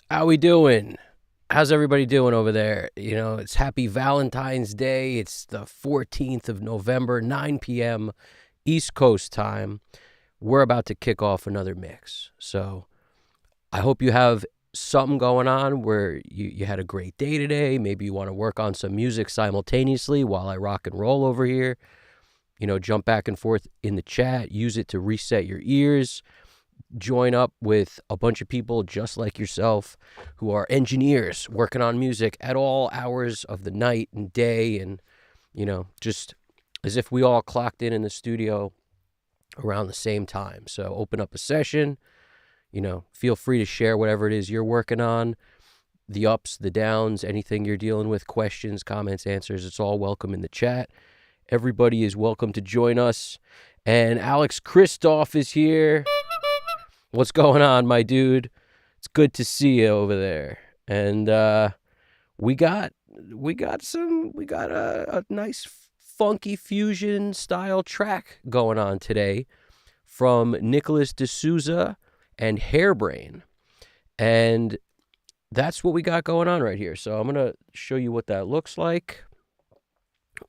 How we doing? How's everybody doing over there? It's happy Valentine's Day. It's the 14th of November, 9 p.m. East Coast time. We're about to kick off another mix. So I hope you have something going on where you had a great day today. Maybe you want to work on some music simultaneously while I rock and roll over here. Jump back and forth in the chat. Use it to reset your ears. Join up with a bunch of people just like yourself who are engineers working on music at all hours of the night and day, and just as if we all clocked in the studio around the same time. So open up a session, feel free to share whatever it is you're working on, the ups, the downs, anything you're dealing with, questions, comments, answers. It's all welcome in the chat. Everybody is welcome to join us. And Alex Christoph is here. What's going on, my dude? It's good to see you over there. And we got a nice funky fusion style track going on today from Nicholas Desouza and Hairbrain. And that's what we got going on right here. So I'm going to show you what that looks like.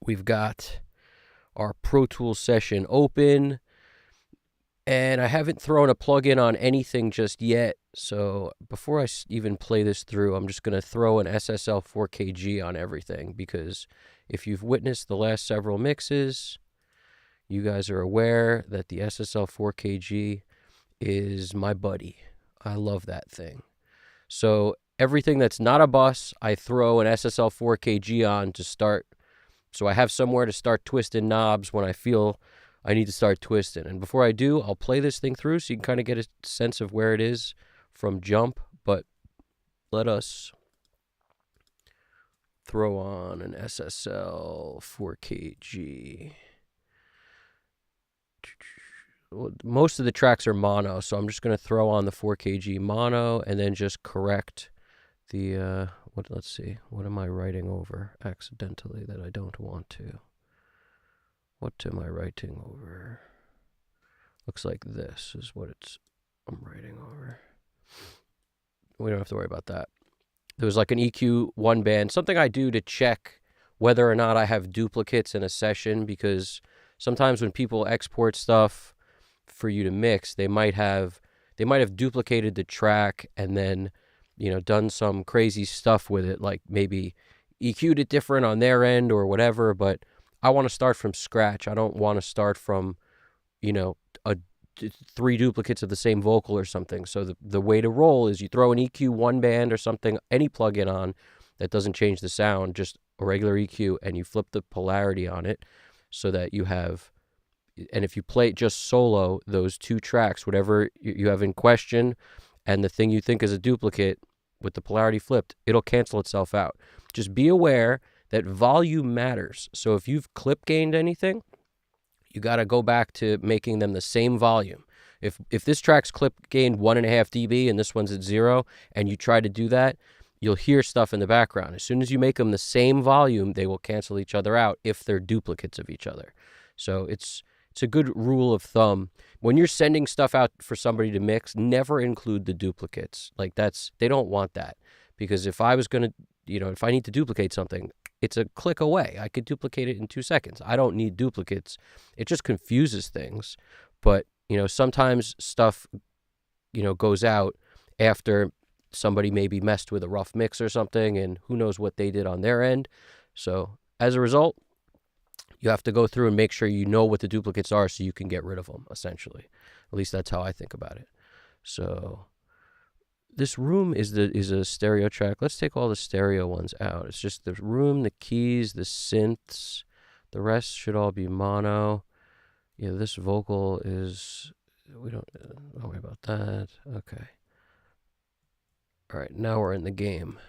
We've got our Pro Tools session open. And I haven't thrown a plugin on anything just yet. So before I even play this through, I'm just going to throw an SSL 4KG on everything. Because if you've witnessed the last several mixes, you guys are aware that the SSL 4KG is my buddy. I love that thing. So everything that's not a bus, I throw an SSL 4KG on to start. So I have somewhere to start twisting knobs when I feel I need to start twisting. And before I do, I'll play this thing through so you can kind of get a sense of where it is from jump. But let us throw on an SSL 4KG. Most of the tracks are mono, so I'm just going to throw on the 4KG mono and then just correct the, let's see, what am I writing over accidentally that I don't want to? What am I writing over? Looks like this is what I'm writing over. We don't have to worry about that. There was like an EQ one band, something I do to check whether or not I have duplicates in a session, because sometimes when people export stuff for you to mix, they might have duplicated the track and then, done some crazy stuff with it, like maybe EQ'd it different on their end or whatever, but I want to start from scratch. I don't want to start from, three duplicates of the same vocal or something. So the way to roll is you throw an EQ one band or something, any plugin on that doesn't change the sound, just a regular EQ, and you flip the polarity on it so that you have, and if you play just solo, those two tracks, whatever you have in question, and the thing you think is a duplicate with the polarity flipped, it'll cancel itself out. Just be aware that volume matters. So if you've clip gained anything, you got to go back to making them the same volume. If this track's clip gained 1.5 dB and this one's at 0, and you try to do that, you'll hear stuff in the background. As soon as you make them the same volume, they will cancel each other out if they're duplicates of each other. So it's a good rule of thumb. When you're sending stuff out for somebody to mix, never include the duplicates. Like they don't want that. Because if I was going to, if I need to duplicate something, it's a click away. I could duplicate it in 2 seconds. I don't need duplicates. It just confuses things. But, sometimes stuff, goes out after somebody maybe messed with a rough mix or something, and who knows what they did on their end. So as a result, you have to go through and make sure you know what the duplicates are so you can get rid of them, essentially. At least that's how I think about it. So this room is a stereo track. Let's take all the stereo ones out. It's just the room, the keys, the synths. The rest should all be mono. Yeah, this vocal is, we don't worry about that. Okay. All right, now we're in the game.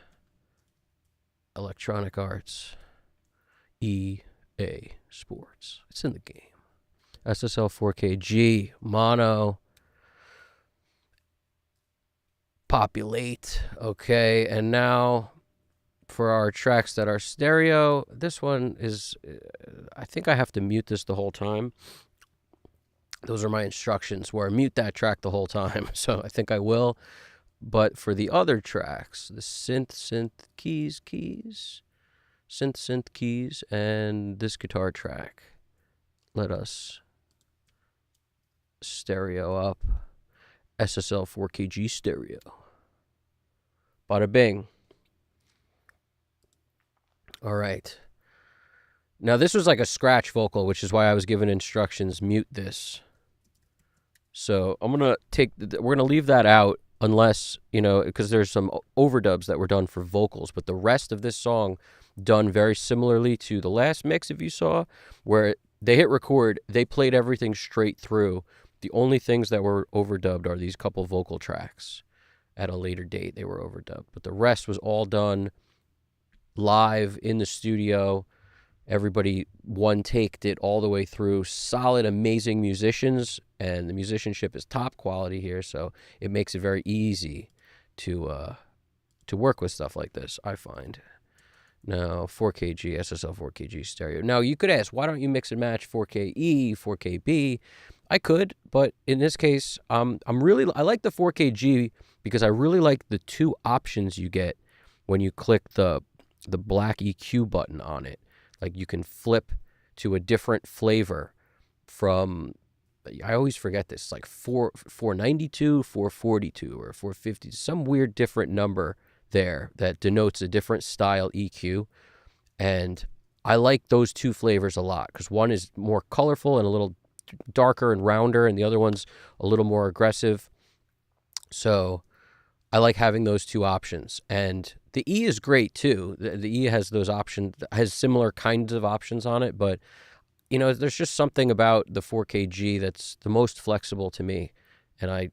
Electronic Arts. EA Sports. It's in the game. SSL 4KG, mono. Populate. Okay, and now for our tracks that are stereo, this one is, I think I have to mute this the whole time. Those are my instructions, where I mute that track the whole time, so I think I will. But for the other tracks, the synth keys, and this guitar track, let us stereo up. SSL 4KG stereo. Bada bing. All right. Now this was like a scratch vocal, which is why I was given instructions, mute this. So I'm going to we're going to leave that out unless, because there's some overdubs that were done for vocals, but the rest of this song done very similarly to the last mix, if you saw, where they hit record, they played everything straight through. The only things that were overdubbed are these couple vocal tracks. At a later date, they were overdubbed. But the rest was all done live in the studio. Everybody one-taked it all the way through. Solid, amazing musicians, and the musicianship is top quality here, so it makes it very easy to work with stuff like this, I find. Now, 4KG, SSL 4KG stereo. Now, you could ask, why don't you mix and match 4KE, 4KB? I could, but in this case, I like the 4KG because I really like the two options you get when you click the black EQ button on it. Like you can flip to a different flavor from, I always forget this, like 492, 442, or 450, some weird different number there that denotes a different style EQ. And I like those two flavors a lot because one is more colorful and a little darker and rounder, and the other one's a little more aggressive. So I like having those two options. And the E is great too. The E has those options, has similar kinds of options on it, but there's just something about the 4KG that's the most flexible to me, and I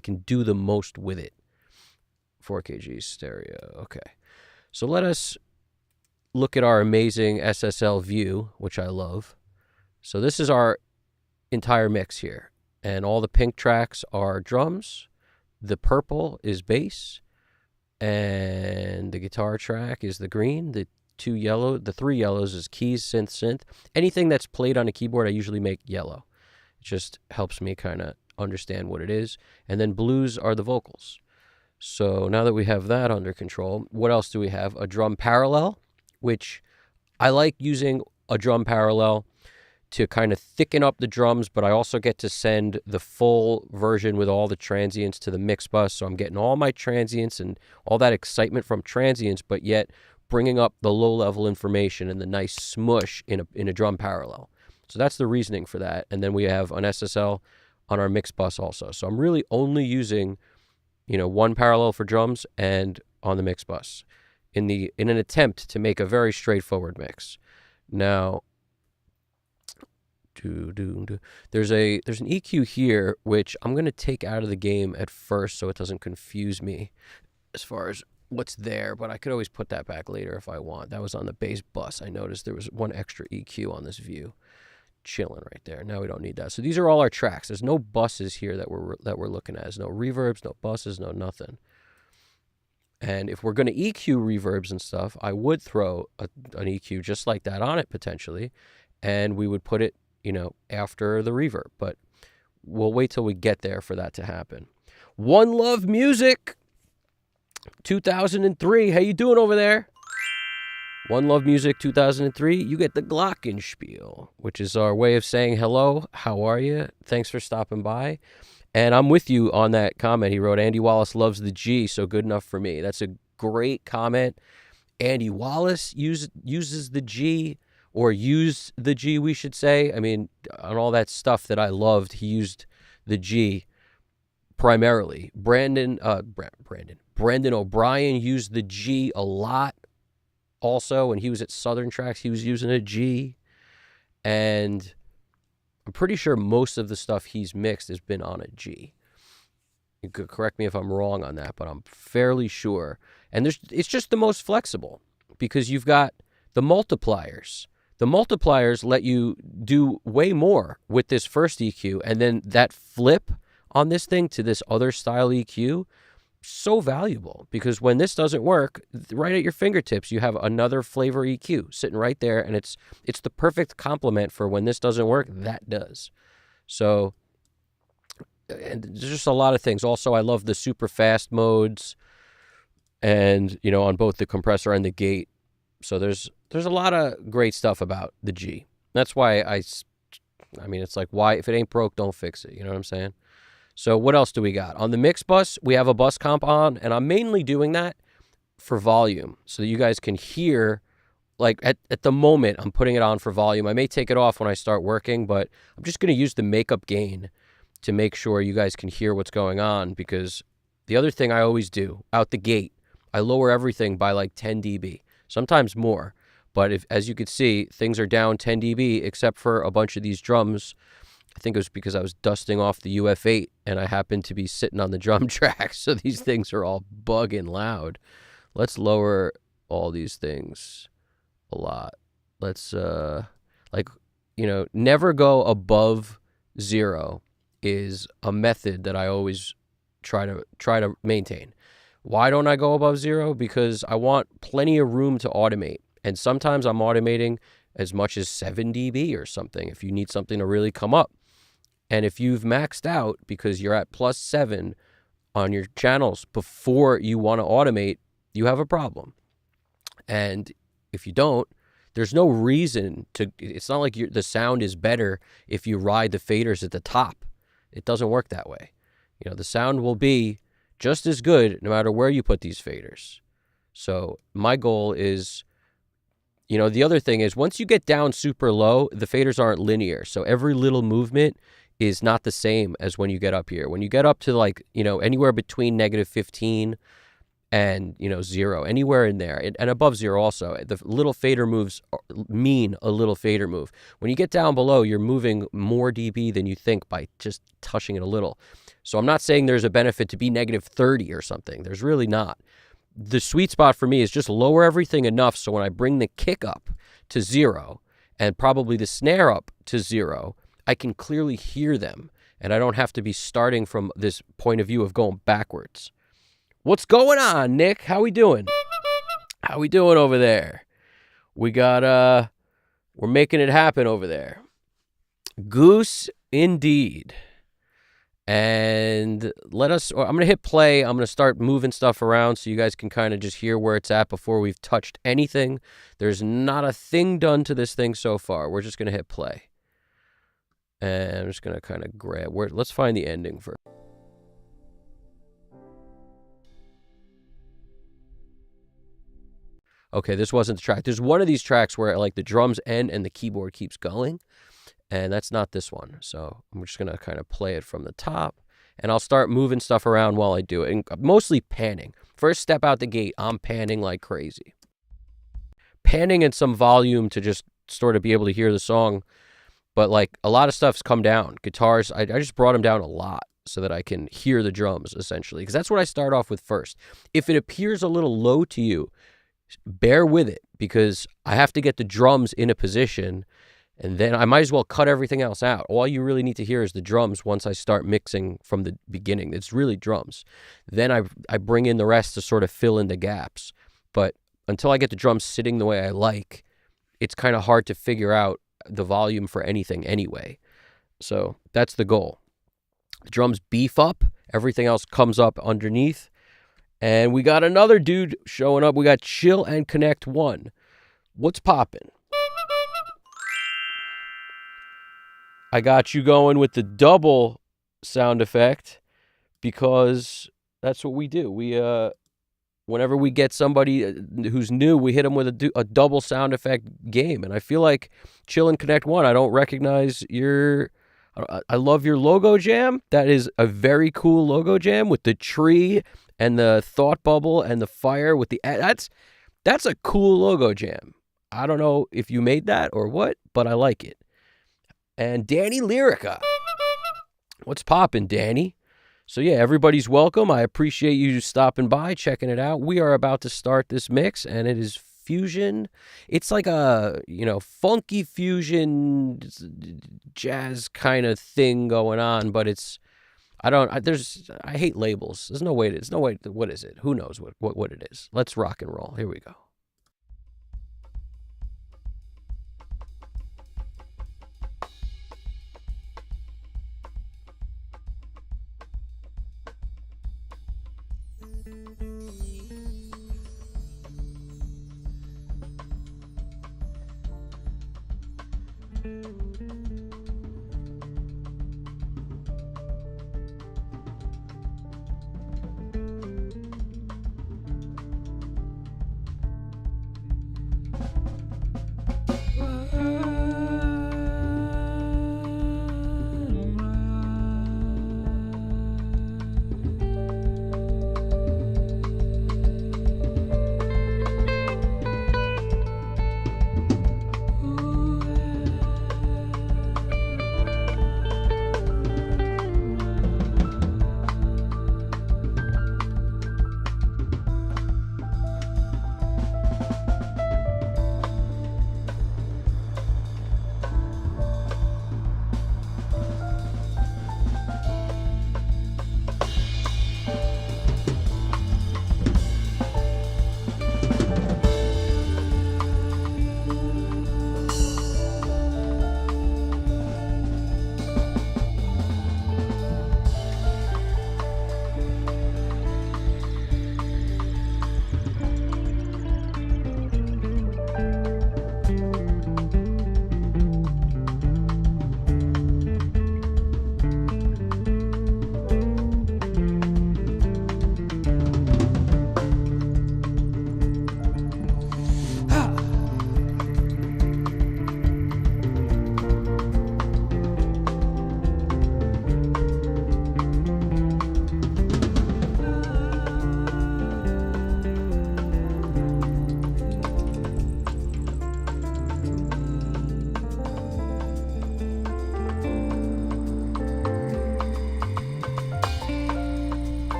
can do the most with it. 4KG stereo. Okay. So let us look at our amazing SSL view, which I love. So this is our entire mix here, and all the pink tracks are drums, the purple is bass, and the guitar track is the green, the three yellows is keys, synth. Anything that's played on a keyboard I usually make yellow. It just helps me kind of understand what it is. And then blues are the vocals. So now that we have that under control, what else do we have? A drum parallel, which I like using a drum parallel to kind of thicken up the drums, but I also get to send the full version with all the transients to the mix bus. So I'm getting all my transients and all that excitement from transients, but yet bringing up the low-level information and the nice smush in a drum parallel. So that's the reasoning for that. And then we have an SSL on our mix bus also. So I'm really only using, one parallel for drums and on the mix bus in an attempt to make a very straightforward mix. Now, there's an EQ here, which I'm going to take out of the game at first so it doesn't confuse me as far as what's there, but I could always put that back later if I want. That was on the bass bus. I noticed there was one extra EQ on this view. Chilling right there. Now we don't need that. So these are all our tracks. There's no buses here that we're looking at. There's no reverbs, no buses, no nothing. And if we're going to EQ reverbs and stuff, I would throw an EQ just like that on it potentially, and we would put it, after the reverb. But we'll wait till we get there for that to happen. One Love Music 2003. How you doing over there? One Love Music 2003, you get the Glockenspiel, which is our way of saying hello. How are you? Thanks for stopping by. And I'm with you on that comment. He wrote, Andy Wallace loves the G, so good enough for me. That's a great comment. Andy Wallace uses the G, or used the G, we should say. I mean, on all that stuff that I loved, he used the G primarily. Brendan O'Brien used the G a lot. Also, when he was at Southern Tracks, he was using a G. And I'm pretty sure most of the stuff he's mixed has been on a G. You could correct me if I'm wrong on that, but I'm fairly sure. And it's just the most flexible because you've got the multipliers. The multipliers let you do way more with this first EQ, and then that flip on this thing to this other style EQ, so valuable because when this doesn't work, right at your fingertips, you have another flavor EQ sitting right there, and it's the perfect complement for when this doesn't work, that does. So and there's just a lot of things. Also, I love the super fast modes, and on both the compressor and the gate. So there's a lot of great stuff about the G. That's why I mean, it's like, why, if it ain't broke, don't fix it. You know what I'm saying? So what else do we got? On the mix bus, we have a bus comp on, and I'm mainly doing that for volume so that you guys can hear. Like at the moment, I'm putting it on for volume. I may take it off when I start working, but I'm just going to use the makeup gain to make sure you guys can hear what's going on, because the other thing I always do out the gate, I lower everything by like 10 dB, sometimes more. But as you can see, things are down 10 dB except for a bunch of these drums. I think it was because I was dusting off the UF8 and I happened to be sitting on the drum track. So these things are all bugging loud. Let's lower all these things a lot. Let's never go above 0 is a method that I always try to maintain. Why don't I go above 0? Because I want plenty of room to automate. And sometimes I'm automating as much as 7 dB or something if you need something to really come up. And if you've maxed out because you're at +7 on your channels before you want to automate, you have a problem. And if you don't, there's no reason to. It's not like the sound is better if you ride the faders at the top. It doesn't work that way. The sound will be just as good no matter where you put these faders. So my goal is, the other thing is, once you get down super low, the faders aren't linear. So every little movement is not the same as when you get up here. When you get up to anywhere between -15 and 0, anywhere in there, and above 0 also, the little fader moves mean a little fader move. When you get down below, you're moving more dB than you think by just touching it a little. So I'm not saying there's a benefit to be -30 or something. There's really not. The sweet spot for me is just lower everything enough so when I bring the kick up to 0 and probably the snare up to 0, I can clearly hear them, and I don't have to be starting from this point of view of going backwards. What's going on, Nick? How we doing? How we doing over there? We got, we're making it happen over there. Goose indeed. And I'm going to hit play. I'm going to start moving stuff around so you guys can kind of just hear where it's at before we've touched anything. There's not a thing done to this thing so far. We're just going to hit play. And I'm just going to kind of let's find the ending first. Okay, this wasn't the track. There's one of these tracks where like the drums end and the keyboard keeps going, and that's not this one. So I'm just going to kind of play it from the top, and I'll start moving stuff around while I do it, and mostly panning. First step out the gate, I'm panning like crazy. Panning and some volume to just sort of be able to hear the song, but like a lot of stuff's come down. Guitars, I just brought them down a lot so that I can hear the drums, essentially, because that's what I start off with first. If it appears a little low to you, bear with it, because I have to get the drums in a position, and then I might as well cut everything else out. All you really need to hear is the drums once I start mixing from the beginning. It's really drums. Then I bring in the rest to sort of fill in the gaps. But until I get the drums sitting the way I like, it's kind of hard to figure out the volume for anything anyway. So that's the goal. The drums beef up, everything else comes up underneath. And we got another dude showing up. We got Chill and Connect 1. What's poppin'? I got you going with the double sound effect because that's what we do. We whenever we get somebody who's new, we hit them with a double sound effect game. And I feel like Chill and Connect 1, I don't recognize I love your logo jam. That is a very cool logo jam with the tree and the thought bubble and the fire with that's a cool logo jam. I don't know if you made that or what, but I like it. And Danny Lyrica. What's poppin', Danny? So yeah, everybody's welcome. I appreciate you stopping by, checking it out. We are about to start this mix, and it is fusion. It's like a, funky fusion jazz kind of thing going on, but it's I hate labels. There's no way what is it? Who knows what it is? Let's rock and roll. Here we go.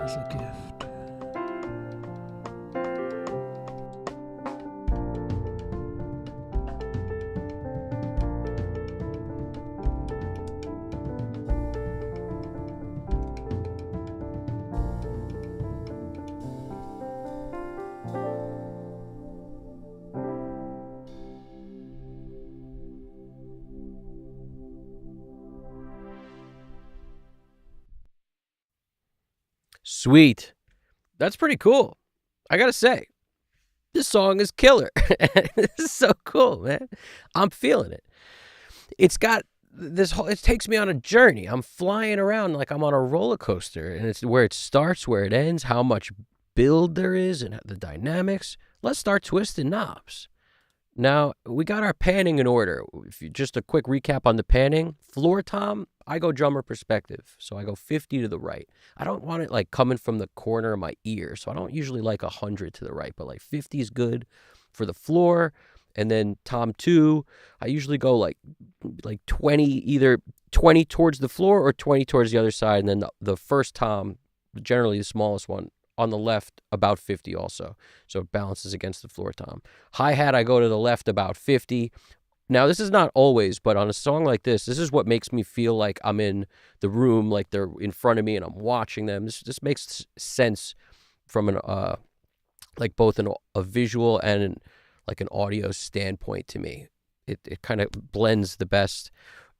as a gift. Sweet. That's pretty cool. I gotta say, this song is killer. This is so cool, man. I'm feeling it. It's got this whole, it takes me on a journey. I'm flying around like I'm on a roller coaster, and it's where it starts, where it ends, how much build there is, and the dynamics. Let's start twisting knobs. Now, we got our panning in order. Just a quick recap on the panning. Floor tom, I go drummer perspective. So I go 50 to the right. I don't want it like coming from the corner of my ear. So I don't usually like 100 to the right, but like 50 is good for the floor. And then tom 2, I usually go like 20, either 20 towards the floor or 20 towards the other side. And then the first tom, generally the smallest one, on the left about 50 also. So it balances against the floor tom. Hi-hat, I go to the left about 50. Now, this is not always, but on a song like this is what makes me feel like I'm in the room, like they're in front of me and I'm watching them. This makes sense from an like both a visual and like an audio standpoint to me. It kind of blends the best.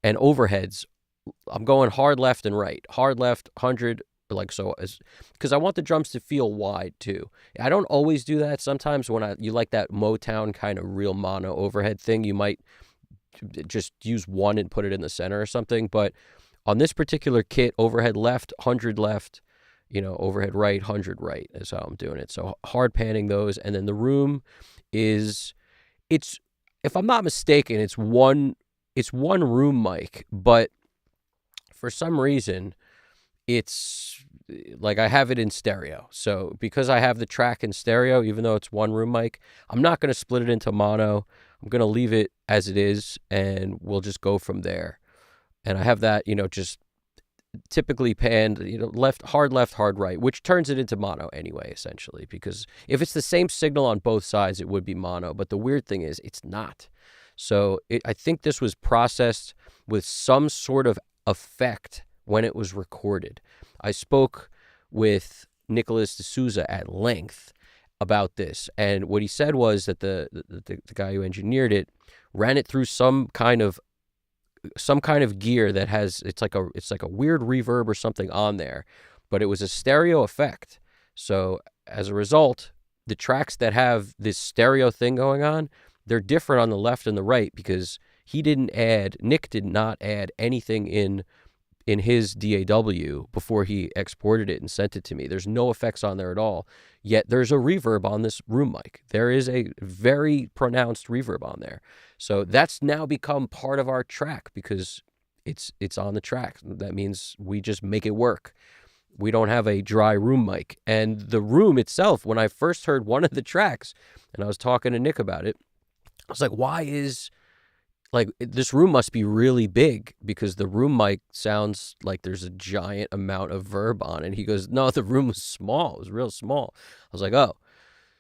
And overheads, I'm going hard left and right. Hard left, 100, like so, as because I want the drums to feel wide too. I don't always do that. Sometimes when you like that Motown kind of real mono overhead thing, you might just use one and put it in the center or something. But on this particular kit, overhead left, 100 left, overhead right, 100 right is how I'm doing it. So hard panning those. And then the room it's, if I'm not mistaken, it's one room mic, but for some reason, it's like I have it in stereo. So because I have the track in stereo, even though it's one room mic, I'm not going to split it into mono. I'm going to leave it as it is, and we'll just go from there. And I have that, just typically panned, left, hard, right, which turns it into mono anyway, essentially, because if it's the same signal on both sides, it would be mono. But the weird thing is it's not. So I think this was processed with some sort of effect when it was recorded. I spoke with Nicholas Desouza at length about this, and what he said was that the guy who engineered it ran it through some kind of gear that has it's like a weird reverb or something on there, but it was a stereo effect. So as a result, the tracks that have this stereo thing going on, they're different on the left and the right because Nick did not add anything in his DAW before he exported it and sent it to me. There's no effects on there at all. Yet there's a reverb on this room mic. There is a very pronounced reverb on there. So that's now become part of our track because it's on the track. That means we just make it work. We don't have a dry room mic. And the room itself, when I first heard one of the tracks, and I was talking to Nick about it, I was like, why is... this room must be really big because the room mic sounds like there's a giant amount of verb on it. He goes, no, the room was small. It was real small. I was like, oh,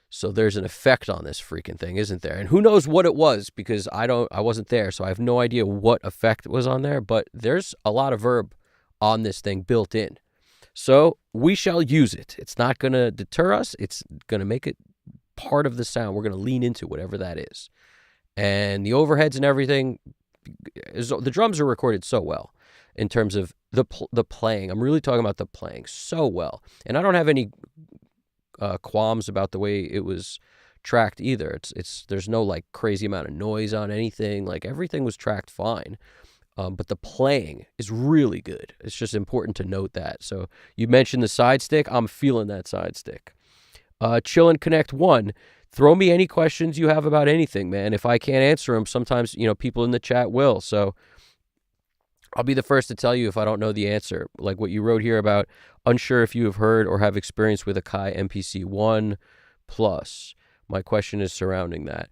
so there's an effect on this freaking thing, isn't there? And who knows what it was because I wasn't there. So I have no idea what effect was on there, but there's a lot of verb on this thing built in. So we shall use it. It's not going to deter us. It's going to make it part of the sound. We're going to lean into whatever that is. And the overheads and everything, the drums are recorded so well in terms of the playing. I'm really talking about the playing so well. And I don't have any qualms about the way it was tracked either. There's no like crazy amount of noise on anything. Like everything was tracked fine. But the playing is really good. It's just important to note that. So you mentioned the side stick. I'm feeling that side stick. Chill and Connect 1. Throw me any questions you have about anything, man. If I can't answer them, sometimes, people in the chat will. So I'll be the first to tell you if I don't know the answer. Like what you wrote here about unsure if you have heard or have experience with Akai MPC-1 Plus. My question is surrounding that.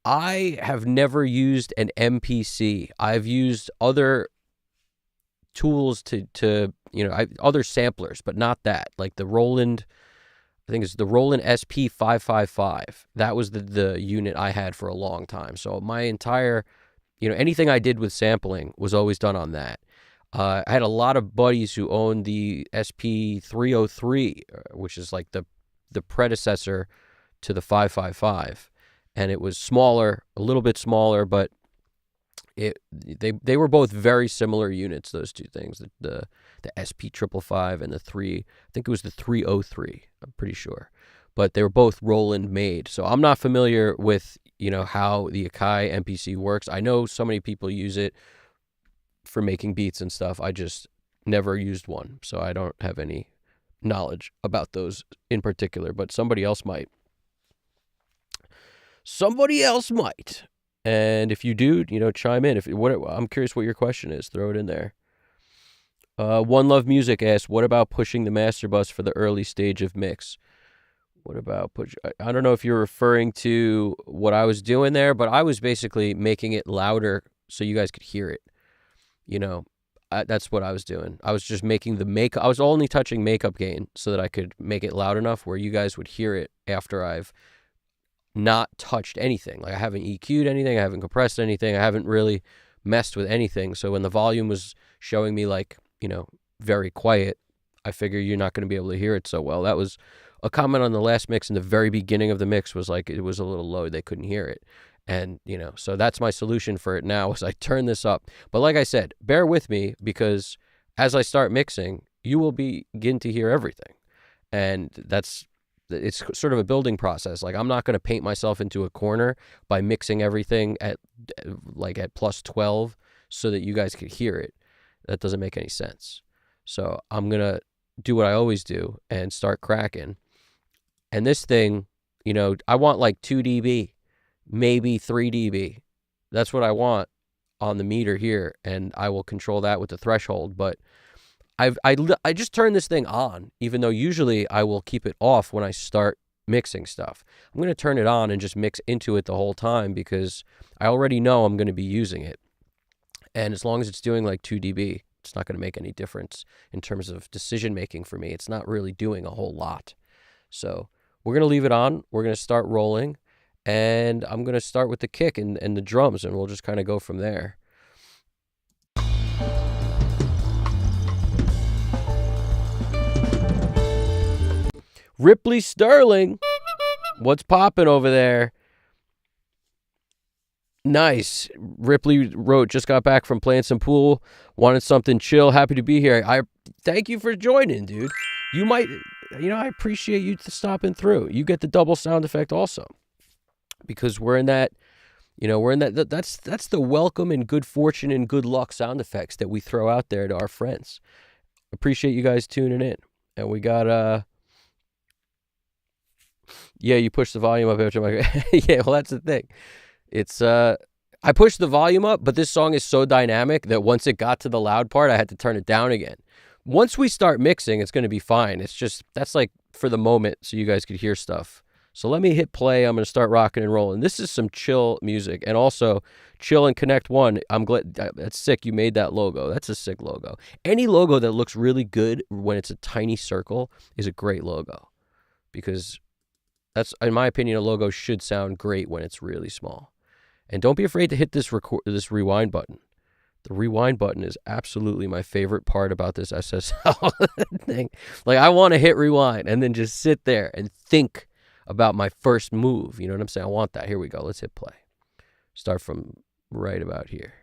I have never used an MPC. I've used other tools other samplers, but not that. Like the Roland... I think it's the Roland SP555. That was the unit I had for a long time. So my entire, anything I did with sampling was always done on that. I had a lot of buddies who owned the SP303, which is like the predecessor to the 555. And it was smaller, a little bit smaller, but they were both very similar units, those two things, the SP555 and I think it was the 303, I'm pretty sure. But they were both Roland made. So I'm not familiar with, how the Akai MPC works. I know so many people use it for making beats and stuff. I just never used one. So I don't have any knowledge about those in particular, but somebody else might. Somebody else might. And if you do, chime in. I'm curious what your question is. Throw it in there. One Love Music asks, what about pushing the master bus for the early stage of mix? What about push? I don't know if you're referring to what I was doing there, but I was basically making it louder so you guys could hear it. That's what I was doing. I was just making I was only touching makeup gain so that I could make it loud enough where you guys would hear it after I've not touched anything. Like I haven't EQ'd anything. I haven't compressed anything. I haven't really messed with anything. So when the volume was showing me very quiet, I figure you're not going to be able to hear it so well. That was a comment on the last mix in the very beginning of the mix was like, it was a little low. They couldn't hear it. And, so that's my solution for it now is I turn this up. But like I said, bear with me because as I start mixing, you will begin to hear everything. And it's sort of a building process. Like I'm not going to paint myself into a corner by mixing everything at plus 12 so that you guys could hear it. That doesn't make any sense. So I'm going to do what I always do and start cracking. And this thing, I want like 2 dB, maybe 3 dB. That's what I want on the meter here. And I will control that with the threshold. But I just turn this thing on, even though usually I will keep it off when I start mixing stuff. I'm going to turn it on and just mix into it the whole time because I already know I'm going to be using it. And as long as it's doing like 2 dB, it's not going to make any difference in terms of decision making for me. It's not really doing a whole lot. So we're going to leave it on. We're going to start rolling. And I'm going to start with the kick and the drums, and we'll just kind of go from there. Ripley Sterling, what's popping over there? Nice. Ripley wrote, just got back from playing some pool, wanted something chill, happy to be here. I thank you for joining, dude. You might, I appreciate you stopping through. You get the double sound effect also because we're in that, that's the welcome and good fortune and good luck sound effects that we throw out there to our friends. Appreciate you guys tuning in. And we got, yeah, you push the volume up after my, yeah, well, that's the thing. It's, I pushed the volume up, but this song is so dynamic that once it got to the loud part, I had to turn it down again. Once we start mixing, it's going to be fine. It's just, that's like for the moment so you guys could hear stuff. So let me hit play. I'm going to start rocking and rolling. This is some chill music and also Chill and Connect One. I'm glad, that's sick. You made that logo. That's a sick logo. Any logo that looks really good when it's a tiny circle is a great logo because that's, in my opinion, a logo should sound great when it's really small. And don't be afraid to hit this rewind button. The rewind button is absolutely my favorite part about this SSL thing. Like, I want to hit rewind and then just sit there and think about my first move. You know what I'm saying? I want that. Here we go. Let's hit play. Start from right about here.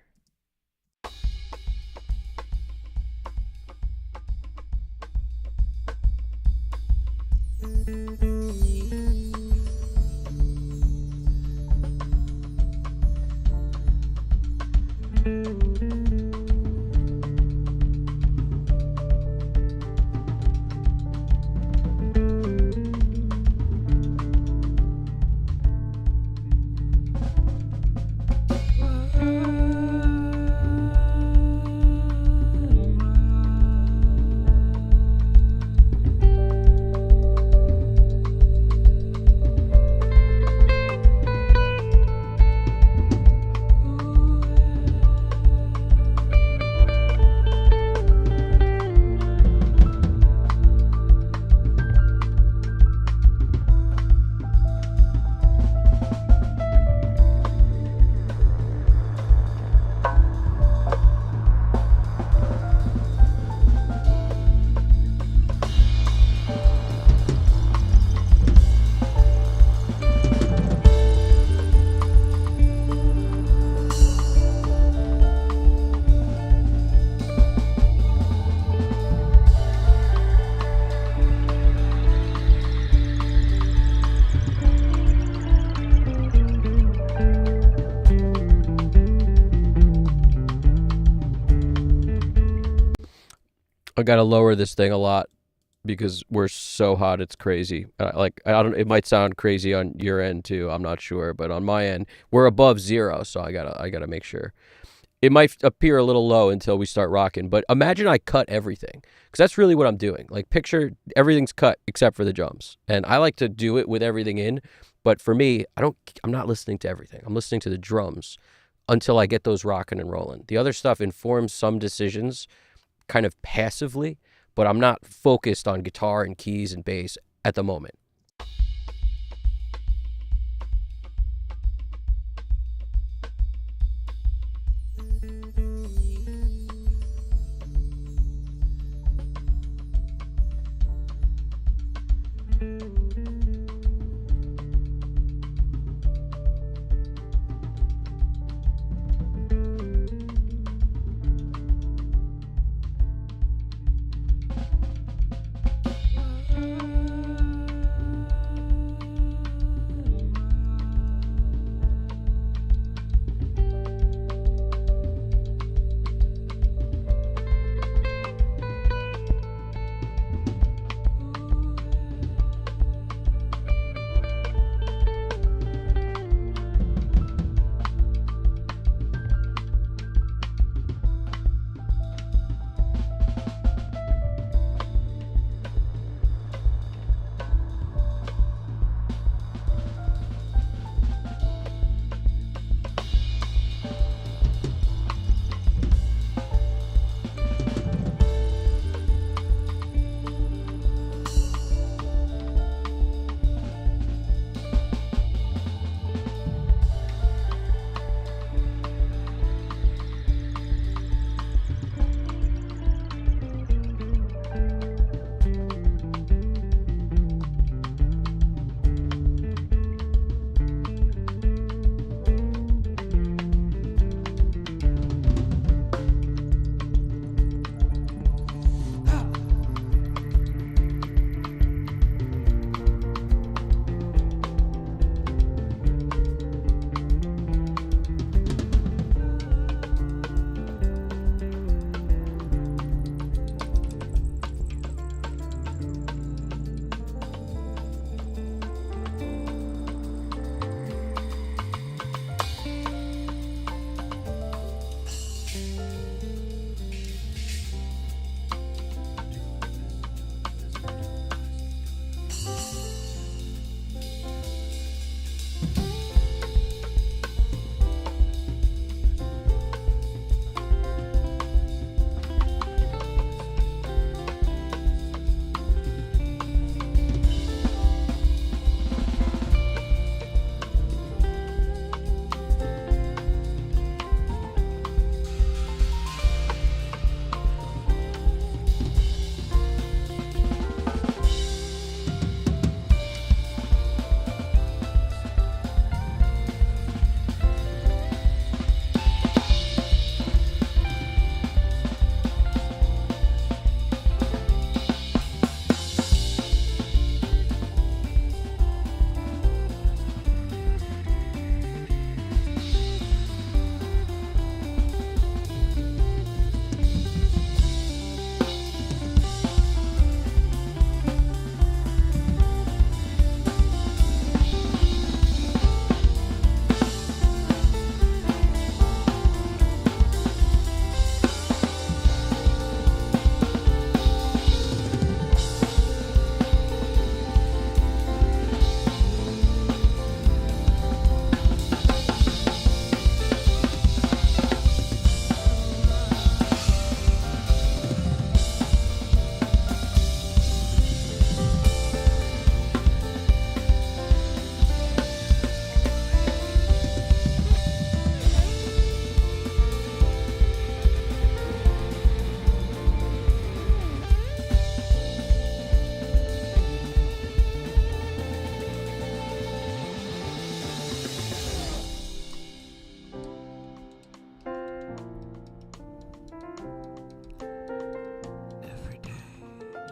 I got to lower this thing a lot because we're so hot it's crazy. Like I don't. It might sound crazy on your end too. I'm not sure, but on my end, we're above zero, so I gotta make sure. It might appear a little low until we start rocking, but imagine I cut everything because that's really what I'm doing. Like picture everything's cut except for the drums, and I like to do it with everything in. But for me, I'm not listening to everything. I'm listening to the drums until I get those rocking and rolling. The other stuff informs some decisions kind of passively, but I'm not focused on guitar and keys and bass at the moment.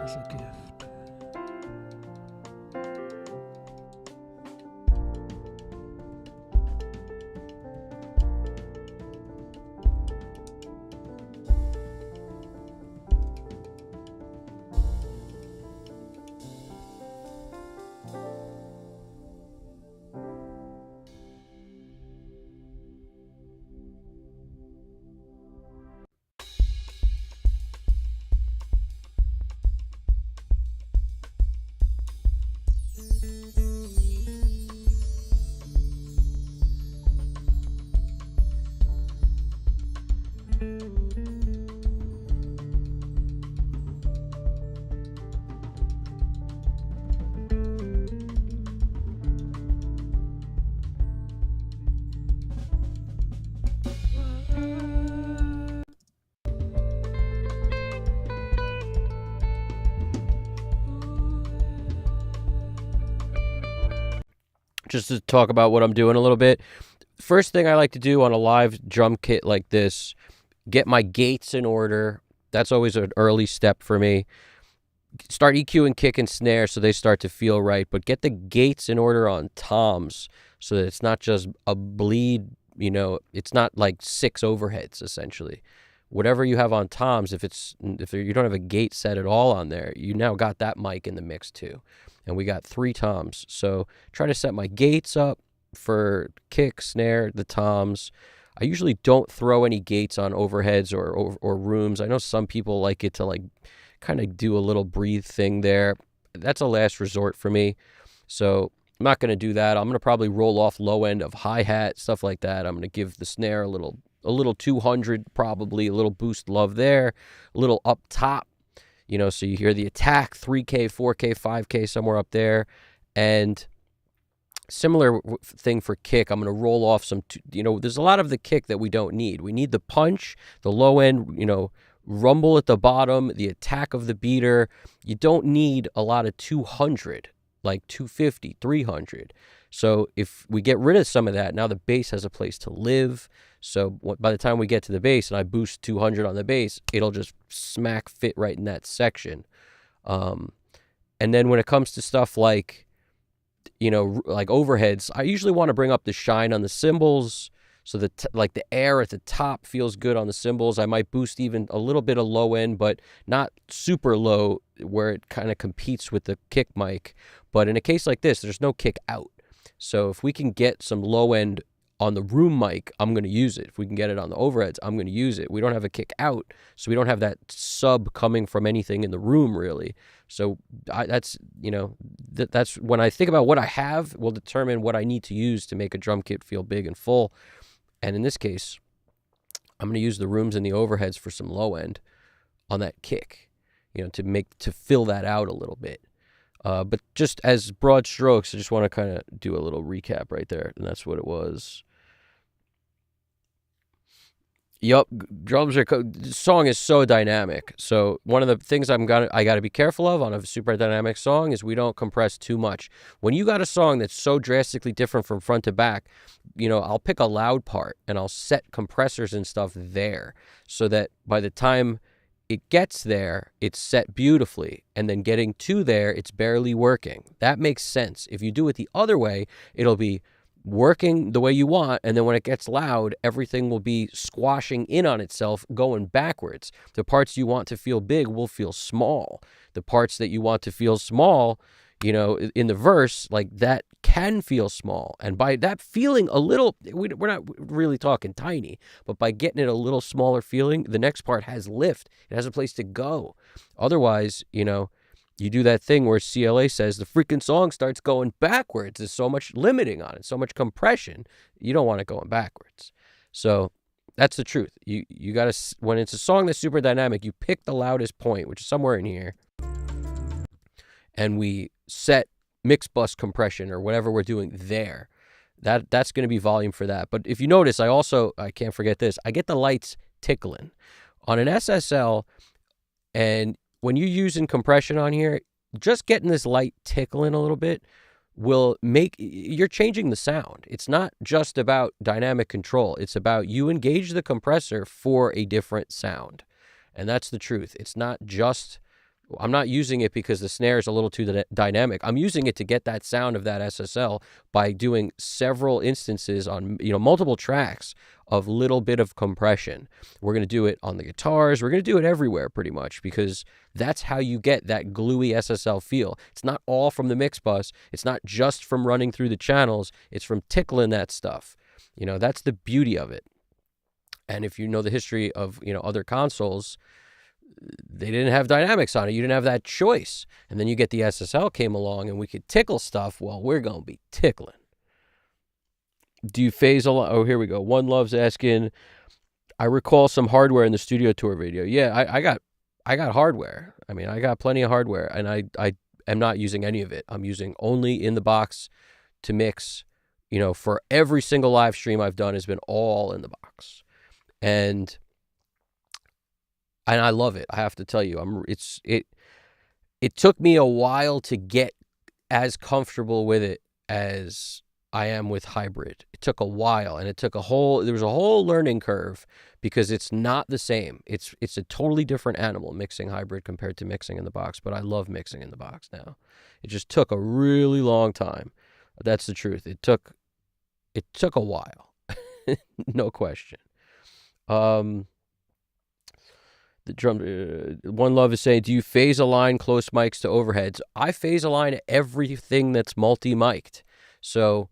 is a gift. just to talk about what I'm doing a little bit. First thing I like to do on a live drum kit like this, get my gates in order. That's always an early step for me. Start EQing kick and snare so they start to feel right, but get the gates in order on toms so that it's not just a bleed, it's not like 6 overheads essentially. Whatever you have on toms, if you don't have a gate set at all on there, you now got that mic in the mix too. And we got 3 toms. So try to set my gates up for kick, snare, the toms. I usually don't throw any gates on overheads or rooms. I know some people like it to like kind of do a little breathe thing there. That's a last resort for me. So I'm not going to do that. I'm going to probably roll off low end of hi-hat, stuff like that. I'm going to give the snare a little 200, probably a little boost love there, a little up top, so you hear the attack, 3K, 4K, 5K, somewhere up there. And similar thing for kick. I'm going to roll off some, there's a lot of the kick that we don't need. We need the punch, the low end, rumble at the bottom, the attack of the beater. You don't need a lot of 200, like 250, 300. So if we get rid of some of that, now the bass has a place to live. So by the time we get to the bass and I boost 200 on the bass, it'll just smack fit right in that section. And then when it comes to stuff like, like overheads, I usually want to bring up the shine on the cymbals so that like the air at the top feels good on the cymbals. I might boost even a little bit of low end, but not super low where it kind of competes with the kick mic. But in a case like this, there's no kick out. So if we can get some low end on the room mic, I'm going to use it. If we can get it on the overheads, I'm going to use it. We don't have a kick out, so we don't have that sub coming from anything in the room, really. So that's when I think about what I have, will determine what I need to use to make a drum kit feel big and full. And in this case, I'm going to use the rooms and the overheads for some low end on that kick, to fill that out a little bit. But just as broad strokes, I just want to kind of do a little recap right there, and that's what it was. Yup, the song is so dynamic. So one of the things I got to be careful of on a super dynamic song is we don't compress too much. When you got a song that's so drastically different from front to back, I'll pick a loud part and I'll set compressors and stuff there so that by the time it gets there, it's set beautifully, and then getting to there, it's barely working. That makes sense. If you do it the other way, it'll be working the way you want, and then when it gets loud, everything will be squashing in on itself, going backwards. The parts you want to feel big will feel small. The parts that you want to feel small, in the verse, like that can feel small. And by that feeling a little, we're not really talking tiny, but by getting it a little smaller feeling, the next part has lift. It has a place to go. Otherwise, you do that thing where CLA says the freaking song starts going backwards. There's so much limiting on it, so much compression. You don't want it going backwards. So that's the truth. You got to, when it's a song that's super dynamic, you pick the loudest point, which is somewhere in here, and we set mix bus compression or whatever we're doing there. That's going to be volume for that. But if you notice, I can't forget this, I get the lights tickling. On an SSL, and when you're using compression on here, just getting this light tickling a little bit will you're changing the sound. It's not just about dynamic control. It's about you engage the compressor for a different sound. And that's the truth. It's not just, I'm not using it because the snare is a little too dynamic. I'm using it to get that sound of that SSL by doing several instances on, multiple tracks of little bit of compression. We're going to do it on the guitars. We're going to do it everywhere pretty much, because that's how you get that gluey SSL feel. It's not all from the mix bus. It's not just from running through the channels. It's from tickling that stuff. That's the beauty of it. And if you know the history of, other consoles, they didn't have dynamics on it. You didn't have that choice. And then you get the SSL came along and we could tickle stuff. Well, we're going to be tickling. Do you phase a lot? Oh, here we go. One Love's asking, I recall some hardware in the studio tour video. Yeah, I got hardware. I mean, I got plenty of hardware, and I am not using any of it. I'm using only in the box to mix. For every single live stream I've done has been all in the box. And I love it. I have to tell you, it took me a while to get as comfortable with it as I am with hybrid. It took a while, and there was a whole learning curve because it's not the same. It's a totally different animal mixing hybrid compared to mixing in the box, but I love mixing in the box now. It just took a really long time. That's the truth. It took a while. No question. Um the drum One Love is saying, do you phase align close mics to overheads? I phase align everything that's multi-mic'd. So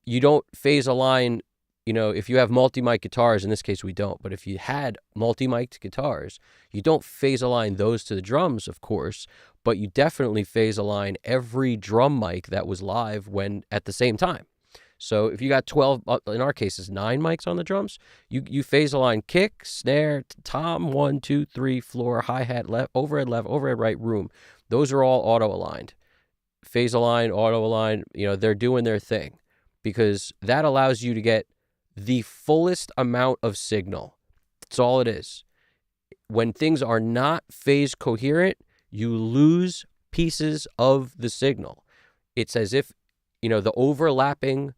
you don't phase align, if you have multi-mic guitars, in this case we don't, but if you had multi-mic'd guitars, you don't phase align those to the drums, of course, but you definitely phase align every drum mic that was live when at the same time. So if you got 12, in our case, it's 9 mics on the drums, you phase align kick, snare, tom, 1, 2, 3, floor, hi-hat, left, overhead, right, room. Those are all auto-aligned. Phase align, auto-align, they're doing their thing because that allows you to get the fullest amount of signal. That's all it is. When things are not phase coherent, you lose pieces of the signal. It's as if, the overlapping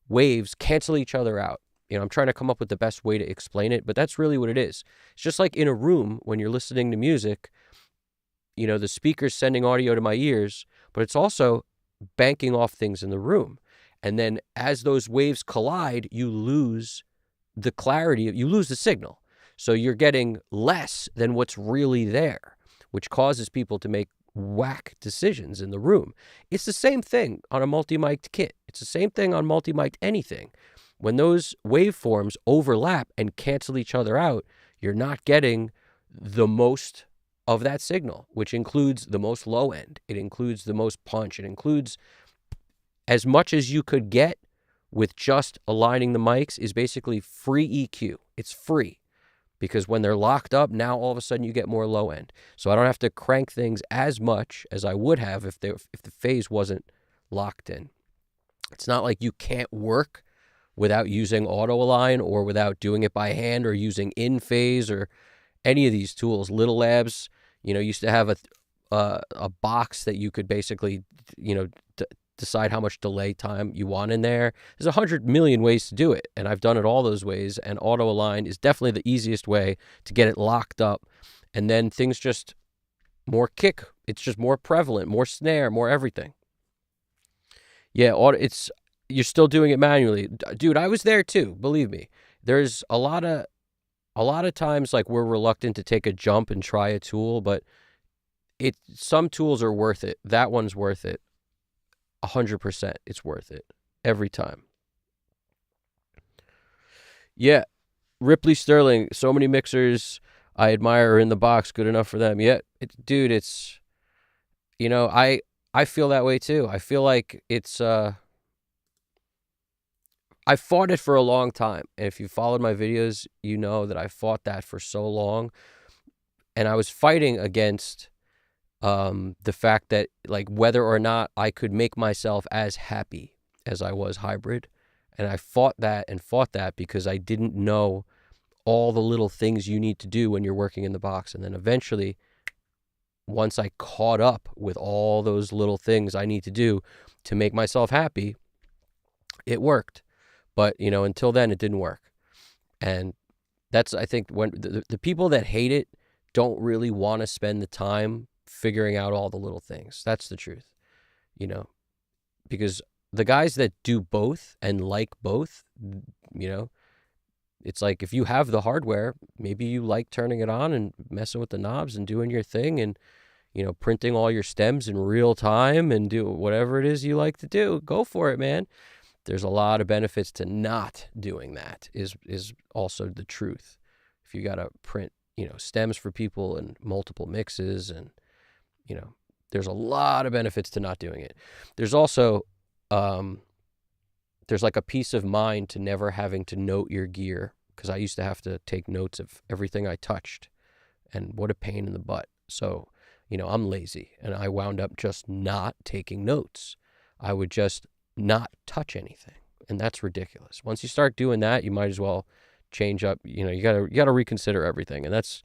waves cancel each other out. I'm trying to come up with the best way to explain it, but that's really what it is. It's just like in a room when you're listening to music, the speaker's sending audio to my ears, but it's also banking off things in the room. And then as those waves collide, you lose the clarity, you lose the signal. So you're getting less than what's really there, which causes people to make whack decisions in the room. It's the same thing on a multi-mic'd kit. It's the same thing on multi-mic'd anything. When those waveforms overlap and cancel each other out, you're not getting the most of that signal, which includes the most low end. It includes the most punch. It includes as much as you could get with just aligning the mics is basically free EQ. It's free. Because when they're locked up, now all of a sudden you get more low end. So I don't have to crank things as much as I would have if the phase wasn't locked in. It's not like you can't work without using auto align or without doing it by hand or using in phase or any of these tools. Little Labs, used to have a box that you could basically, decide how much delay time you want in there. There's 100 million ways to do it, and I've done it all those ways, and auto align is definitely the easiest way to get it locked up, and then things just more kick. It's just more prevalent, more snare, more everything. Yeah, you're still doing it manually. Dude, I was there too, believe me. There's a lot of times like we're reluctant to take a jump and try a tool, but some tools are worth it. That one's worth it. 100%, it's worth it every time. Yeah, Ripley Sterling, so many mixers I admire are in the box, good enough for them. Yeah, dude, it's, I feel that way too. I feel like it's, I fought it for a long time. And if you followed my videos, you know that I fought that for so long. And I was fighting against the fact that like whether or not I could make myself as happy as I was hybrid. And I fought that because I didn't know all the little things you need to do when you're working in the box. And then eventually, once I caught up with all those little things I need to do to make myself happy, it worked. But, until then, it didn't work. And that's, I think, when the people that hate it don't really want to spend the time figuring out all the little things. That's the truth, because the guys that do both and like both, it's like if you have the hardware, maybe you like turning it on and messing with the knobs and doing your thing and, printing all your stems in real time and do whatever it is you like to do. Go for it, man. There's a lot of benefits to not doing that is also the truth. If you got to print, stems for people and multiple mixes and, there's a lot of benefits to not doing it. There's also, there's like a peace of mind to never having to note your gear, because I used to have to take notes of everything I touched, and what a pain in the butt. So, I'm lazy, and I wound up just not taking notes. I would just not touch anything, and that's ridiculous. Once you start doing that, you might as well change up. You gotta reconsider everything, and that's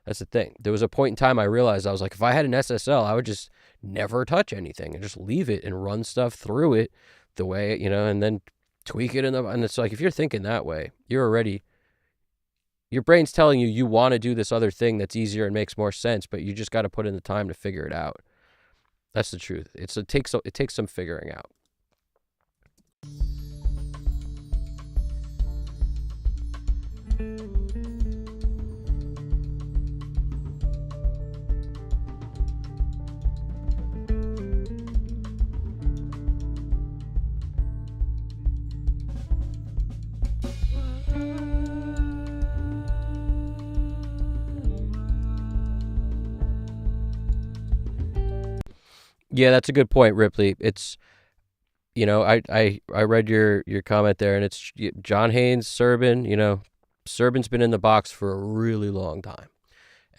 the thing. There was a point in time I realized I was like, if I had an SSL, I would just never touch anything and just leave it and run stuff through it the way, and then tweak it and it's like, if you're thinking that way, you're already, your brain's telling you you want to do this other thing that's easier and makes more sense, but you just got to put in the time to figure it out. That's the truth. It takes some figuring out. Yeah, that's a good point, Ripley. It's, I read your comment there, and it's John Haynes, Serban. Serban's been in the box for a really long time,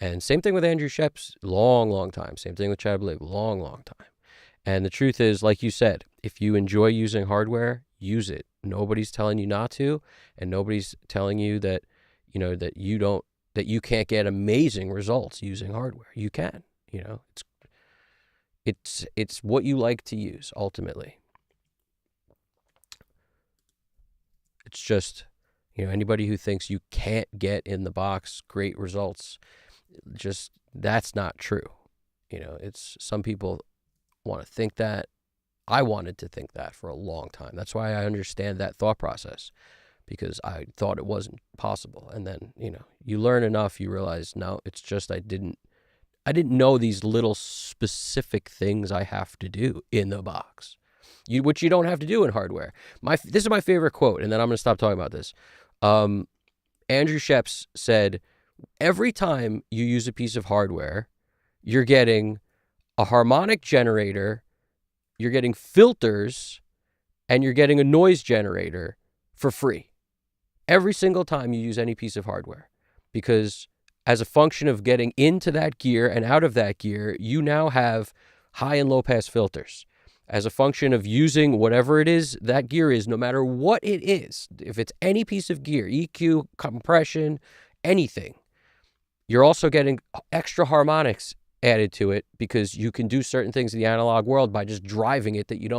and same thing with Andrew Sheps, long, long time. Same thing with Chad Blake, long, long time. And the truth is, like you said, if you enjoy using hardware, use it. Nobody's telling you not to, and nobody's telling you that, that you can't get amazing results using hardware. You can. It's what you like to use ultimately. It's just, anybody who thinks you can't get in the box great results, just, that's not true. It's, some people want to think that. I wanted to think that for a long time. That's why I understand that thought process, because I thought it wasn't possible. And then, you learn enough, you realize, no, it's just, I didn't know these little specific things I have to do in the box, which you don't have to do in hardware. This is my favorite quote, and then I'm going to stop talking about this. Andrew Sheps said, every time you use a piece of hardware, you're getting a harmonic generator, you're getting filters, and you're getting a noise generator for free. Every single time you use any piece of hardware, because as a function of getting into that gear and out of that gear, you now have high and low pass filters. As a function of using whatever it is that gear is, no matter what it is, if it's any piece of gear, EQ, compression, anything, you're also getting extra harmonics added to it, because you can do certain things in the analog world by just driving it that you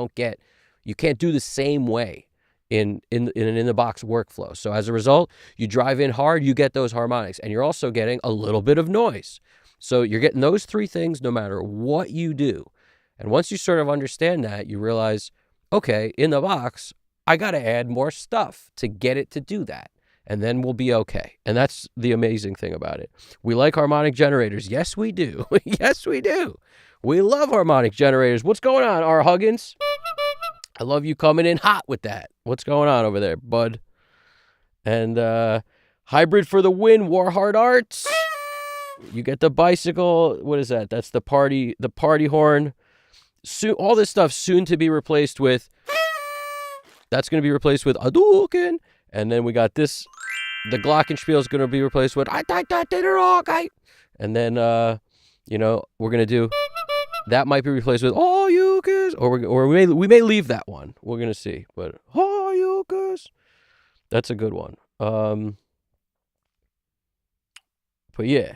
can't do the same way in the box workflow. So as a result, you drive in hard, you get those harmonics, and you're also getting a little bit of noise. So you're getting those three things no matter what you do. And once you sort of understand that, you realize, okay, in the box, I got to add more stuff to get it to do that, and then we'll be okay. And that's the amazing thing about it. We like harmonic generators. Yes, we do. Yes, we do. We love harmonic generators. What's going on, R. Huggins? I love you coming in hot with that. What's going on over there, bud? And hybrid for the win, Warhard Arts. You get the bicycle. What is that? That's the party horn. Soon, all this stuff soon to be replaced with. That's going to be replaced with Hadouken. And then we got this. The Glockenspiel is going to be replaced with I did it all, guy. And then we're going to do. That might be replaced with "Oh, you guys," or we may leave that one. We're gonna see, but "Oh, you guys," that's a good one. But yeah,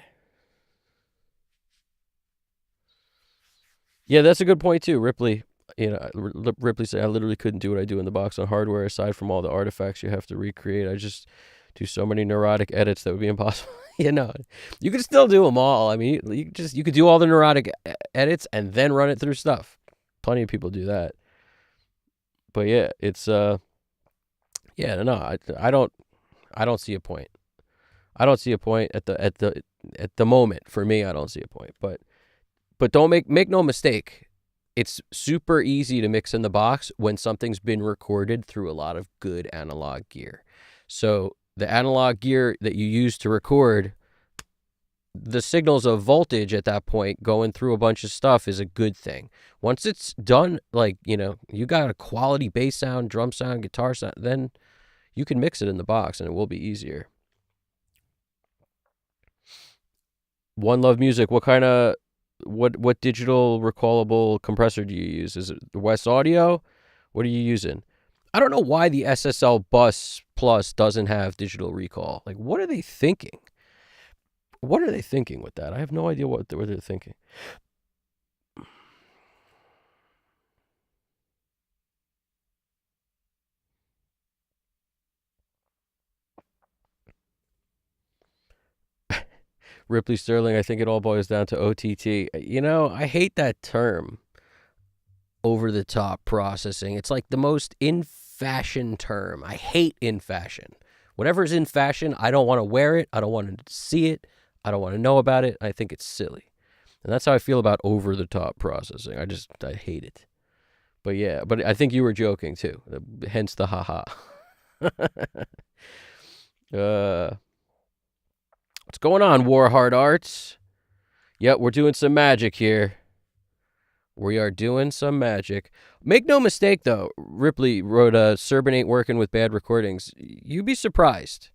that's a good point too, Ripley. Ripley said, "I literally couldn't do what I do in the box on hardware. Aside from all the artifacts you have to recreate, I just do so many neurotic edits that would be impossible." You could still do them all. I mean, you could do all the neurotic edits and then run it through stuff. Plenty of people do that. But yeah, it's I don't see a point. I don't see a point at the moment. For me, I don't see a point. But don't make no mistake. It's super easy to mix in the box when something's been recorded through a lot of good analog gear. So the analog gear that you use to record, the signals of voltage at that point going through a bunch of stuff is a good thing. Once it's done, you got a quality bass sound, drum sound, guitar sound, then you can mix it in the box and it will be easier. One Love Music, what digital recallable compressor do you use? Is it the West Audio? What are you using? I don't know why the SSL Bus Plus doesn't have digital recall. Like, what are they thinking? What are they thinking with that? I have no idea what they're thinking. Ripley Sterling, I think it all boils down to OTT. I hate that term, over the top processing. It's like the most in fashion term. I hate in fashion. Whatever's in fashion, I don't want to wear it. I don't want to see it. I don't want to know about it. I think it's silly. And that's how I feel about over the top processing. I hate it. But yeah, but I think you were joking too. Hence the haha. What's going on, Warhard Arts? Yep, we're doing some magic here. We are doing some magic. Make no mistake, though. Ripley wrote, Serban ain't working with bad recordings. You'd be surprised.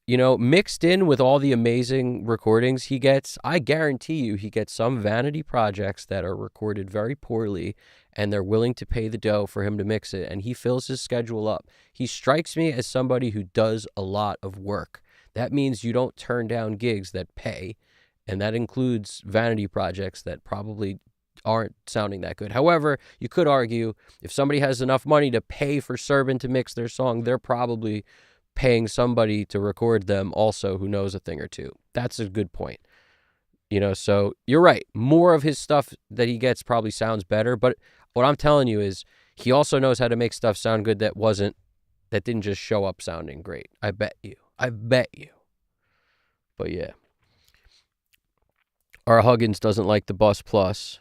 Mixed in with all the amazing recordings he gets, I guarantee you he gets some vanity projects that are recorded very poorly, and they're willing to pay the dough for him to mix it, and he fills his schedule up. He strikes me as somebody who does a lot of work. That means you don't turn down gigs that pay, and that includes vanity projects that probably aren't sounding that good. However, you could argue if somebody has enough money to pay for Serban to mix their song, they're probably paying somebody to record them also who knows a thing or two. That's a good point. So you're right. More of his stuff that he gets probably sounds better. But what I'm telling you is he also knows how to make stuff sound good that didn't just show up sounding great. I bet you. But yeah. R. Huggins doesn't like the Bus Plus.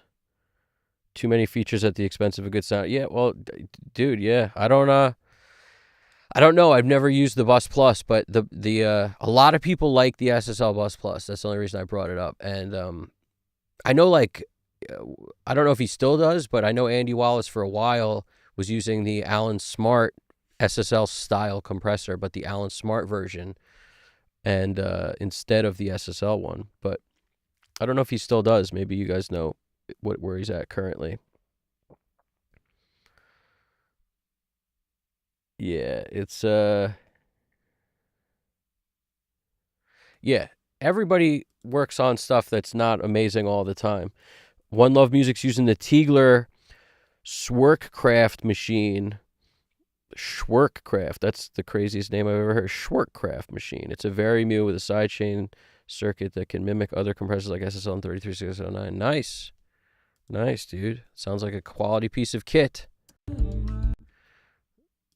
Too many features at the expense of a good sound. Yeah, well, dude, yeah. I don't know. I've never used the Bus Plus, but a lot of people like the SSL Bus Plus. That's the only reason I brought it up. And I know, I don't know if he still does, but I know Andy Wallace for a while was using the Alan Smart SSL style compressor, but the Alan Smart version, and instead of the SSL one. But I don't know if he still does. Maybe you guys know where he's at currently. Yeah, it's yeah, everybody works on stuff that's not amazing all the time. One Love Music's using the Tiegler Schwerkraft machine. Schwerkraft, that's the craziest name I've ever heard. Schwerkraft machine. It's a Varimu with a sidechain circuit that can mimic other compressors like SSL and 33609. Nice, dude. Sounds like a quality piece of kit.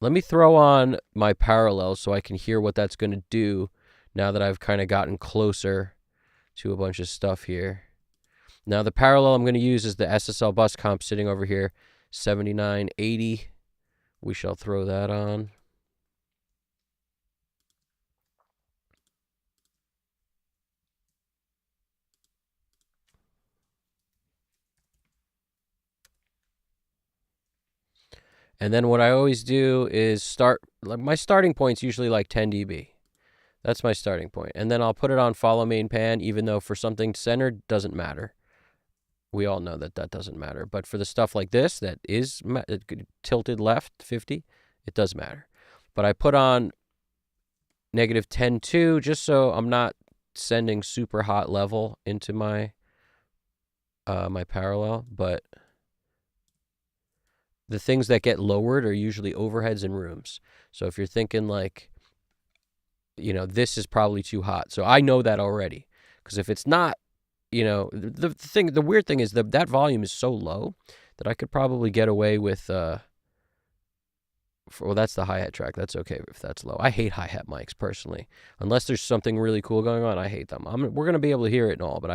Let me throw on my parallel so I can hear what that's going to do now that I've kind of gotten closer to a bunch of stuff here. Now, the parallel I'm going to use is the SSL bus comp sitting over here, 7980. We shall throw that on. And then what I always do is my starting point's usually like 10 dB. That's my starting point. And then I'll put it on follow main pan, even though for something centered, doesn't matter. We all know that doesn't matter. But for the stuff like this that is tilted left 50, it does matter. But I put on negative 10.2 just so I'm not sending super hot level into my my parallel. But the things that get lowered are usually overheads and rooms. So if you're thinking like, this is probably too hot. So I know that already. Because if it's not, the weird thing is that volume is so low that I could probably get away with, well, that's the hi-hat track. That's okay if that's low. I hate hi-hat mics personally. Unless there's something really cool going on, I hate them. We're going to be able to hear it and all, but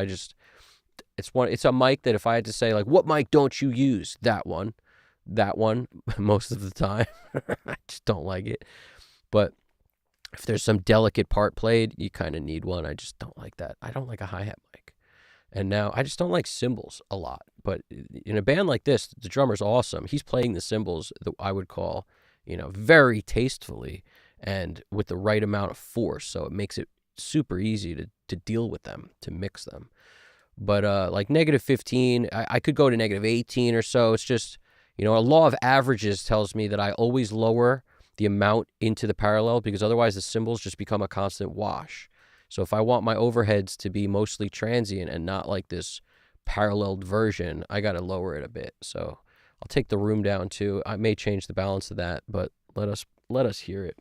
it's a mic that if I had to say, like, what mic don't you use? That one most of the time. I just don't like it. But if there's some delicate part played, you kind of need one. I just don't like that. I don't like a hi-hat mic. And now I just don't like cymbals a lot. But in a band like this, the drummer's awesome. He's playing the cymbals that I would call, very tastefully and with the right amount of force. So it makes it super easy to deal with them, to mix them. But like negative 15, I could go to negative 18 or so. It's just, a law of averages tells me that I always lower the amount into the parallel because otherwise the cymbals just become a constant wash. So if I want my overheads to be mostly transient and not like this paralleled version, I got to lower it a bit. So I'll take the room down too. I may change the balance of that, but let us hear it.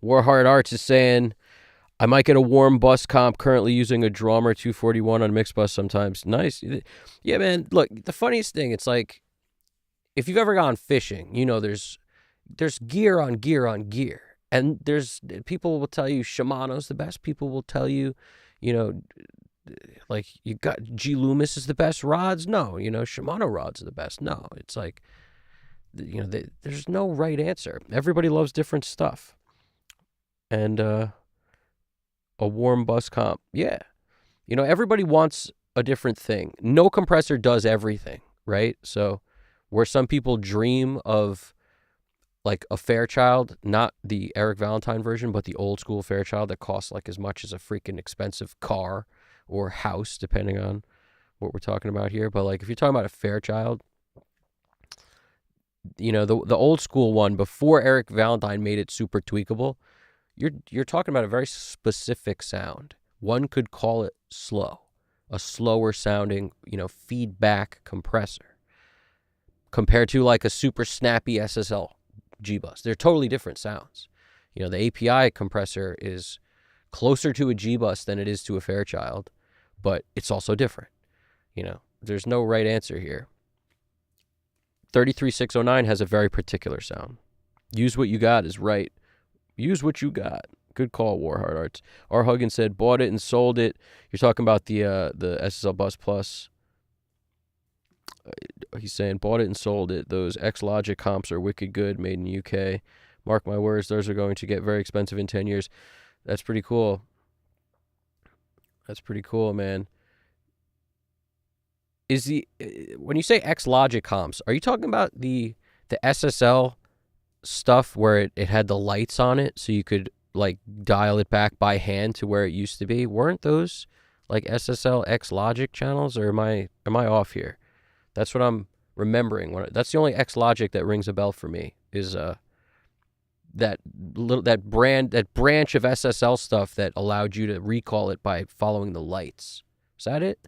Warhard Arts is saying, I might get a warm bus comp, currently using a Drummer 241 on mixed bus sometimes. Nice. Yeah, man. Look, the funniest thing, it's like, if you've ever gone fishing, you know there's gear on gear on gear. And there's people will tell you Shimano's the best. People will tell you, you know, like you got G Loomis is the best rods. No, you know, Shimano rods are the best. No, it's like, you know, there's no right answer. Everybody loves different stuff. And a warm bus comp, yeah. You know, everybody wants a different thing. No compressor does everything, right? So where some people dream of like a Fairchild, not the Eric Valentine version, but the old school Fairchild that costs like as much as a freaking expensive car or house, depending on what we're talking about here. But like if you're talking about a Fairchild, you know, the old school one before Eric Valentine made it super tweakable, you're talking about a very specific sound. One could call it slow, a slower sounding, you know, feedback compressor compared to like a super snappy SSL G-Bus. They're totally different sounds. You know, the API compressor is closer to a G-Bus than it is to a Fairchild, but it's also different. You know, there's no right answer here. 33609 has a very particular sound. Use what you got is right. Use what you got. Good call, Warhard Arts. R. Huggins said, bought it and sold it. You're talking about the SSL Bus Plus. He's saying, bought it and sold it. Those X-Logic comps are wicked good, made in UK. Mark my words, those are going to get very expensive in 10 years. That's pretty cool. That's pretty cool, man. Is when you say X-Logic comps, are you talking about the SSL stuff where it had the lights on it so you could like dial it back by hand to where it used to be? Weren't those like SSL X-Logic channels, or am I off here? That's what I'm remembering. That's the only X-Logic that rings a bell for me is that branch of SSL stuff that allowed you to recall it by following the lights. Is that it?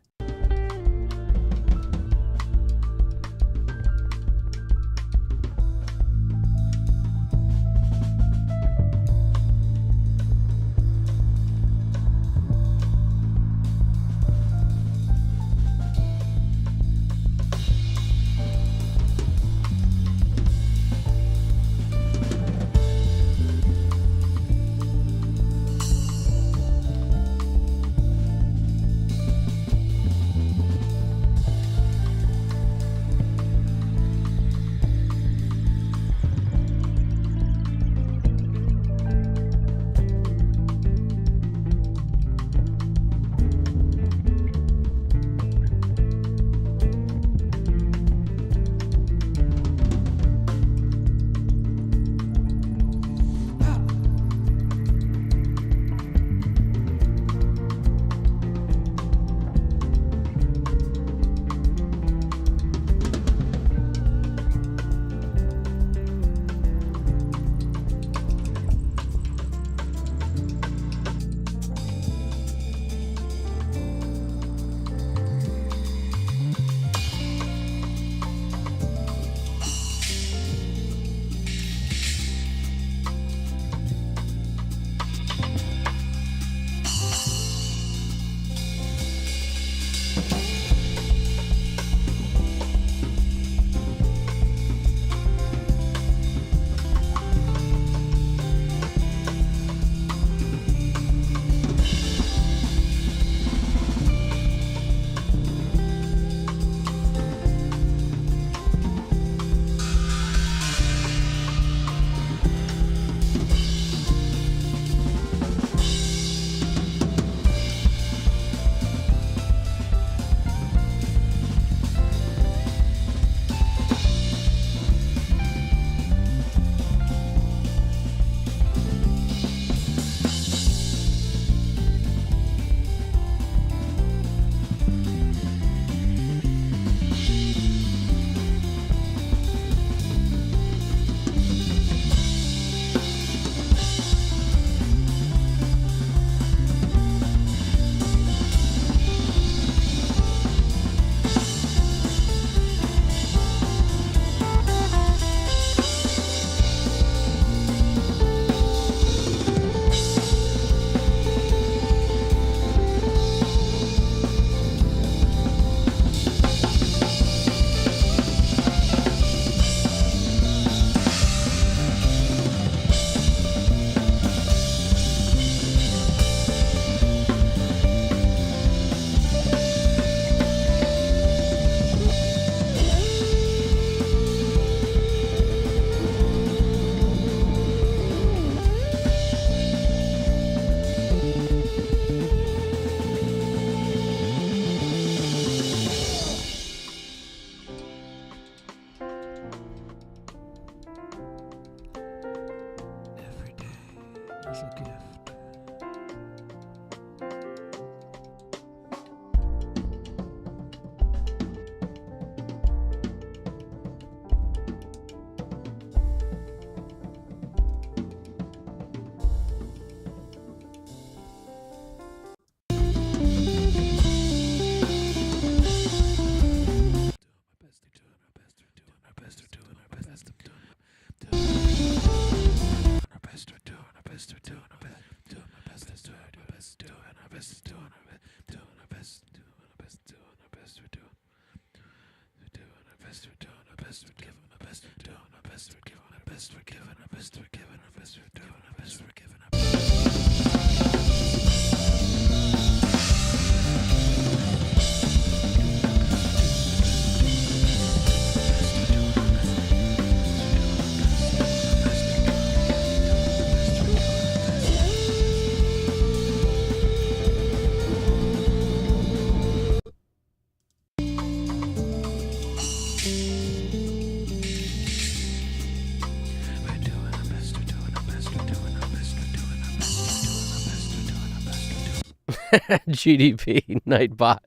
GDP Nightbot.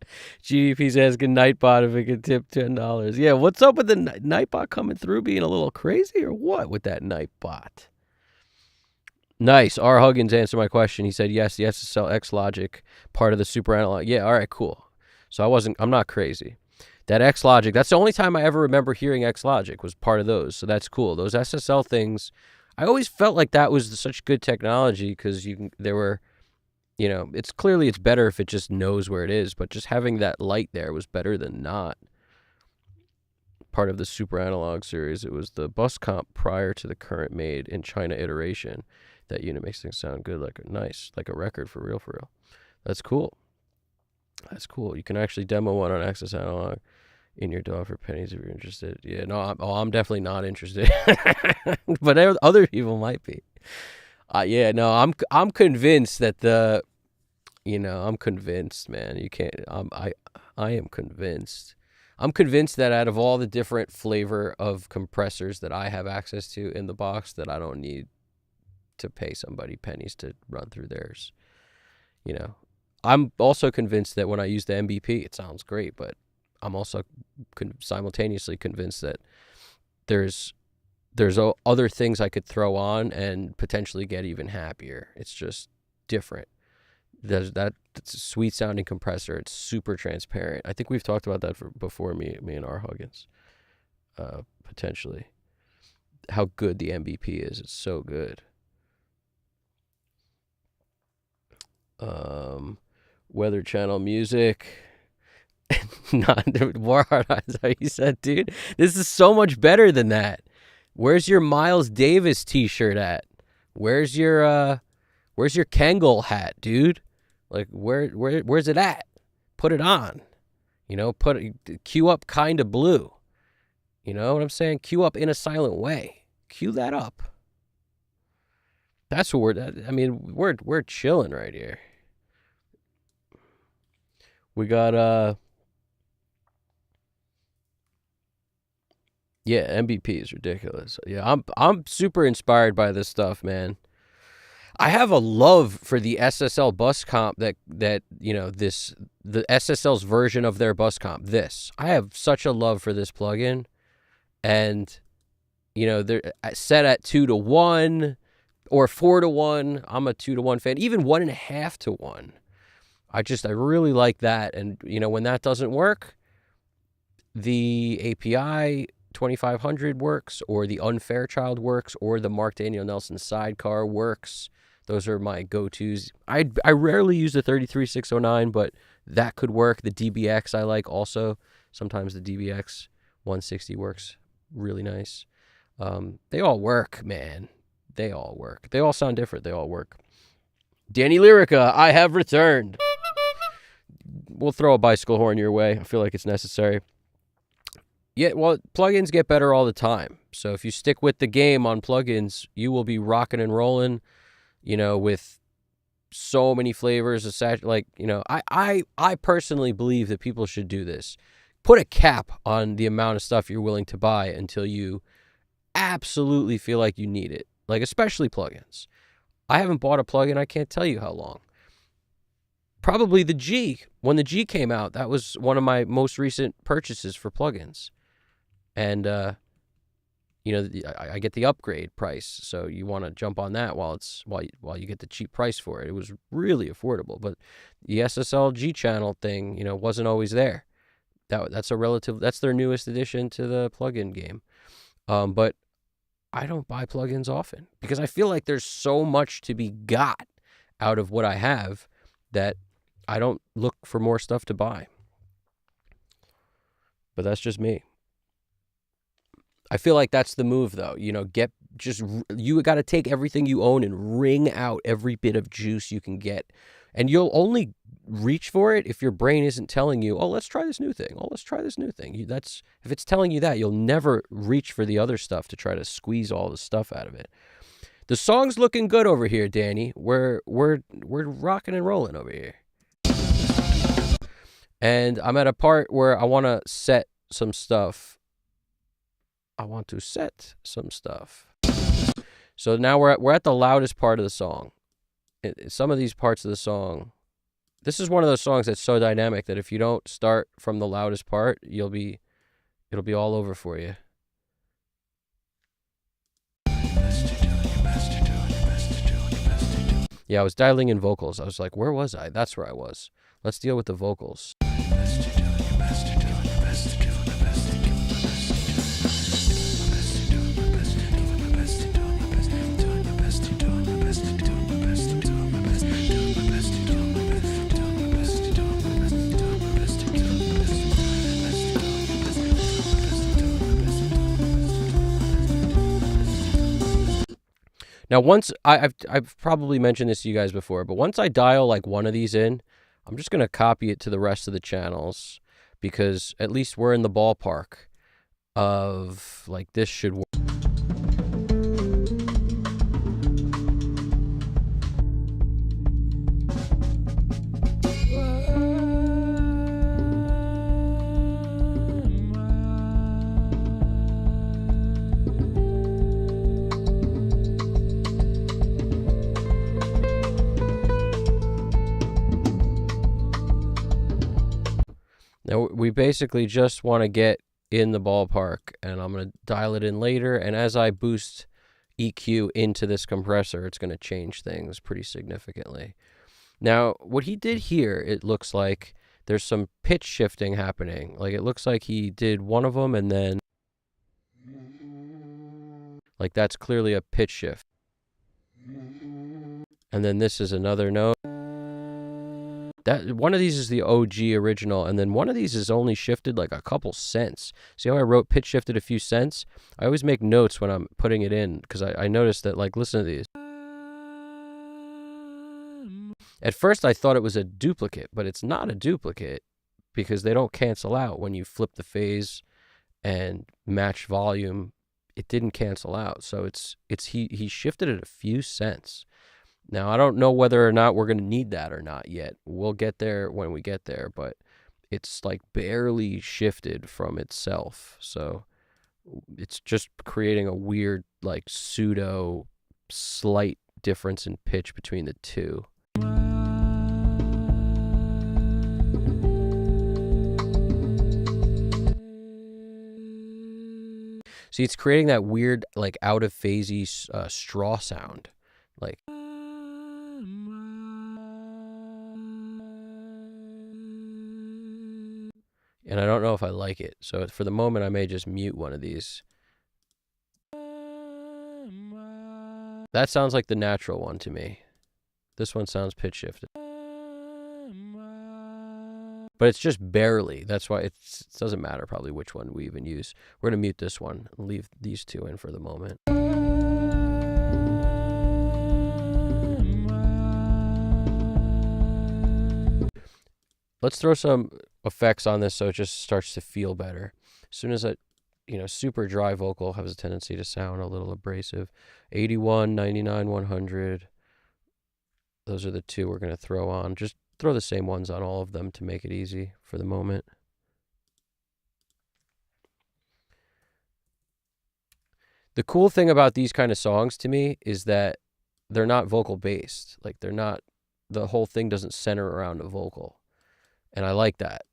GDP's asking Nightbot if it could tip $10. Yeah, what's up with the Nightbot coming through being a little crazy or what with that Nightbot? Nice. R. Huggins answered my question. He said yes, the SSL X Logic part of the super analog. Yeah, all right, cool. So I'm not crazy. That X Logic, that's the only time I ever remember hearing X Logic was part of those. So that's cool. Those SSL things, I always felt like that was such good technology because there were, it's better if it just knows where it is, but just having that light there was better than not. Part of the super analog series, it was the bus comp prior to the current made in China iteration. That unit makes things sound good, like a record for real. That's cool. You can actually demo one on Access Analog in your DAW for pennies if you're interested. Yeah, no, I'm definitely not interested, but other people might be. Yeah, no, I'm convinced that I'm convinced, man. You can't. I am convinced. I'm convinced that out of all the different flavor of compressors that I have access to in the box, that I don't need to pay somebody pennies to run through theirs. I'm also convinced that when I use the MBP, it sounds great, but I'm also simultaneously convinced that there's other things I could throw on and potentially get even happier. It's just different. It's a sweet sounding compressor. It's super transparent. I think we've talked about that before, me and R. Huggins, potentially. How good the MBP is. It's so good. Weather Channel music. Not more hard eyes. You said, dude, this is so much better than that. Where's your Miles Davis T-shirt at? Where's your Kangol hat, dude? Like where's it at? Put it on. Cue up Kinda Blue. You know what I'm saying? Cue up In a Silent Way. Cue that up. That's what we're chilling right here. We got MVP is ridiculous. Yeah, I'm super inspired by this stuff, man. I have a love for the SSL bus comp that the SSL's version of their bus comp. I have such a love for this plugin, and they're set at 2-to-1 or 4-to-1. I'm a 2-to-1 fan, even 1.5-to-1. I really like that. And, when that doesn't work, the API 2500 works, or the Unfairchild works, or the Mark Daniel Nelson sidecar works. Those are my go-tos. I rarely use the 33609, but that could work. The DBX I like also. Sometimes the DBX 160 works really nice. They all work, man. They all work. They all sound different. They all work. Danny Lyrica, I have returned. We'll throw a bicycle horn your way. I feel like it's necessary. Yeah, well, plugins get better all the time. So if you stick with the game on plugins, you will be rocking and rolling, with so many flavors of I personally believe that people should do this. Put a cap on the amount of stuff you're willing to buy until you absolutely feel like you need it. Like, especially plugins. I haven't bought a plugin, I can't tell you how long. Probably the G. When the G came out, that was one of my most recent purchases for plugins. And, I get the upgrade price, so you want to jump on that while you get the cheap price for it. It was really affordable, but the SSL G channel thing, wasn't always there. That's their newest addition to the plugin game. But I don't buy plugins often because I feel like there's so much to be got out of what I have that I don't look for more stuff to buy. But that's just me. I feel like that's the move, though. You got to take everything you own and wring out every bit of juice you can get. And you'll only reach for it if your brain isn't telling you, oh, let's try this new thing. Oh, let's try this new thing. If it's telling you that, you'll never reach for the other stuff to try to squeeze all the stuff out of it. The song's looking good over here, Danny. We're rocking and rolling over here. And I'm at a part where I want to set some stuff. So now we're at the loudest part of the song. Some of these parts of the song, this is one of those songs that's so dynamic that if you don't start from the loudest part, it'll be all over for you. Yeah, I was dialing in vocals. I was like, where was I? That's where I was. Let's deal with the vocals. Now, once I've probably mentioned this to you guys before, but once I dial like one of these in, I'm just going to copy it to the rest of the channels because at least we're in the ballpark of like this should work. Now, we basically just want to get in the ballpark, and I'm going to dial it in later. And as I boost EQ into this compressor, it's going to change things pretty significantly. Now, what he did here, it looks like there's some pitch shifting happening. Like, it looks like he did one of them, and then, like, that's clearly a pitch shift. And then this is another note. That one of these is the OG original, and then one of these is only shifted like a couple cents. See how I wrote pitch shifted a few cents? I always make notes when I'm putting it in because I noticed that, like, listen to these. At first I thought it was a duplicate, but it's not a duplicate because they don't cancel out when you flip the phase and match volume. It didn't cancel out, so he shifted it a few cents. Now, I don't know whether or not we're going to need that or not yet. We'll get there when we get there, but it's like barely shifted from itself. So it's just creating a weird, like, pseudo slight difference in pitch between the two. See, it's creating that weird, like, out of phasey straw sound. Like, and I don't know if I like it. So for the moment, I may just mute one of these. That sounds like the natural one to me. This one sounds pitch shifted. But it's just barely. That's why it doesn't matter probably which one we even use. We're going to mute this one and leave these two in for the moment. Let's throw some effects on this so it just starts to feel better. As soon as super dry vocal has a tendency to sound a little abrasive. 81, 99, 100. Those are the two we're going to throw on. Just throw the same ones on all of them to make it easy for the moment. The cool thing about these kind of songs to me is that they're not vocal based. Like, the whole thing doesn't center around a vocal. And I like that.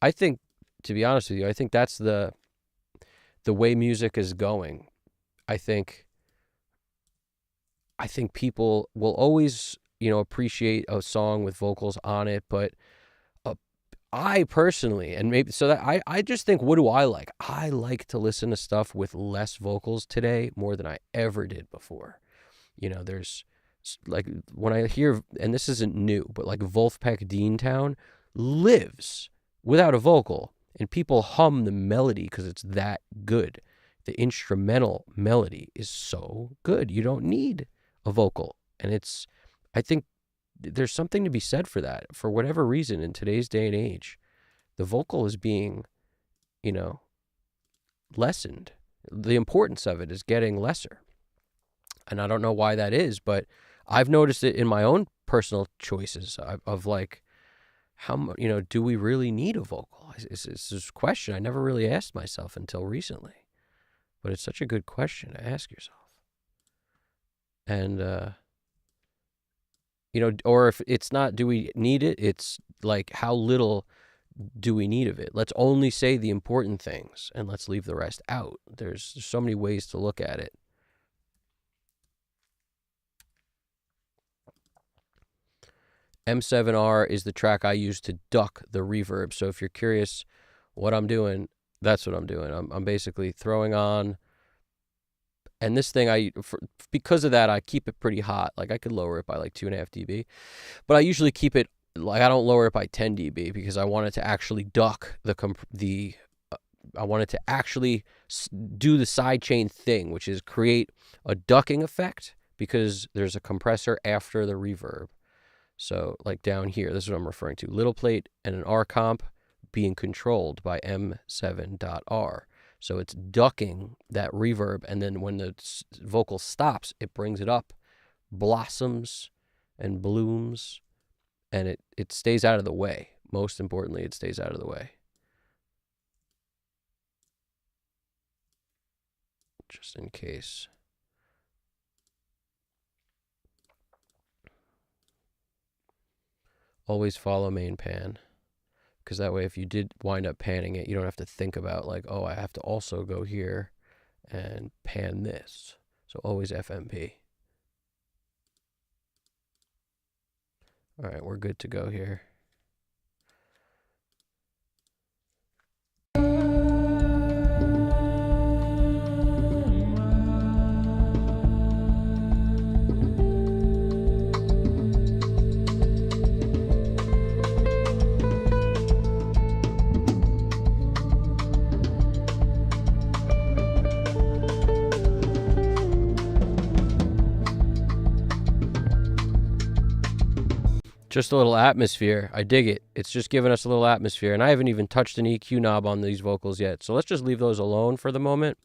I think, to be honest with you, I think that's the way music is going. I think people will always, appreciate a song with vocals on it, but I personally, and maybe so that I just think, what do I like? I like to listen to stuff with less vocals today more than I ever did before. There's Like when I hear, and this isn't new, but like Wolfpack Deantown lives without a vocal, and people hum the melody because it's that good. The instrumental melody is so good. You don't need a vocal. And I think there's something to be said for that. For whatever reason, in today's day and age, the vocal is being, lessened. The importance of it is getting lesser. And I don't know why that is, but I've noticed it in my own personal choices of like, how, do we really need a vocal? It's this question I never really asked myself until recently. But it's such a good question to ask yourself. And, or if it's not, do we need it? It's like, how little do we need of it? Let's only say the important things and let's leave the rest out. There's so many ways to look at it. M7R is the track I use to duck the reverb. So if you're curious what I'm doing, that's what I'm doing. I'm basically throwing on, and this thing, because of that, I keep it pretty hot. Like I could lower it by like 2.5 dB, but I usually keep it, like I don't lower it by 10 dB because I want it to actually duck I want it to actually do the sidechain thing, which is create a ducking effect because there's a compressor after the reverb. So like down here, this is what I'm referring to. Little plate and an R comp being controlled by M7.R. So it's ducking that reverb, and then when the vocal stops, it brings it up, blossoms and blooms, and it stays out of the way. Most importantly, it stays out of the way. Just in case. Always follow main pan, because that way if you did wind up panning it, you don't have to think about like, oh, I have to also go here and pan this. So always FMP. All right, we're good to go here. Just a little atmosphere. I dig it. It's just giving us a little atmosphere. And I haven't even touched an EQ knob on these vocals yet. So let's just leave those alone for the moment.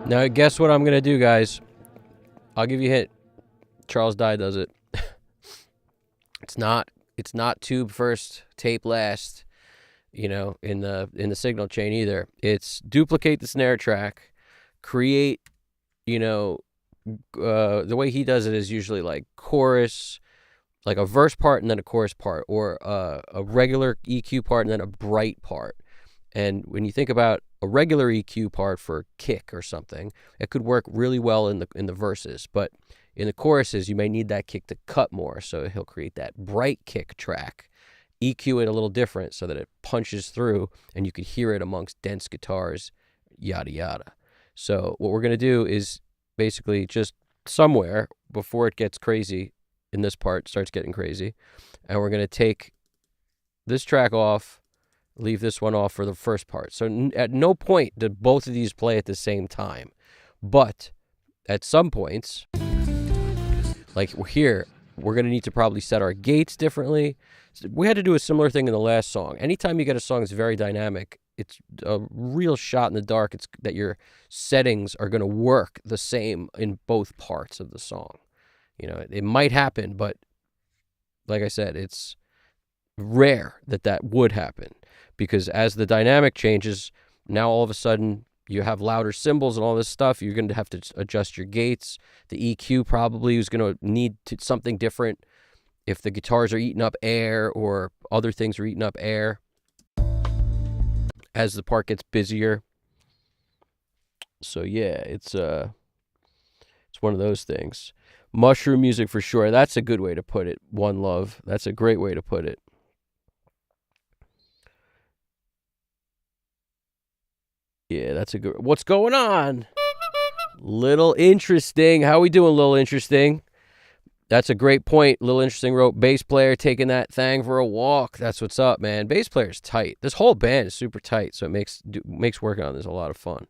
Now, guess what I'm going to do, guys? I'll give you a hint. Charles Dye does it. It's not tube first, tape last, in the signal chain either. It's duplicate the snare track, create, the way he does it is usually like chorus, like a verse part and then a chorus part, or a regular EQ part and then a bright part. And when you think about a regular EQ part for kick or something, it could work really well in the verses, but in the choruses, you may need that kick to cut more, so he'll create that bright kick track, EQ it a little different so that it punches through and you could hear it amongst dense guitars, yada, yada. So what we're going to do is basically just somewhere before it gets crazy, in this part starts getting crazy, and we're going to take this track off, leave this one off for the first part. So at no point did both of these play at the same time, but at some points, like here, we're going to need to probably set our gates differently. We had to do a similar thing in the last song. Anytime you get a song that's very dynamic, it's a real shot in the dark. It's that your settings are going to work the same in both parts of the song. It might happen, but like I said, it's rare that would happen, because as the dynamic changes, now all of a sudden you have louder cymbals and all this stuff. You're going to have to adjust your gates. The EQ probably is going to need something different if the guitars are eating up air or other things are eating up air as the part gets busier. So yeah, it's one of those things. Mushroom music for sure. That's a good way to put it. One Love. That's a great way to put it. Yeah, that's a good... What's going on? Little Interesting. How we doing, Little Interesting? That's a great point. Little Interesting wrote, bass player taking that thing for a walk. That's what's up, man. Bass player's tight. This whole band is super tight, so it makes working on this a lot of fun.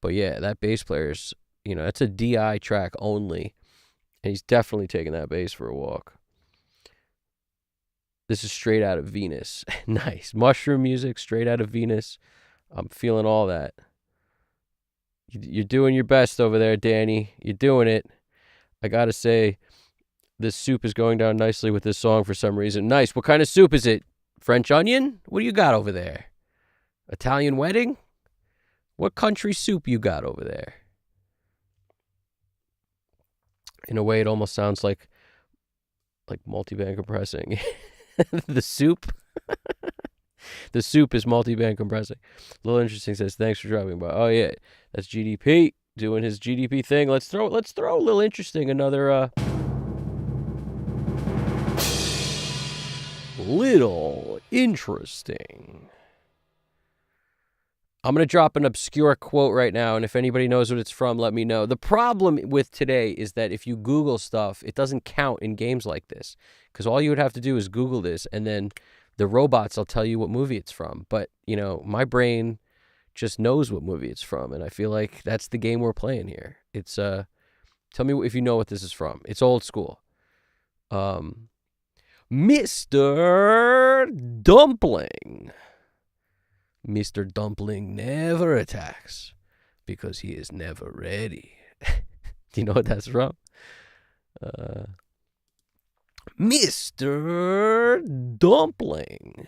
But yeah, that bass player's, that's a DI track only, and he's definitely taking that bass for a walk. This is straight out of Venus. Nice. Mushroom music, straight out of Venus. I'm feeling all that. You're doing your best over there, Danny. You're doing it. I gotta say, this soup is going down nicely with this song for some reason. Nice. What kind of soup is it? French onion? What do you got over there? Italian wedding? What country soup you got over there? In a way, it almost sounds like multiband compressing. The soup? The soup is multiband compressing. Little Interesting says, thanks for dropping by. Oh, yeah. That's GDP doing his GDP thing. Let's throw Little Interesting another... Little Interesting. I'm going to drop an obscure quote right now, and if anybody knows what it's from, let me know. The problem with today is that if you Google stuff, it doesn't count in games like this, because all you would have to do is Google this, and then the robots will tell you what movie it's from. But, my brain just knows what movie it's from, and I feel like that's the game we're playing here. It's, tell me if you know what this is from. It's old school. Mr. Dumpling. Mr. Dumpling never attacks because he is never ready. Do you know what that's from? Mr. Dumpling.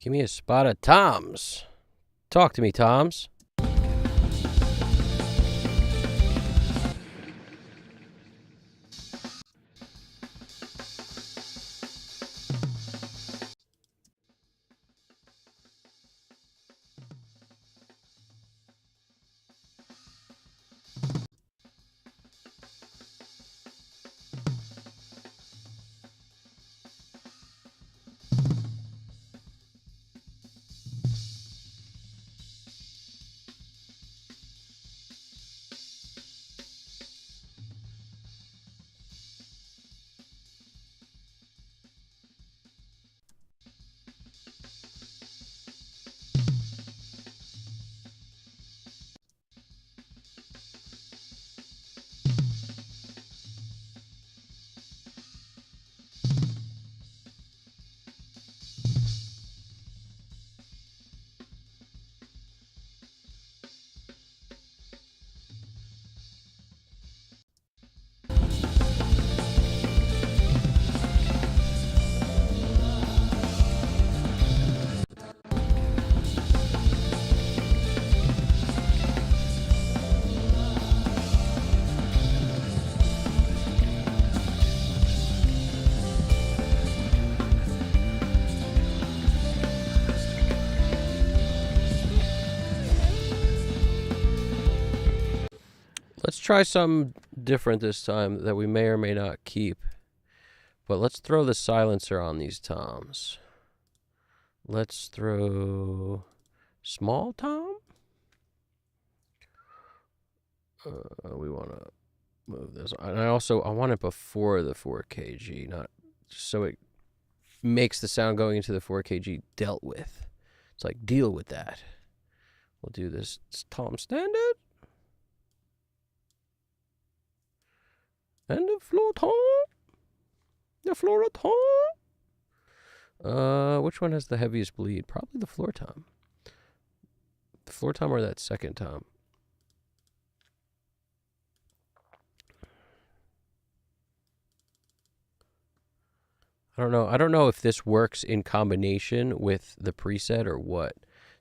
Give me a spot of toms. Talk to me, toms. Let's try something different this time that we may or may not keep. But let's throw the silencer on these toms. Let's throw small tom. We want to move this. And I want it before the 4kg, not so it makes the sound going into the 4kg dealt with. It's like, deal with that. We'll do this tom standard. And the floor tom. The floor tom. Which one has the heaviest bleed? Probably the floor tom. The floor tom or that second tom? I don't know. I don't know if this works in combination with the preset or what.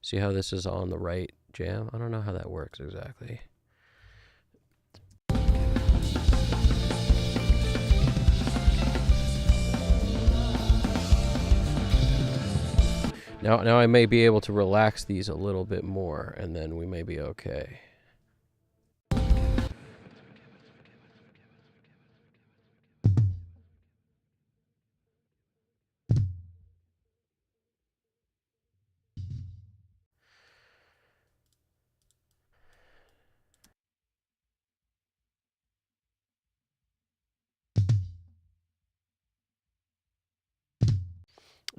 See how this is on the right jam? I don't know how that works exactly. Now I may be able to relax these a little bit more, and then we may be okay.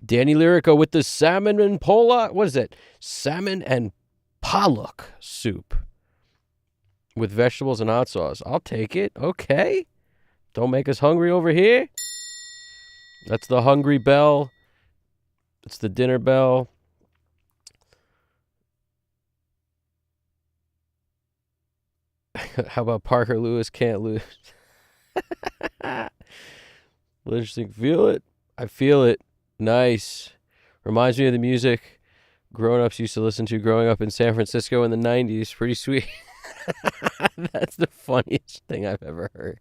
Danny Lyrico with the salmon and pollock. What is it? Salmon and pollock soup with vegetables and hot sauce. I'll take it. Okay. Don't make us hungry over here. That's the hungry bell. It's the dinner bell. How about Parker Lewis can't lose? Interesting. Feel it. I feel it. Nice. Reminds me of the music grown-ups used to listen to growing up in San Francisco in the 90s. Pretty sweet. That's the funniest thing I've ever heard.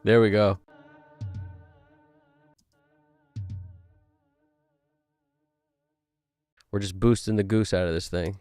There we go. We're just boosting the goose out of this thing.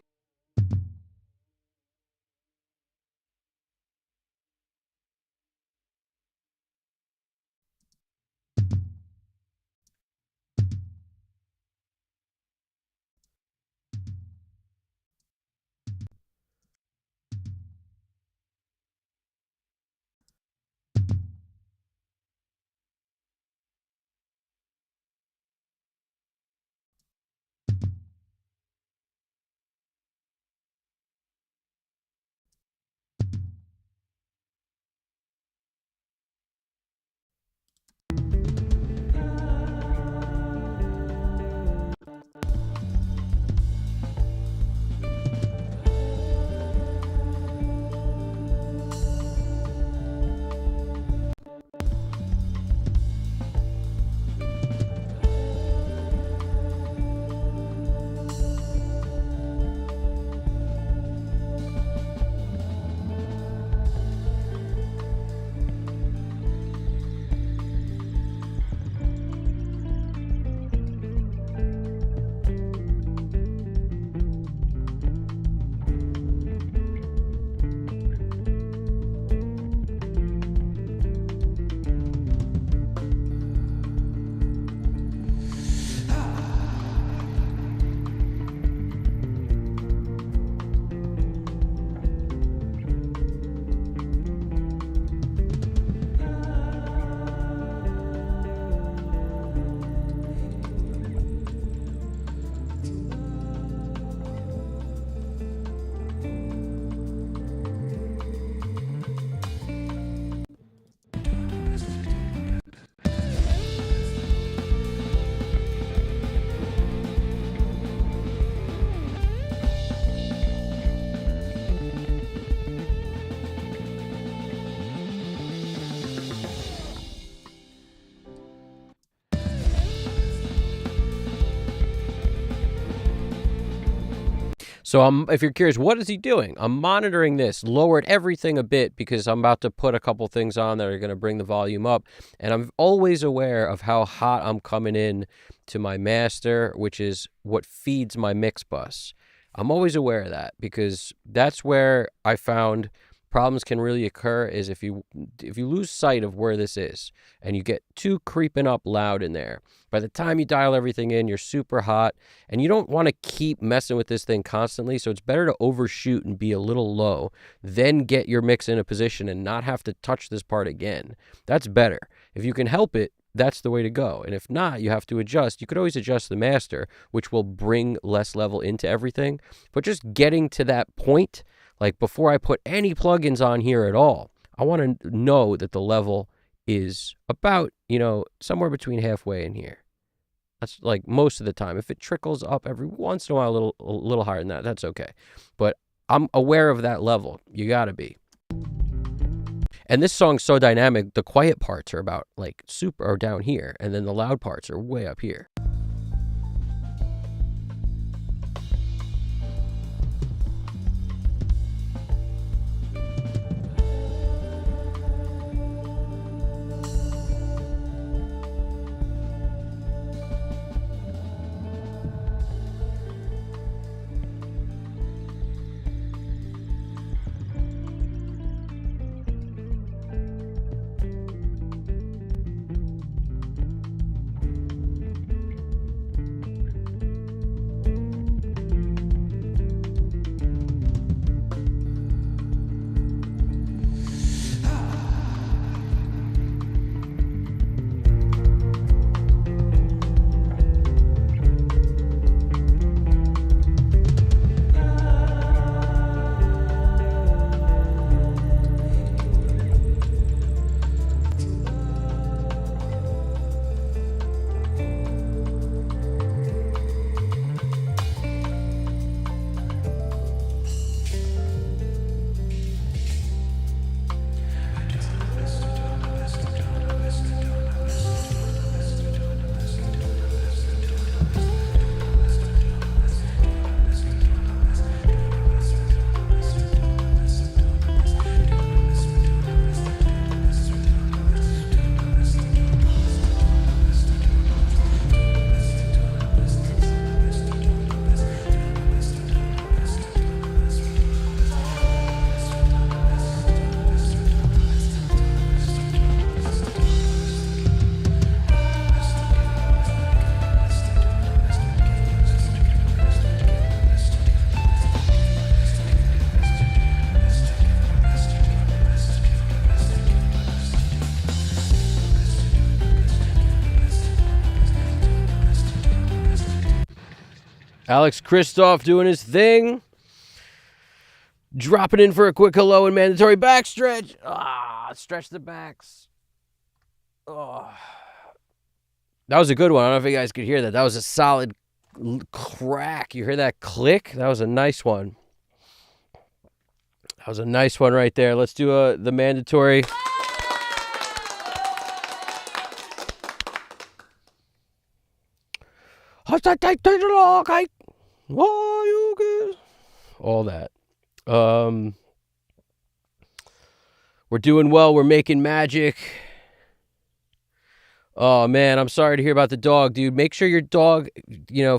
So if you're curious, what is he doing? I'm monitoring this, lowered everything a bit because I'm about to put a couple things on that are going to bring the volume up. And I'm always aware of how hot I'm coming in to my master, which is what feeds my mix bus. I'm always aware of that because that's where I found problems can really occur is if you lose sight of where this is and you get too creeping up loud in there. By the time you dial everything in, you're super hot and you don't want to keep messing with this thing constantly. So it's better to overshoot and be a little low, then get your mix in a position and not have to touch this part again. That's better. If you can help it, that's the way to go. And if not, you have to adjust. You could always adjust the master, which will bring less level into everything. But just getting to that point, like before I put any plugins on here at all, I want to know that the level is about, somewhere between halfway in here. That's like most of the time. If it trickles up every once in a while, a little higher than that, that's okay. But I'm aware of that level. You got to be. And this song's so dynamic, the quiet parts are about like super or down here, and then the loud parts are way up here. Alex Christoph doing his thing. Dropping in for a quick hello and mandatory back stretch. Stretch the backs. Oh. That was a good one. I don't know if you guys could hear that. That was a solid crack. You hear that click? That was a nice one. That was a nice one right there. Let's do the mandatory. All that. We're doing well. We're making magic. Oh, man, I'm sorry to hear about the dog, dude. Make sure your dog,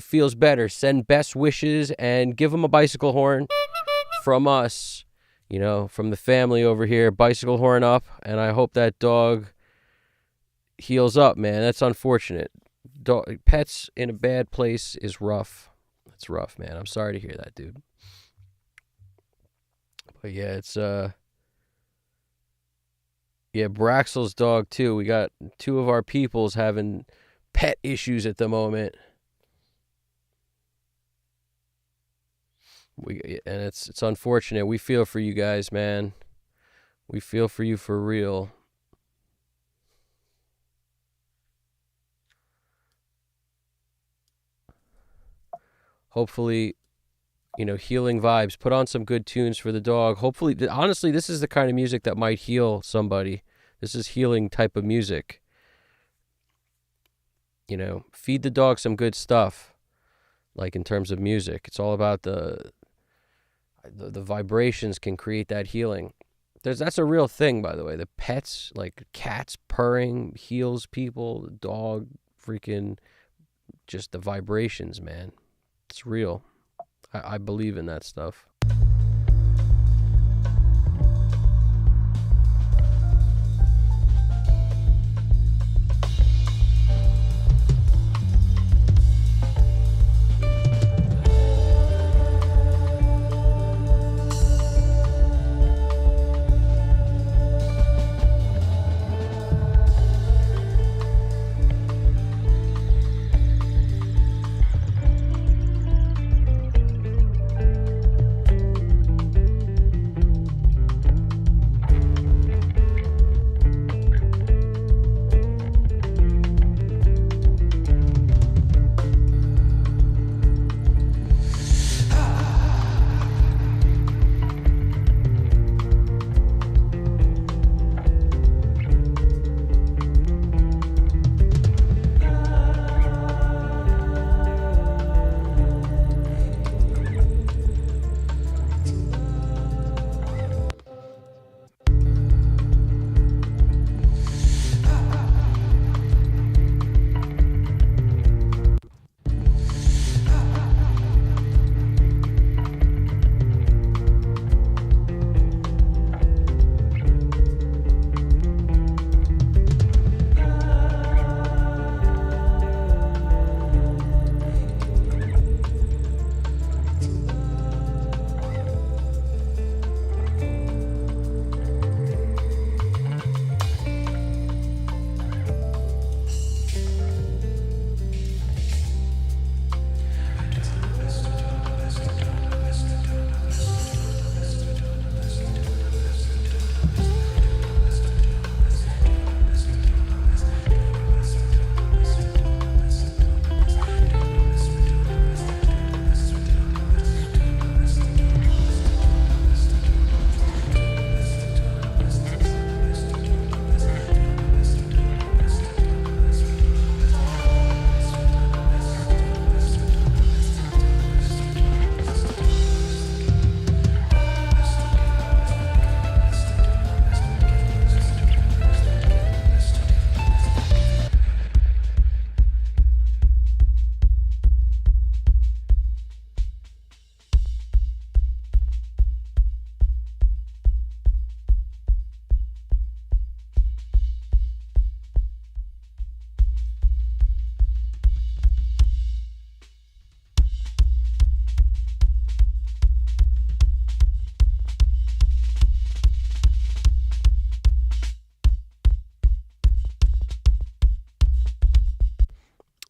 feels better. Send best wishes and give him a bicycle horn from us, from the family over here. Bicycle horn up, and I hope that dog heals up, man. That's unfortunate. Pets in a bad place is rough. It's rough, man. I'm sorry to hear that, dude. But yeah, it's Braxel's dog too. We got two of our peoples having pet issues at the moment. And it's unfortunate. We feel for you guys, man. We feel for you for real. Hopefully, healing vibes. Put on some good tunes for the dog. Hopefully, honestly, this is the kind of music that might heal somebody. This is healing type of music. Feed the dog some good stuff, like in terms of music. It's all about the the vibrations can create that healing. That's a real thing, by the way. The pets, like cats purring, heals people. The dog, freaking, just the vibrations, man. It's real. I believe in that stuff.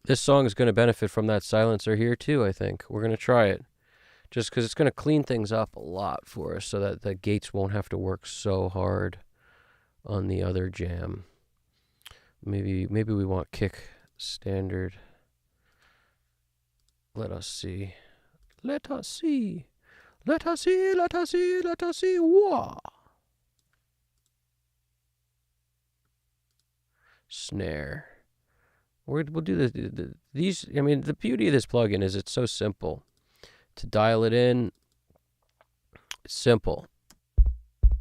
This song is going to benefit from that silencer here too, I think. We're going to try it. Just because it's going to clean things up a lot for us so that the gates won't have to work so hard on the other jam. Maybe we want kick standard. Let us see. Let us see. Let us see. Let us see. Let us see. Wah. Snare. We'll do these. I mean, the beauty of this plugin is it's so simple to dial it in. It's simple.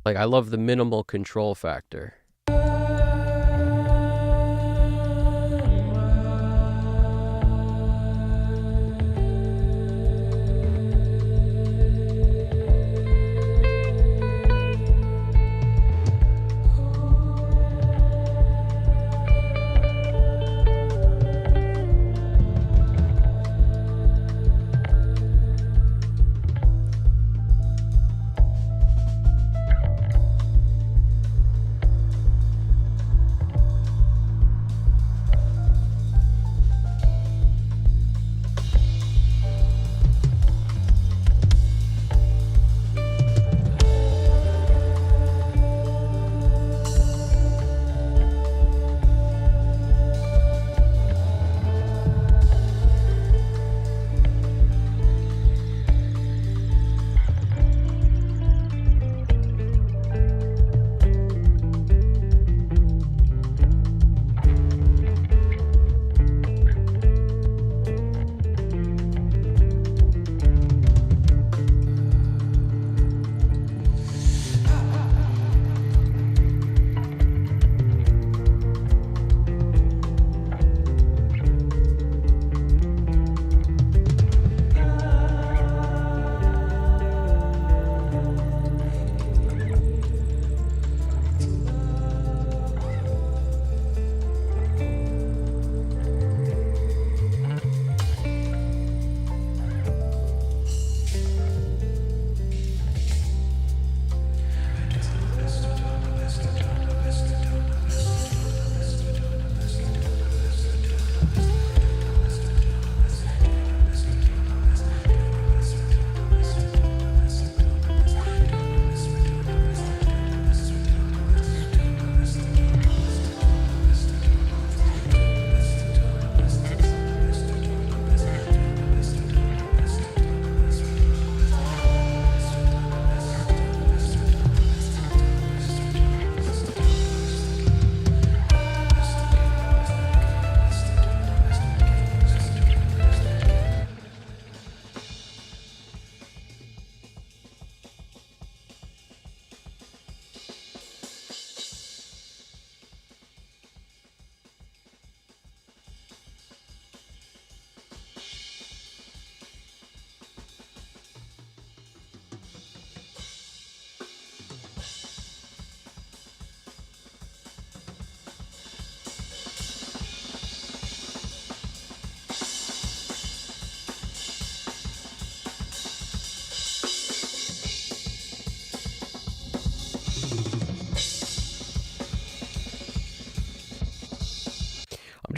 Like, I love the minimal control factor.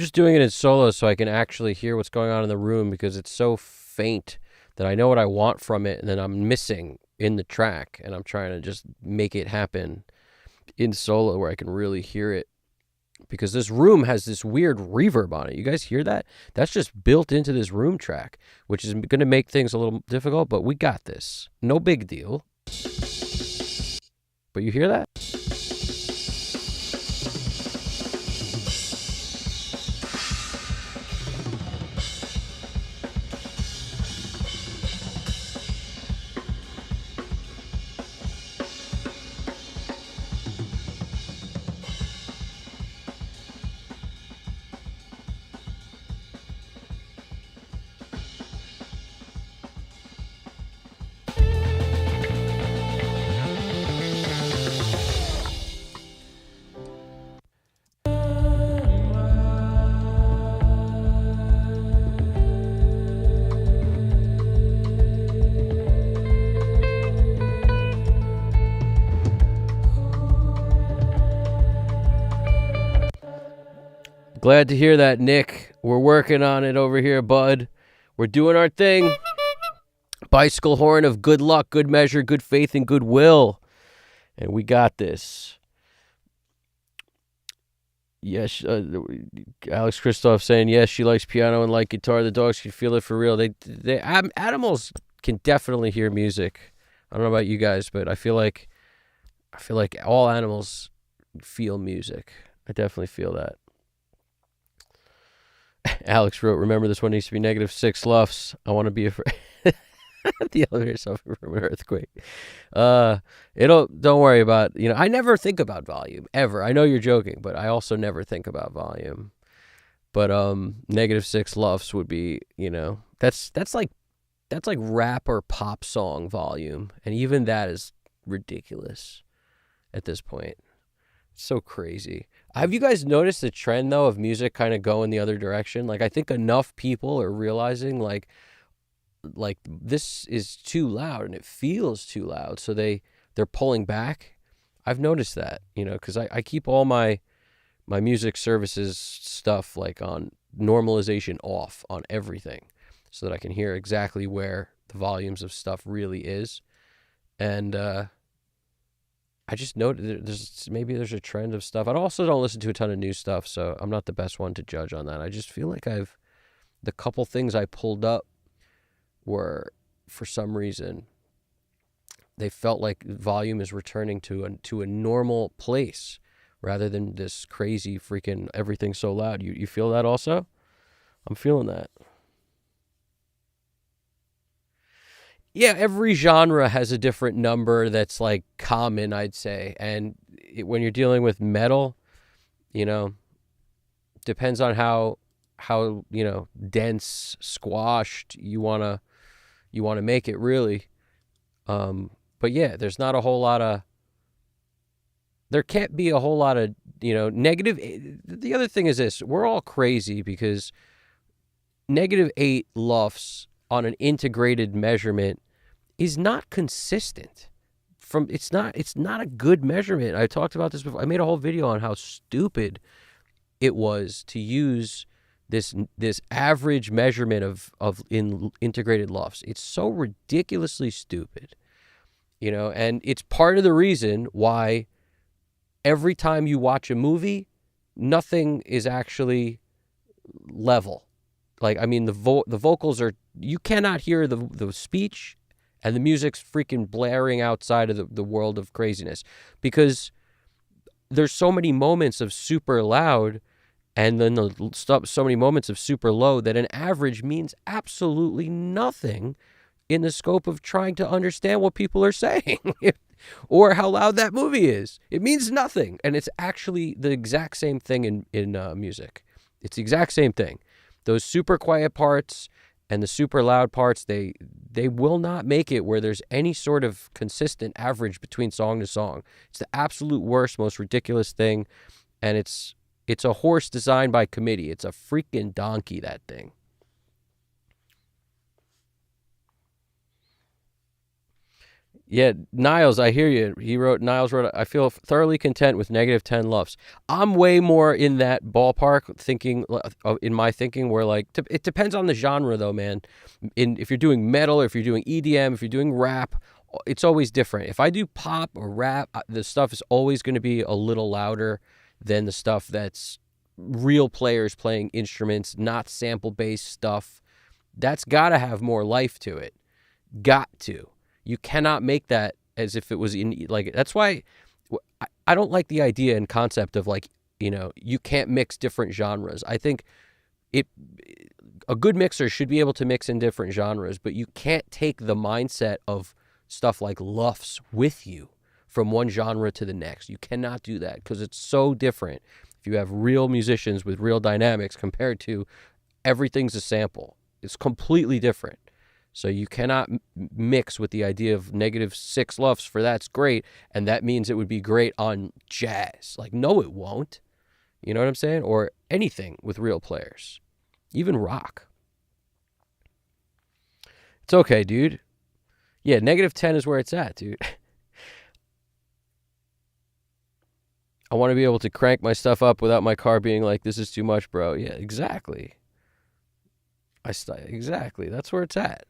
just doing it in solo so I can actually hear what's going on in the room, because it's so faint that I know what I want from it, and then I'm missing in the track, and I'm trying to just make it happen in solo where I can really hear it, because this room has this weird reverb on it. You guys hear that? That's just built into this room track, which is going to make things a little difficult, but we got this. No big deal. But you hear that? Glad to hear that, Nick. We're working on it over here, bud. We're doing our thing. Bicycle horn of good luck, good measure, good faith, and goodwill. And we got this. Yes, Alex Christoph saying, yes, she likes piano and light guitar. The dogs can feel it for real. Animals can definitely hear music. I don't know about you guys, but I feel like all animals feel music. I definitely feel that. Alex wrote, remember this one needs to be -6 lufs. I want to be afraid. The elevator suffered from an earthquake. Don't worry about, I never think about volume ever. I know you're joking, but I also never think about volume. But -6 lufs would be, that's like rap or pop song volume, and even that is ridiculous at this point. It's so crazy. Have you guys noticed the trend, though, of music kind of going the other direction? Like, I think enough people are realizing, like this is too loud and it feels too loud, so they're pulling back. I've noticed that, because I keep all my music services stuff, like, on normalization off on everything, so that I can hear exactly where the volumes of stuff really is. And I just noted there's a trend of stuff. I also don't listen to a ton of new stuff, so I'm not the best one to judge on that. I just feel like the couple things I pulled up were, for some reason, they felt like volume is returning to a normal place rather than this crazy freaking everything so loud. You feel that also? I'm feeling that. Yeah, every genre has a different number that's, like, common, I'd say. And when you're dealing with metal, depends on how dense, squashed you want to make it, really. But yeah, there can't be a whole lot of, negative. The other thing is this: we're all crazy because -8 lufs on an integrated measurement is not consistent. It's not a good measurement. I talked about this before. I made a whole video on how stupid it was to use this average measurement of in integrated lufs. It's so ridiculously stupid, and it's part of the reason why every time you watch a movie, nothing is actually level. Like, I mean, the vocals are, you cannot hear the speech, and the music's freaking blaring outside of the world of craziness, because there's so many moments of super loud and then so many moments of super low that an average means absolutely nothing in the scope of trying to understand what people are saying or how loud that movie is. It means nothing. And it's actually the exact same thing in music. It's the exact same thing. Those super quiet parts and the super loud parts, they will not make it where there's any sort of consistent average between song to song. It's the absolute worst, most ridiculous thing. And it's a horse designed by committee. It's a freaking donkey, that thing. Yeah, Niles, I hear you. Niles wrote, I feel thoroughly content with -10 LUFS. I'm way more in that ballpark thinking, in my thinking, where like, it depends on the genre though, man. If you're doing metal, or if you're doing EDM, if you're doing rap, it's always different. If I do pop or rap, the stuff is always going to be a little louder than the stuff that's real players playing instruments, not sample based stuff. That's got to have more life to it. Got to. You cannot make that as if it was in, like, that's why I don't like the idea and concept of, like, you can't mix different genres. I think it a good mixer should be able to mix in different genres, but you can't take the mindset of stuff like LUFS with you from one genre to the next. You cannot do that because it's so different if you have real musicians with real dynamics compared to everything's a sample. It's completely different. So you cannot mix with the idea of -6 LUFS for that's great, and that means it would be great on jazz. Like, no, it won't. You know what I'm saying? Or anything with real players. Even rock. It's okay, dude. Yeah, -10 is where it's at, dude. I want to be able to crank my stuff up without my car being like, this is too much, bro. Yeah, exactly. Exactly. That's where it's at.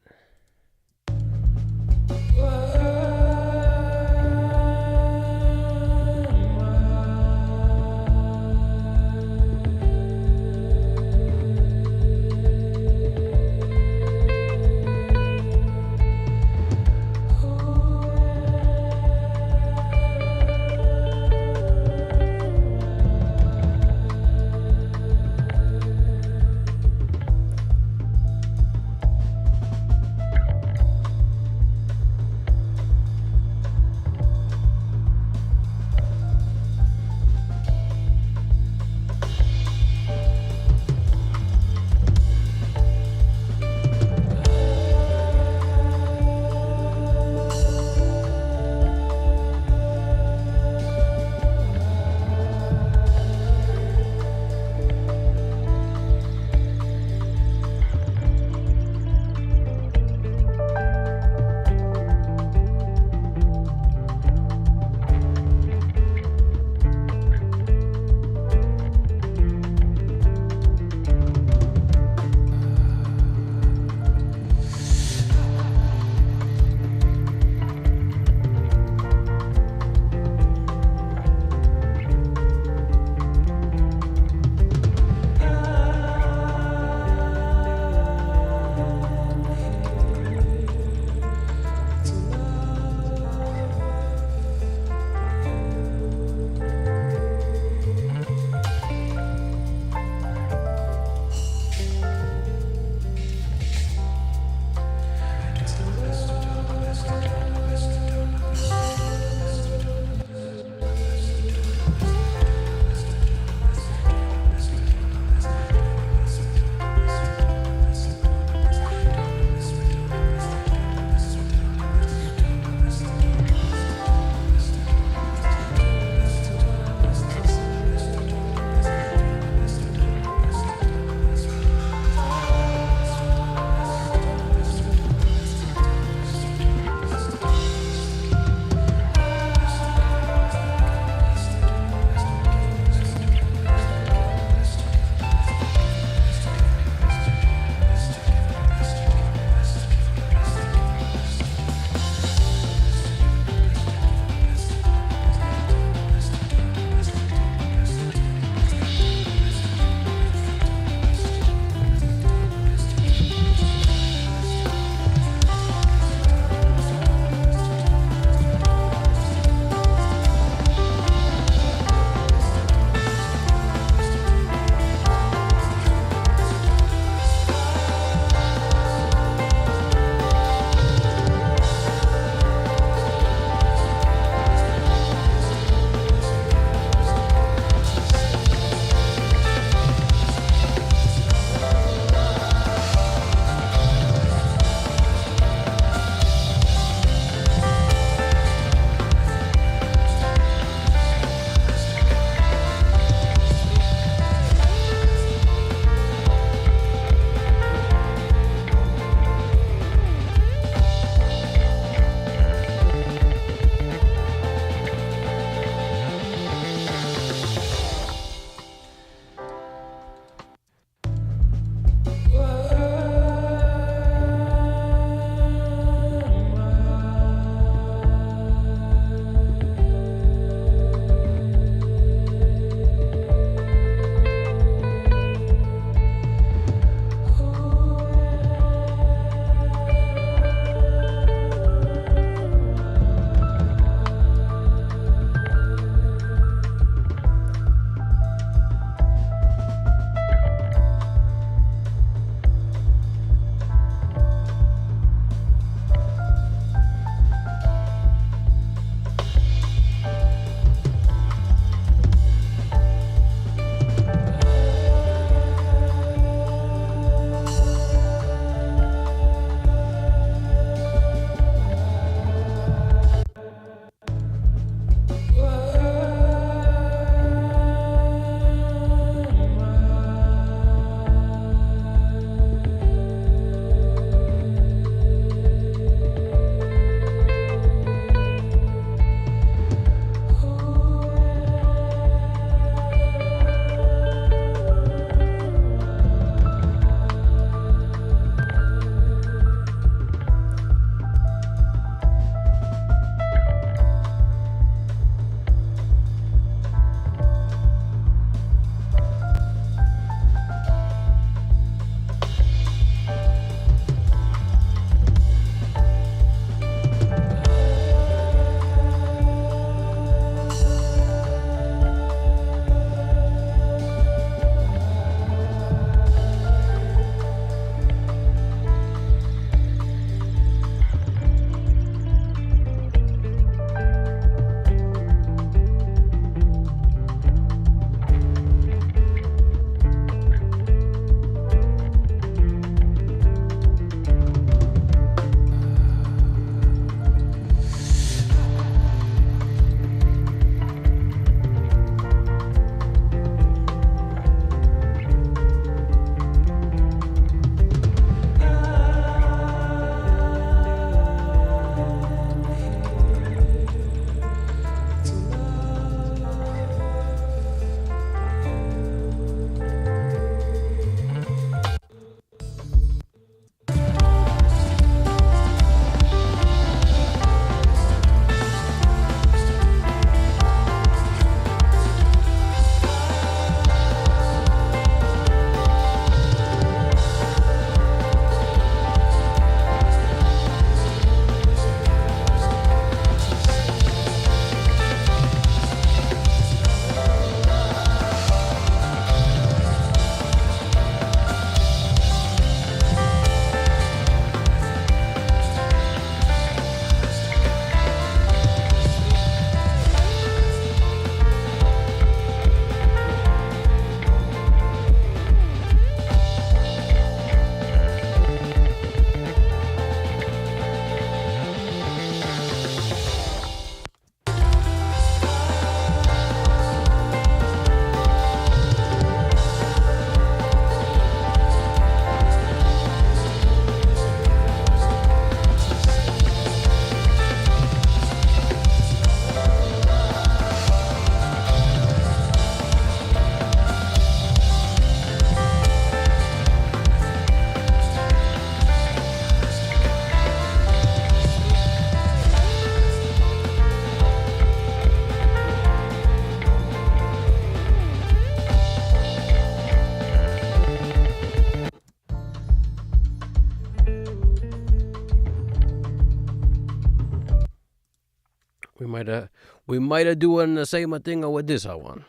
we might have doing the same thing with this one.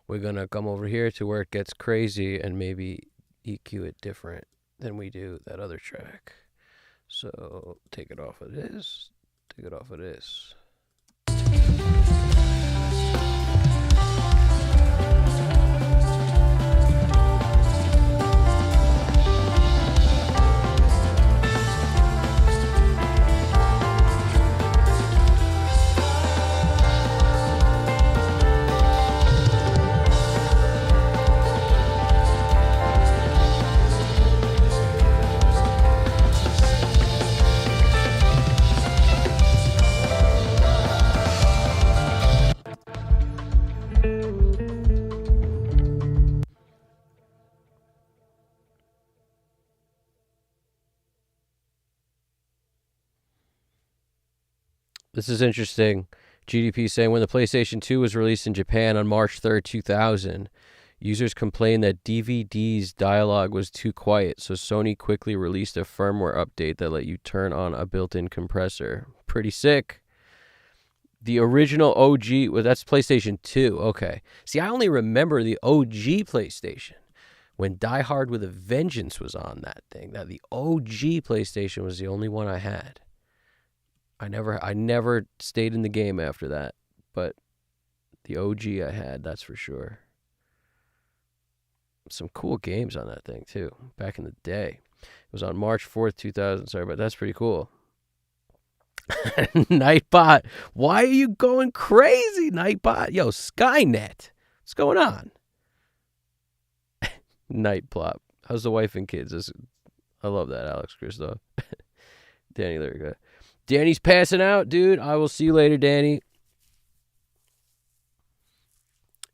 We're gonna come over here to where it gets crazy and maybe EQ it different than we do that other track. So take it off of this, take it off of this. This is interesting. GDP saying when the PlayStation 2 was released in Japan on March 3rd, 2000, users complained that DVD's dialogue was too quiet, so Sony quickly released a firmware update that let you turn on a built-in compressor. Pretty sick. The original OG, well, that's PlayStation 2. Okay. See, I only remember the OG PlayStation when Die Hard with a Vengeance was on that thing. That the OG PlayStation was the only one I had. I never stayed in the game after that, but the OG I had, that's for sure. Some cool games on that thing too, back in the day. It was on March 4th, 2000. Sorry, but that's pretty cool. Nightbot, why are you going crazy, Nightbot? Yo, Skynet, what's going on? Nightplop, how's the wife and kids? I love that, Alex Christoph. Danny, there we go. Danny's passing out, dude. I will see you later, Danny.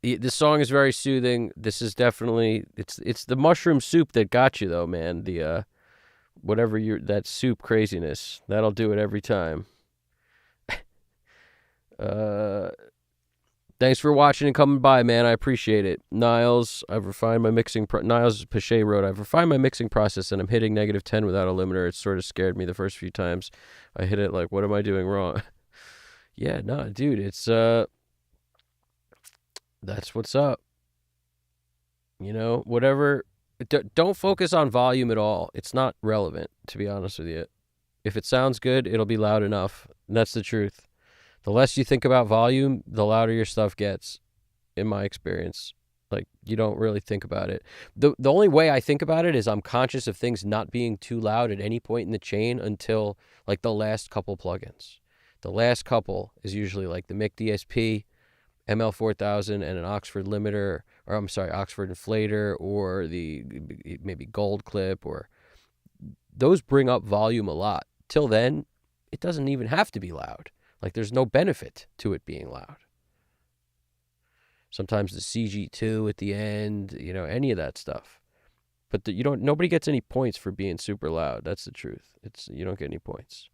This song is very soothing. This is definitely it's the mushroom soup that got you though, man. The that soup craziness. That'll do it every time. Thanks for watching and coming by, man. I appreciate it. Niles, I've refined my mixing. Niles Pache wrote, I've refined my mixing process and I'm hitting -10 without a limiter. It sort of scared me the first few times I hit it. Like, what am I doing wrong? Yeah, no, dude, it's that's what's up. You know, whatever. Don't focus on volume at all. It's not relevant, to be honest with you. If it sounds good, it'll be loud enough. That's the truth. The less you think about volume, the louder your stuff gets, in my experience. Like, you don't really think about it. The only way I think about it is I'm conscious of things not being too loud at any point in the chain until, like, the last couple plugins. The last couple is usually, like, the Mic DSP, ML4000, and an Oxford limiter, or I'm sorry, Oxford inflator, or the maybe Gold Clip, or those bring up volume a lot. Till then, it doesn't even have to be loud. Like, there's no benefit to it being loud. Sometimes the CG2 at the end, you know, any of that stuff. But nobody gets any points for being super loud. That's the truth. You don't get any points.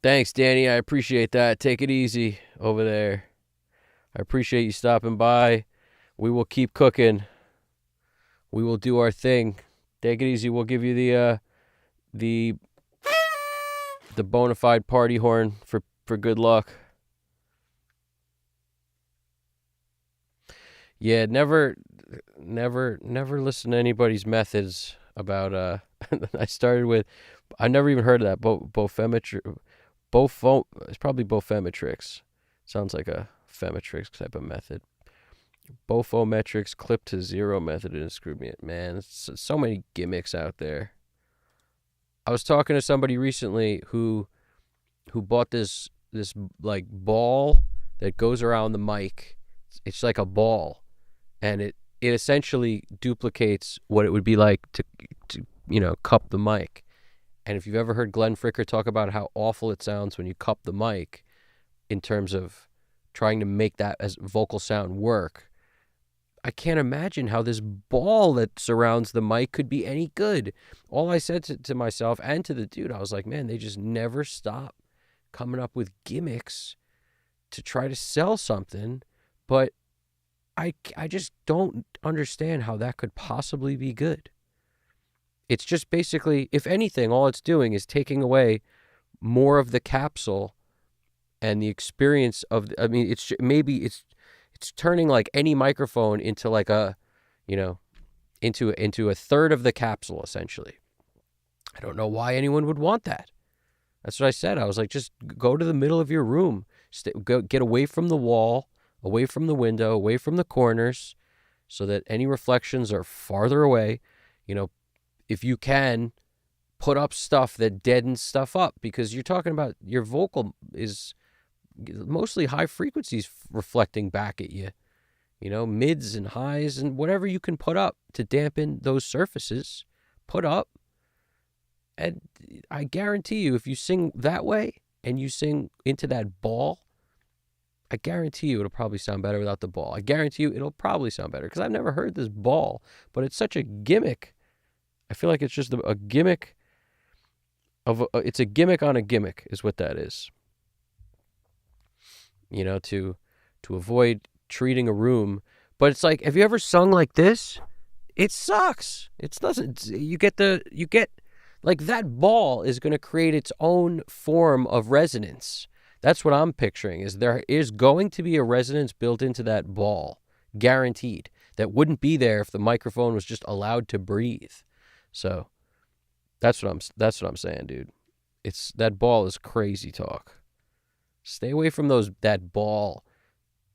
Thanks, Danny. I appreciate that. Take it easy over there. I appreciate you stopping by. We will keep cooking. We will do our thing. Take it easy. We'll give you the bona fide party horn for good luck. Yeah, never listen to anybody's methods about I never even heard of that. It's probably Bophometrix. Sounds like a Femetrix type of method. Bophometrix clip to zero method and screwed me. Man, so many gimmicks out there. I was talking to somebody recently who bought this like ball that goes around the mic. It's like a ball, and it essentially duplicates what it would be like to cup the mic. And if you've ever heard Glenn Fricker talk about how awful it sounds when you cup the mic in terms of trying to make that as vocal sound work, I can't imagine how this ball that surrounds the mic could be any good. All I said to myself and to the dude, I was like, man, they just never stop coming up with gimmicks to try to sell something. But I just don't understand how that could possibly be good. it's just basically, if anything, all it's doing is taking away more of the capsule and the experience of, I mean, it's turning like any microphone into like a, into a third of the capsule, essentially. I don't know why anyone would want that. That's what I said. I was like, just go to the middle of your room. Get away from the wall, away from the window, away from the corners, so that any reflections are farther away. If you can, put up stuff that deadens stuff up, because you're talking about your vocal is mostly high frequencies reflecting back at you. Mids and highs and whatever you can put up to dampen those surfaces, put up. And I guarantee you, if you sing that way and you sing into that ball, I guarantee you it'll probably sound better without the ball. I guarantee you it'll probably sound better, because I've never heard this ball, but it's such a gimmick. I feel like it's just a gimmick it's a gimmick on a gimmick is what that is. To avoid treating a room. But it's like, have you ever sung like this? It sucks. It doesn't. You get like, that ball is going to create its own form of resonance. That's what I'm picturing, is there is going to be a resonance built into that ball, guaranteed, that wouldn't be there if the microphone was just allowed to breathe. So that's what I'm saying, dude. That ball is crazy talk. Stay away from that ball,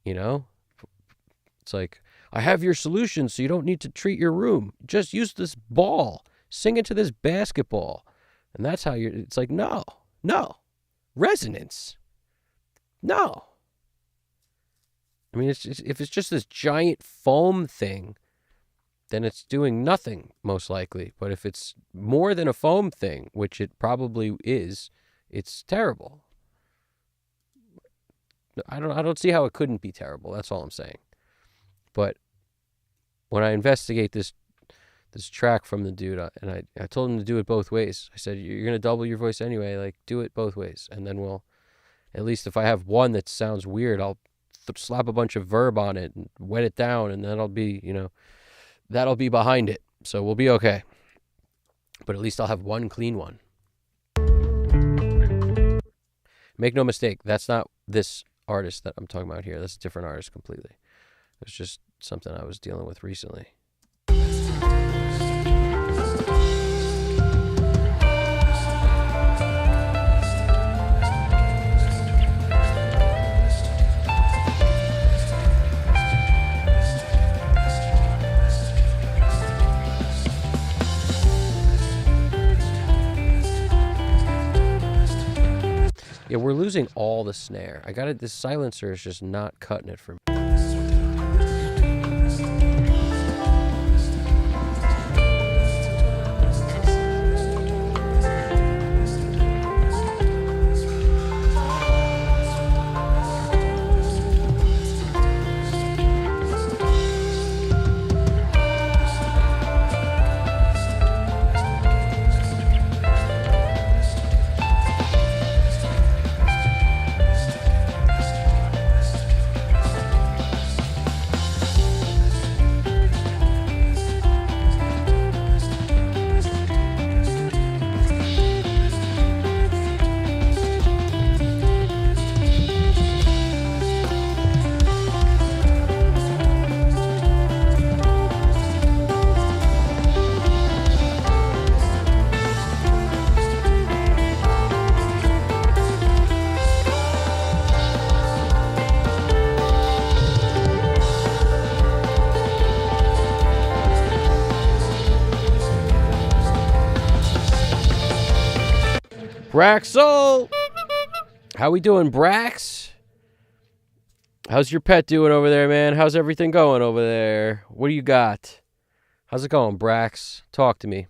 It's like, I have your solution so you don't need to treat your room. Just use this ball. Sing into this basketball. And that's how it's like, no. Resonance. No. I mean, if it's just this giant foam thing, then it's doing nothing, most likely. But if it's more than a foam thing, which it probably is, it's terrible. I don't see how it couldn't be terrible. That's all I'm saying. But when I investigate this track from the dude, and I told him to do it both ways. I said, you're going to double your voice anyway, like, do it both ways. And then we'll, at least if I have one that sounds weird, I'll slap a bunch of verb on it and wet it down, and that'll be, that'll be behind it. So we'll be okay. But at least I'll have one clean one. Make no mistake, that's not this artist that I'm talking about here. That's a different artist completely. It's just something I was dealing with recently. Yeah, we're losing all the snare. I got it. This silencer is just not cutting it for me. Braxel! How we doing, Brax? How's your pet doing over there, man? How's everything going over there? What do you got? How's it going, Brax? Talk to me.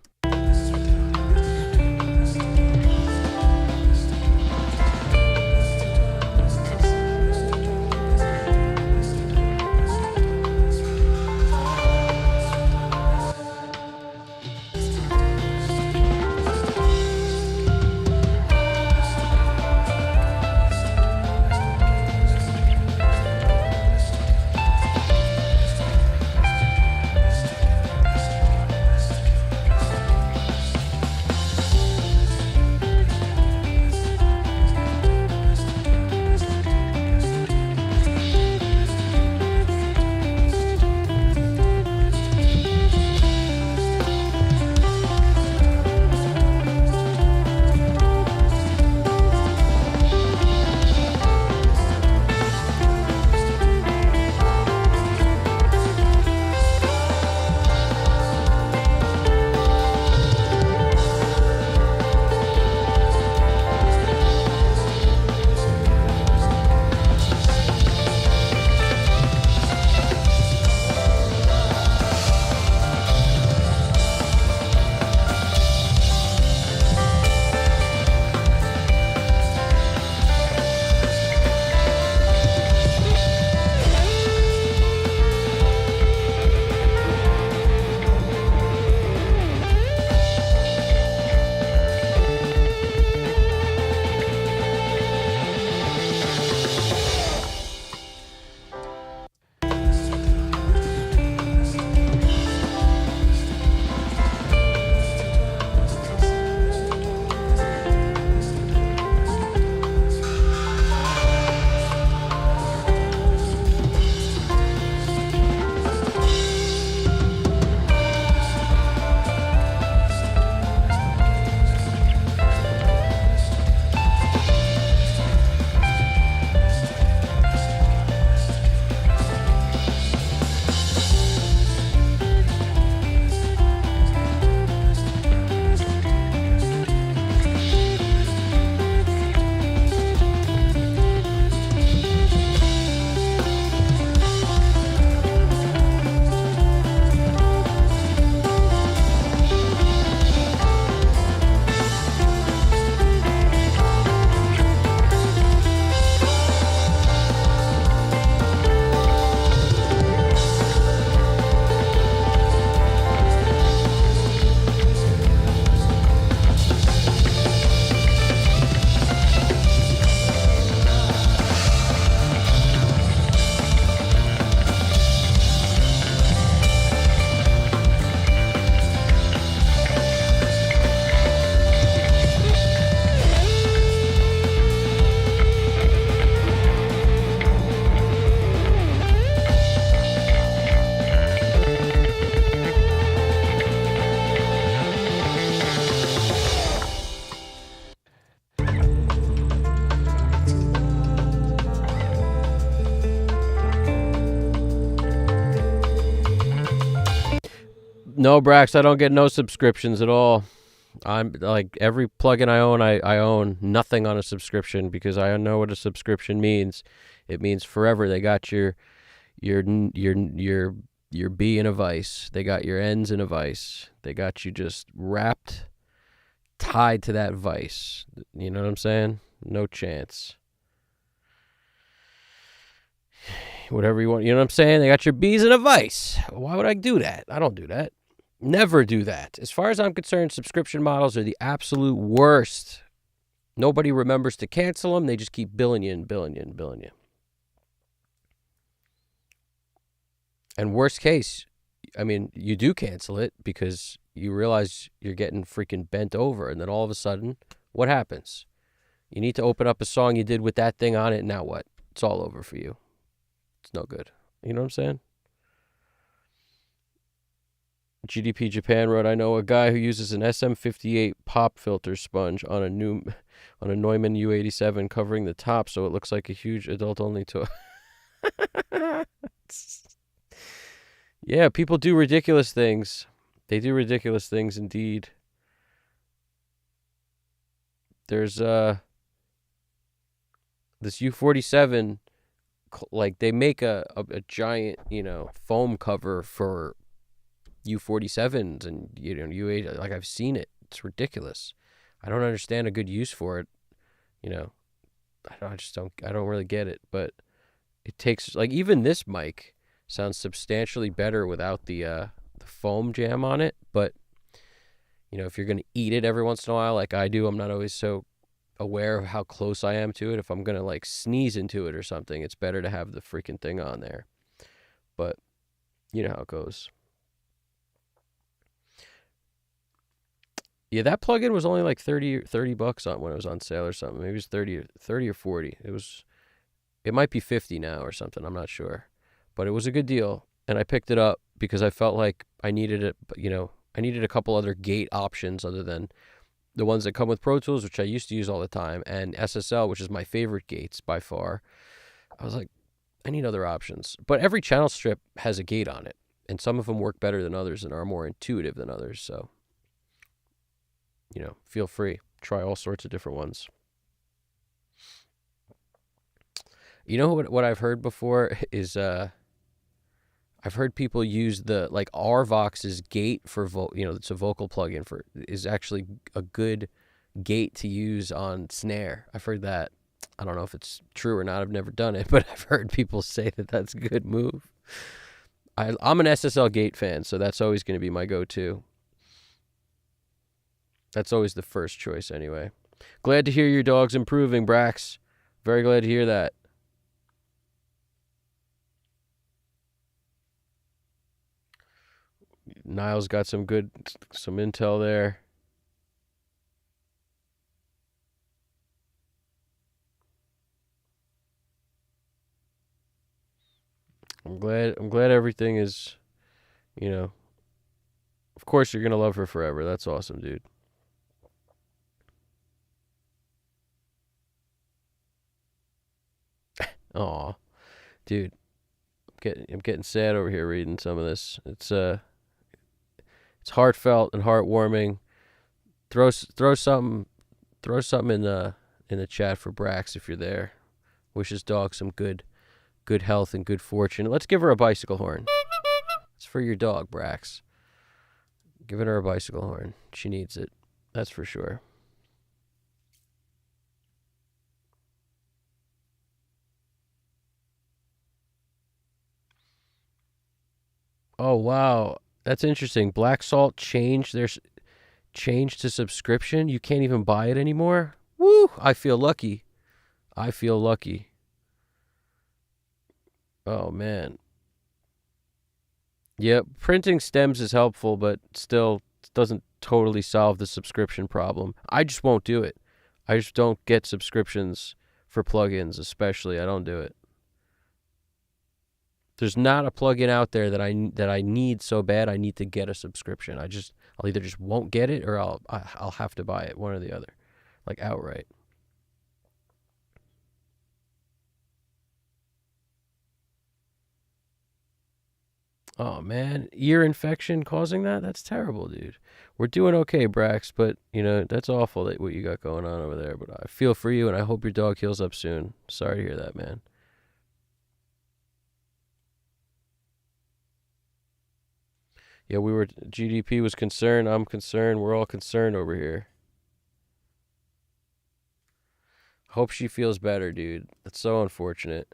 No, Brax, I don't get no subscriptions at all. I'm like every plugin I own nothing on a subscription because I know what a subscription means. It means forever. They got your your B in a vice. They got your ends in a vice. They got you just wrapped, tied to that vice. You know what I'm saying? No chance. Whatever you want. You know what I'm saying? They got your B's in a vice. Why would I do that? I don't do that. Never do that. As far as I'm concerned, subscription models are the absolute worst. Nobody remembers to cancel them. They just keep billing you and billing you and billing you. And worst case, I mean, you do cancel it because you realize you're getting freaking bent over. And then all of a sudden, what happens? You need to open up a song you did with that thing on it. And now what? It's all over for you. It's no good. You know what I'm saying? GDP Japan wrote, I know a guy who uses an SM58 pop filter sponge on a Neumann U87 covering the top so it looks like a huge adult-only toy. Yeah, people do ridiculous things. They do ridiculous things indeed. There's this U47, like they make a giant, foam cover for U47s and U8. Like I've seen it. It's ridiculous. I don't understand a good use for it. I don't really get it. But it takes like even this mic sounds substantially better without the foam jam on it. But if you're gonna eat it every once in a while, like I do, I'm not always so aware of how close I am to it. If I'm gonna like sneeze into it or something, it's better to have the freaking thing on there. But you know how it goes. Yeah, that plugin was only like 30 bucks on when it was on sale or something. Maybe it was 30 or 40. It might be 50 now or something. I'm not sure. But it was a good deal. And I picked it up because I felt like I needed it. I needed a couple other gate options other than the ones that come with Pro Tools, which I used to use all the time, and SSL, which is my favorite gates by far. I was like, I need other options. But every channel strip has a gate on it. And some of them work better than others and are more intuitive than others. So feel free. Try all sorts of different ones. You know what I've heard before is I've heard people use the like RVox's gate for it's a vocal plugin for is actually a good gate to use on snare. I've heard that. I don't know if it's true or not. I've never done it, but I've heard people say that that's a good move. I'm an SSL gate fan, so that's always going to be my go-to. That's always the first choice anyway. Glad to hear your dog's improving, Brax. Very glad to hear that. Niles got some intel there. I'm glad everything is, of course you're going to love her forever. That's awesome, dude. Aw, dude, I'm getting sad over here reading some of this. It's heartfelt and heartwarming. Throw something in the chat for Brax if you're there. Wish his dog some good health and good fortune. Let's give her a bicycle horn. It's for your dog, Brax. Giving her a bicycle horn. She needs it. That's for sure. Oh, wow. That's interesting. Black Salt changed to subscription. You can't even buy it anymore. Woo! I feel lucky. Oh, man. Yeah, printing stems is helpful, but still doesn't totally solve the subscription problem. I just won't do it. I just don't get subscriptions for plugins, especially. I don't do it. There's not a plugin out there that I need so bad I need to get a subscription. I'll either just won't get it or I'll have to buy it, one or the other, like outright. Oh man, ear infection causing that? That's terrible, dude. We're doing okay, Brax, but that's awful that what you got going on over there. But I feel for you, and I hope your dog heals up soon. Sorry to hear that, man. Yeah, GDP was concerned. I'm concerned. We're all concerned over here. Hope she feels better, dude. That's so unfortunate.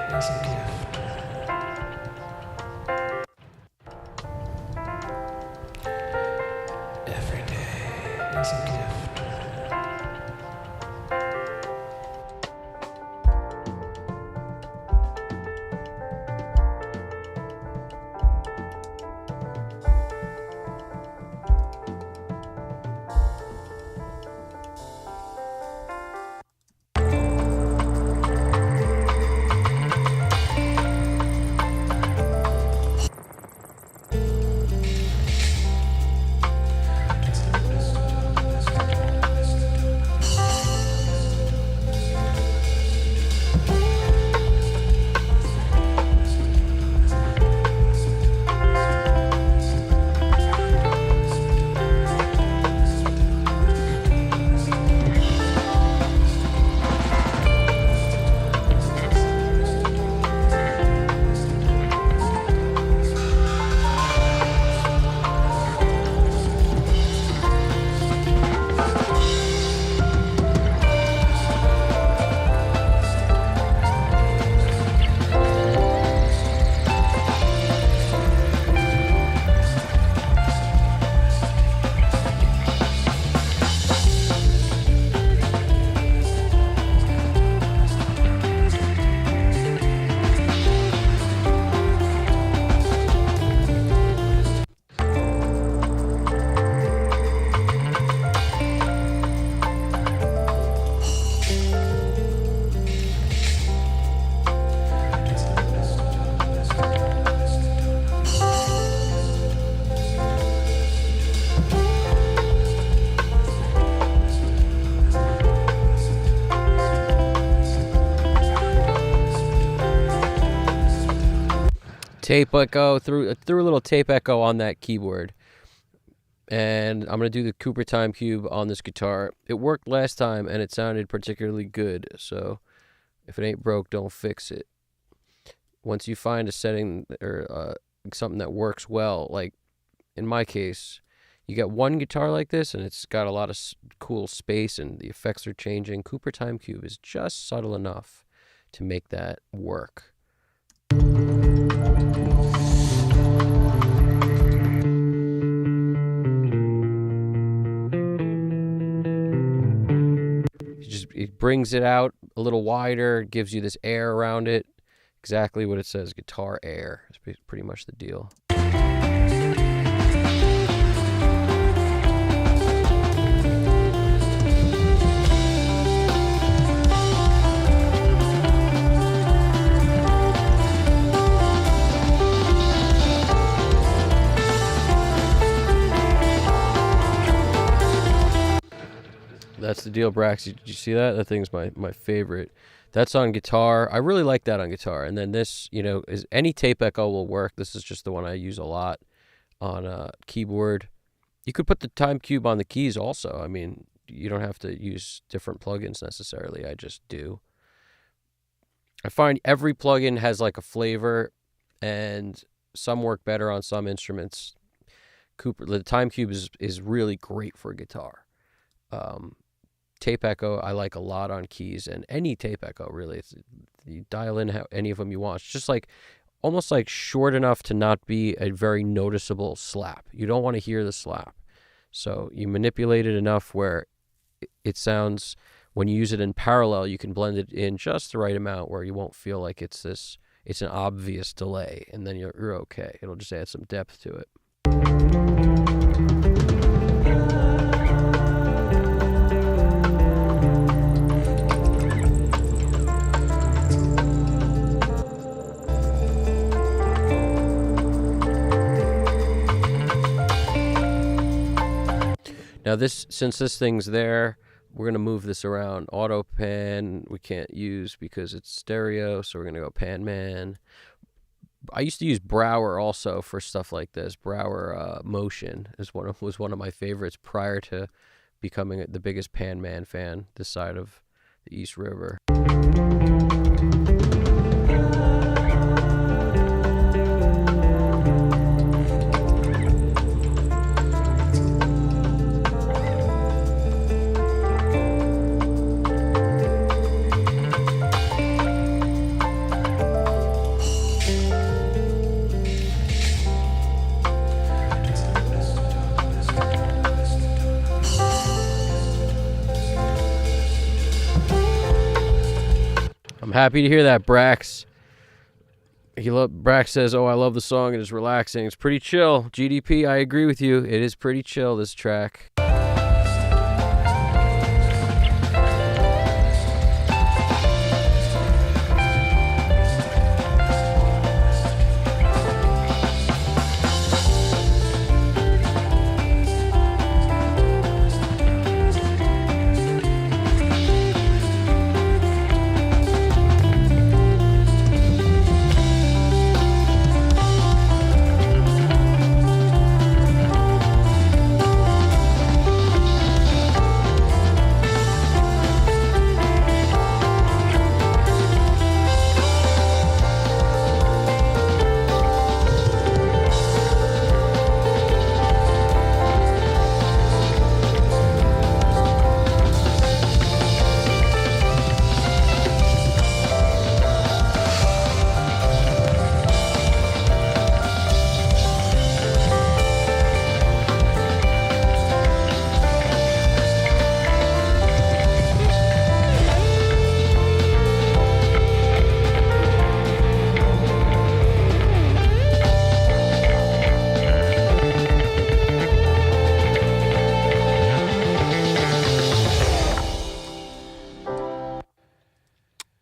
is a gift. Every day is a gift. Tape echo, threw a little tape echo on that keyboard. And I'm going to do the Cooper Time Cube on this guitar. It worked last time, and it sounded particularly good. So if it ain't broke, don't fix it. Once you find a setting or something that works well, like in my case, you got one guitar like this, and it's got a lot of cool space, and the effects are changing. Cooper Time Cube is just subtle enough to make that work. It brings it out a little wider, gives you this air around it. Exactly what it says, guitar air. It's pretty much the deal. That's the deal, Brax. Did you see that? That thing's my favorite. That's on guitar. I really like that on guitar. And then this, is any tape echo will work. This is just the one I use a lot on keyboard. You could put the Time Cube on the keys also. I mean, you don't have to use different plugins necessarily. I just do. I find every plugin has like a flavor, and some work better on some instruments. The Time Cube is really great for guitar. Tape echo I like a lot on keys, and any tape echo really. You dial in any of them you want. It's just like almost like short enough to not be a very noticeable slap. You don't want to hear the slap, so you manipulate it enough where it sounds, when you use it in parallel, you can blend it in just the right amount where you won't feel like it's an obvious delay, and then you're okay. It'll just add some depth to it. Now since this thing's there, we're going to move this around. Auto pan we can't use because it's stereo, so we're going to go pan man. I used to use Brower also for stuff like this. Brower Motion was one of my favorites prior to becoming the biggest pan man fan this side of the East River. Happy to hear that, Brax. Brax says, "Oh, I love the song. It is relaxing. It's pretty chill." GDP, I agree with you. It is pretty chill, this track.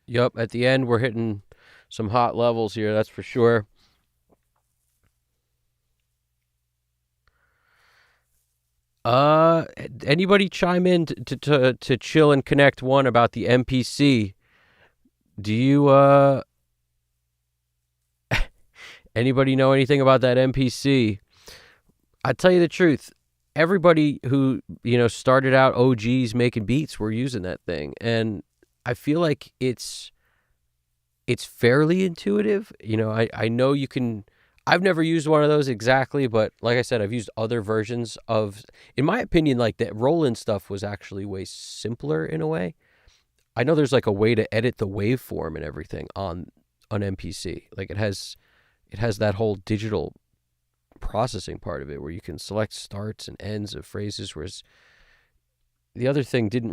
Yup, at the end, we're hitting some hot levels here, that's for sure. Anybody chime in to chill and connect one about the MPC? Do you, anybody know anything about that MPC? I tell you the truth, everybody who, started out OGs making beats were using that thing. And I feel like it's fairly intuitive. I know you can. I've never used one of those exactly, but like I said, I've used other versions of. In my opinion, like that roll-in stuff was actually way simpler in a way. I know there's like a way to edit the waveform and everything on an MPC. Like it has that whole digital processing part of it where you can select starts and ends of phrases, whereas the other thing didn't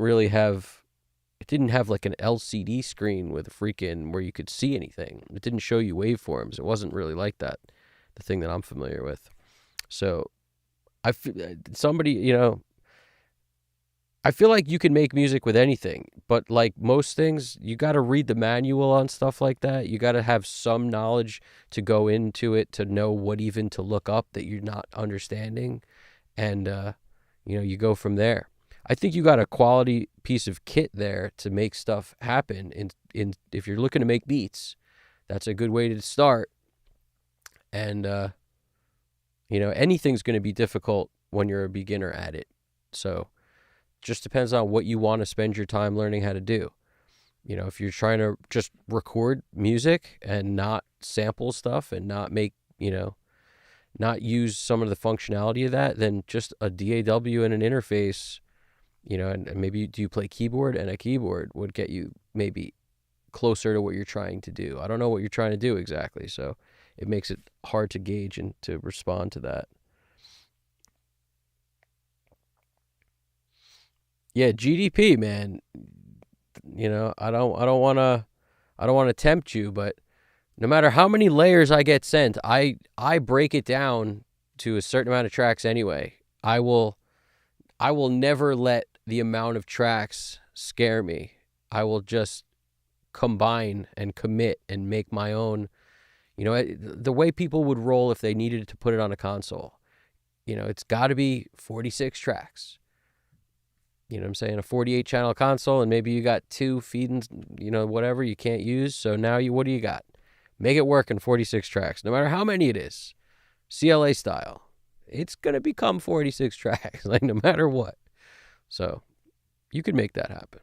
have like an LCD screen with a freaking where you could see anything. It didn't show you waveforms. It wasn't really like that, the thing that I'm familiar with. So I feel like you can make music with anything, but like most things, you got to read the manual on stuff like that. You got to have some knowledge to go into it to know what even to look up that you're not understanding. And, you go from there. I think you got a quality piece of kit there to make stuff happen. In if you're looking to make beats, that's a good way to start. And, anything's going to be difficult when you're a beginner at it. So just depends on what you want to spend your time learning how to do. If you're trying to just record music and not sample stuff and not make, not use some of the functionality of that, then just a DAW and an interface, and maybe do you play keyboard, and a keyboard would get you maybe closer to what you're trying to do. I don't know what you're trying to do exactly, so it makes it hard to gauge and to respond to that. Yeah, GDP, man. I don't want to tempt you, but no matter how many layers I get sent, I break it down to a certain amount of tracks anyway. I will never let the amount of tracks scare me. I will just combine and commit and make my own, the way people would roll if they needed to put it on a console. It's got to be 46 tracks. You know what I'm saying? A 48 channel console, and maybe you got 2 feeding, whatever you can't use. So now what do you got? Make it work in 46 tracks, no matter how many it is. CLA style. It's going to become 46 tracks, like no matter what. So you could make that happen.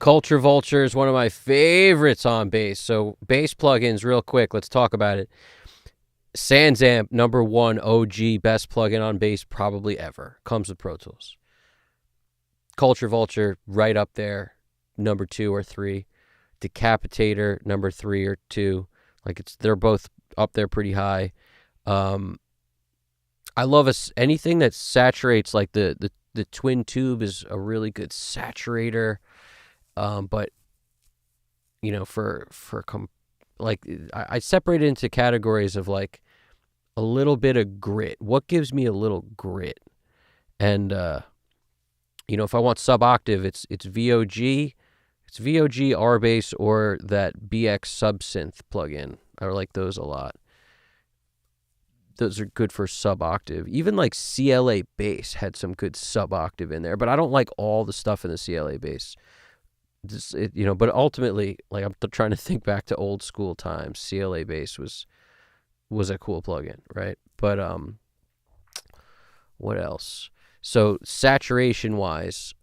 Culture Vulture is one of my favorites on bass. So bass plugins, real quick, let's talk about it. SansAmp, number one OG best plugin on bass probably ever. Comes with Pro Tools. Culture Vulture, right up there, number 2 or 3. Decapitator, number 3 or 2. They're both up there pretty high. I love anything that saturates, like the twin tube is a really good saturator. But you know, I separate it into categories of like a little bit of grit. What gives me a little grit? And you know, if I want sub octave, it's VOG, R bass, or that BX subsynth plugin. I like those a lot. Those are good for sub octave. Even like CLA bass had some good sub octave in there, but I don't like all the stuff in the CLA bass. You know, but ultimately, like, I'm trying to think back to old school times. CLA bass was a cool plugin, right? But what else? So saturation wise,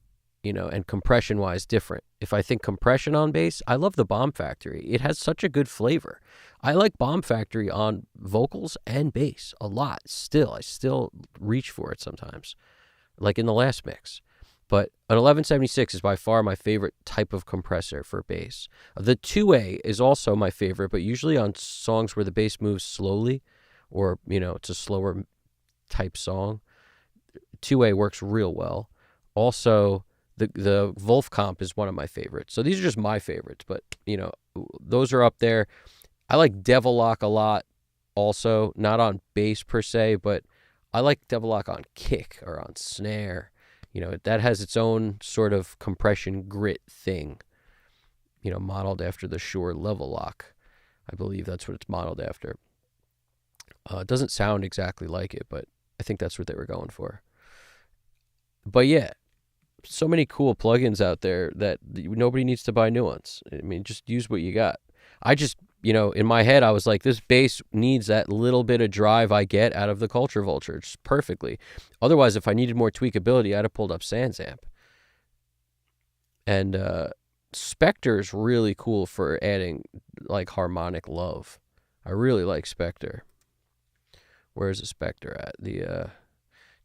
you know, and compression wise, different. If I think compression on bass, I love the Bomb Factory. It has such a good flavor. I like Bomb Factory on vocals and bass a lot. I still reach for it sometimes, like in the last mix. But an 1176 is by far my favorite type of compressor for bass. The 2A is also my favorite, but usually on songs where the bass moves slowly, or, you know, it's a slower type song, 2A works real well. Also, the Wolf Comp is one of my favorites. So these are just my favorites, but, you know, those are up there. I like Devil Lock a lot also, not on bass per se, but I like Devil Lock on kick or on snare. You know, that has its own sort of compression grit thing, you know, modeled after the Shure Level Lock. I believe that's what it's modeled after. It doesn't sound exactly like it, but I think that's what they were going for. But yeah, so many cool plugins out there that nobody needs to buy new ones. I mean, just use what you got. I just, you know, in my head, I was like, this bass needs that little bit of drive I get out of the Culture Vulture just perfectly. Otherwise, if I needed more tweakability, I'd have pulled up SansAmp. And Spectre's really cool for adding like harmonic love. I really like Spectre. Where's the Spectre at? The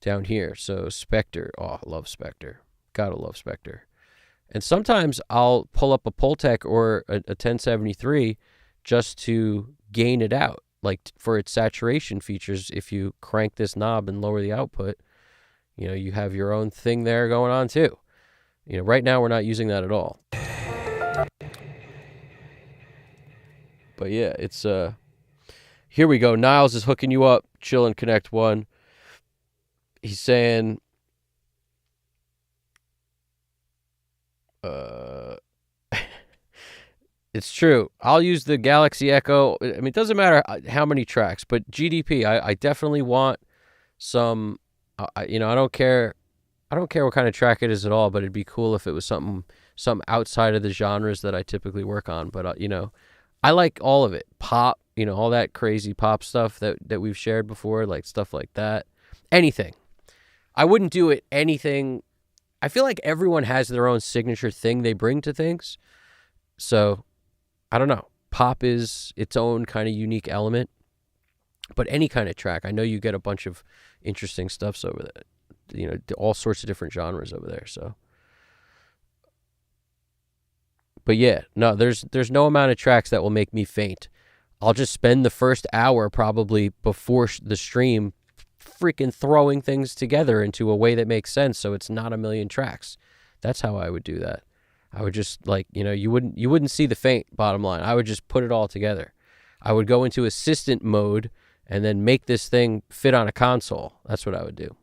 down here. So Spectre. Oh, I love Spectre. Gotta love Spectre. And sometimes I'll pull up a Pultec or a 1073 just to gain it out, like for its saturation features. If you crank this knob and lower the output, you know, you have your own thing there going on too. You know, right now we're not using that at all. But yeah, it's here we go. Niles is hooking you up. Chill and Connect One. He's saying it's true. I'll use the Galaxy Echo. I mean, it doesn't matter how many tracks, but GDP, I definitely want some, you know, I don't care what kind of track it is at all, but it'd be cool if it was some outside of the genres that I typically work on. But, you know, I like all of it. Pop, you know, all that crazy pop stuff that we've shared before, like stuff like that. Anything. I wouldn't do it anything. I feel like everyone has their own signature thing they bring to things. So, I don't know. Pop is its own kind of unique element. But any kind of track, I know you get a bunch of interesting stuffs over there. You know, all sorts of different genres over there. So, but yeah, no, there's no amount of tracks that will make me faint. I'll just spend the first hour probably before the stream freaking throwing things together into a way that makes sense, so it's not a million tracks. That's how I would do that. I would just, like, you know, you wouldn't see the faint, bottom line. I would just put it all together. I would go into assistant mode and then make this thing fit on a console. That's what I would do.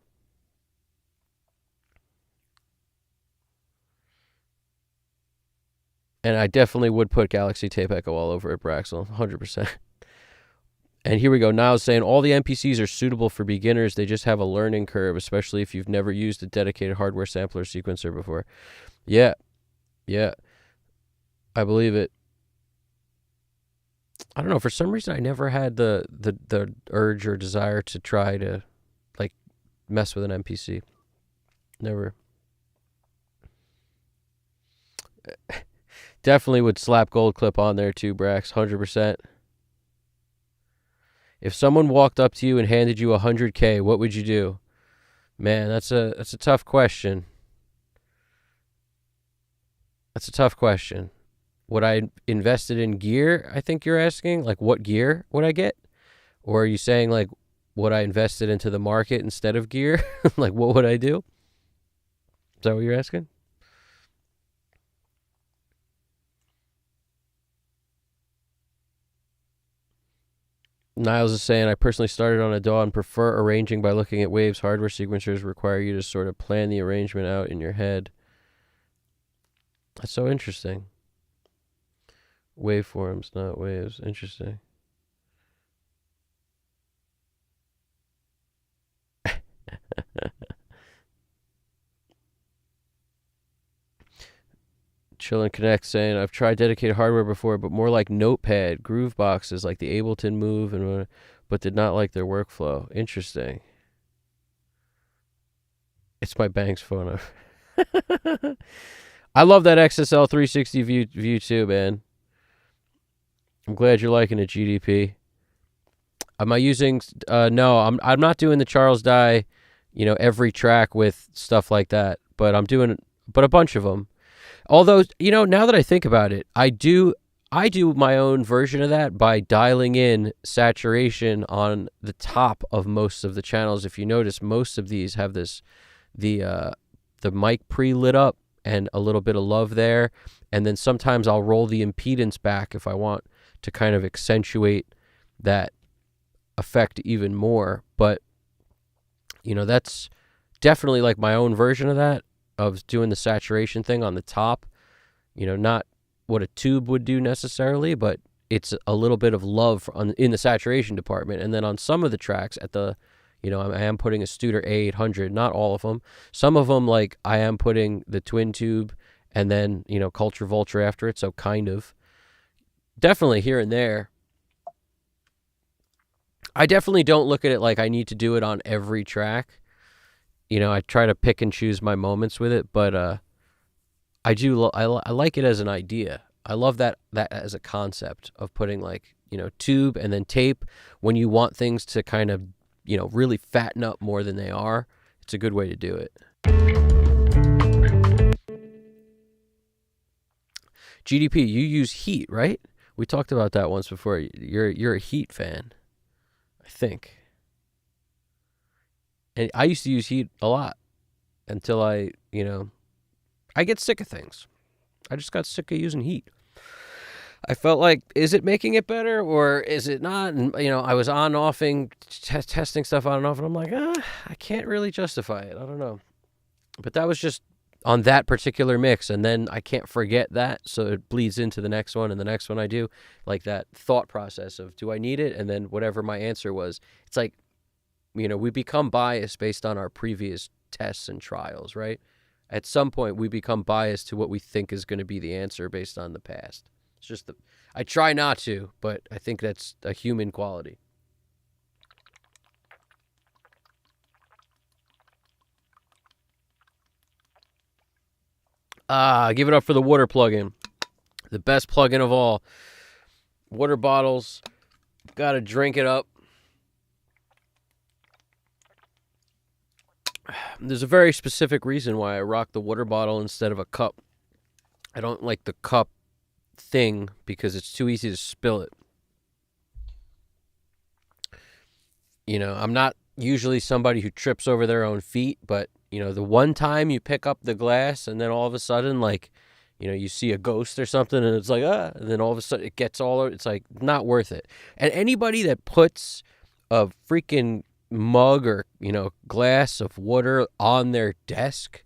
And I definitely would put Galaxy Tape Echo all over it, Braxel, 100%. And here we go. Niles saying all the MPCs are suitable for beginners. They just have a learning curve, especially if you've never used a dedicated hardware sampler sequencer before. Yeah. I believe it. I don't know. For some reason, I never had the urge or desire to try to, like, mess with an MPC. Never. Definitely would slap gold clip on there too, Brax. 100%. If someone walked up to you and handed you $100K, what would you do? Man, that's a tough question. That's a tough question. Would I invest it in gear? I think you're asking. Like, what gear would I get? Or are you saying, like, would I invest it into the market instead of gear? Like, what would I do? Is that what you're asking? Niles is saying, I personally started on a DAW and prefer arranging by looking at waves. Hardware sequencers require you to sort of plan the arrangement out in your head. That's so interesting. Waveforms, not waves. Interesting. Chill and Connect saying, I've tried dedicated hardware before, but more like Notepad, groove boxes like the Ableton Move, but did not like their workflow. Interesting. It's my Banks phone. I love that XSL 360 view too, man. I'm glad you're liking it, GDP. Am I using? No, I'm not doing the Charles Dye, every track with stuff like that. But I'm doing, a bunch of them. Although, now that I think about it, I do my own version of that by dialing in saturation on the top of most of the channels. If you notice, most of these have the mic pre-lit up and a little bit of love there. And then sometimes I'll roll the impedance back if I want to kind of accentuate that effect even more. But, that's definitely like my own version of that, of doing the saturation thing on the top, not what a tube would do necessarily, but it's a little bit of love in the saturation department. And then on some of the tracks I am putting a Studer A800, not all of them. Some of them, like, I am putting the twin tube and then, Culture Vulture after it. So kind of definitely here and there. I definitely don't look at it like I need to do it on every track. I try to pick and choose my moments with it, but I like it as an idea. I love that as a concept of putting, like, tube and then tape when you want things to kind of, really fatten up more than they are. It's a good way to do it. GDP, you use Heat, right? We talked about that once before. You're a Heat fan, I think. And I used to use Heat a lot until I get sick of things. I just got sick of using Heat. I felt like, is it making it better or is it not? And, I was on-offing, testing stuff on and off, and I'm like, I can't really justify it. I don't know. But that was just on that particular mix, and then I can't forget that, so it bleeds into the next one, and the next one I do. Like that thought process of, do I need it? And then whatever my answer was, it's like, we become biased based on our previous tests and trials, right? At some point, we become biased to what we think is going to be the answer based on the past. It's just I try not to, but I think that's a human quality. Give it up for the water plugin. The best plugin of all. Water bottles. Got to drink it up. There's a very specific reason why I rock the water bottle instead of a cup. I don't like the cup thing because it's too easy to spill it. I'm not usually somebody who trips over their own feet, but, the one time you pick up the glass and then all of a sudden, like, you see a ghost or something and it's like, and then all of a sudden it gets all over. It's like, not worth it. And anybody that puts a freaking mug or, glass of water on their desk,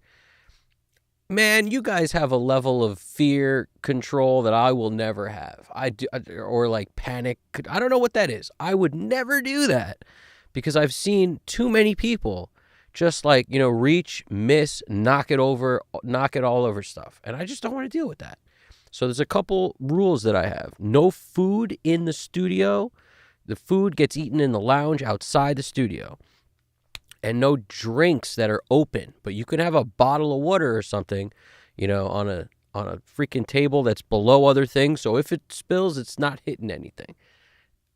man, you guys have a level of fear control that I will never have. Or like panic. I don't know what that is. I would never do that because I've seen too many people just like, reach, miss, knock it all over stuff. And I just don't want to deal with that. So there's a couple rules that I have. No food in the studio. The food gets eaten in the lounge outside the studio. And no drinks that are open. But you can have a bottle of water or something, on on a freaking table that's below other things. So if it spills, it's not hitting anything.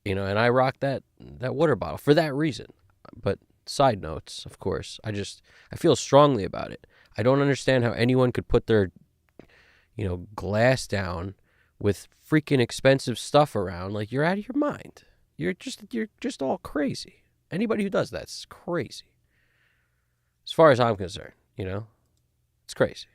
And I rock that water bottle for that reason. But side notes, of course, I feel strongly about it. I don't understand how anyone could put their, glass down with freaking expensive stuff around. Like, you're out of your mind. You're just all crazy. Anybody who does that's crazy. As far as I'm concerned, it's crazy.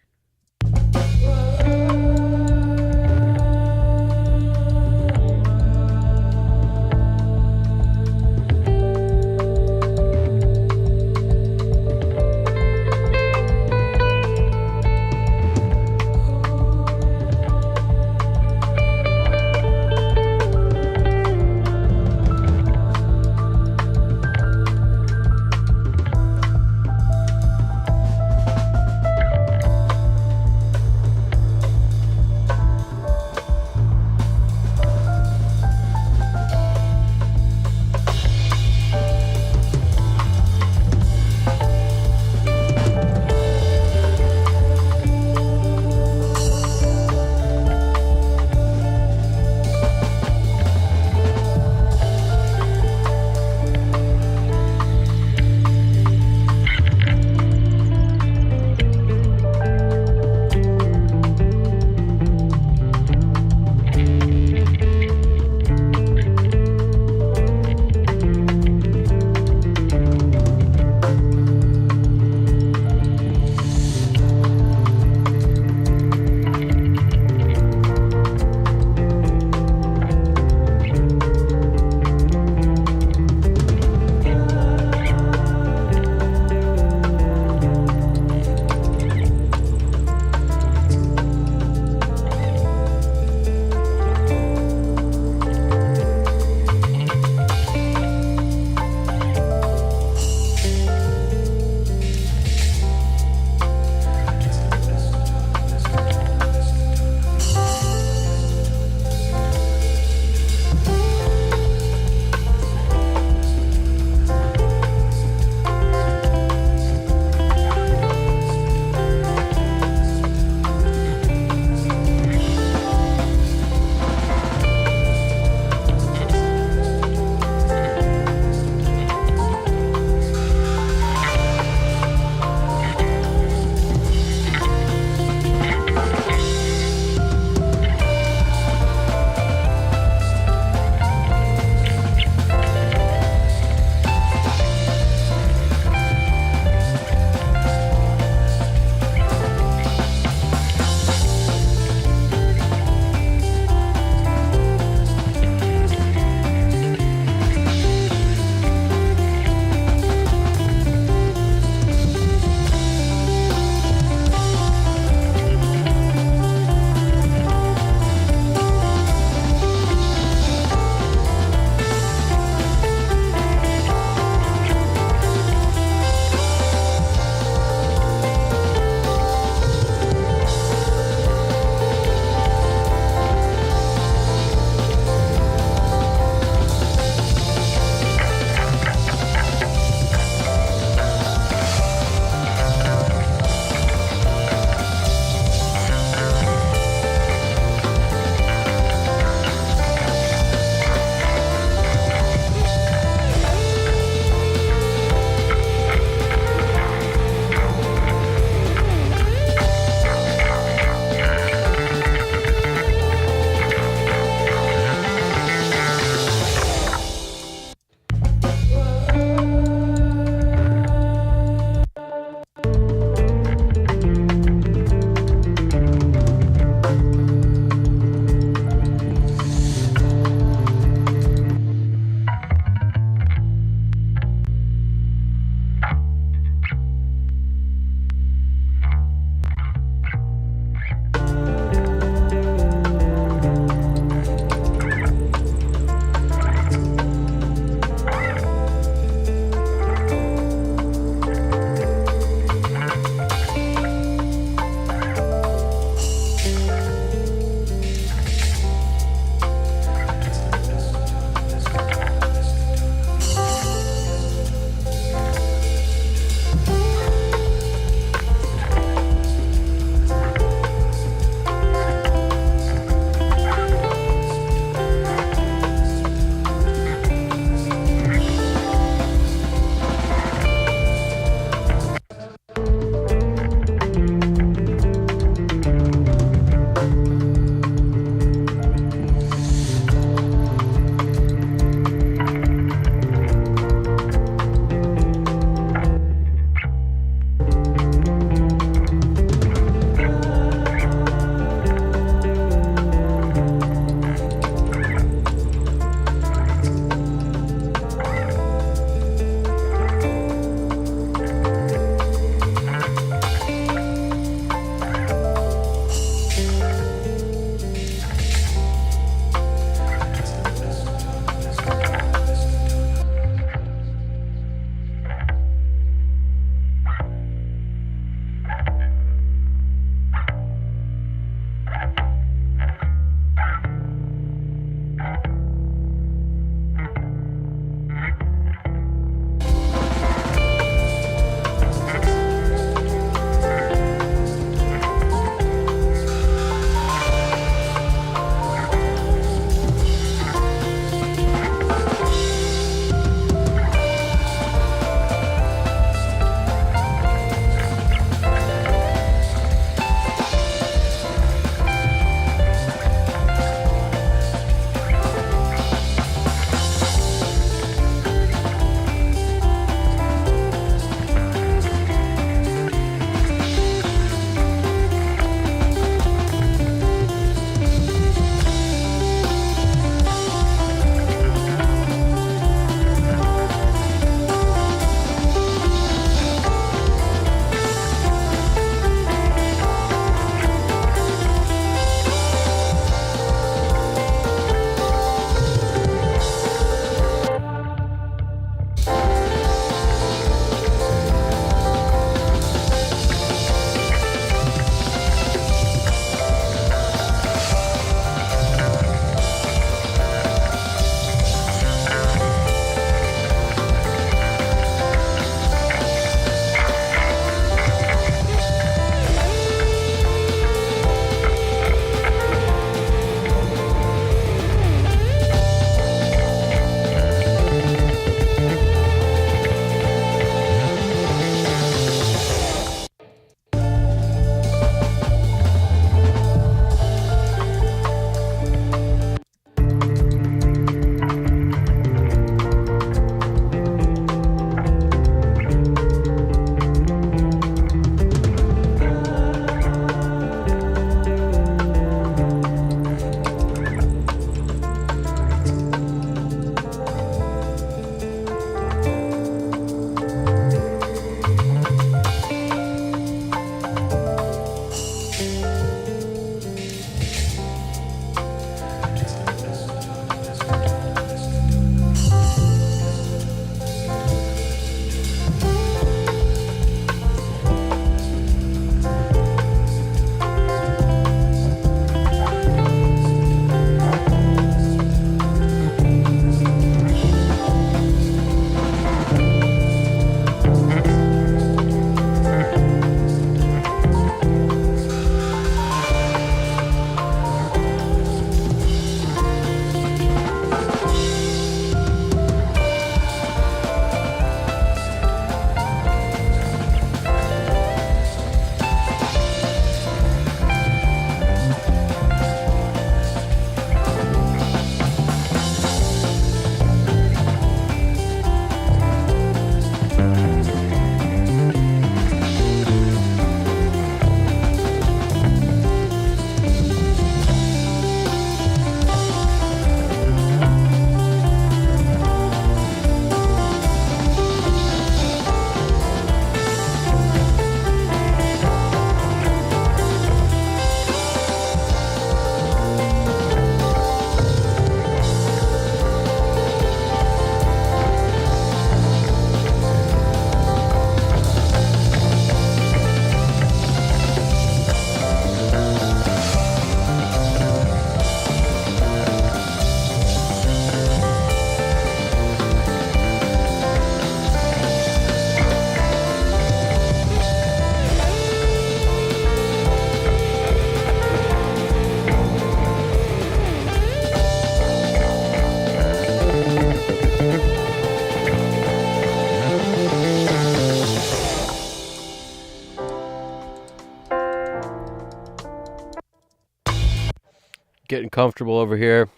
Getting comfortable over here.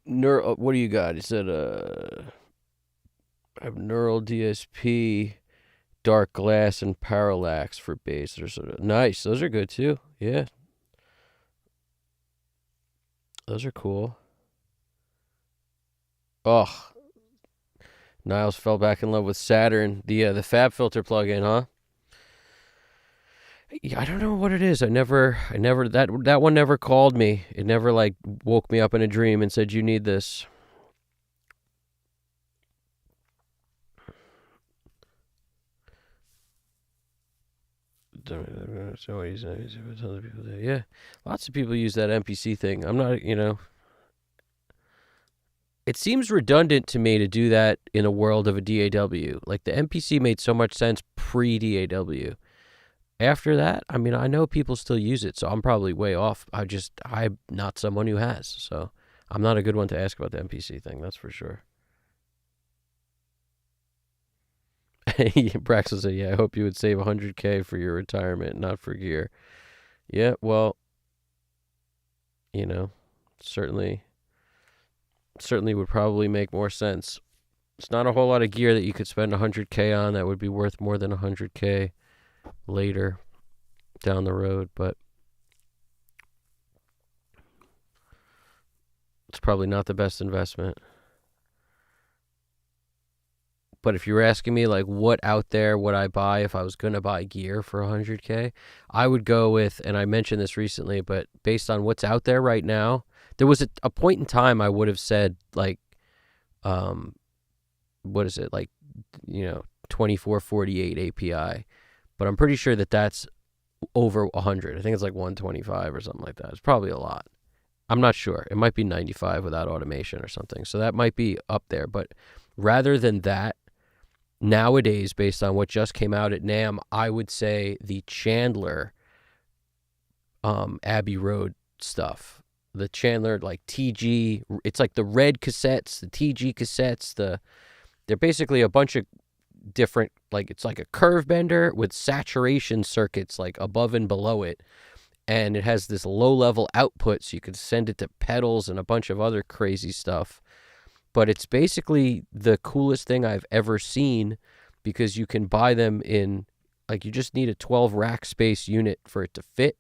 What do you got? He said, I have neural DSP, dark glass, and parallax for bass. They're sort of nice. Those are good too. Yeah, those are cool. Oh, Niles fell back in love with Saturn. The Fab Filter plugin, huh? Yeah, I don't know what it is. I never that one never called me. It never like woke me up in a dream and said you need this. Yeah, lots of people use that MPC thing. I'm not, it seems redundant to me to do that in a world of a DAW. Like the MPC made so much sense pre-DAW. After that, I mean, I know people still use it, so I'm probably way off. I'm not someone who has, so I'm not a good one to ask about the MPC thing, that's for sure. Braxton said, yeah, I hope you would save 100K for your retirement, not for gear. Yeah, well, certainly would probably make more sense. It's not a whole lot of gear that you could spend 100K on that would be worth more than 100K later down the road, but it's probably not the best investment. But if you were asking me, like, what out there would I buy if I was going to buy gear for 100K, I would go with, and I mentioned this recently, but based on what's out there right now, there was a point in time I would have said, like, what is it, like, 2448 API. But I'm pretty sure that that's over 100. I think it's like 125 or something like that. It's probably a lot. I'm not sure. It might be 95 without automation or something. So that might be up there. But rather than that, nowadays, based on what just came out at NAMM, I would say the Chandler Abbey Road stuff. The Chandler, like TG, it's like the red cassettes, the TG cassettes, they're basically a bunch of different, like, it's like a curve bender with saturation circuits like above and below it. And it has this low level output, so you can send it to pedals and a bunch of other crazy stuff. But it's basically the coolest thing I've ever seen because you can buy them in, like, you just need a 12 rack space unit for it to fit,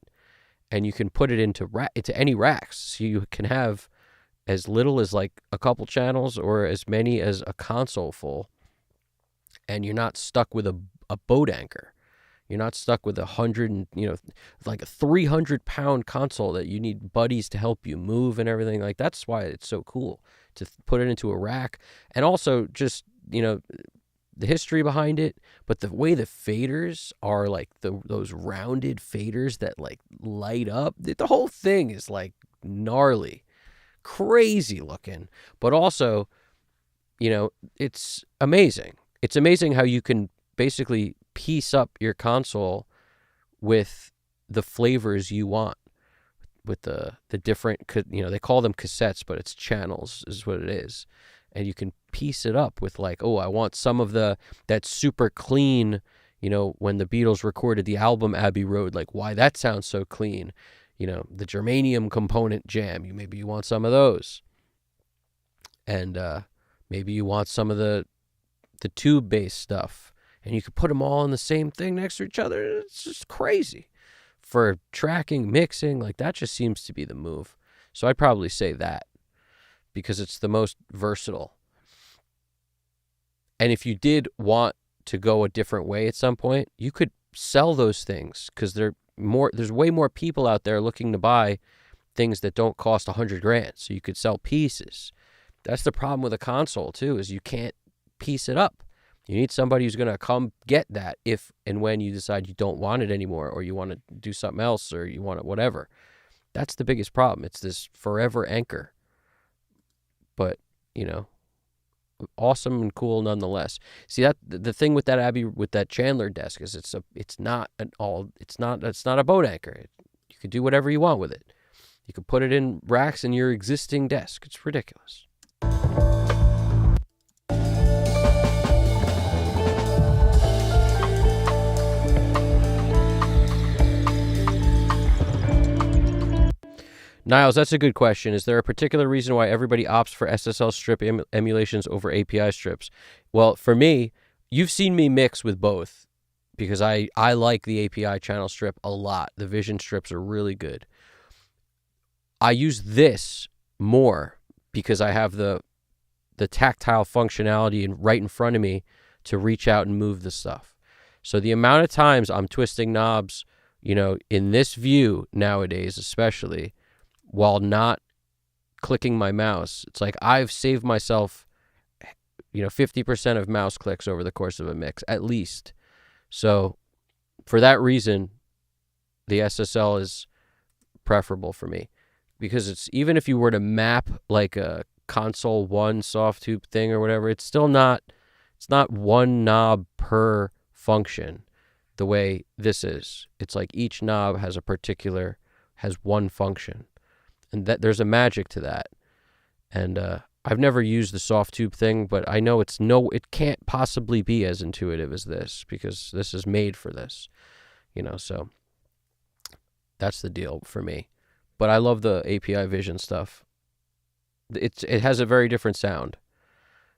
and you can put it into any racks. So you can have as little as like a couple channels or as many as a console full, and you're not stuck with a boat anchor. You're not stuck with like a 300-pound console that you need buddies to help you move and everything. Like, that's why it's so cool to put it into a rack. And also just, the history behind it, but the way the faders are, like those rounded faders that like light up, the whole thing is like gnarly, crazy looking, but also, it's amazing. It's amazing how you can basically piece up your console with the flavors you want, with the different, they call them cassettes, but it's channels is what it is. And you can piece it up with, like, oh, I want some of that super clean, when the Beatles recorded the album Abbey Road, like, why that sounds so clean, the germanium component jam, maybe you want some of those. And maybe you want some of the tube-based stuff. And you could put them all in the same thing next to each other. It's just crazy. For tracking, mixing, like, that just seems to be the move. So I'd probably say that, because it's the most versatile. And if you did want to go a different way at some point, you could sell those things, because there's way more people out there looking to buy things that don't cost $100,000. So you could sell pieces. That's the problem with a console too, is you can't piece it up. You need somebody who's going to come get that if and when you decide you don't want it anymore, or you want to do something else, or you want it whatever. That's the biggest problem. It's this forever anchor. But, awesome and cool nonetheless. See, that the thing with that Chandler desk is it's not a boat anchor. You could do whatever you want with it. You could put it in racks in your existing desk. It's ridiculous. Niles, that's a good question. Is there a particular reason why everybody opts for SSL strip emulations over API strips? Well, for me, you've seen me mix with both because I like the API channel strip a lot. The vision strips are really good. I use this more because I have the tactile functionality right in front of me to reach out and move the stuff. So the amount of times I'm twisting knobs, in this view nowadays, especially while not clicking my mouse, it's like I've saved myself, 50% of mouse clicks over the course of a mix, at least. So for that reason, the SSL is preferable for me because it's, even if you were to map like a console one soft tube thing or whatever, it's not one knob per function the way this is. It's like each knob has one function. And that there's a magic to that. And I've never used the soft tube thing, but I know it can't possibly be as intuitive as this because this is made for this, so that's the deal for me. But I love the API vision stuff. It has a very different sound.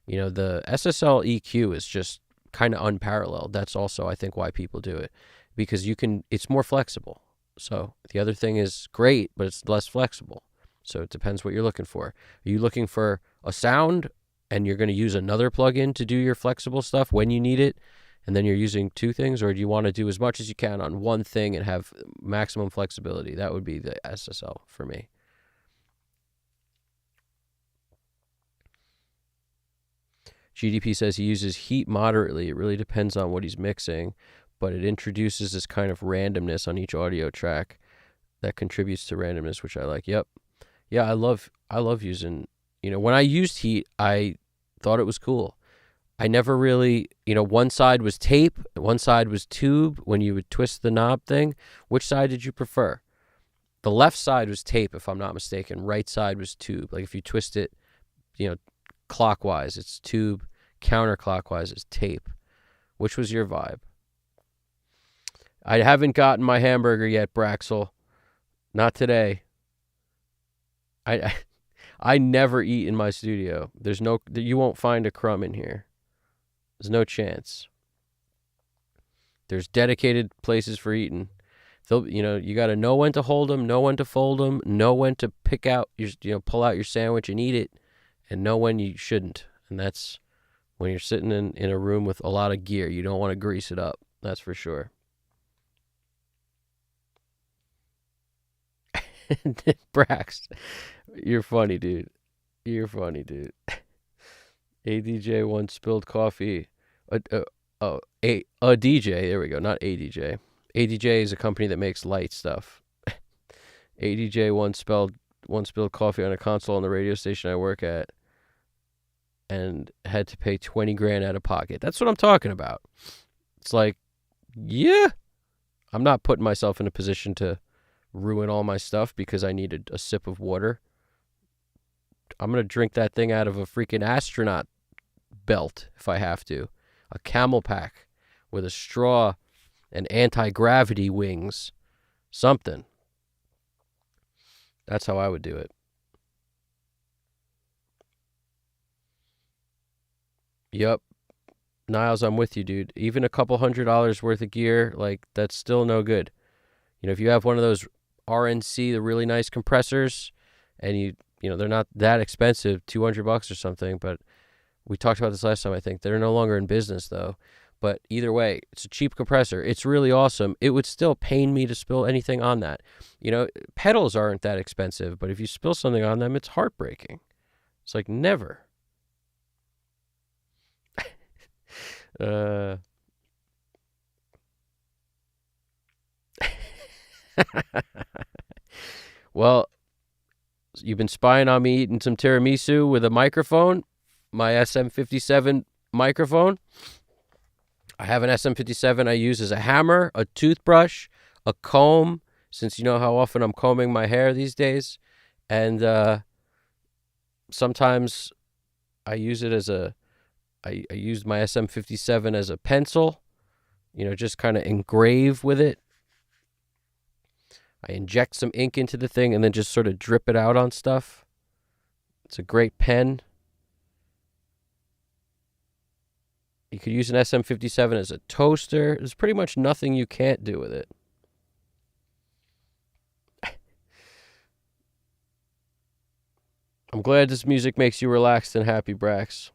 The SSL EQ is just kind of unparalleled. That's also, I think, why people do it, because it's more flexible. So the other thing is great, but it's less flexible. So it depends what you're looking for. Are you looking for a sound and you're going to use another plugin to do your flexible stuff when you need it, and then you're using two things? Or do you want to do as much as you can on one thing and have maximum flexibility? That would be the SSL for me. GDP says he uses heat moderately. It really depends on what he's mixing, but it introduces this kind of randomness on each audio track that contributes to randomness, which I like. Yep. Yeah, I love using, when I used heat, I thought it was cool. I never really, one side was tape, one side was tube when you would twist the knob thing. Which side did you prefer? The left side was tape, if I'm not mistaken. Right side was tube. Like if you twist it, clockwise, it's tube. Counterclockwise is tape. Which was your vibe? I haven't gotten my hamburger yet, Braxel. Not today. I never eat in my studio. You won't find a crumb in here. There's no chance. There's dedicated places for eating. You got to know when to hold them, know when to fold them, know when to pull out your sandwich and eat it, and know when you shouldn't. And that's when you're sitting in a room with a lot of gear. You don't want to grease it up. That's for sure. Brax, you're funny, dude. You're funny, dude. ADJ once spilled coffee. A DJ. There we go. Not ADJ. ADJ is a company that makes light stuff. ADJ once spilled coffee on a console on the radio station I work at, and had to pay $20,000 out of pocket. That's what I'm talking about. It's like, yeah, I'm not putting myself in a position to ruin all my stuff because I needed a sip of water. I'm going to drink that thing out of a freaking astronaut belt if I have to. A camel pack with a straw and anti-gravity wings. Something. That's how I would do it. Yep. Niles, I'm with you, dude. Even a couple $100 worth of gear, like, that's still no good. If you have one of those RNC, the really nice compressors, and they're not that expensive, $200 or something, but we talked about this last time, I think. They're no longer in business, though. But either way, it's a cheap compressor. It's really awesome. It would still pain me to spill anything on that. Pedals aren't that expensive, but if you spill something on them, it's heartbreaking. It's like never. Well, you've been spying on me eating some tiramisu with a microphone, my SM57 microphone. I have an SM57 I use as a hammer, a toothbrush, a comb, since you know how often I'm combing my hair these days. And sometimes I use it as I used my SM57 as a pencil, just kind of engrave with it. I inject some ink into the thing and then just sort of drip it out on stuff. It's a great pen. You could use an SM57 as a toaster. There's pretty much nothing you can't do with it. I'm glad this music makes you relaxed and happy, Brax.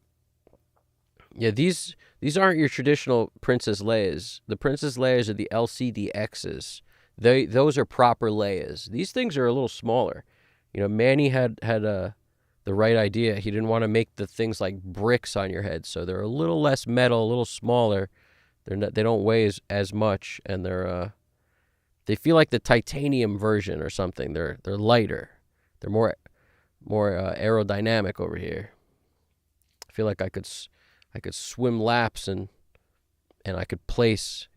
Yeah, these aren't your traditional Princess Leias. The Princess Leias are the LCDXs. Those are proper Leias. These things are a little smaller. You know, Manny had the right idea. He didn't want to make the things like bricks on your head, so they're a little less metal, a little smaller. They don't weigh as much, and they feel like the titanium version or something. They're lighter. They're more aerodynamic over here. I feel like I could swim laps and I could place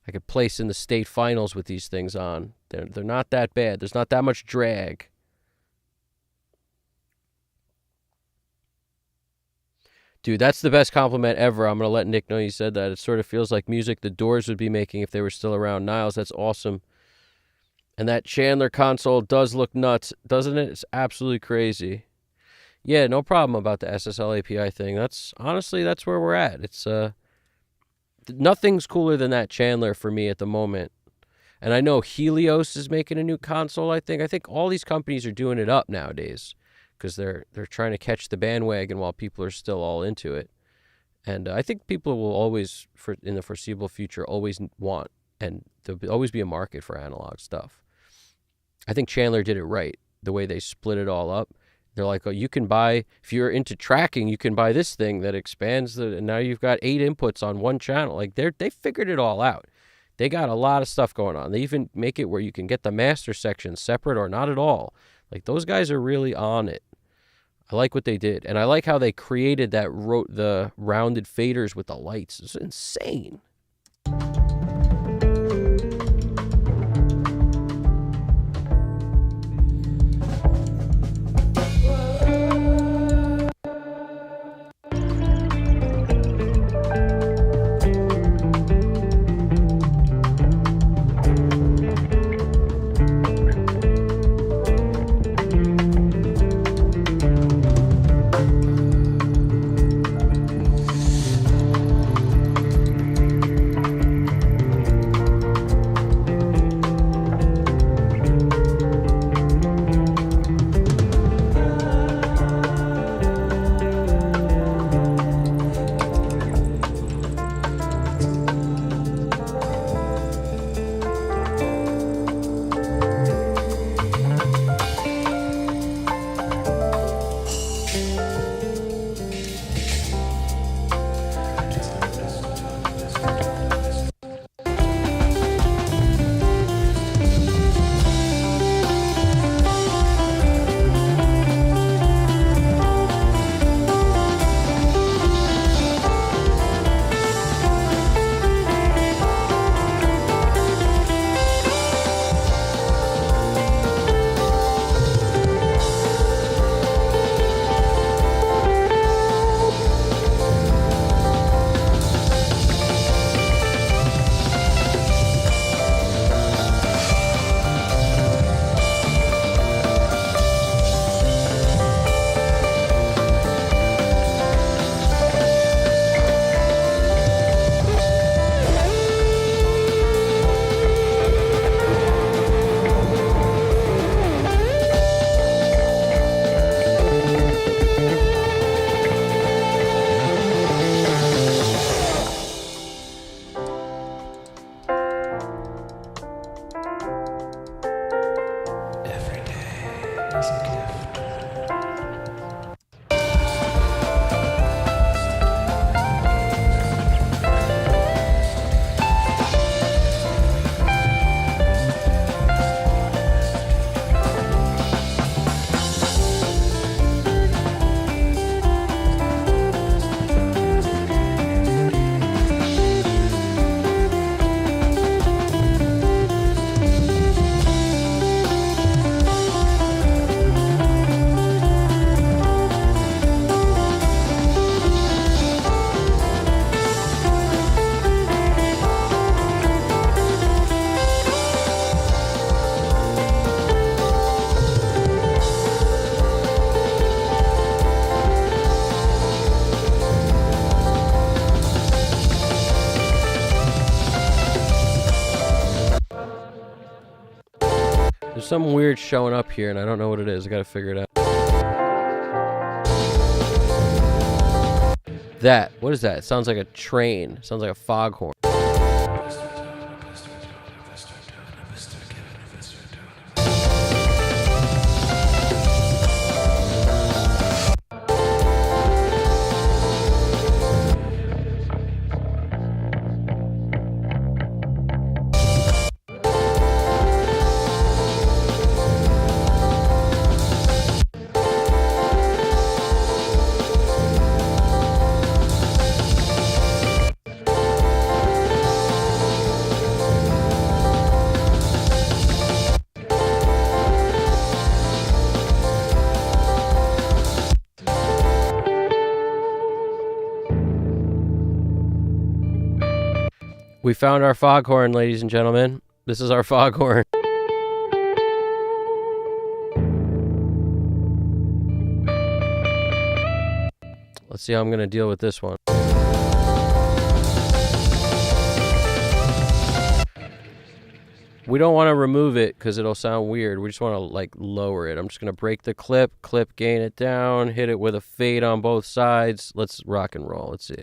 in the state finals with these things on. They're not that bad. There's not that much drag. Dude, that's the best compliment ever. I'm going to let Nick know you said that. It sort of feels like music the Doors would be making if they were still around. Niles, that's awesome. And that Chandler console does look nuts, doesn't it? It's absolutely crazy. Yeah, no problem about the SSL API thing. That's where we're at. It's nothing's cooler than that Chandler for me at the moment. And I know Helios is making a new console, I think. I think all these companies are doing it up nowadays because they're trying to catch the bandwagon while people are still all into it. And I think people will always, in the foreseeable future, always want, and there'll always be a market for analog stuff. I think Chandler did it right, the way they split it all up. They're like, oh, you can buy, if you're into tracking, you can buy this thing that expands and now you've got 8 inputs on one channel. Like they figured it all out. They got a lot of stuff going on. They even make it where you can get the master section separate or not at all. Like those guys are really on it. I like what they did. And I like how they created the rounded faders with the lights. It's insane. something weird showing up here, and I don't know what it is. I gotta figure it out. That. What is that? It sounds like a train. It sounds like a foghorn. We found our foghorn, ladies and gentlemen. This is our foghorn. Let's see how I'm going to deal with this one. We don't want to remove it because it'll sound weird. We just want to like lower it. I'm just going to break the clip, gain it down, hit it with a fade on both sides. Let's rock and roll. Let's see.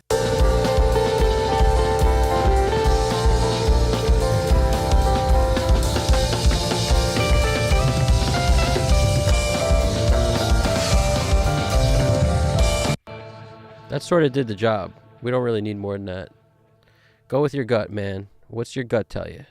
That sort of did the job. We don't really need more than that. Go with your gut, man. What's your gut tell you?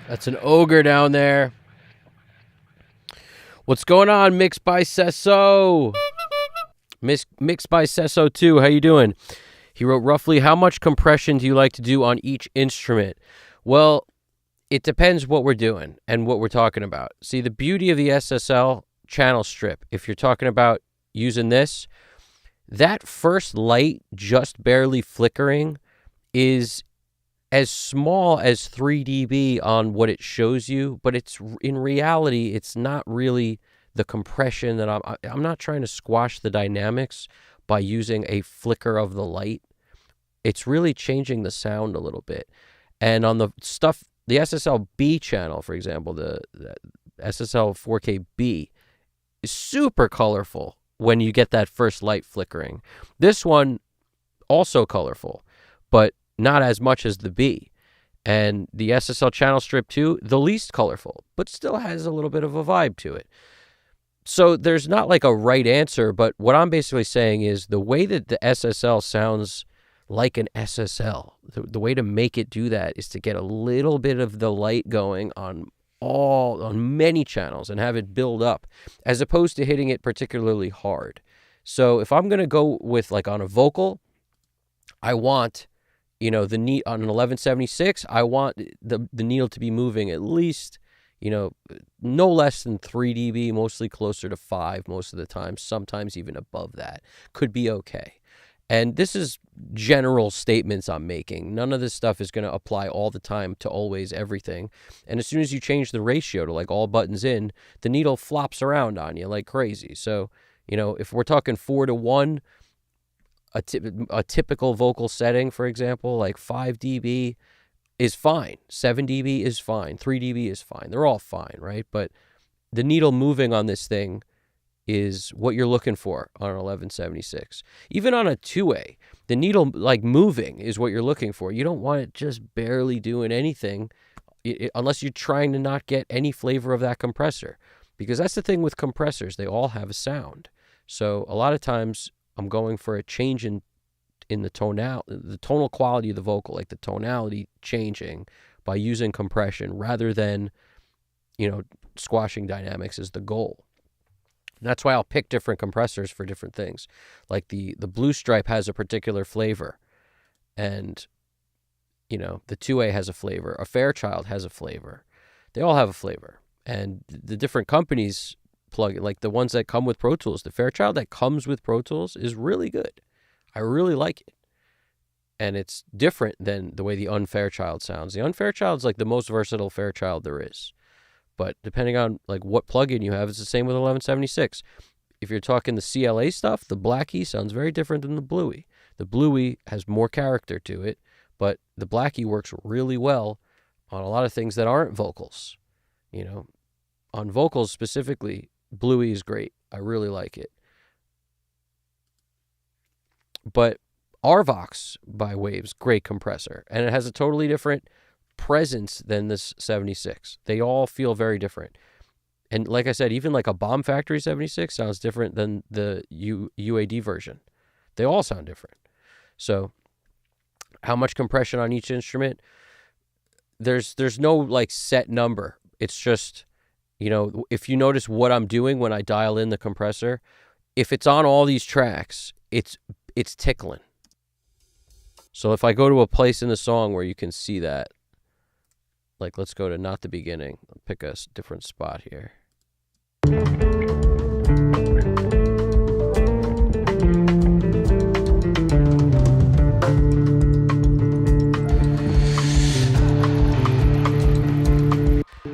That's an ogre down there. What's going on, Mixed by Sesso? Mixed by Sesso 2, how you doing? He wrote, roughly, how much compression do you like to do on each instrument? Well, it depends what we're doing and what we're talking about. See, the beauty of the SSL channel strip, if you're talking about using this, that first light just barely flickering is as small as 3 dB on what it shows you, but it's in reality, it's not really the compression that I'm not trying to squash the dynamics by using a flicker of the light. It's really changing the sound a little bit. And on the stuff, the SSL B channel, for example, the SSL 4K-B is super colorful when you get that first light flickering. This one, also colorful, but not as much as the B. And the SSL channel strip 2, the least colorful, but still has a little bit of a vibe to it. So there's not like a right answer, but what I'm basically saying is the way that the SSL sounds like an SSL, the way to make it do that is to get a little bit of the light going on many channels and have it build up, as opposed to hitting it particularly hard. So if I'm going to go with like on a vocal, I want, the on an 1176, I want the needle to be moving at least, no less than 3 dB, mostly closer to 5 most of the time, sometimes even above that. Could be okay. And this is general statements I'm making. None of this stuff is going to apply all the time to always everything. And as soon as you change the ratio to like all buttons in, the needle flops around on you like crazy. So, if we're talking 4-to-1, a typical vocal setting, for example, like 5 dB is fine. 7 dB is fine. 3 dB is fine. They're all fine, right? But the needle moving on this thing is what you're looking for on an 1176. Even on a 2A, the needle like moving is what you're looking for. You don't want it just barely doing anything unless you're trying to not get any flavor of that compressor. Because that's the thing with compressors. They all have a sound. So a lot of times I'm going for a change in the tonal quality of the vocal, like the tonality changing by using compression rather than, squashing dynamics is the goal. And that's why I'll pick different compressors for different things. Like the Blue Stripe has a particular flavor, and the 2A has a flavor. A Fairchild has a flavor. They all have a flavor, and the different companies plug it. Like the ones that come with Pro Tools, the Fairchild that comes with Pro Tools is really good. I really like it, and it's different than the way the Unfairchild sounds. The Unfairchild's like the most versatile Fairchild there is. But depending on like what plugin you have, it's the same with 1176. If you're talking the CLA stuff, the Blackie sounds very different than the Bluey. The Bluey has more character to it, but the Blackie works really well on a lot of things that aren't vocals. On vocals specifically, Bluey is great. I really like it. But Arvox by Waves, great compressor, and it has a totally different presence than this 76. They all feel very different. And like I said, even like a Bomb Factory 76 sounds different than the UAD version. They all sound different. So how much compression on each instrument? There's no like set number. It's just, if you notice what I'm doing when I dial in the compressor, if it's on all these tracks, it's tickling. So if I go to a place in the song where you can see that, like let's go to Not the Beginning. I'll pick a different spot here.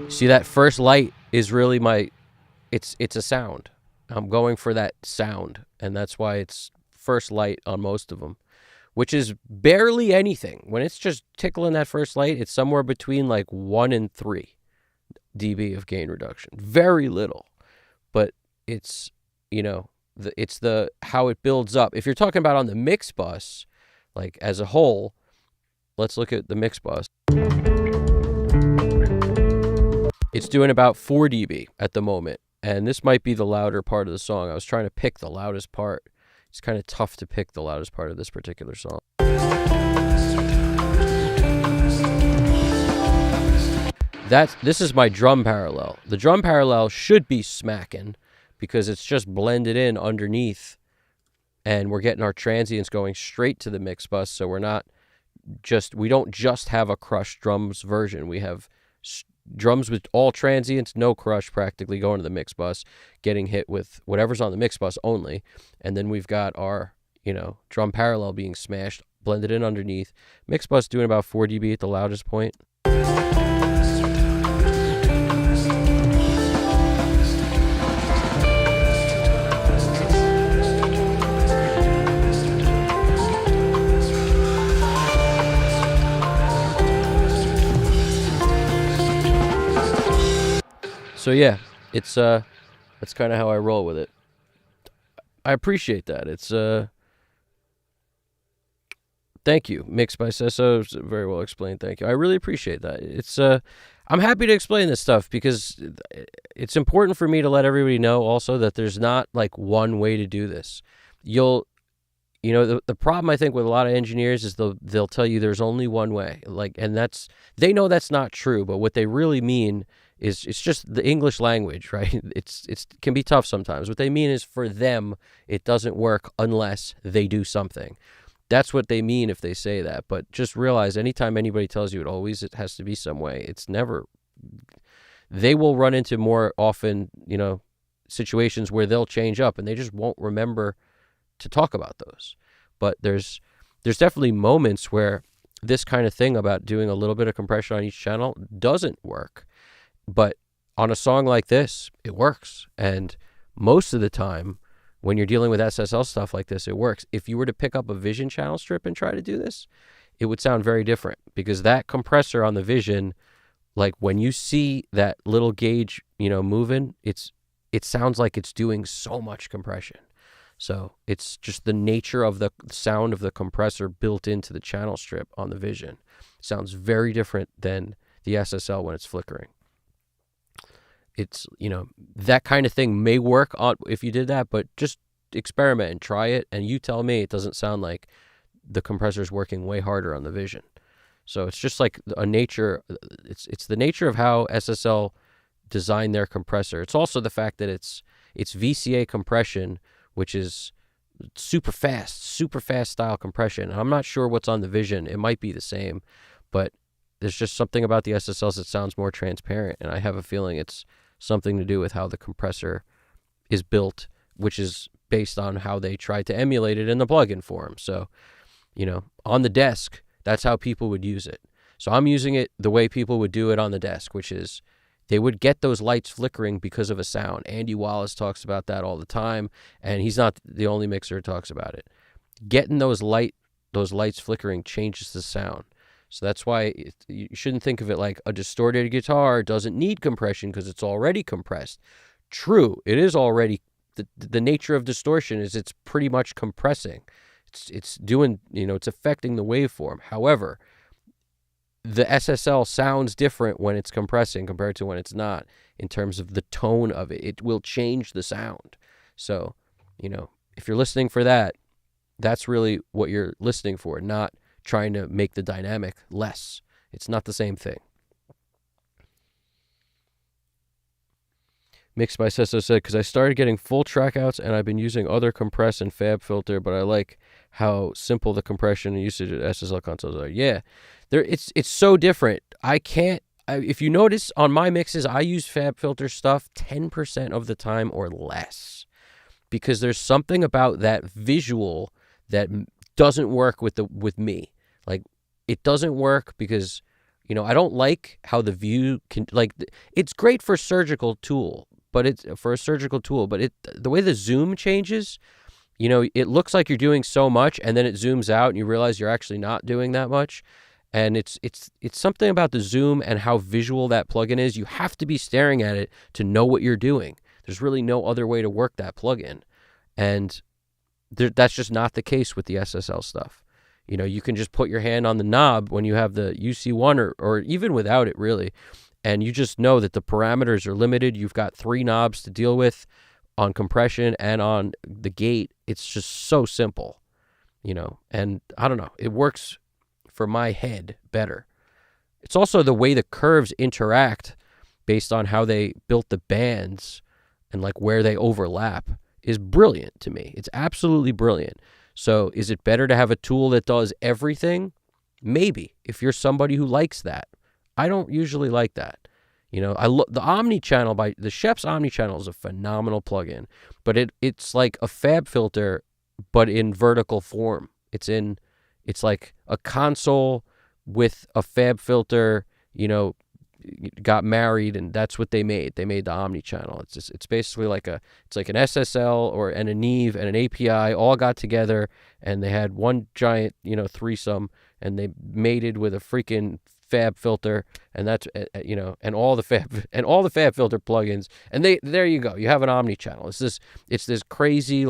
See, that first light is really it's a sound. I'm going for that sound, and that's why it's first light on most of them, which is barely anything. When it's just tickling that first light, it's somewhere between like 1 and 3 dB of gain reduction. Very little, but it's, it's the how it builds up. If you're talking about on the mix bus, like as a whole, let's look at the mix bus. It's doing about 4 dB at the moment, and this might be the louder part of the song. I was trying to pick the loudest part. It's kind of tough to pick the loudest part of this particular song. this is my drum parallel. The drum parallel should be smacking because it's just blended in underneath, and we're getting our transients going straight to the mix bus. So we don't just have a crushed drums version. We have drums with all transients, no crush practically going to the mix bus, getting hit with whatever's on the mix bus only. And then we've got our, drum parallel being smashed, blended in underneath. Mix bus doing about 4 dB at the loudest point. So yeah, it's that's kind of how I roll with it. I appreciate that. It's thank you, Mixed by Sesso. Very well explained. Thank you. I really appreciate that. It's I'm happy to explain this stuff because it's important for me to let everybody know also that there's not like one way to do this. The problem I think with a lot of engineers is they'll tell you there's only one way. And they know that's not true, but what they really mean is it's just the English language, right? It can be tough sometimes. What they mean is for them, it doesn't work unless they do something. That's what they mean if they say that. But just realize anytime anybody tells you it has to be some way, it's never. They will run into more often, situations where they'll change up and they just won't remember to talk about those. But there's definitely moments where this kind of thing about doing a little bit of compression on each channel doesn't work. But on a song like this, it works. And most of the time, when you're dealing with SSL stuff like this, it works. If you were to pick up a Vision channel strip and try to do this, it would sound very different because that compressor on the Vision, like when you see that little gauge, moving, it sounds like it's doing so much compression. So it's just the nature of the sound of the compressor built into the channel strip on the Vision. It sounds very different than the SSL when it's flickering. It's, that kind of thing may work on if you did that, but just experiment and try it. And you tell me it doesn't sound like the compressor's working way harder on the Vision. So it's just like a nature. It's the nature of how SSL designed their compressor. It's also the fact that it's VCA compression, which is super fast style compression. And I'm not sure what's on the Vision. It might be the same, but there's just something about the SSLs that sounds more transparent. And I have a feeling it's something to do with how the compressor is built, which is based on how they tried to emulate it in the plugin form. So, on the desk, that's how people would use it. So I'm using it the way people would do it on the desk, which is they would get those lights flickering because of a sound. Andy Wallace talks about that all the time, and he's not the only mixer who talks about it. Getting those lights flickering changes the sound. So that's why you shouldn't think of it like a distorted guitar doesn't need compression because it's already compressed. True, it is already, the nature of distortion is it's pretty much compressing. It's doing, it's affecting the waveform. However, the SSL sounds different when it's compressing compared to when it's not in terms of the tone of it. It will change the sound. So, if you're listening for that, that's really what you're listening for, not trying to make the dynamic less. It's not the same thing. Mixed by Sesso said, because I started getting full track outs and I've been using other compress and fab filter, but I like how simple the compression and usage of SSL consoles are. Yeah, it's so different. If you notice on my mixes, I use fab filter stuff 10% of the time or less because there's something about that visual that doesn't work with me. Like, it doesn't work because, I don't like how the view can, it's great for surgical tool, but the way the zoom changes, it looks like you're doing so much and then it zooms out and you realize you're actually not doing that much. And it's something about the zoom and how visual that plugin is. You have to be staring at it to know what you're doing. There's really no other way to work that plugin. And that's just not the case with the SSL stuff. You can just put your hand on the knob when you have the UC1 or even without it really, and you just know that the parameters are limited. You've got 3 knobs to deal with on compression and on the gate. It's just so simple, and I don't know. It works for my head better. It's also the way the curves interact based on how they built the bands and like where they overlap is brilliant to me. It's absolutely brilliant. So is it better to have a tool that does everything? Maybe, if you're somebody who likes that. I don't usually like that. The Omni-channel by the Shep's Omni-channel is a phenomenal plugin, but it's like a fab filter, but in vertical form. It's like a console with a fab filter, got married, and that's what they made. They made the Omni-channel. It's basically it's like an SSL and a Neve and an API all got together, and they had one giant, threesome, and they mated with a freaking fab filter, and that's and all the fab filter plugins, and there you go. You have an Omni-channel. It's this crazy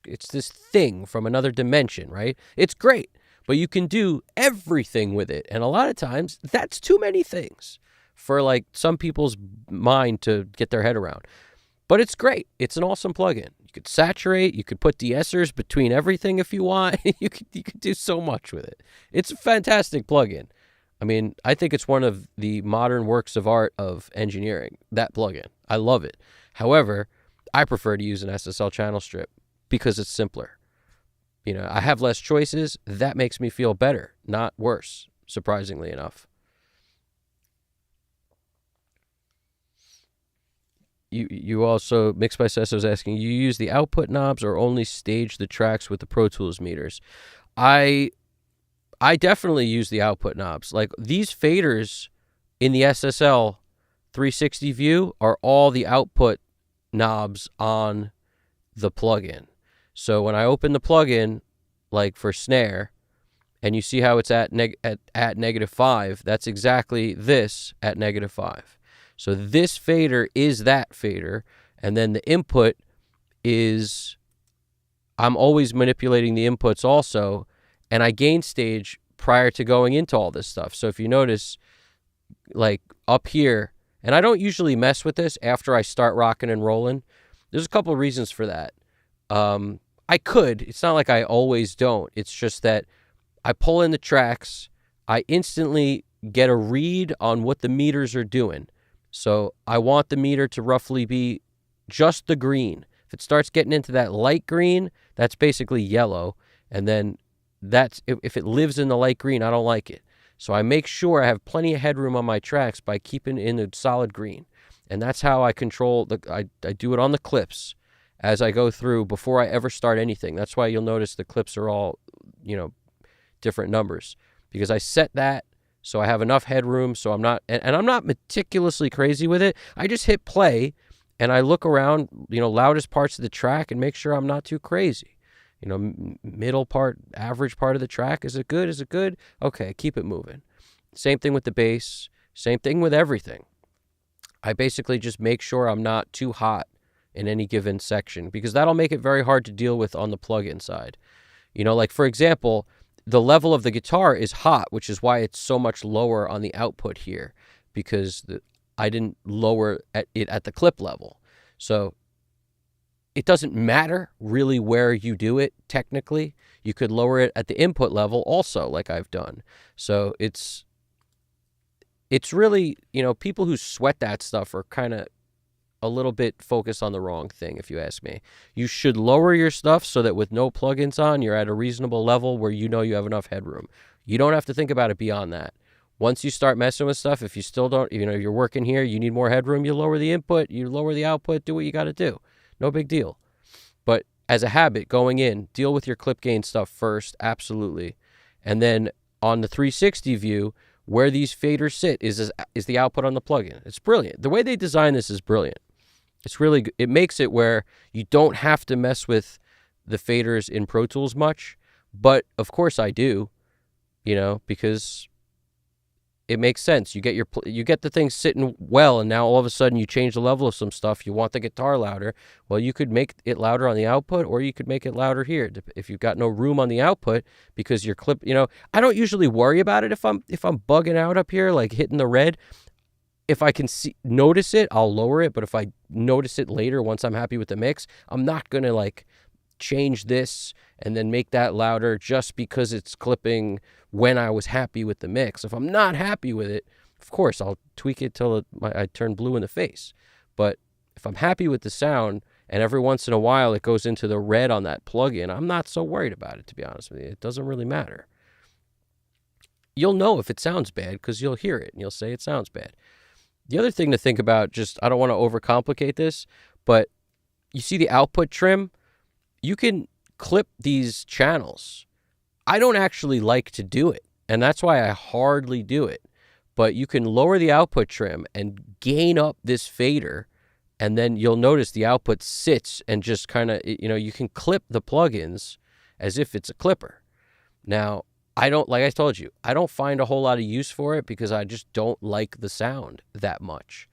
it's this thing from another dimension, right? It's great, but you can do everything with it, and a lot of times that's too many things for like some people's mind to get their head around. But it's great. It's an awesome plugin. You could saturate. You could put de-essers between everything if you want. You could do so much with it. It's a fantastic plugin. I mean, I think it's one of the modern works of art of engineering, that plugin. I love it. However, I prefer to use an SSL channel strip because it's simpler. I have less choices. That makes me feel better, not worse, surprisingly enough. You also, Mixed by Sesso was asking, you use the output knobs or only stage the tracks with the Pro Tools meters? I definitely use the output knobs. Like these faders in the SSL 360 view are all the output knobs on the plugin. So when I open the plugin, like for snare, and you see how it's at -5, that's exactly this at -5. So this fader is that fader, and then the input is, I'm always manipulating the inputs also, and I gain stage prior to going into all this stuff. So if you notice, like up here, and I don't usually mess with this after I start rocking and rolling. There's a couple of reasons for that. I could. It's not like I always don't. It's just that I pull in the tracks. I instantly get a read on what the meters are doing. So I want the meter to roughly be just the green. If it starts getting into that light green, that's basically yellow. And then if it lives in the light green, I don't like it. So I make sure I have plenty of headroom on my tracks by keeping in a solid green. And that's how I control I do it on the clips as I go through before I ever start anything. That's why you'll notice the clips are all, different numbers, because I set that so I have enough headroom. So I'm not, and I'm not meticulously crazy with it. I just hit play and I look around, loudest parts of the track and make sure I'm not too crazy. Middle part, average part of the track. Is it good? Is it good? Okay, keep it moving. Same thing with the bass. Same thing with everything. I basically just make sure I'm not too hot in any given section, because that'll make it very hard to deal with on the plug-in side. Like for example, the level of the guitar is hot, which is why it's so much lower on the output here, because I didn't lower it at the clip level. So it doesn't matter really where you do it technically. You could lower it at the input level also, like I've done. So it's really, people who sweat that stuff are kind of a little bit focused on the wrong thing, if you ask me. You should lower your stuff so that with no plugins on, you're at a reasonable level where you have enough headroom. You don't have to think about it beyond that. Once you start messing with stuff, if you still don't, you're working here, you need more headroom, you lower the input, you lower the output, do what you got to do. No big deal. But as a habit, going in, deal with your clip gain stuff first, absolutely. And then on the 360 view, where these faders sit is the output on the plugin. It's brilliant. The way they design this is brilliant. It's really good. It makes it where you don't have to mess with the faders in Pro Tools much, but of course I do, because it makes sense. You get the thing sitting well, and now all of a sudden you change the level of some stuff. You want the guitar louder. Well, you could make it louder on the output, or you could make it louder here if you've got no room on the output because your clip. I don't usually worry about it if I'm bugging out up here, like hitting the red. If I can notice it, I'll lower it. But if I notice it later, once I'm happy with the mix, I'm not gonna change this and then make that louder just because it's clipping when I was happy with the mix. If I'm not happy with it, of course, I'll tweak it till I turn blue in the face. But if I'm happy with the sound and every once in a while it goes into the red on that plugin, I'm not so worried about it, to be honest with you. It doesn't really matter. You'll know if it sounds bad because you'll hear it and you'll say it sounds bad. The other thing to think about, just I don't want to overcomplicate this, but you see the output trim? You can clip these channels. I don't actually like to do it, and that's why I hardly do it. But you can lower the output trim and gain up this fader, and then you'll notice the output sits and just kind of, you can clip the plugins as if it's a clipper. Now, like I told you, I don't find a whole lot of use for it because I just don't like the sound that much.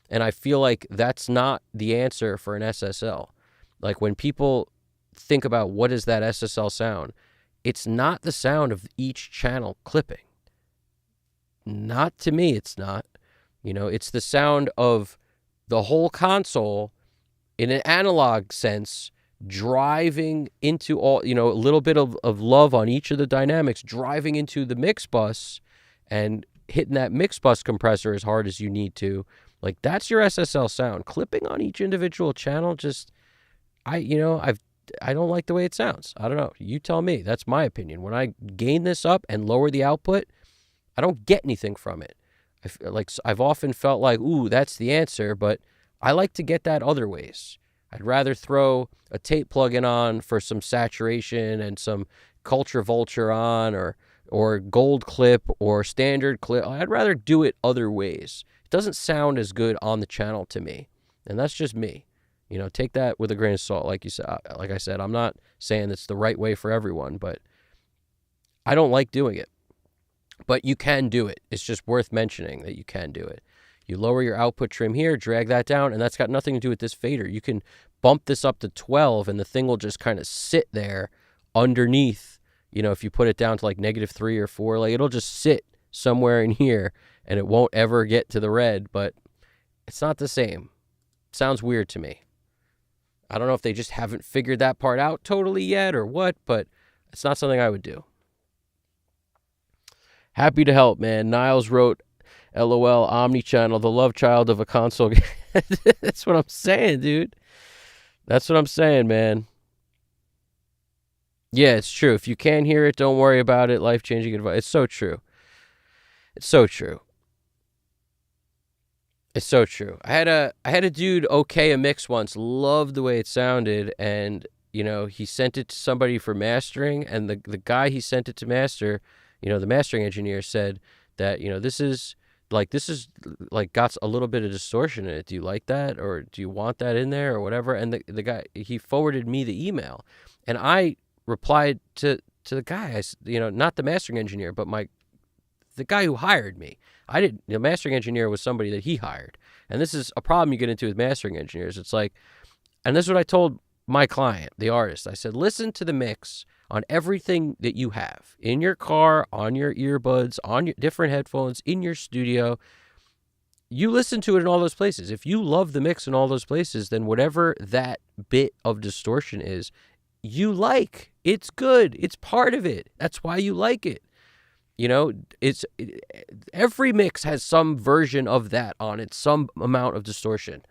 And I feel like that's not the answer for an SSL. Like when people think about what is that SSL sound, it's not the sound of each channel clipping. Not to me, it's not. It's the sound of the whole console in an analog sense, driving into all, a little bit of love on each of the dynamics, driving into the mix bus and hitting that mix bus compressor as hard as you need to. Like, that's your SSL sound. Clipping on each individual channel, I don't like the way it sounds. I don't know. You tell me. That's my opinion. When I gain this up and lower the output, I don't get anything from it. I've often felt like, ooh, that's the answer, but I like to get that other ways. I'd rather throw a tape plugin on for some saturation and some Culture Vulture on or gold clip or standard clip. I'd rather do it other ways. It doesn't sound as good on the channel to me, and that's just me. Take that with a grain of salt. Like I said, I'm not saying it's the right way for everyone, but I don't like doing it. But you can do it. It's just worth mentioning that you can do it. You lower your output trim here, drag that down, and that's got nothing to do with this fader. You can bump this up to 12, and the thing will just kind of sit there underneath. If you put it down to like -3 or 4, like it'll just sit somewhere in here, and it won't ever get to the red, but it's not the same. It sounds weird to me. I don't know if they just haven't figured that part out totally yet or what, but it's not something I would do. Happy to help, man. Niles wrote, LOL, Omnichannel, the love child of a console. That's what I'm saying, dude. That's what I'm saying, man. Yeah, it's true. If you can't hear it, don't worry about it. Life-changing advice. It's so true. It's so true. It's so true. I had a dude okay a mix once, loved the way it sounded, and he sent it to somebody for mastering, and the guy he sent it to master, the mastering engineer said that this is got a little bit of distortion in it. Do you like that, or do you want that in there, or whatever? And the guy, he forwarded me the email, and I replied to the guy, not the mastering engineer, but the guy who hired me. The mastering engineer was somebody that he hired. And this is a problem you get into with mastering engineers. It's like, and this is what I told my client, the artist. I said, listen to the mix on everything that you have in your car, on your earbuds, on your different headphones, in your studio. You listen to it in all those places. If you love the mix in all those places, then whatever that bit of distortion is, you like. It's good. It's part of it. That's why you like it. Every mix has some version of that on it, some amount of distortion.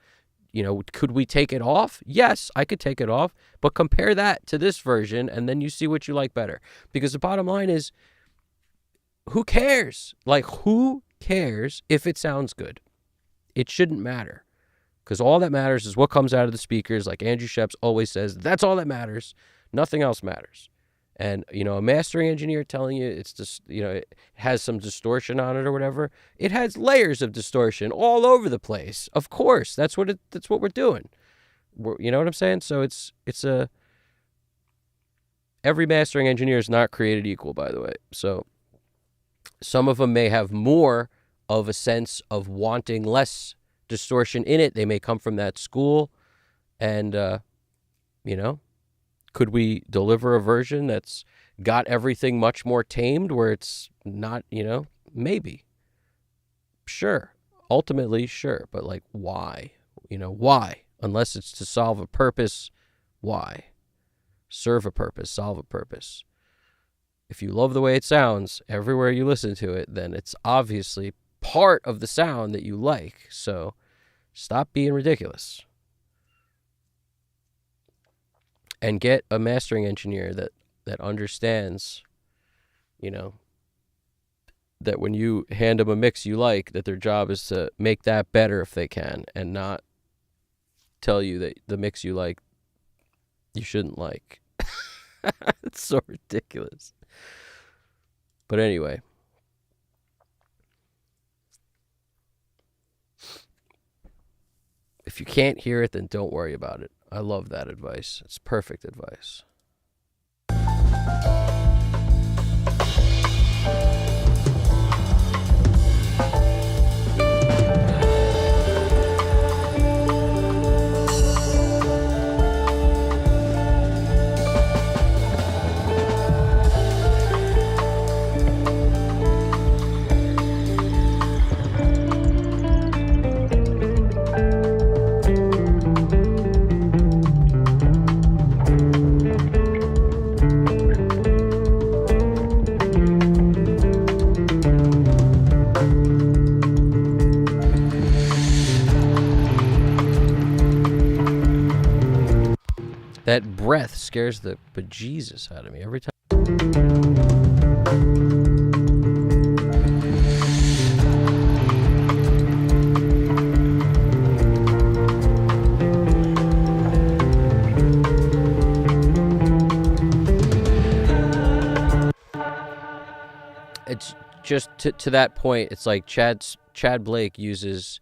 Could we take it off? Yes, I could take it off, but compare that to this version, and then you see what you like better. Because the bottom line is, who cares? Like, who cares if it sounds good? It shouldn't matter. Because all that matters is what comes out of the speakers. Like Andrew Sheps always says, that's all that matters. Nothing else matters. And, a mastering engineer telling you it's just, it has some distortion on it or whatever. It has layers of distortion all over the place. Of course, that's what we're doing. You know what I'm saying? So every mastering engineer is not created equal, by the way. So some of them may have more of a sense of wanting less distortion in it. They may come from that school, and, could we deliver a version that's got everything much more tamed where it's not, maybe. Sure. Ultimately, sure. But like, why? Why? Unless it's to solve a purpose, why? serve a purpose, solve a purpose. If you love the way it sounds everywhere you listen to it, then it's obviously part of the sound that you like. So stop being ridiculous. And get a mastering engineer that understands, that when you hand them a mix you like, that their job is to make that better if they can, and not tell you that the mix you like you shouldn't like. It's so ridiculous. But anyway, if you can't hear it, then don't worry about it. I love that advice. It's perfect advice. That breath scares the bejesus out of me every time. It's just to that point, it's like Chad Blake uses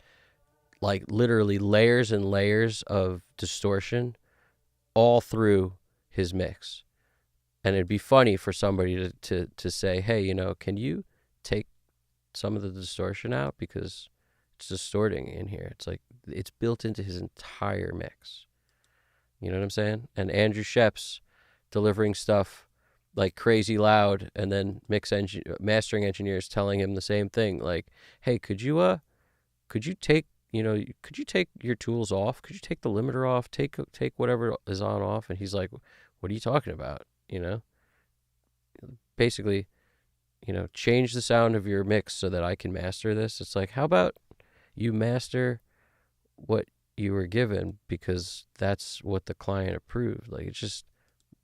like literally layers and layers of distortion all through his mix. And it'd be funny for somebody to say, hey, can you take some of the distortion out, because it's distorting in here. It's like it's built into his entire mix. You know what I'm saying? And Andrew Sheps delivering stuff like crazy loud, and then mastering engineers telling him the same thing, like, hey, could you take your tools off? Could you take the limiter off? Take whatever is on off? And he's like, what are you talking about? Basically, change the sound of your mix so that I can master this. It's like, how about you master what you were given, because that's what the client approved. Like, it's just,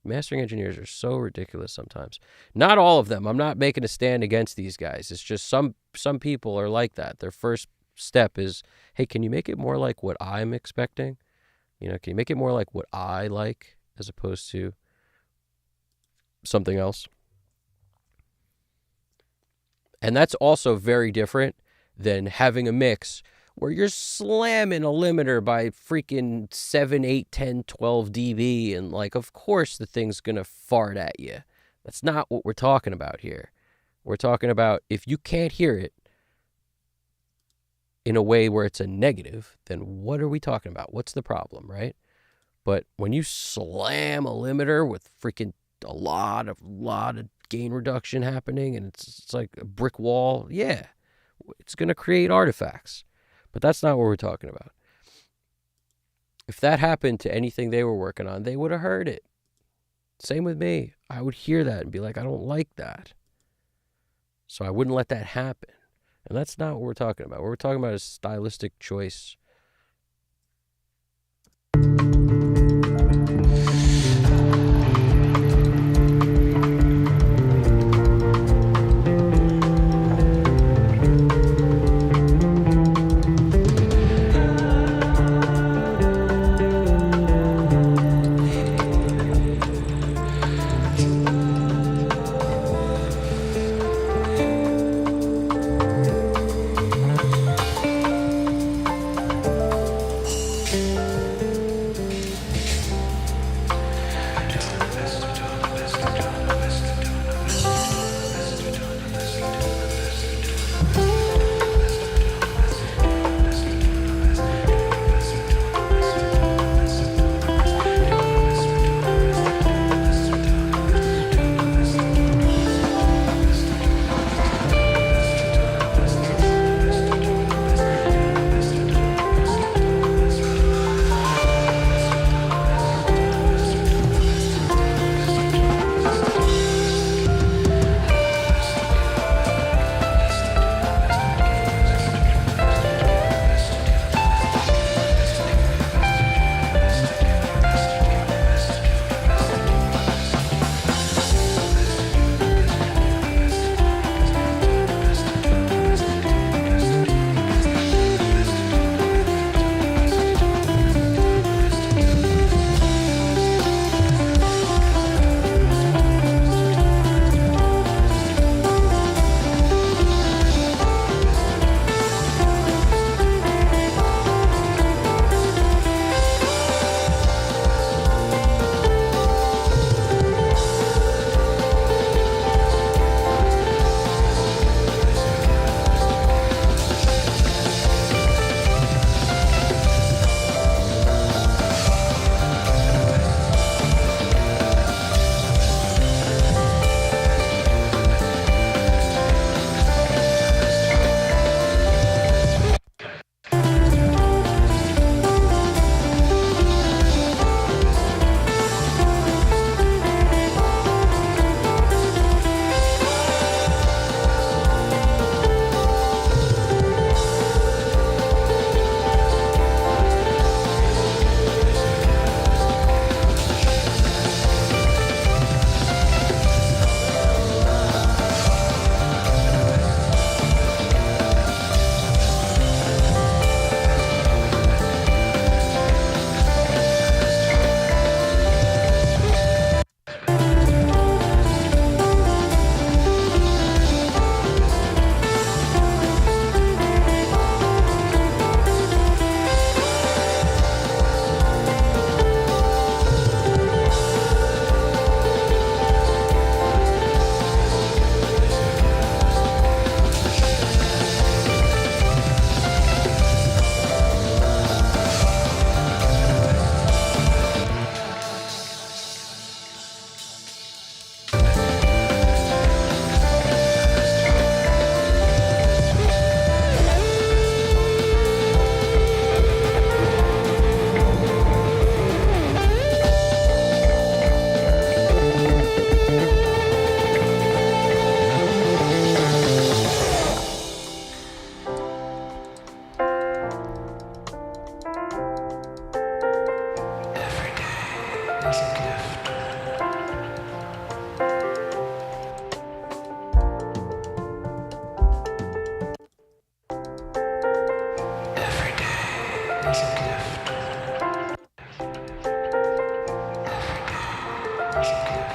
mastering engineers are so ridiculous sometimes. Not all of them. I'm not making a stand against these guys. It's just some people are like that. Their first step is, hey, can you make it more like what I'm expecting? Can you make it more like what I like, as opposed to something else? And that's also very different than having a mix where you're slamming a limiter by freaking 7, 8, 10, 12 dB, and like, of course the thing's gonna fart at you. That's not what we're talking about here. We're talking about, if you can't hear it in a way where it's a negative, then what are we talking about? What's the problem, right? But when you slam a limiter with freaking a lot of gain reduction happening, and it's like a brick wall, yeah, it's going to create artifacts. But that's not what we're talking about. If that happened to anything they were working on, they would have heard it. Same with me. I would hear that and be like, I don't like that. So I wouldn't let that happen. And that's not what we're talking about. What we're talking about is stylistic choice. is a gift. Is a gift.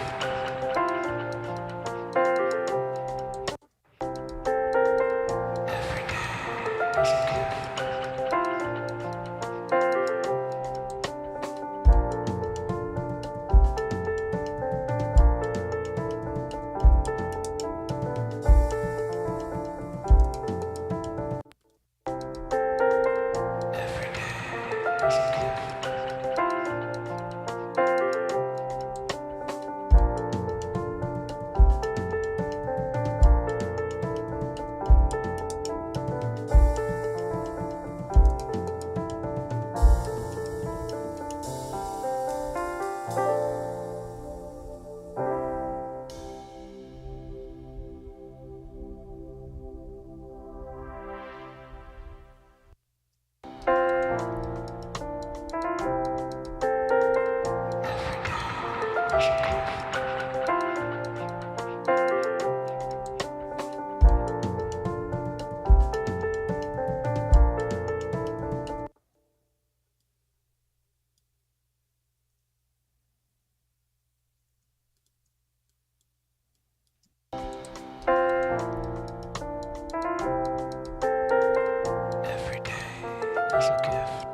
Every day is a gift. Every day is a gift. Every day is a gift.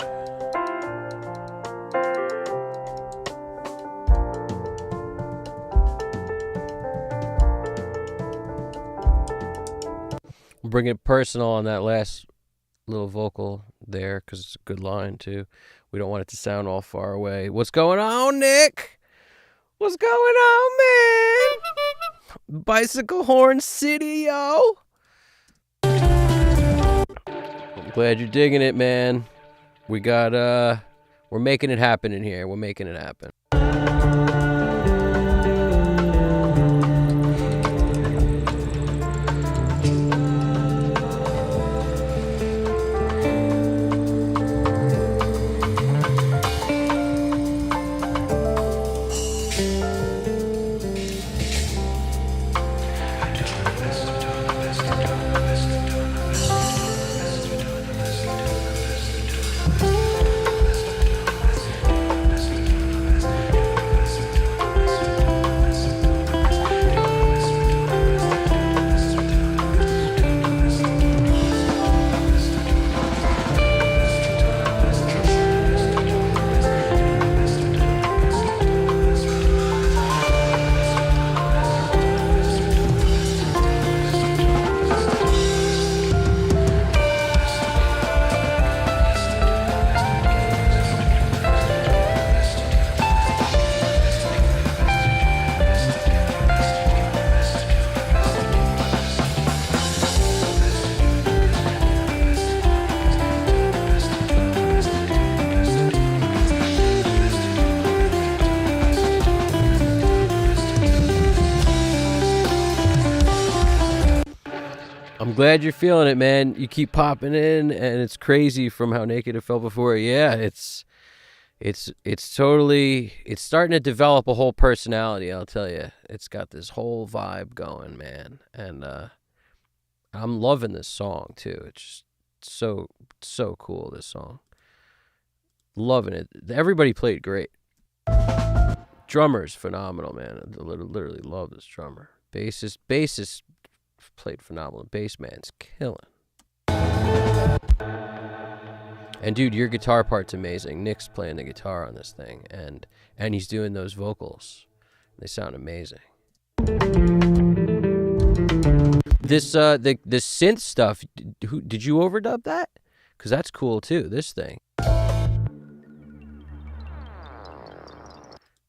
Bring it personal on that last little vocal there because it's a good line too. We don't want it to sound all far away. What's going on, Nick? What's going on, man? Bicycle Horn City, yo. I'm glad you're digging it, man. We got we're making it happen in here. We're making it happen. I'm glad you're feeling it, man. You keep popping in, and it's crazy from how naked it felt before. Yeah, it's totally, it's starting to develop a whole personality. I'll tell you, it's got this whole vibe going, man, and I'm loving this song too. It's just so cool. This song, loving it. Everybody played great. Drummer's phenomenal, man. I literally love this drummer. Bassist played phenomenal. Bass man's killing. And dude, your guitar part's amazing. Nick's playing the guitar on this thing, and he's doing those vocals. They sound amazing. This the synth stuff. Did you overdub that? Cause that's cool too. This thing.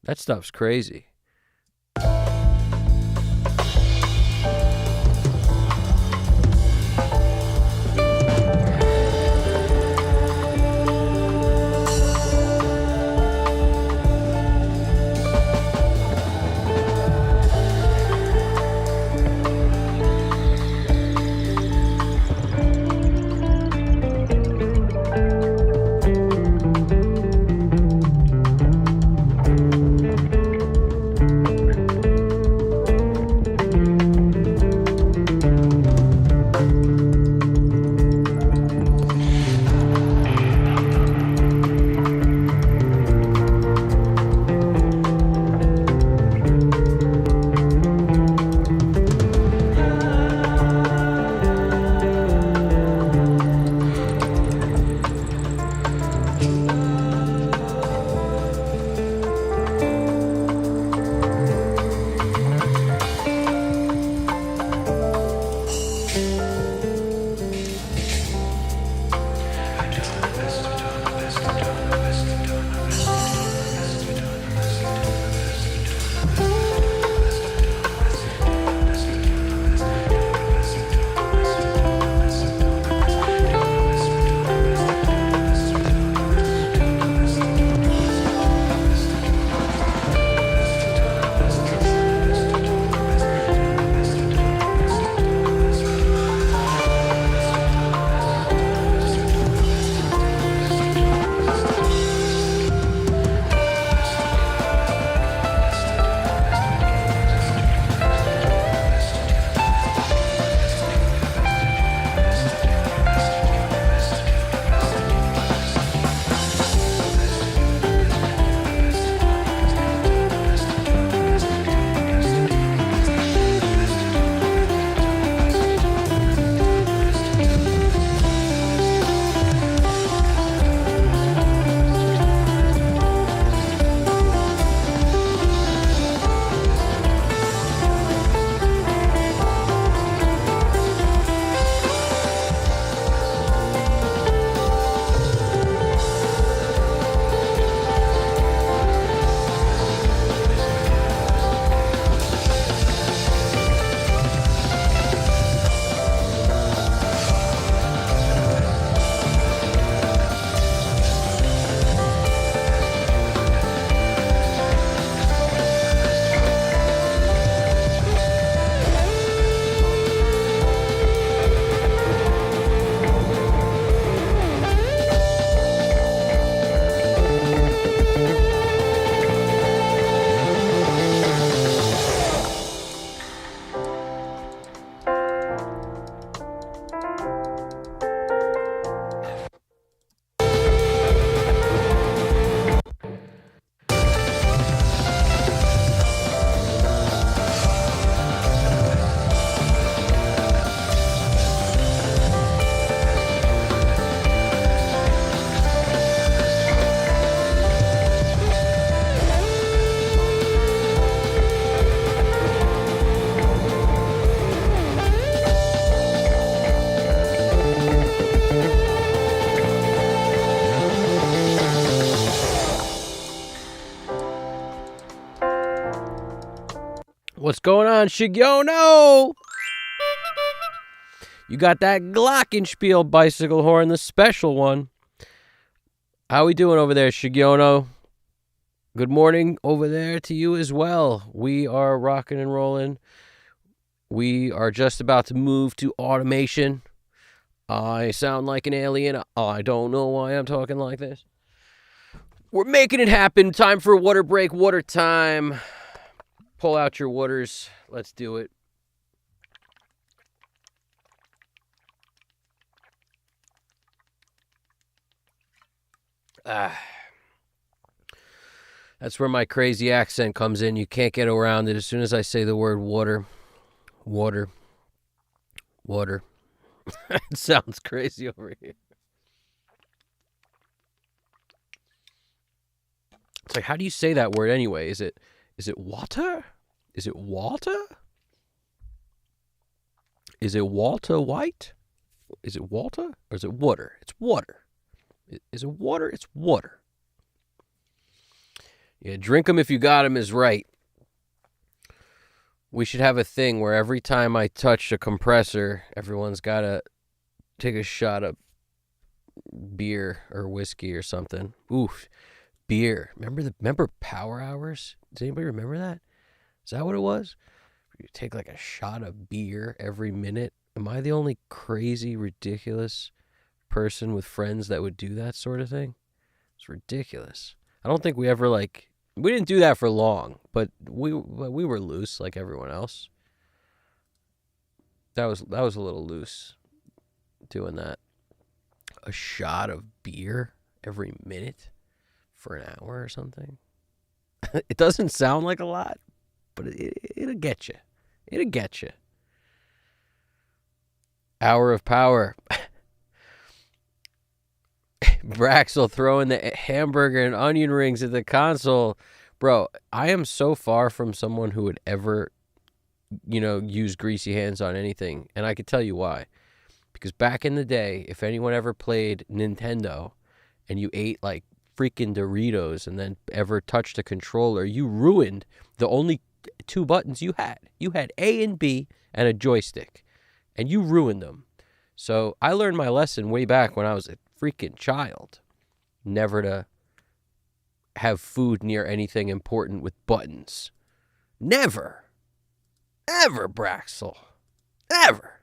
That stuff's crazy. What's going on, Shigyono? You got that Glockenspiel bicycle horn, the special one. How we doing over there, Shigyono? Good morning over there to you as well. We are rocking and rolling. We are just about to move to automation. I sound like an alien. I don't know why I'm talking like this. We're making it happen. Time for a water break. Water time. Pull out your waters. Let's do it. That's where my crazy accent comes in. You can't get around it. As soon as I say the word water, water, water. It sounds crazy over here. It's like, how do you say that word anyway? Is it water? Is it water? Is it Walter White? Is it Walter? Or is it water? It's water. Is it water? It's water. Yeah, drink them if you got them is right. We should have a thing where every time I touch a compressor, everyone's got to take a shot of beer or whiskey or something. Oof, beer. Remember Power Hours? Does anybody remember that? Is that what it was? You take like a shot of beer every minute. Am I the only crazy, ridiculous person with friends that would do that sort of thing? It's ridiculous. I don't think we ever we didn't do that for long, but we were loose like everyone else. That was a little loose doing that. A shot of beer every minute for an hour or something. It doesn't sound like a lot, but it'll get you. It'll get you. Hour of power. Braxel throwing the hamburger and onion rings at the console. Bro, I am so far from someone who would ever, use greasy hands on anything. And I could tell you why. Because back in the day, if anyone ever played Nintendo and you ate like freaking Doritos and then ever touched a controller, you ruined the only two buttons you had. You had A and B and a joystick. And you ruined them. So I learned my lesson way back when I was a freaking child. Never to have food near anything important with buttons. Never. Ever, Braxel. Ever.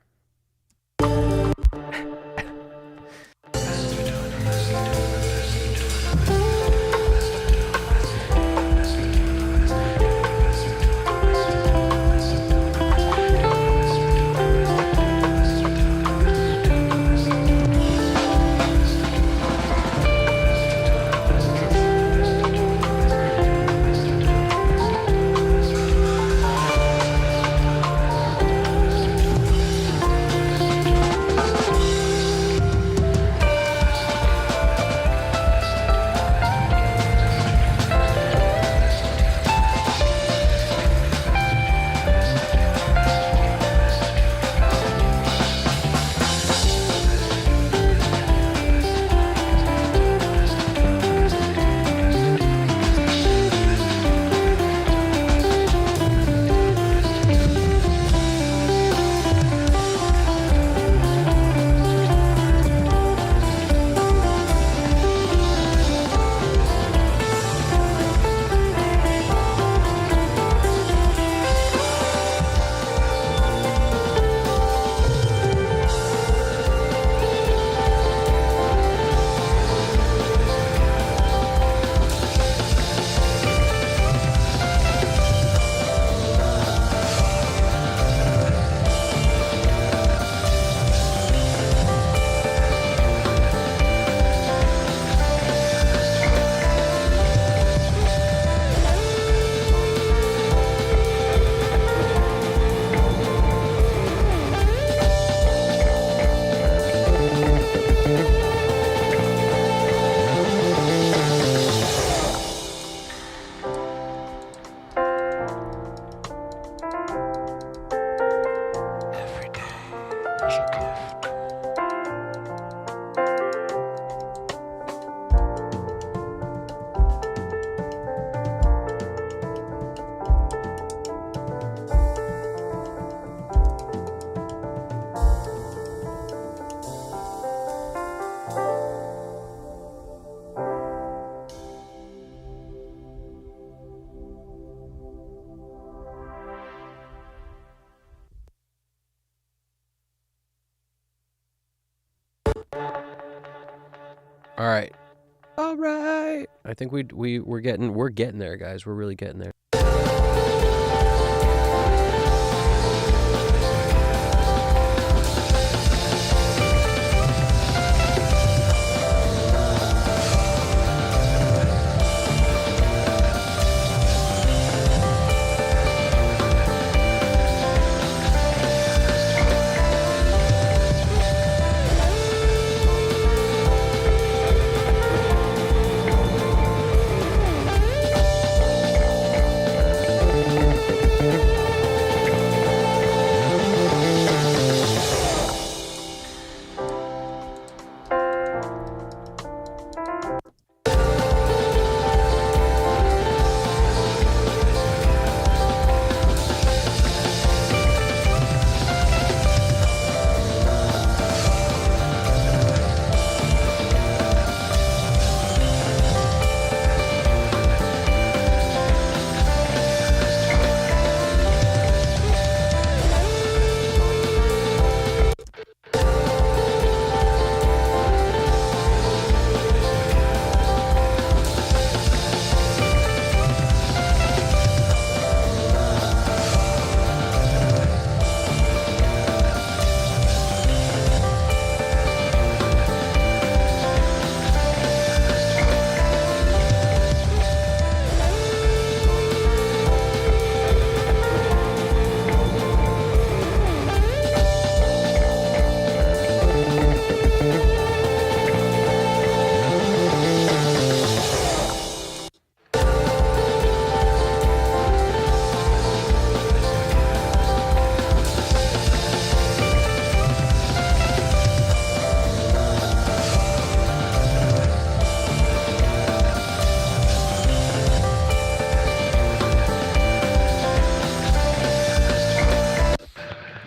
All right. All right. I think we're getting there, guys. We're really getting there.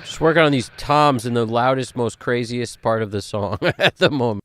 Just working on these toms in the loudest, most craziest part of the song at the moment.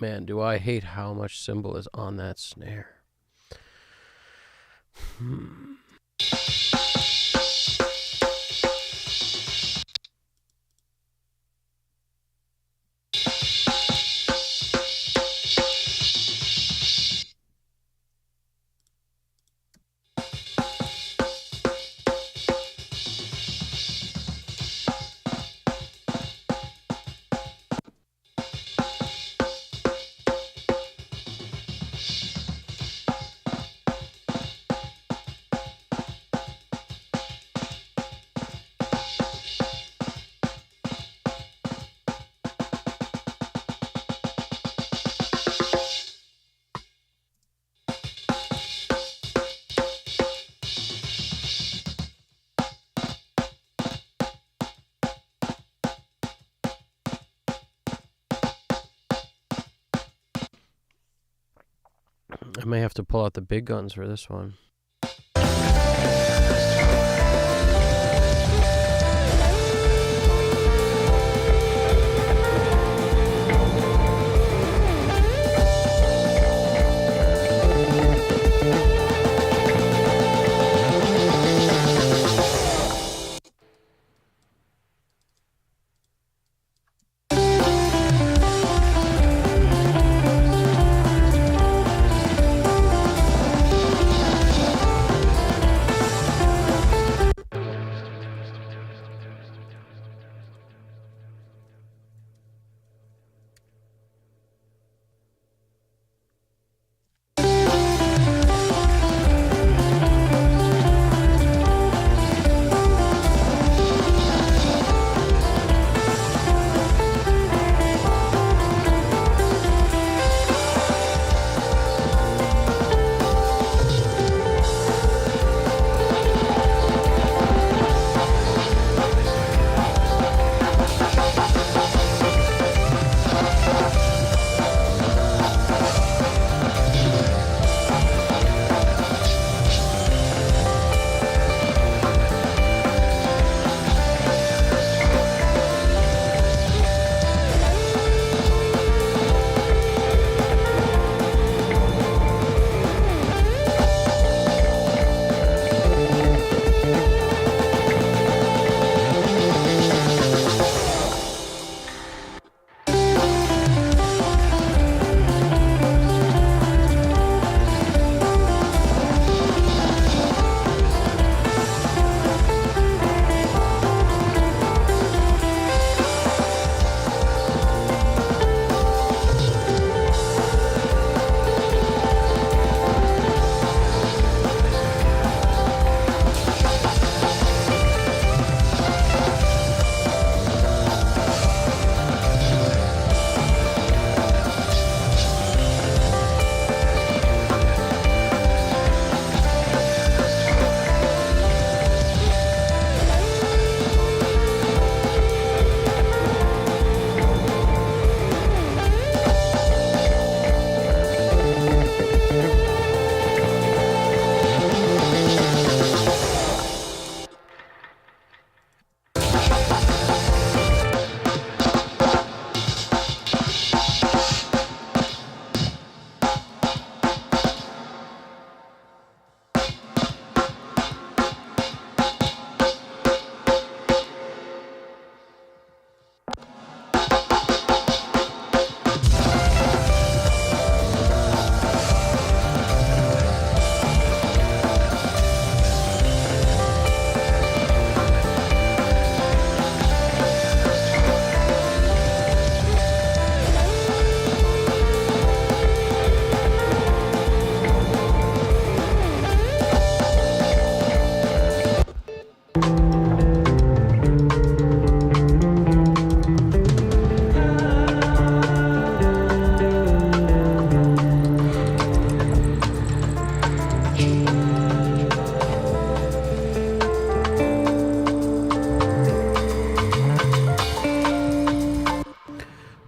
Man, do I hate how much cymbal is on that snare. I may have to pull out the big guns for this one.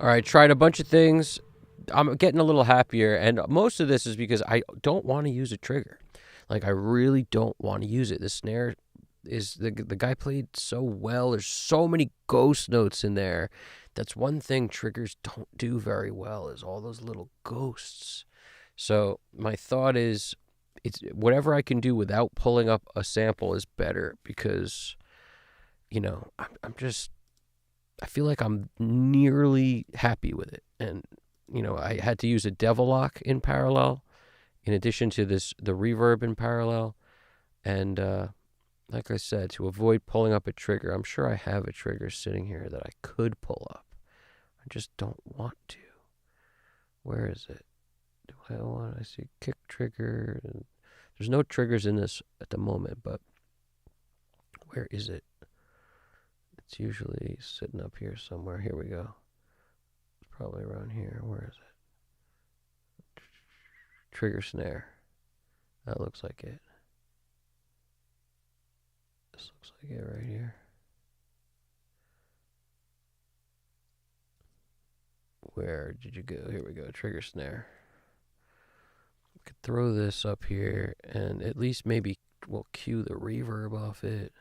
All right, tried a bunch of things. I'm getting a little happier, and most of this is because I don't want to use a trigger. Like, I really don't want to use it. The snare is the guy played so well. There's so many ghost notes in there. That's one thing triggers don't do very well, is all those little ghosts. So my thought is, it's whatever I can do without pulling up a sample is better, because I feel like I'm nearly happy with it. And I had to use a devil lock in parallel, in addition to the reverb in parallel, and like I said, to avoid pulling up a trigger. I'm sure I have a trigger sitting here that I could pull up. I just don't want to. Where is it? I see kick trigger. There's no triggers in this at the moment, but where is it? It's usually sitting up here somewhere. Here we go. It's probably around here. Where is it? Trigger snare. That looks like it. This looks like it right here. Where did you go? Here we go. Trigger snare. We could throw this up here and at least maybe we'll cue the reverb off it.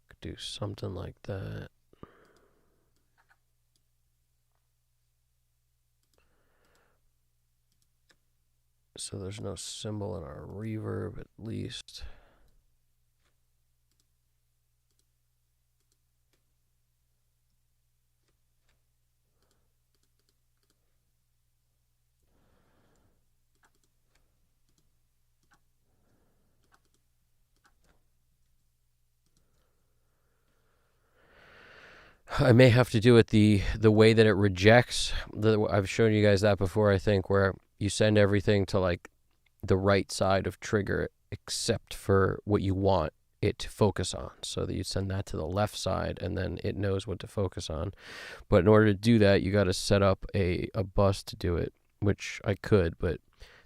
Could do something like that. So there's no cymbal in our reverb, at least. I may have to do it the way that it rejects. I've shown you guys that before, I think, where you send everything to like the right side of trigger except for what you want it to focus on. So that you send that to the left side and then it knows what to focus on. But in order to do that, you got to set up a bus to do it, which I could, but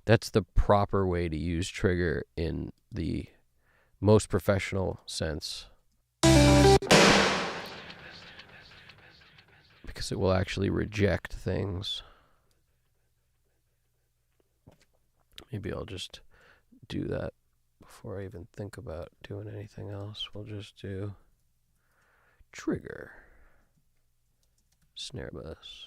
that's the proper way to use trigger in the most professional sense, because it will actually reject things. Maybe I'll just do that before I even think about doing anything else. We'll just do trigger, snare bus.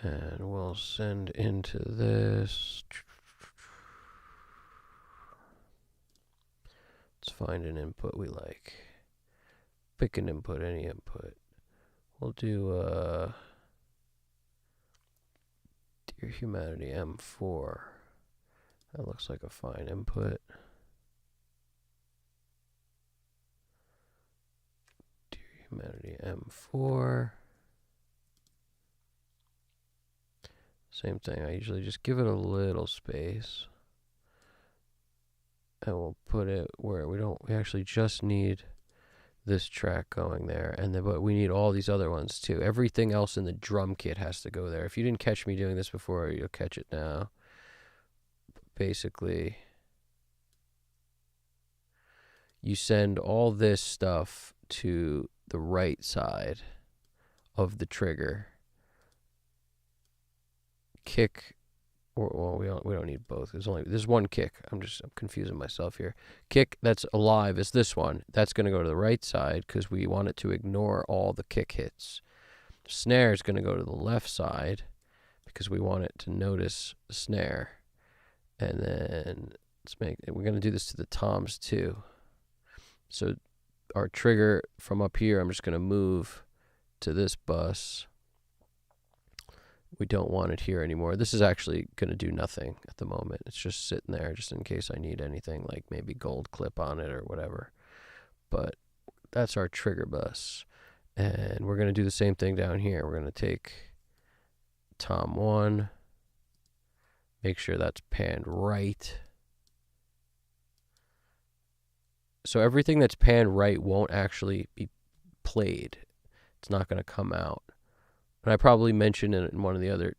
And we'll send into this. Let's find an input we like. Pick an input, any input. We'll do Dear Humanity M4. That looks like a fine input. Dear Humanity M4. Same thing, I usually just give it a little space. And we'll put it where we actually just need this track going there, but we need all these other ones too. Everything else in the drum kit has to go there. If you didn't catch me doing this before, you'll catch it now. Basically, you send all this stuff to the right side of the trigger. Kick, well, we don't need both. There's one kick. I'm confusing myself here. Kick that's alive is this one. That's going to go to the right side because we want it to ignore all the kick hits. Snare is going to go to the left side because we want it to notice the snare. And then we're going to do this to the toms too. So our trigger from up here, I'm just going to move to this bus. We don't want it here anymore. This is actually going to do nothing at the moment. It's just sitting there just in case I need anything, like maybe gold clip on it or whatever. But that's our trigger bus. And we're going to do the same thing down here. We're going to take tom 1, make sure that's panned right. So everything that's panned right won't actually be played. It's not going to come out. And I probably mentioned it in one of the other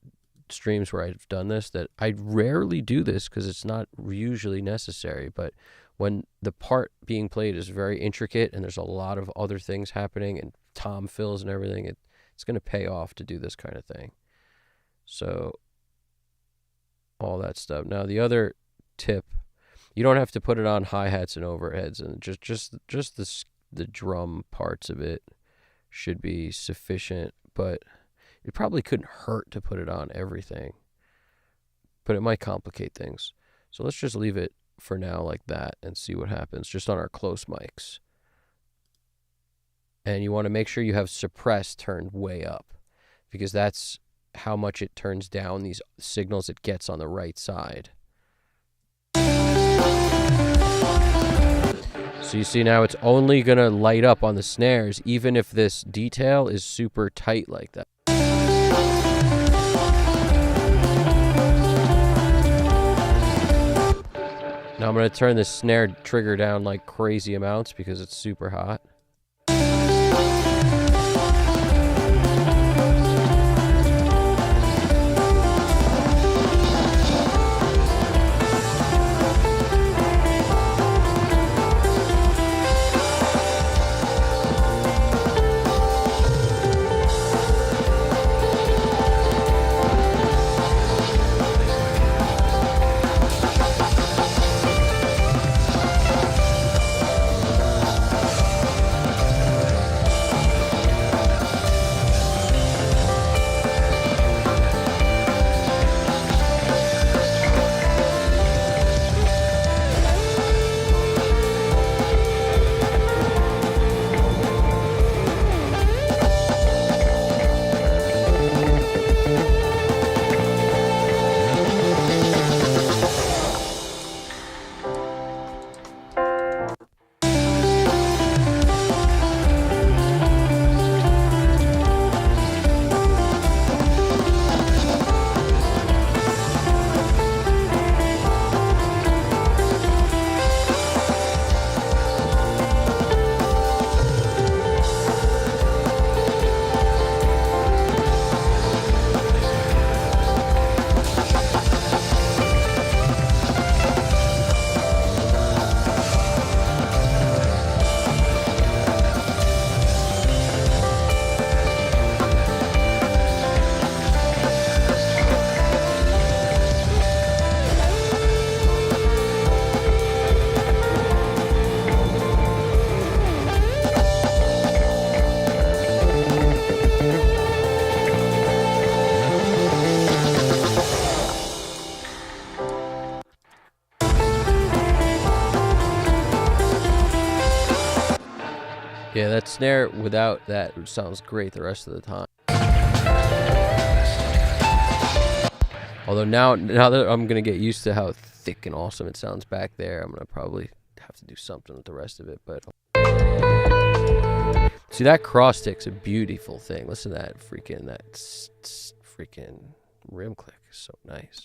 streams where I've done this that I rarely do this because it's not usually necessary. But when the part being played is very intricate and there's a lot of other things happening and tom fills and everything, it's going to pay off to do this kind of thing. So all that stuff. Now the other tip, you don't have to put it on hi-hats and overheads, and just the drum parts of it should be sufficient, but it probably couldn't hurt to put it on everything, but it might complicate things. So let's just leave it for now like that and see what happens just on our close mics. And you want to make sure you have suppress turned way up, because that's how much it turns down these signals it gets on the right side. So you see now it's only going to light up on the snares, even if this detail is super tight like that. Now I'm going to turn the snare trigger down like crazy amounts because it's super hot. Yeah, that snare without that sounds great the rest of the time. Although now that I'm going to get used to how thick and awesome it sounds back there, I'm going to probably have to do something with the rest of it. But see, that cross tick's a beautiful thing. Listen to that freaking rim click is so nice.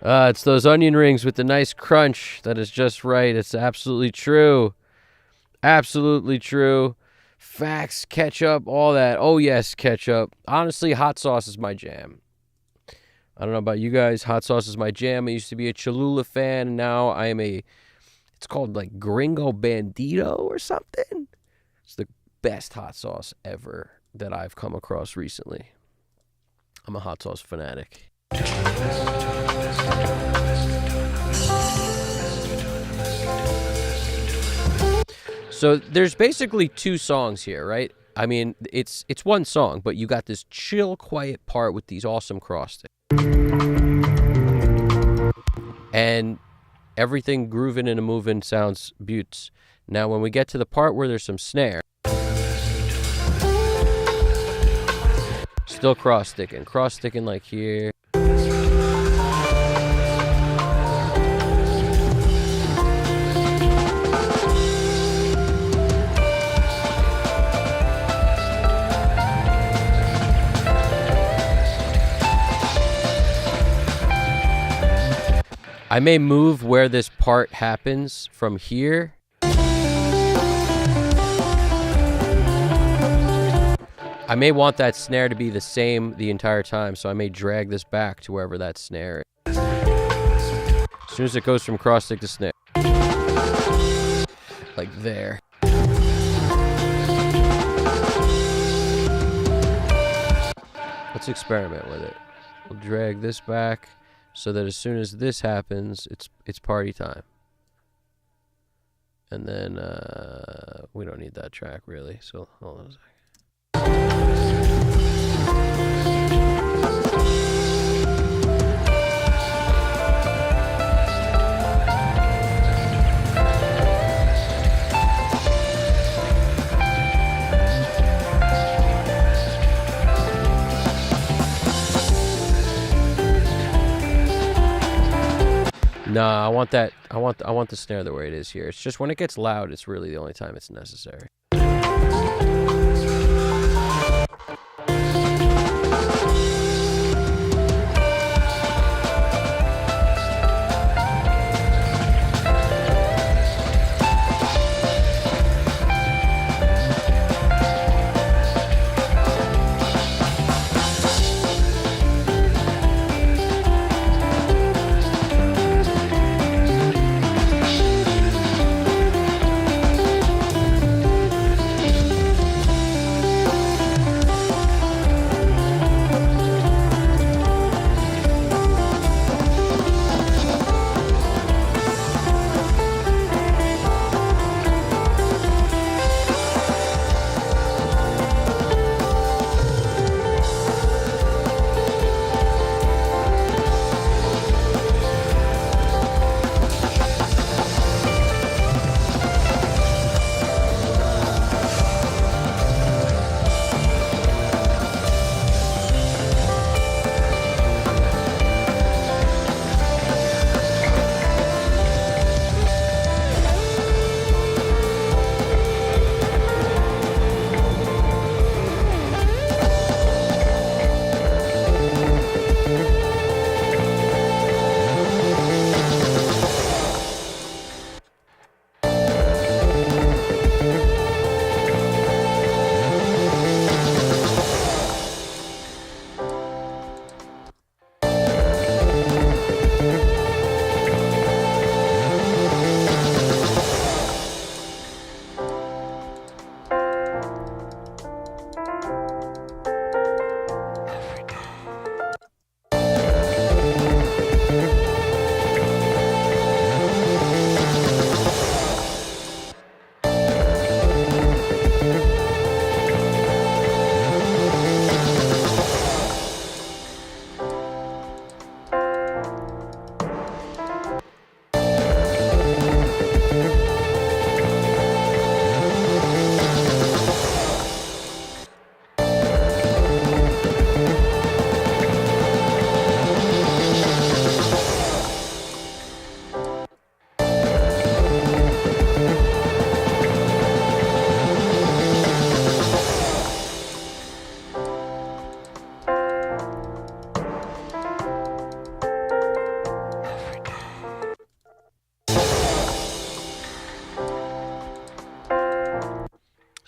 It's those onion rings with the nice crunch that is just right. It's absolutely true. Absolutely true. Facts, ketchup, all that. Oh, yes, ketchup. Honestly, hot sauce is my jam. I don't know about you guys. Hot sauce is my jam. I used to be a Cholula fan, and now I am it's called like Gringo Bandito or something. It's the best hot sauce ever that I've come across recently. I'm a hot sauce fanatic. So there's basically two songs here, right? I mean, it's one song, but you got this chill, quiet part with these awesome cross sticks. And everything grooving and moving sounds beauts. Now, when we get to the part where there's some snare, still cross sticking like here. I may move where this part happens from here. I may want that snare to be the same the entire time, so I may drag this back to wherever that snare is. As soon as it goes from cross stick to snare. Like there. Let's experiment with it. We'll drag this back so that as soon as this happens, it's party time. And then we don't need that track really, so hold on a second. Nah, I want that. I want the snare the way it is here. It's just when it gets loud, it's really the only time it's necessary.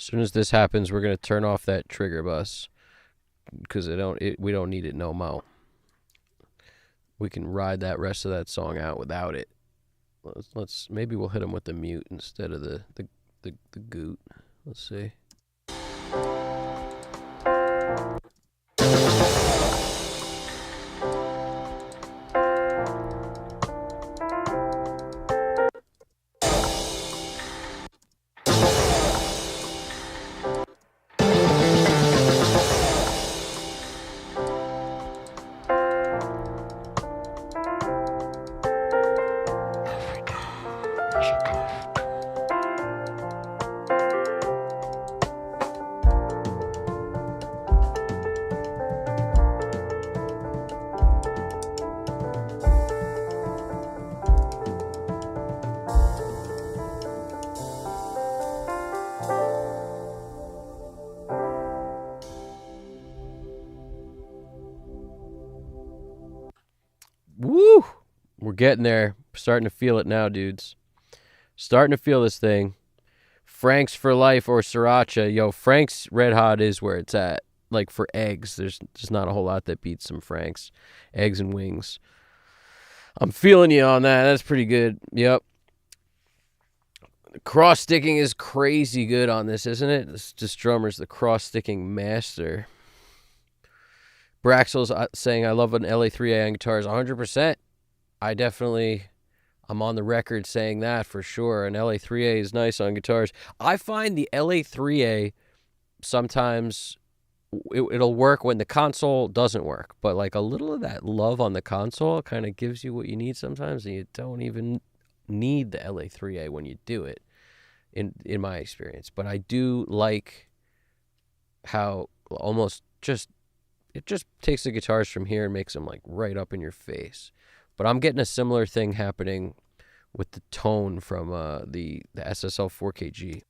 soon as this happens, we're gonna turn off that trigger bus because we don't need it no mo. We can ride that rest of that song out without it. Let's maybe we'll hit him with the mute instead of the goot. Let's see. Woo! We're getting there. Starting to feel it now, dudes. Starting to feel this thing. Frank's for life or sriracha. Yo, Frank's Red Hot is where it's at. Like for eggs, there's just not a whole lot that beats some Frank's. Eggs and wings. I'm feeling you on that. That's pretty good. Yep. Cross sticking is crazy good on this, isn't it? This just drummer's the cross sticking master. Braxel's saying, I love an LA3A on guitars. 100%. I'm on the record saying that for sure. An LA3A is nice on guitars. I find the LA3A sometimes it'll work when the console doesn't work. But like a little of that love on the console kind of gives you what you need sometimes. And you don't even need the LA3A when you do it, in my experience. But I do like how almost just... it just takes the guitars from here and makes them like right up in your face. But I'm getting a similar thing happening with the tone from the SSL 4KG.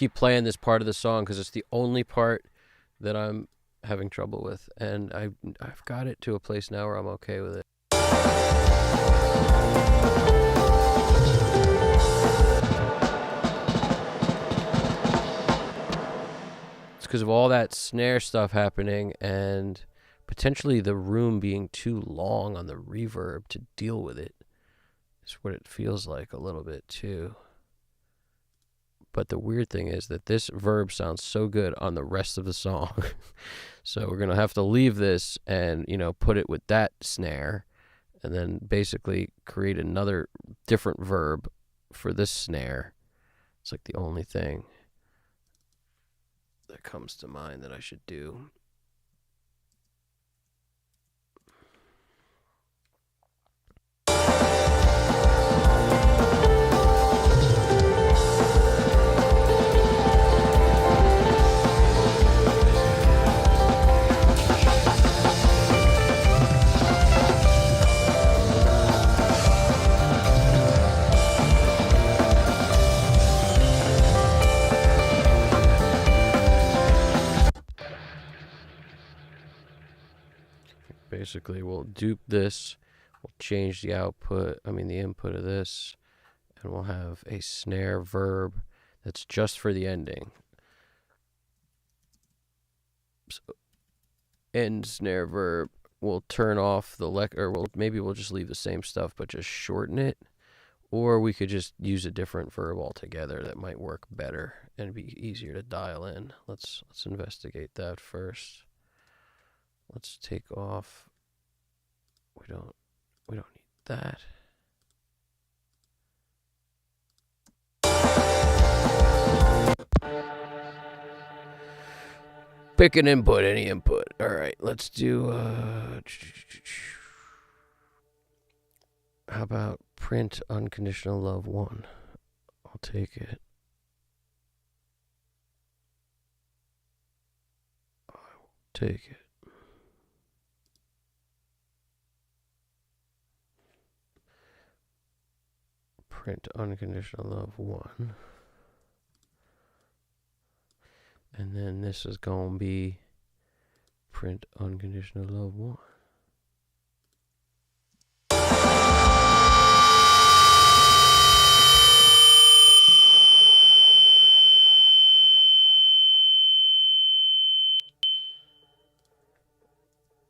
keep playing this part of the song because it's the only part that I'm having trouble with, and I've got it to a place now where I'm okay with it. It's because of all that snare stuff happening and potentially the room being too long on the reverb to deal with it. It's what it feels like a little bit too. But the weird thing is that this verb sounds so good on the rest of the song. So we're going to have to leave this and, put it with that snare and then basically create another different verb for this snare. It's like the only thing that comes to mind that I should do. Basically, we'll dupe this, we'll change the input of this, and we'll have a snare verb that's just for the ending. So, end snare verb, we'll turn off the maybe we'll just leave the same stuff but just shorten it, or we could just use a different verb altogether that might work better and be easier to dial in. Let's investigate that first. Let's take off. We don't need that. Pick an input, any input. All right, let's do how about print unconditional love 1? I'll take it. I will take it. Print unconditional love 1. And then this is going to be print unconditional love 1.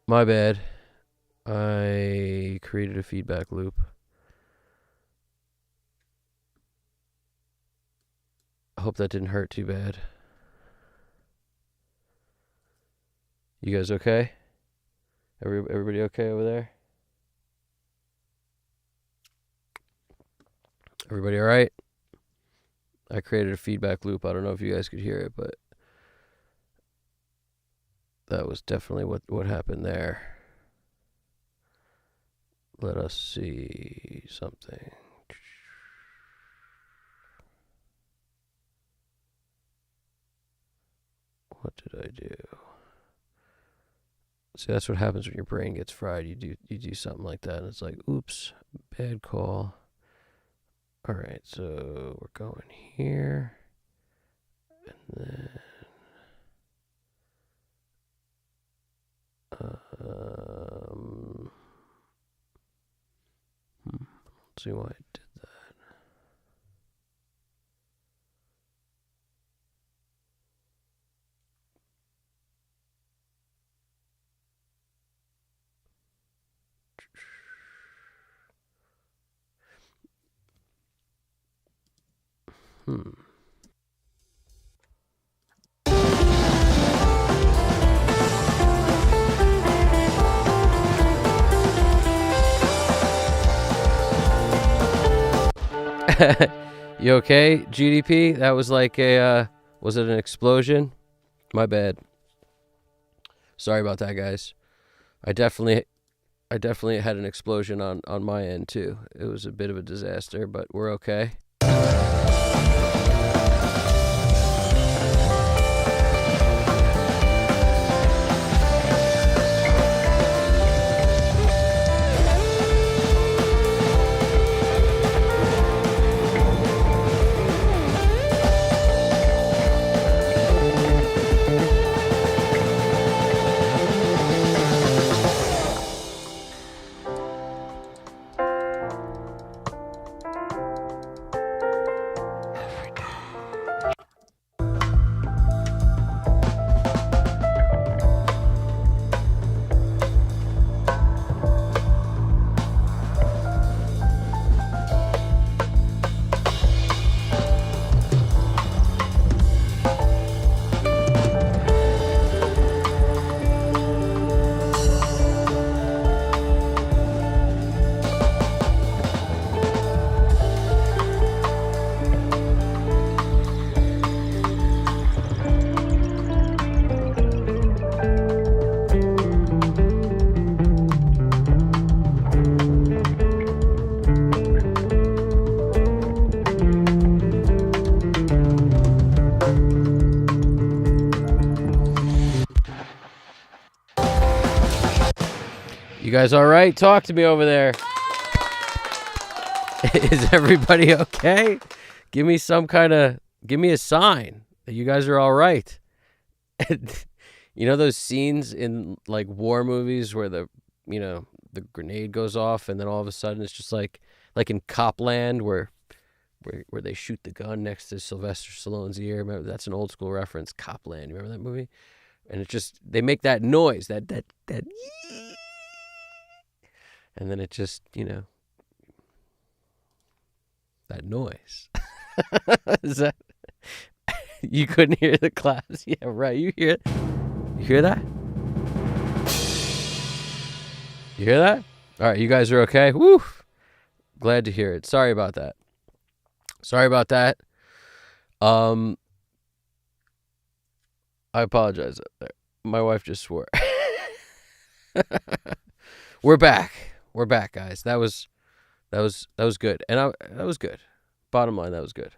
My bad. I created a feedback loop. I hope that didn't hurt too bad. You guys okay? Everybody okay over there? Everybody all right? I created a feedback loop. I don't know if you guys could hear it, but that was definitely what happened there. Let us see something. What did I do? See, that's what happens when your brain gets fried. You do something like that, and it's like, oops, bad call. All right, so we're going here, and then let's see why I did that. You okay, GDP? That was like was it an explosion? My bad. Sorry about that, guys. I definitely had an explosion on my end too. It was a bit of a disaster, but we're okay. You guys all right? Talk to me over there. Is everybody okay? Give me a sign that you guys are all right. You know those scenes in like war movies where the grenade goes off and then all of a sudden it's just like in Copland where they shoot the gun next to Sylvester Stallone's ear. Remember, that's an old school reference. Copland. You remember that movie? And it just, they make that noise, that, and then it just, that noise. Is that, you couldn't hear the class? Yeah, right. You hear that? You hear that? All right, you guys are okay? Woo! Glad to hear it. Sorry about that. I apologize up there. My wife just swore. We're back, guys. That was good, and that was good. Bottom line, that was good.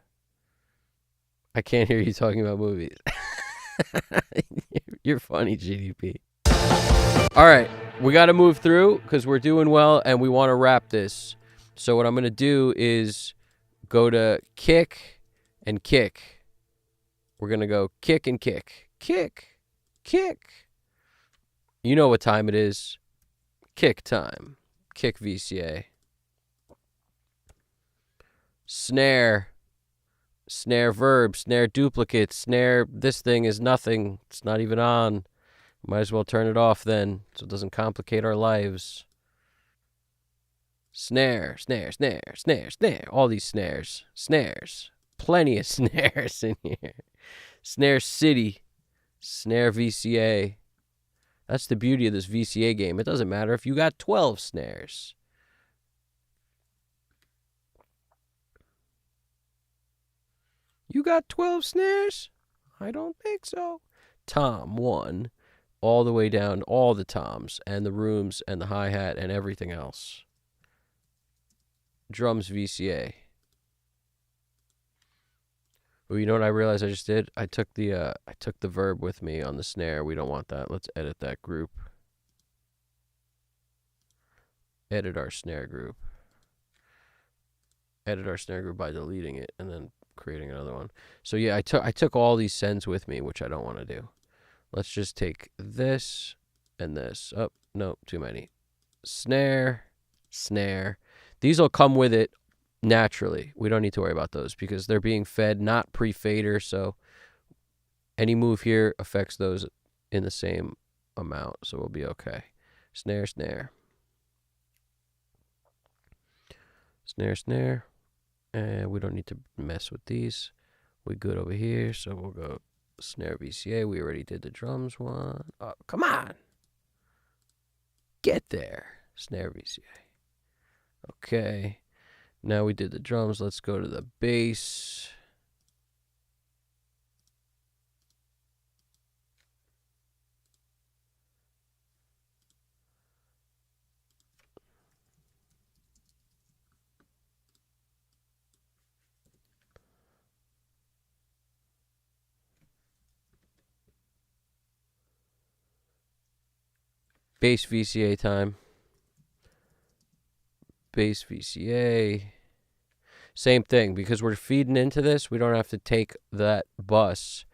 I can't hear you talking about movies. You're funny, GDP. All right, we got to move through because we're doing well, and we want to wrap this. So what I'm gonna do is go to kick and kick. We're gonna go kick and kick. Kick. You know what time it is. Kick time. Kick VCA. Snare. Snare verb. Snare duplicate. Snare, this thing is nothing. It's not even on. Might as well turn it off then so it doesn't complicate our lives. Snare. All these snares. Snares. Plenty of snares in here. Snare City. Snare VCA. That's the beauty of this VCA game. It doesn't matter if you got 12 snares. You got 12 snares? I don't think so. Tom 1. All the way down, all the toms, and the rooms, and the hi-hat, and everything else. Drums VCA. Well, you know what I realized I just did? I took the verb with me on the snare. We don't want that. Let's edit that group. Edit our snare group. Edit our snare group by deleting it and then creating another one. So yeah, I took all these sends with me, which I don't want to do. Let's just take this and this. Oh, no, too many. Snare. These will come with it naturally. We don't need to worry about those because they're being fed, not pre-fader, so any move here affects those in the same amount, so we'll be okay. Snare. And we don't need to mess with these. We're good over here, so we'll go snare VCA. We already did the drums one. Oh, come on. Get there. Snare VCA. Okay. Now we did the drums. Let's go to the bass. Bass VCA time. Bass VCA. Same thing, because we're feeding into this, we don't have to take that bus.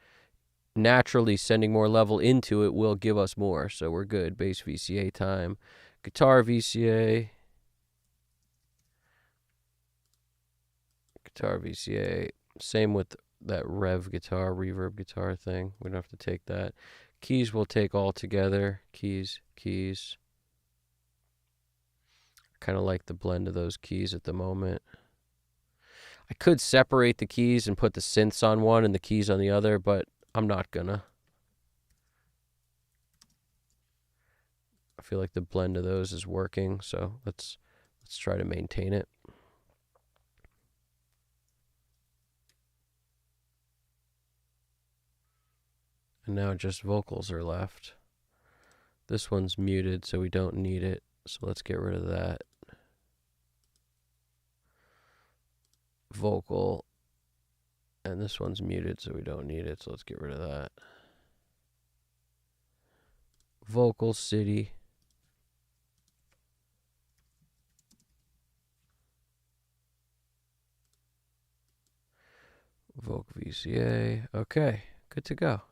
Naturally, sending more level into it will give us more, so we're good. Bass VCA time. Guitar VCA. Guitar VCA. Same with that reverb guitar thing. We don't have to take that. Keys we'll take all together. Keys. Kind of like the blend of those keys at the moment. I could separate the keys and put the synths on one and the keys on the other, but I'm not gonna. I feel like the blend of those is working, so let's try to maintain it. And now just vocals are left. This one's muted, so we don't need it. So let's get rid of that. Vocal. And this one's muted, so we don't need it. So let's get rid of that. Vocal City. Vogue VCA. Okay, good to go.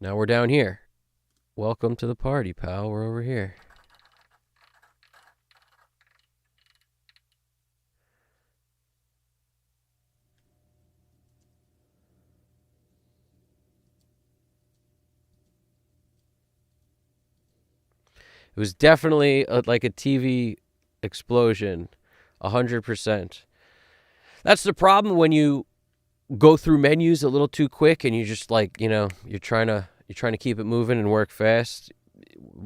Now we're down here. Welcome to the party, pal. We're over here. It was definitely like a TV explosion, 100%. That's the problem when you go through menus a little too quick and you just like, you're trying to keep it moving and work fast.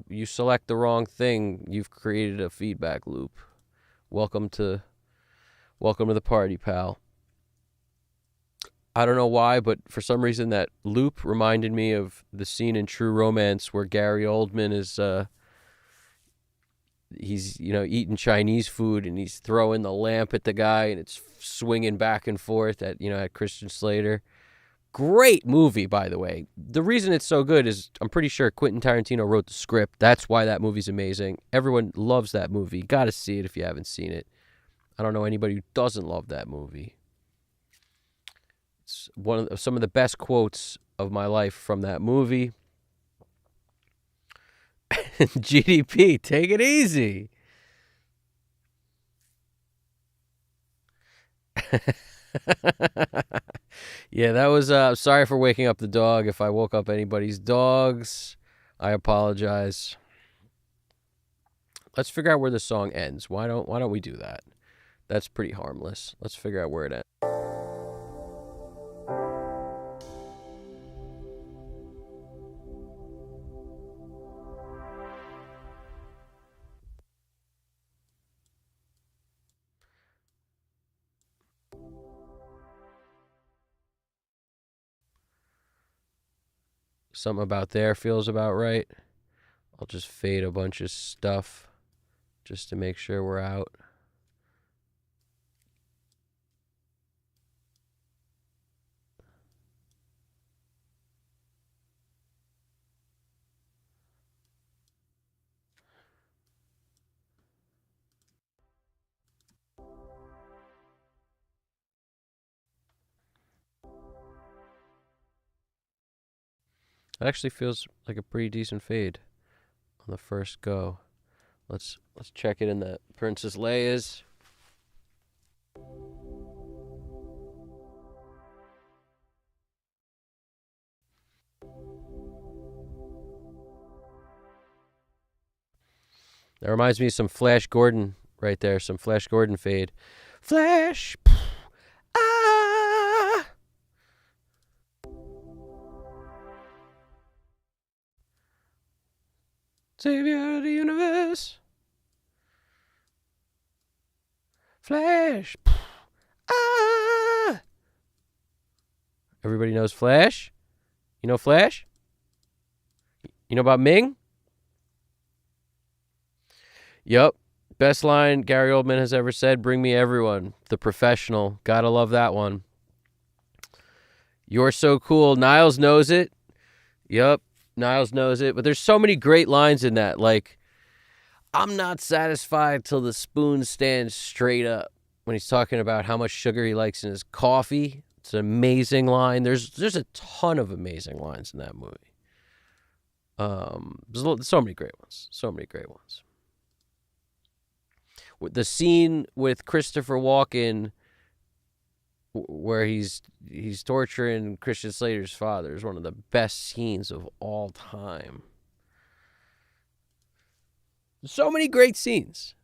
You select the wrong thing, you've created a feedback loop. Welcome to the party, pal. I don't know why, but for some reason that loop reminded me of the scene in True Romance where Gary Oldman is he's eating Chinese food and he's throwing the lamp at the guy and it's swinging back and forth at Christian Slater. Great movie, by the way. The reason it's so good is I'm pretty sure Quentin Tarantino wrote the script. That's why that movie's amazing. Everyone loves that movie. Got to see it if you haven't seen it. I don't know anybody who doesn't love that movie. It's some of the best quotes of my life from that movie. GDP, take it easy. Yeah, that was sorry for waking up the dog. If I woke up anybody's dogs, I apologize. Let's figure out where the song ends. Why don't we do that? That's pretty harmless. Let's figure out where it ends. Something about there feels about right. I'll just fade a bunch of stuff just to make sure we're out. It actually feels like a pretty decent fade on the first go. Let's check it in the Princess Leia's. That reminds me of some Flash Gordon right there, some Flash Gordon fade. Flash! Ah! Savior of the universe. Flash! Ah! Everybody knows Flash? You know Flash? You know about Ming? Yep. Best line Gary Oldman has ever said, bring me everyone. The Professional. Gotta love that one. You're so cool. Niles knows it. Yep. Niles knows it. But there's so many great lines in that. Like, I'm not satisfied till the spoon stands straight up. When he's talking about how much sugar he likes in his coffee. It's an amazing line. There's a ton of amazing lines in that movie. There's so many great ones. So many great ones. The scene with Christopher Walken where he's torturing Christian Slater's father is one of the best scenes of all time. So many great scenes.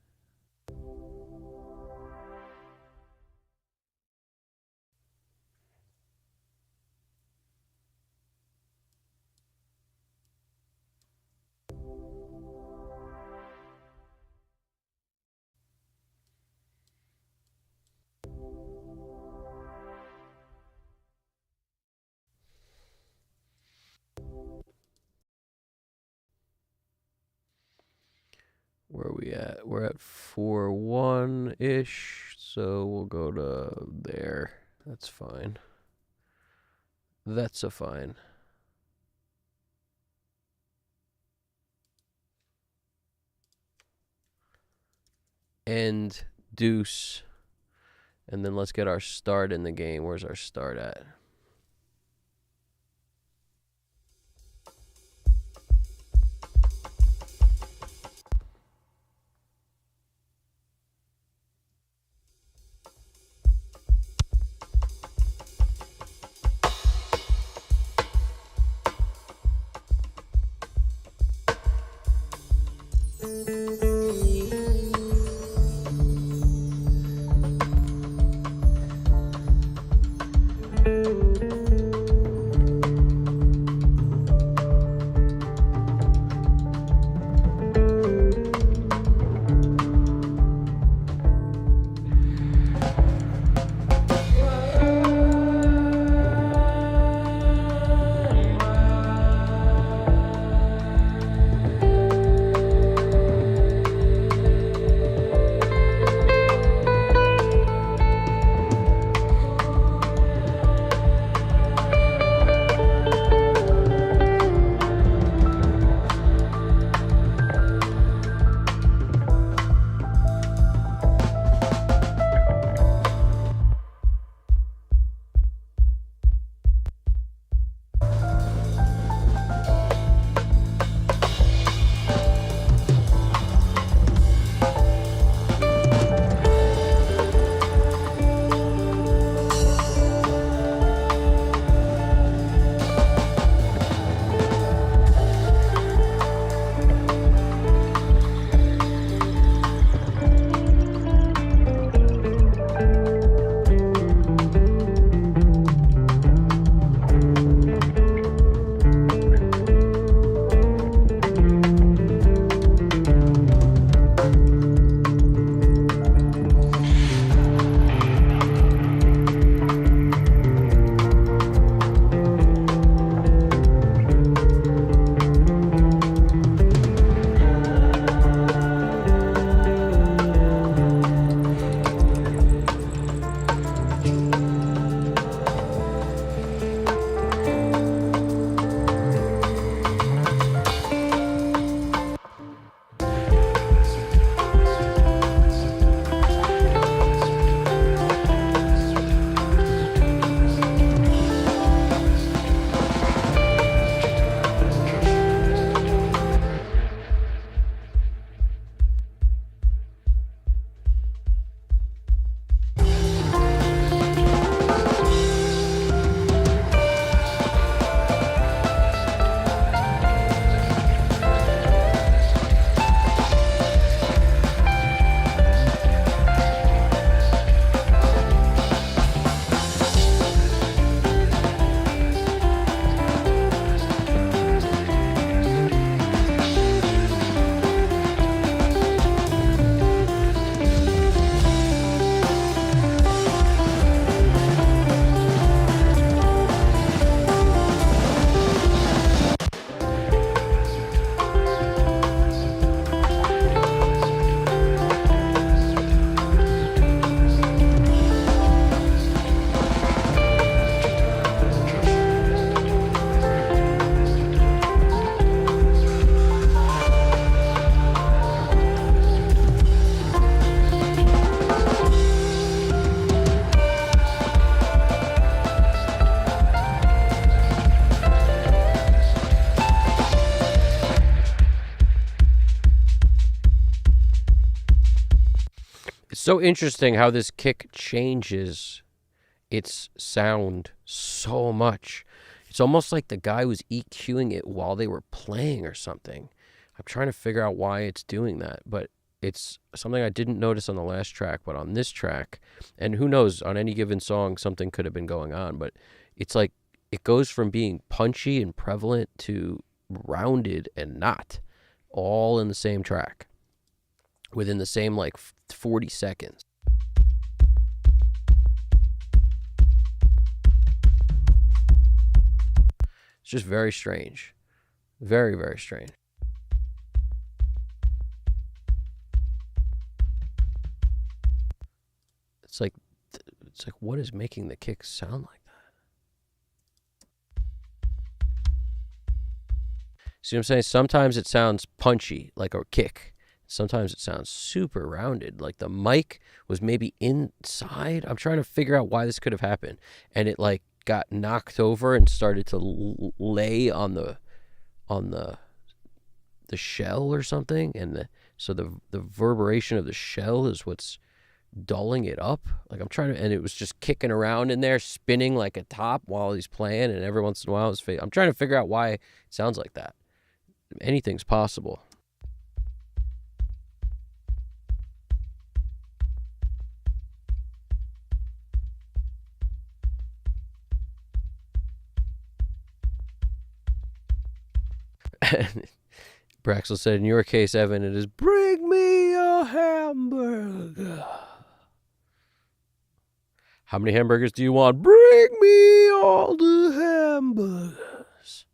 Where are we at? We're at 4-1-ish, so we'll go to there. That's fine. That's a fine. And deuce, and then let's get our start in the game. Where's our start at? It's so interesting how this kick changes its sound so much. It's almost like the guy was EQing it while they were playing or something. I'm trying to figure out why it's doing that, but it's something I didn't notice on the last track, but on this track, and who knows, on any given song, something could have been going on, but it's like it goes from being punchy and prevalent to rounded and not, all in the same track within the same like 40 seconds. It's just very strange. Very, very strange. It's like what is making the kick sound like that? See what I'm saying? Sometimes it sounds punchy, like a kick. sometimes it sounds super rounded. Like the mic was maybe inside. I'm trying to figure out why this could have happened. And it like got knocked over and started to lay on the shell or something. And so the reverberation of the shell is what's dulling it up. Like I'm trying to, and it was just kicking around in there, spinning like a top while he's playing. And every once in a while I'm trying to figure out why it sounds like that. Anything's possible. Braxel said, in your case, Evan, it is bring me a hamburger. How many hamburgers do you want? Bring me all the hamburgers.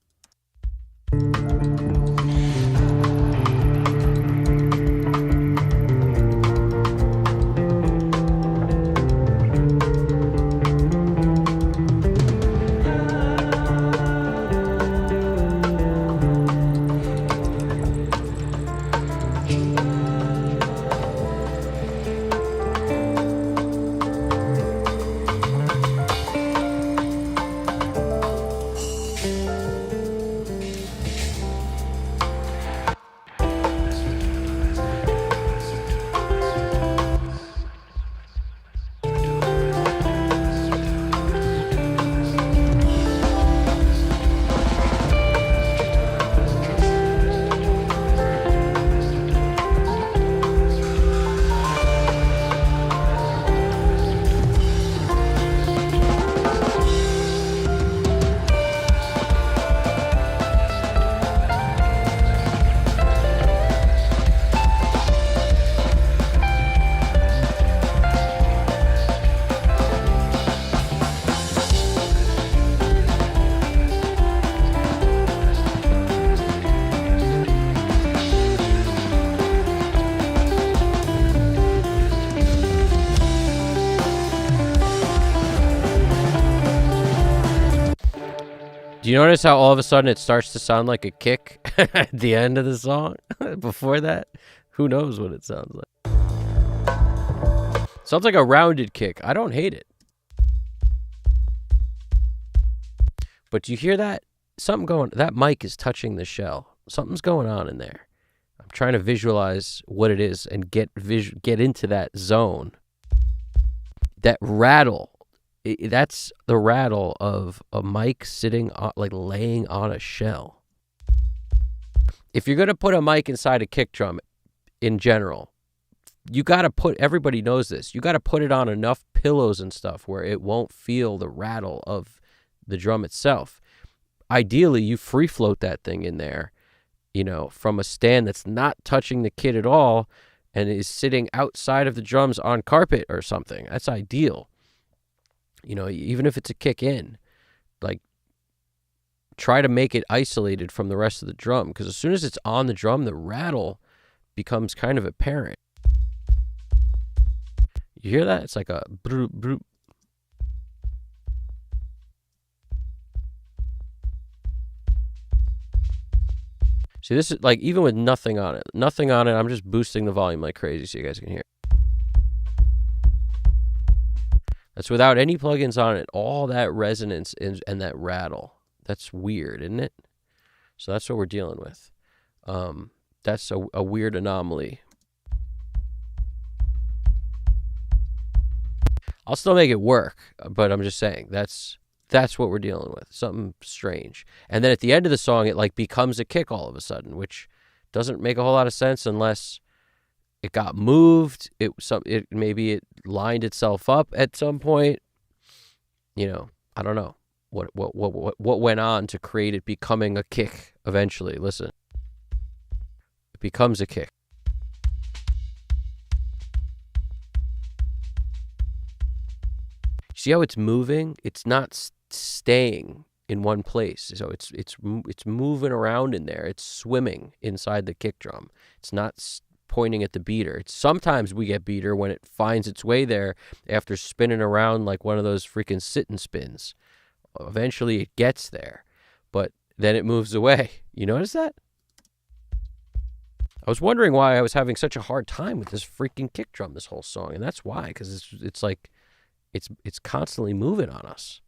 Do you notice how all of a sudden it starts to sound like a kick at the end of the song? Before that, who knows what it sounds like. Sounds like a rounded kick. I don't hate it. But do you hear that? That mic is touching the shell. Something's going on in there. I'm trying to visualize what it is and get into that zone. That rattle. That's the rattle of a mic sitting on, like laying on a shell. If you're going to put a mic inside a kick drum in general, you got to everybody knows this, you got to put it on enough pillows and stuff where it won't feel the rattle of the drum itself. Ideally, you free float that thing in there, from a stand that's not touching the kit at all and is sitting outside of the drums on carpet or something. That's ideal. Even if it's a kick in, like try to make it isolated from the rest of the drum, because as soon as it's on the drum, the rattle becomes kind of apparent. You hear that? It's like a broop, broop. See, this is like, even with nothing on it, I'm just boosting the volume like crazy so you guys can hear. That's without any plugins on it. All that resonance and that rattle. That's weird, isn't it? So that's what we're dealing with. That's a weird anomaly. I'll still make it work, but I'm just saying that's what we're dealing with. Something strange. And then at the end of the song, it like becomes a kick all of a sudden, which doesn't make a whole lot of sense unless it got moved. Maybe it lined itself up at some point. I don't know what went on to create it becoming a kick eventually. Listen, it becomes a kick. See how it's moving? It's not staying in one place. So it's moving around in there. It's swimming inside the kick drum. It's not pointing at the beater. Sometimes we get beater when it finds its way there after spinning around like one of those freaking sit and spins. Eventually it gets there, but then it moves away. You notice that? I was wondering why I was having such a hard time with this freaking kick drum this whole song, and that's why, because it's like it's constantly moving on us.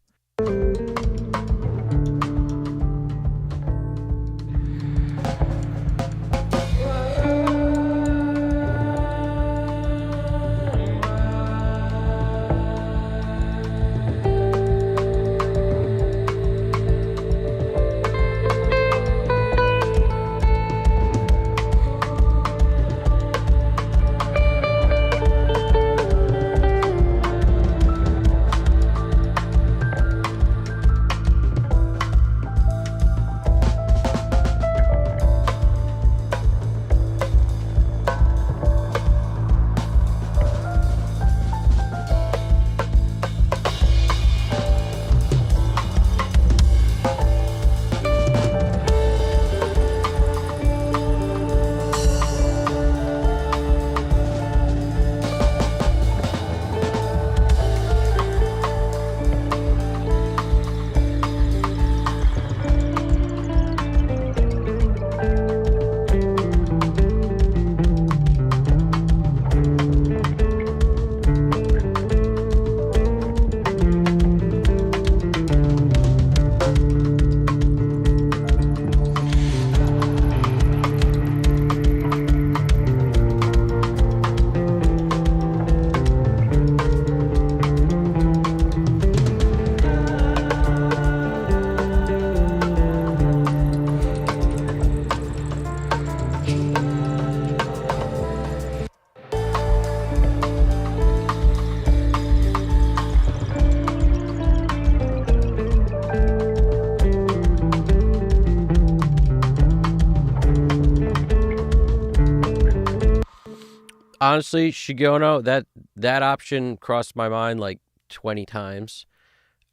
Honestly, Shigeono, that option crossed my mind like 20 times.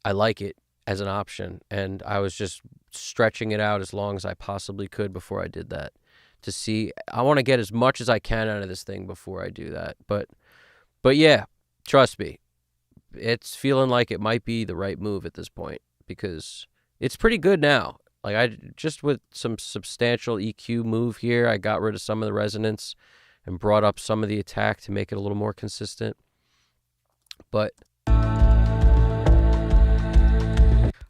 I like it as an option, and I was just stretching it out as long as I possibly could before I did that to see. I want to get as much as I can out of this thing before I do that. But yeah, trust me, it's feeling like it might be the right move at this point because it's pretty good now. Like I just with some substantial EQ move here, I got rid of some of the resonance and brought up some of the attack to make it a little more consistent. But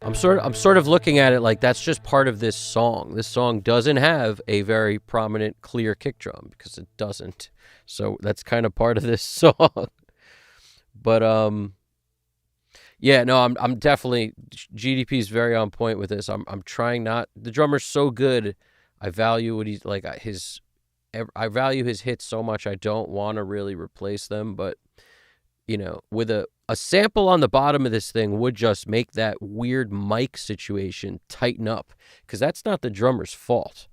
I'm sort of looking at it like that's just part of this song. This song doesn't have a very prominent clear kick drum because it doesn't. So that's kind of part of this song. But yeah, no, I'm definitely GDP is very on point with this. I'm trying not. The drummer's so good. I value what he's like I value his hits so much. I don't want to really replace them, but with a sample on the bottom of this thing would just make that weird mic situation tighten up because that's not the drummer's fault.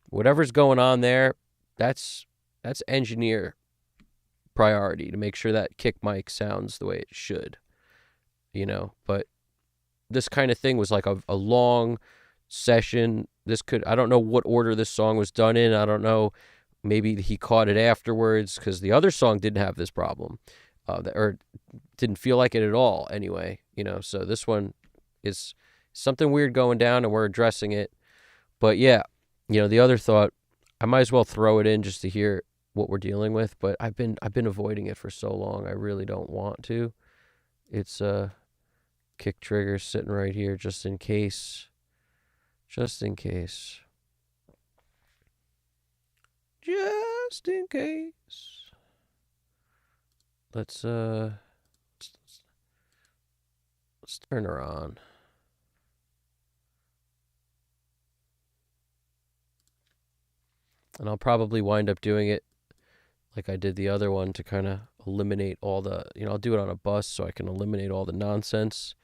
Whatever's going on there, that's engineer priority to make sure that kick mic sounds the way it should. But this kind of thing was like a long session. I don't know what order this song was done in. I don't know. Maybe he caught it afterwards because the other song didn't have this problem. Or didn't feel like it at all anyway, so this one is something weird going down and we're addressing it. But yeah, the other thought, I might as well throw it in just to hear what we're dealing with, but I've been avoiding it for so long. I really don't want to. It's kick trigger sitting right here just in case. Just in case. Just in case. Let's turn her on. And I'll probably wind up doing it like I did the other one to kind of eliminate all the, I'll do it on a bus so I can eliminate all the nonsense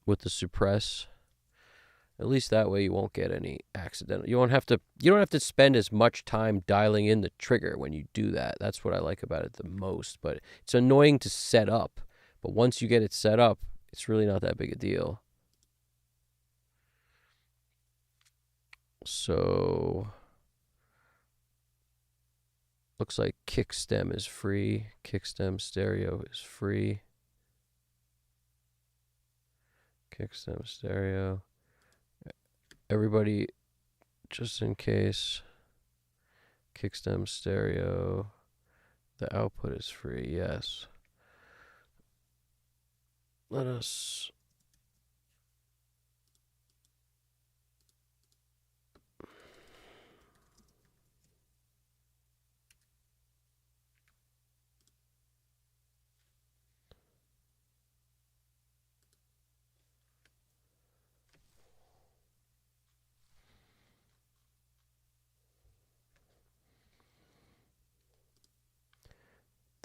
with the suppress. At least that way you won't get any accidental. You don't have to spend as much time dialing in the trigger when you do that. That's what I like about it the most. But it's annoying to set up. But once you get it set up, it's really not that big a deal. So looks like kick stem is free. Kick stem stereo is free. Kick stem stereo. Everybody, just in case, Kickstem stereo. The output is free, yes. Let us...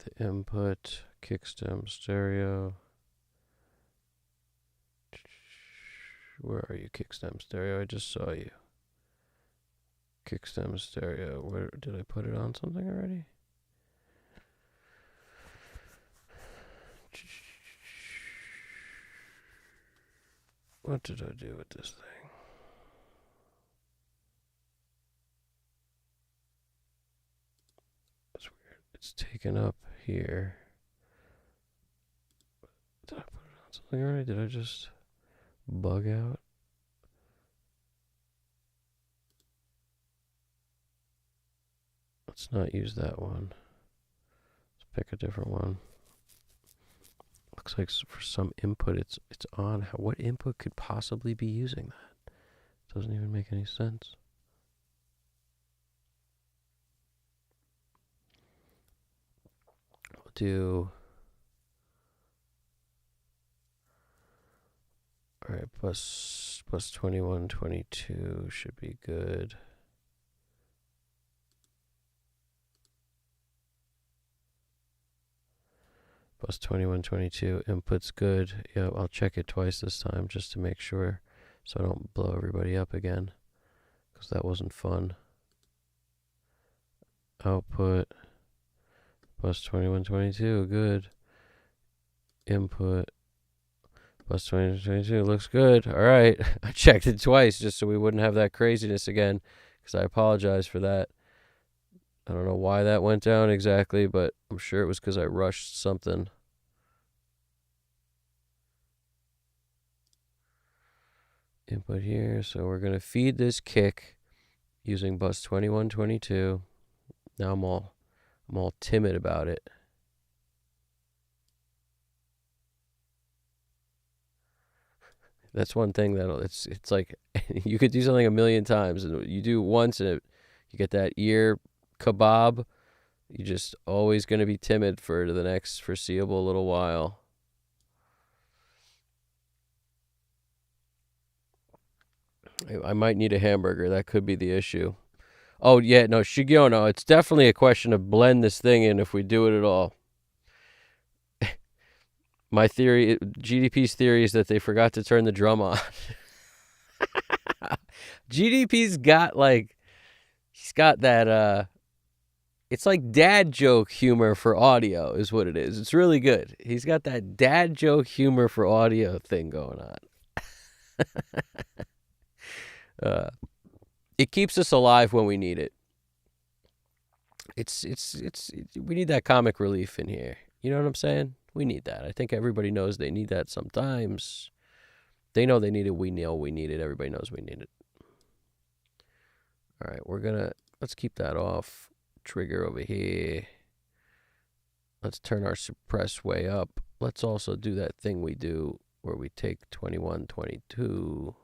The input, Kickstem stereo. Where are you, Kickstem stereo? I just saw you. Kickstem stereo. Where did I put it on something already? What did I do with this thing? That's weird. It's taken up here. Did I put it on something already? Did I just bug out? Let's not use that one. Let's pick a different one. Looks like for some input it's on. What input could possibly be using that? Doesn't even make any sense. We'll do... Alright, plus 21, 22 should be good. Plus 21, 22. Input's good. Yeah, I'll check it twice this time just to make sure so I don't blow everybody up again, because that wasn't fun. Output. Plus 21, 22. Good. Input. Plus 20, 22. Looks good. All right. I checked it twice just so we wouldn't have that craziness again, because I apologize for that. I don't know why that went down exactly, but I'm sure it was because I rushed something. Input here. So we're going to feed this kick using bus 2122. Now I'm all timid about it. That's one thing that it's like you could do something a million times, and you do it once and you get that ear kebab. You're just always going to be timid for the next foreseeable little while. I might need a hamburger. That could be the issue. Oh, yeah, no, Shigeo, no. It's definitely a question of blend this thing in if we do it at all. My theory, GDP's theory is that they forgot to turn the drum on. GDP's got he's got that, it's like dad joke humor for audio is what it is. It's really good. He's got that dad joke humor for audio thing going on. It keeps us alive when we need it. We need that comic relief in here. You know what I'm saying? We need that. I think everybody knows they need that sometimes. They know they need it. We know we need it. Everybody knows we need it. All right, let's keep that off. Trigger over here. Let's turn our suppress way up. Let's also do that thing we do where we take 21, 22.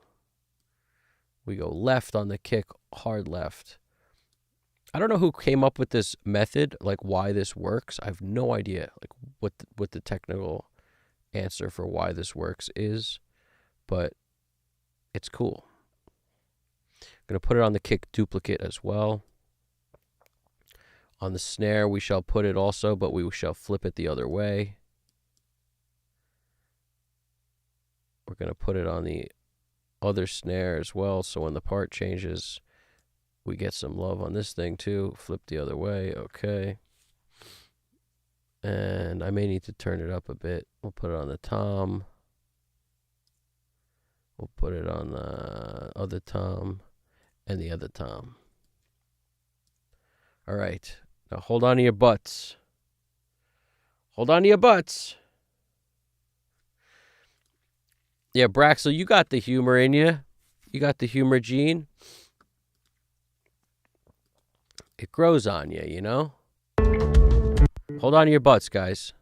We go left on the kick, hard left. I don't know who came up with this method, like why this works. I have no idea like what the technical answer for why this works is, but it's cool. I'm going to put it on the kick duplicate as well. On the snare, we shall put it also, but we shall flip it the other way. We're going to put it on the other snare as well, so when the part changes, we get some love on this thing too. Flip the other way. Okay. And I may need to turn it up a bit. We'll put it on the tom. We'll put it on the other tom and the other tom. All right. Now hold on to your butts. Hold on to your butts. Yeah, Braxel, you got the humor in you. You got the humor gene. it grows on you, you know? Hold on to your butts, guys.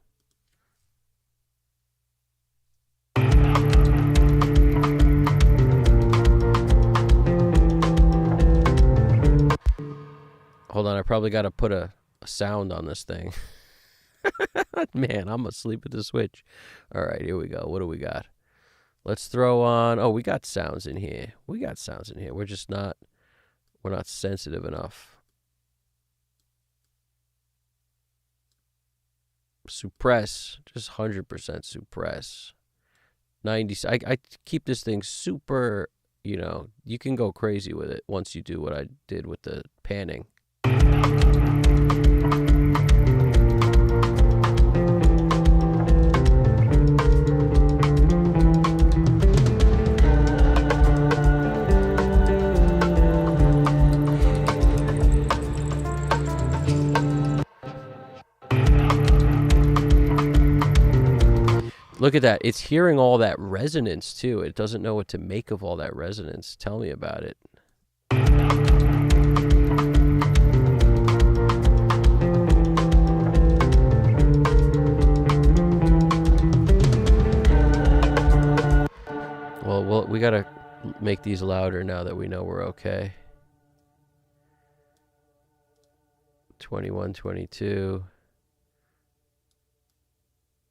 Hold on, I probably got to put a sound on this thing. Man, I'm asleep at the switch. All right, here we go. What do we got? Let's throw on... Oh, we got sounds in here. We're just not... We're not sensitive enough. Suppress. Just 100% suppress. 90... I keep this thing super... You know, you can go crazy with it once you do what I did with the panning. Look at that. It's hearing all that resonance, too. It doesn't know what to make of all that resonance. Tell me about it. Well, we got to make these louder now that we know we're okay. 21, 22.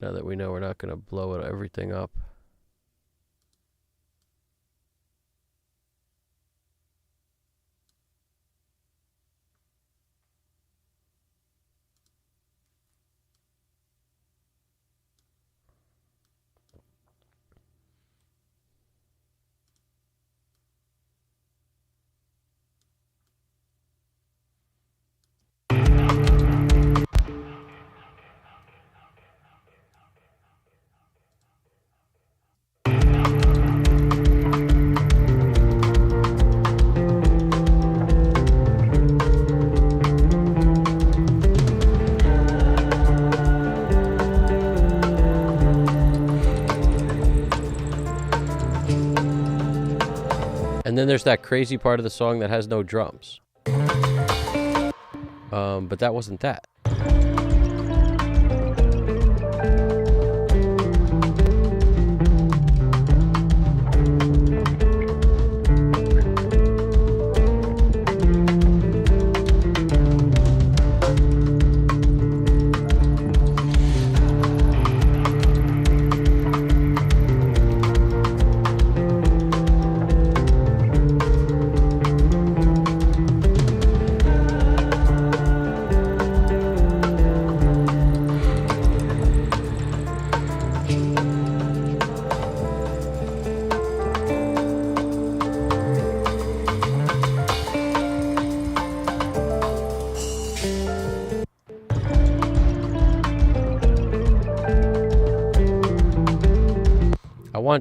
Now that we know we're not going to blow everything up. And then there's that crazy part of the song that has no drums. But that wasn't that.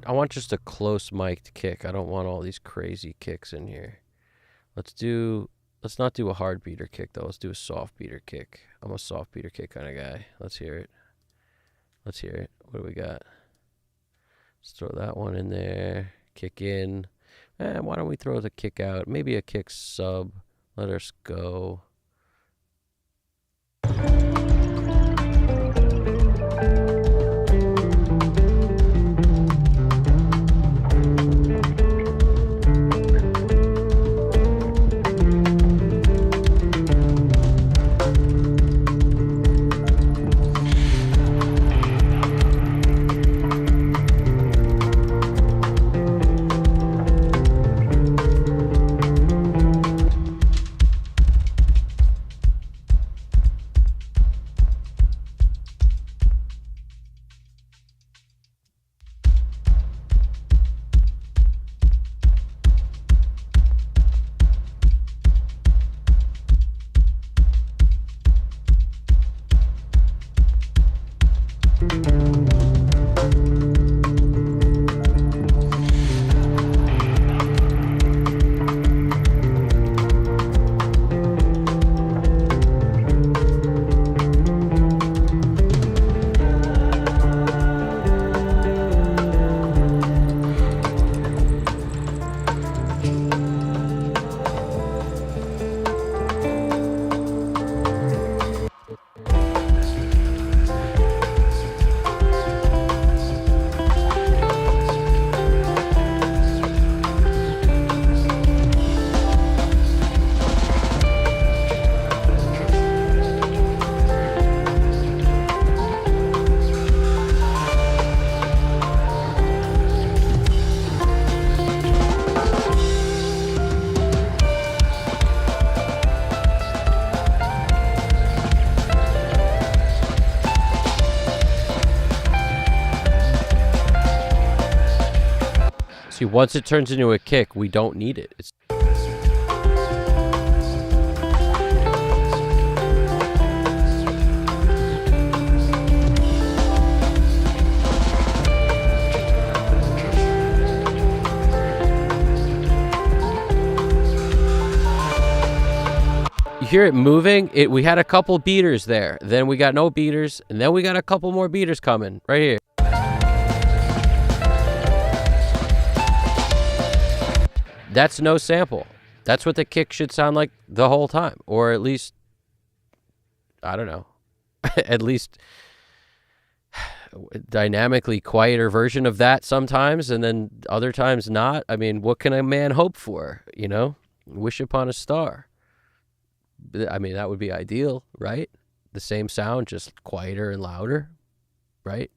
I want just a close mic'd kick. I don't want all these crazy kicks in here. Let's not do a hard beater kick though. Let's do a soft beater kick. I'm a soft beater kick kind of guy. Let's hear it. Let's hear it. What do we got? Let's throw that one in there. Kick in. Why don't we throw the kick out? Maybe a kick sub. Let us go. once it turns into a kick, we don't need it. It's you hear it moving. We had a couple beaters there. Then we got no beaters. And then we got a couple more beaters coming right here. That's no sample. That's what the kick should sound like the whole time. Or at least, I don't know, at least dynamically quieter version of that sometimes. And then other times not. I mean, what can a man hope for? You know, wish upon a star. I mean, that would be ideal, right? The same sound, just quieter and louder, right?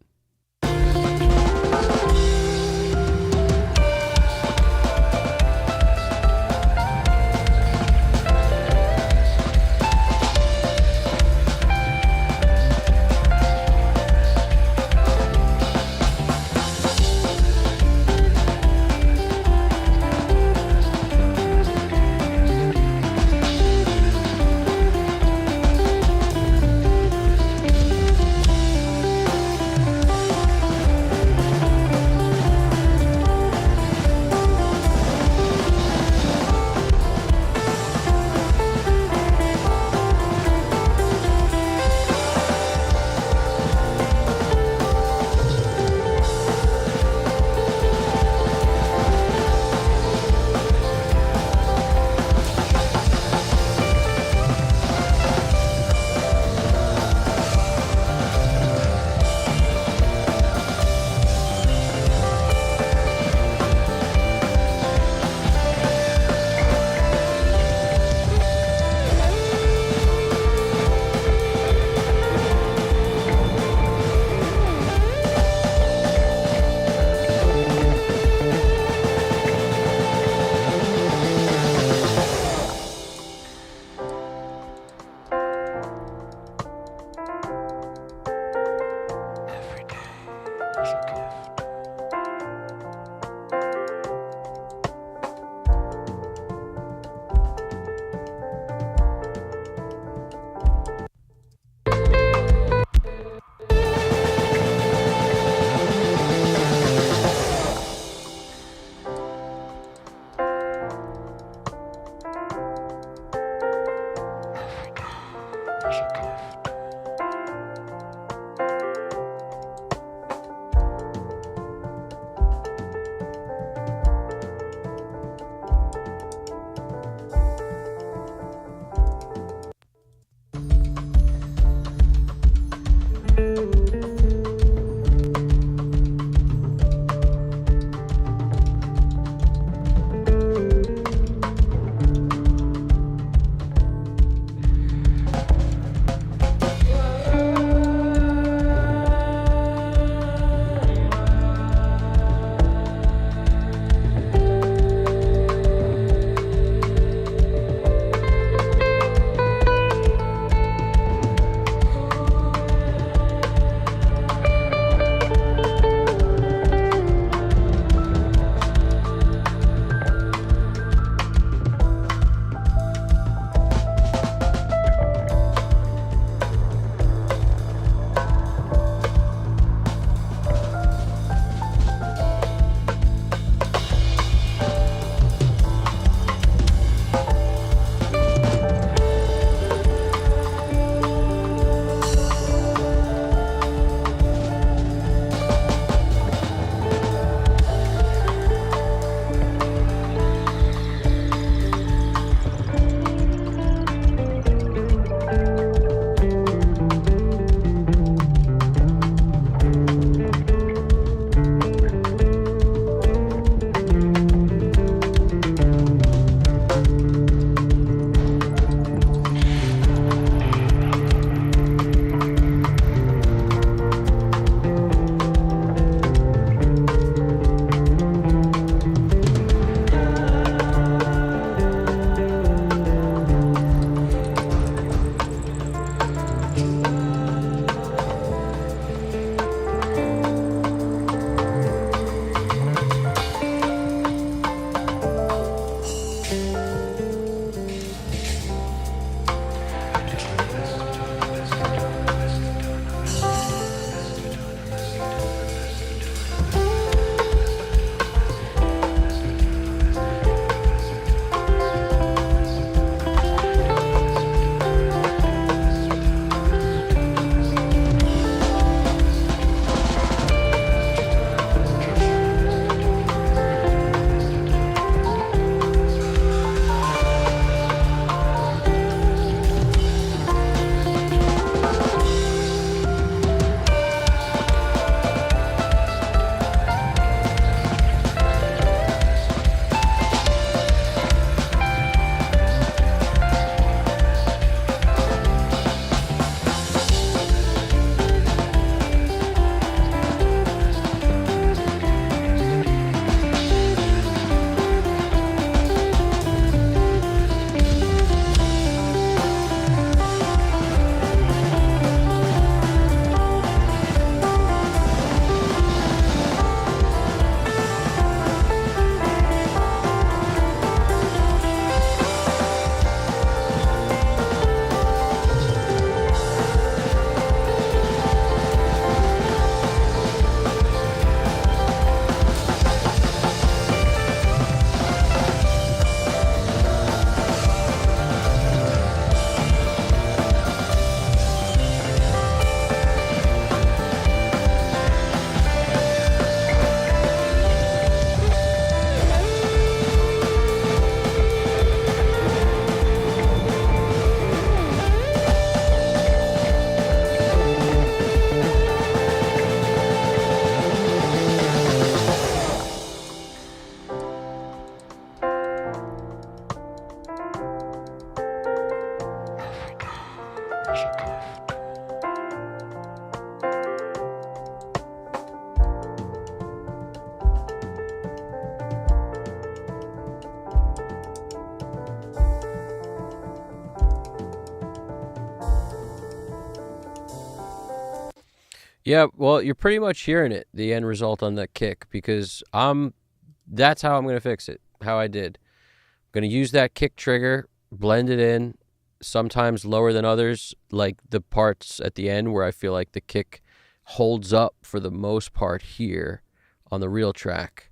Yeah, well, you're pretty much hearing it, the end result on that kick, because that's how I'm going to fix it, how I did. I'm going to use that kick trigger, blend it in, sometimes lower than others, like the parts at the end where I feel like the kick holds up for the most part here on the real track,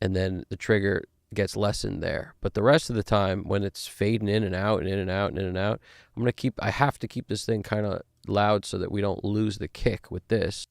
and then the trigger gets lessened there. But the rest of the time, when it's fading in and out and in and out and in and out, I have to keep this thing kind of loud so that we don't lose the kick with this.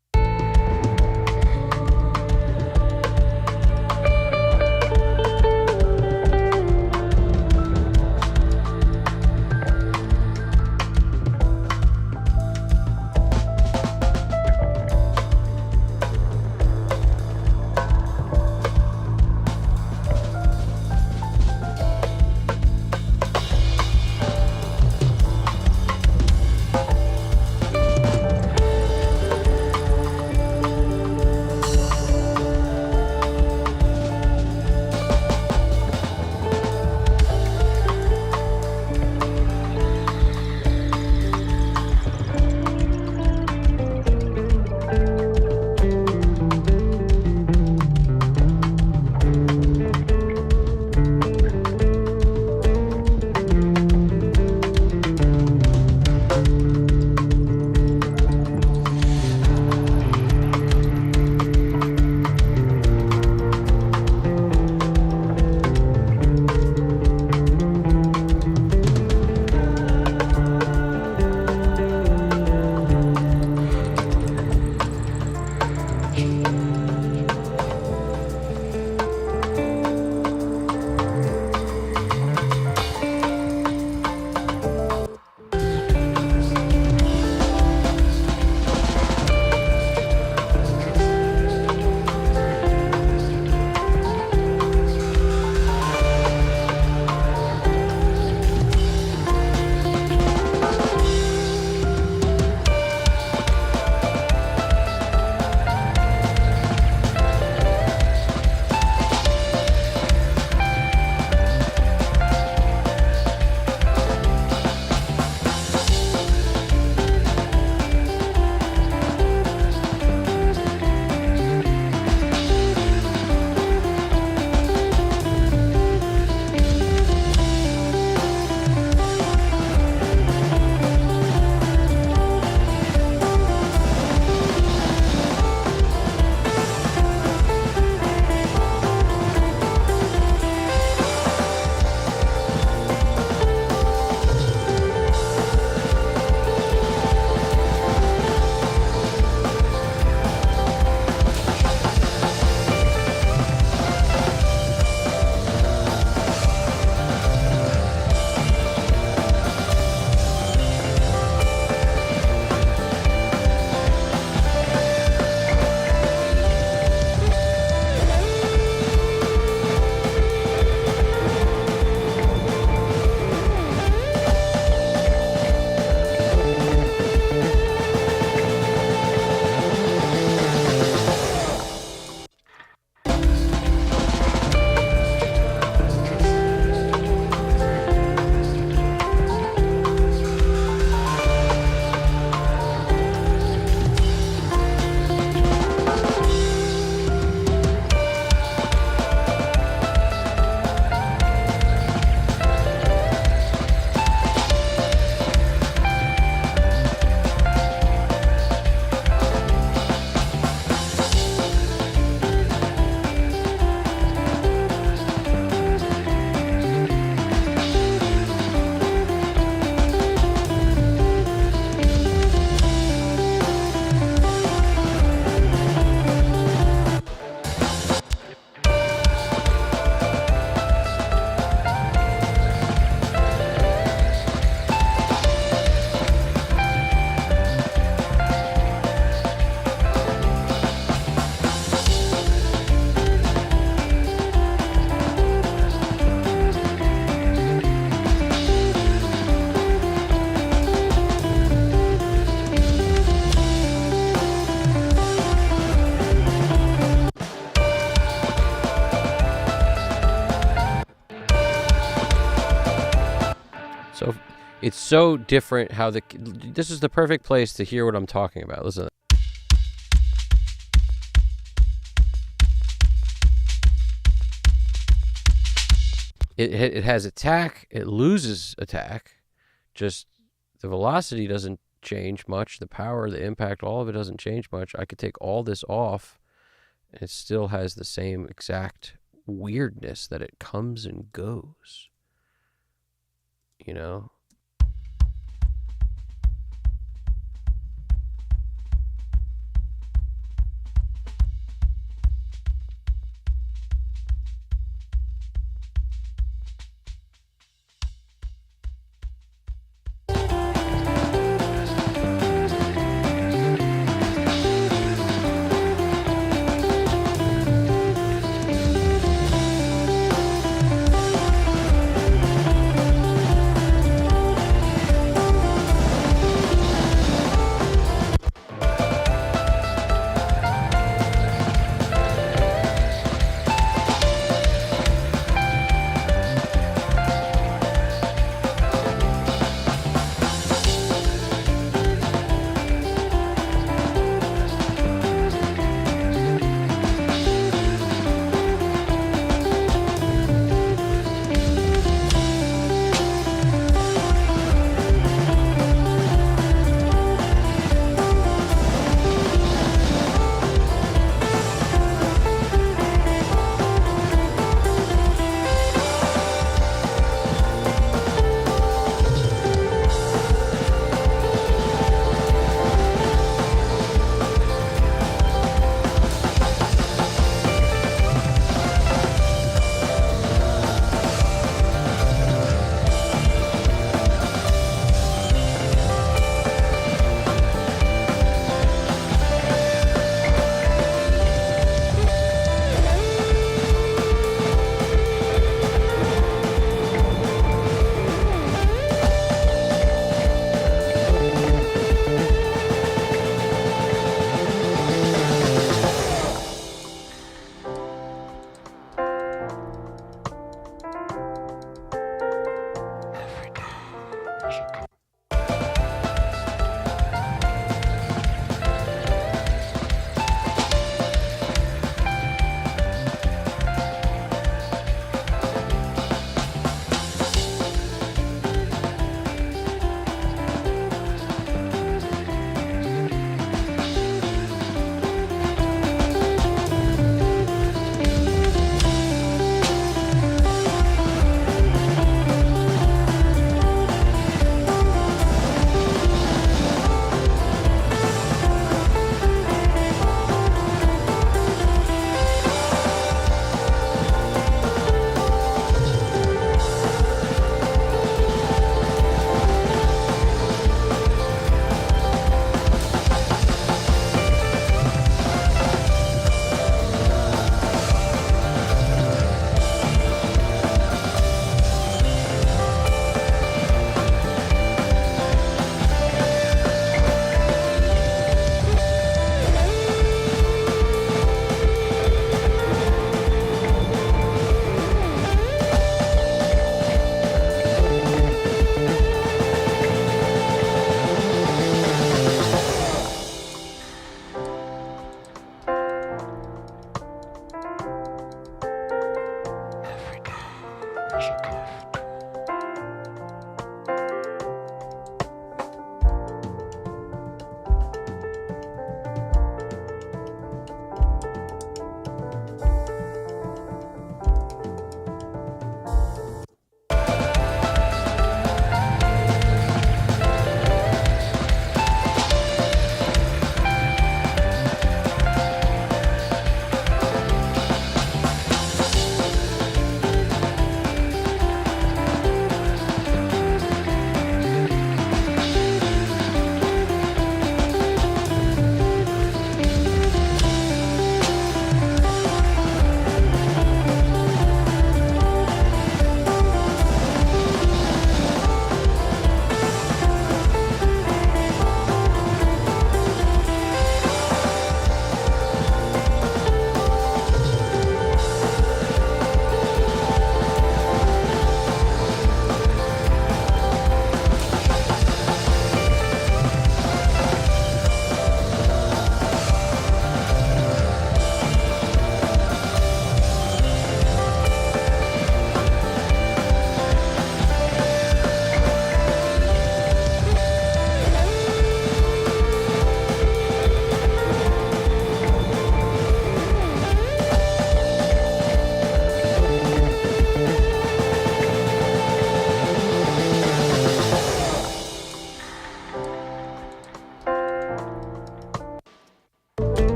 So it's so different how this is the perfect place to hear what I'm talking about. Listen. it has attack, it loses attack, just the velocity doesn't change much, the power, the impact, all of it doesn't change much. I could take all this off and it still has the same exact weirdness that it comes and goes, you know?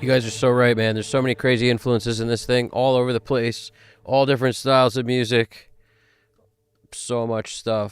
You guys are so right, man. There's so many crazy influences in this thing, all over the place, all different styles of music, so much stuff.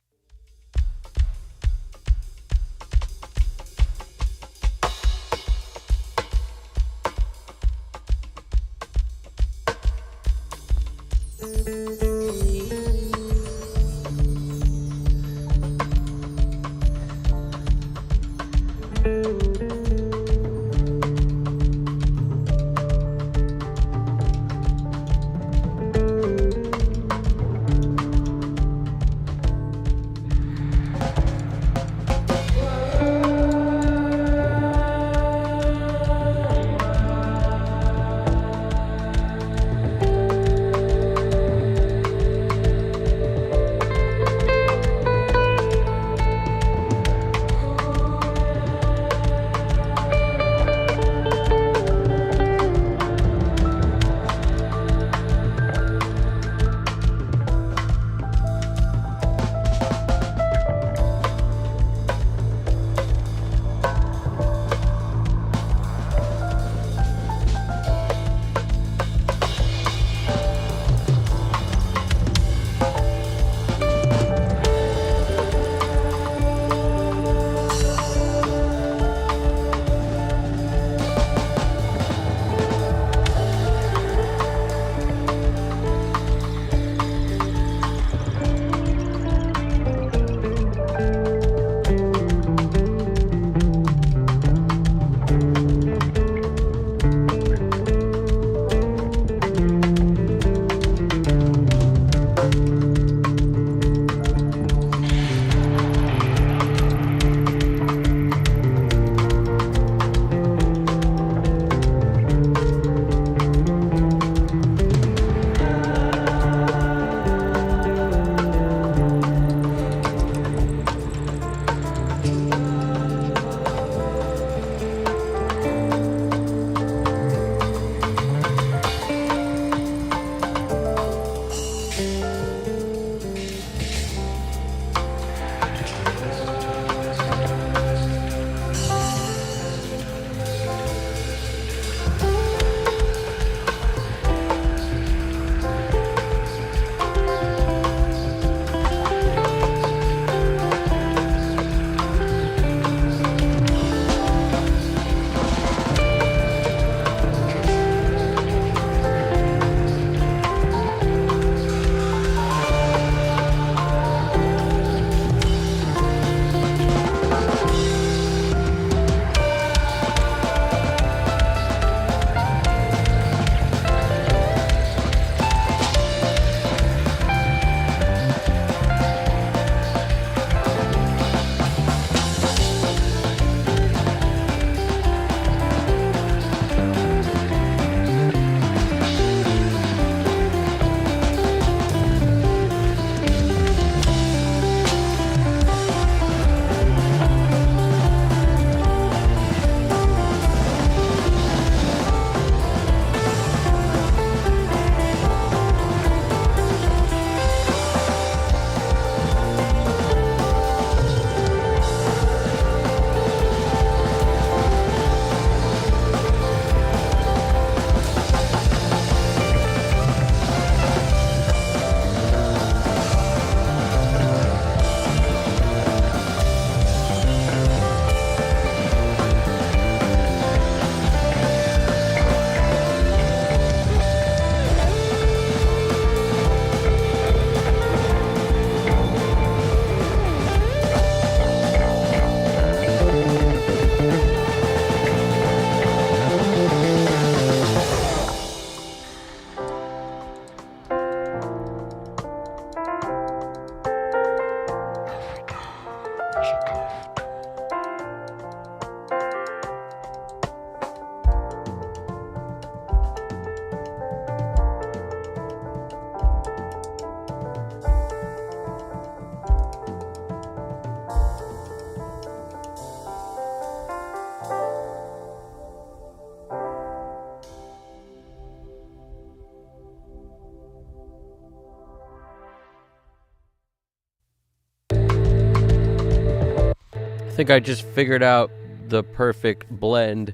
I think I just figured out the perfect blend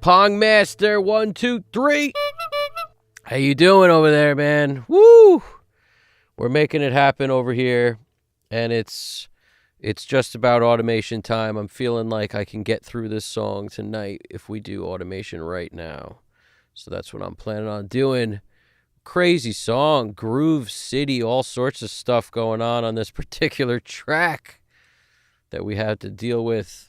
Pong Master 1, 2, 3. How you doing over there, man? Woo! We're making it happen over here, and it's just about automation time. I'm feeling like I can get through this song tonight if we do automation right now. So that's what I'm planning on doing. Crazy song, Groove City, all sorts of stuff going on this particular track that we had to deal with.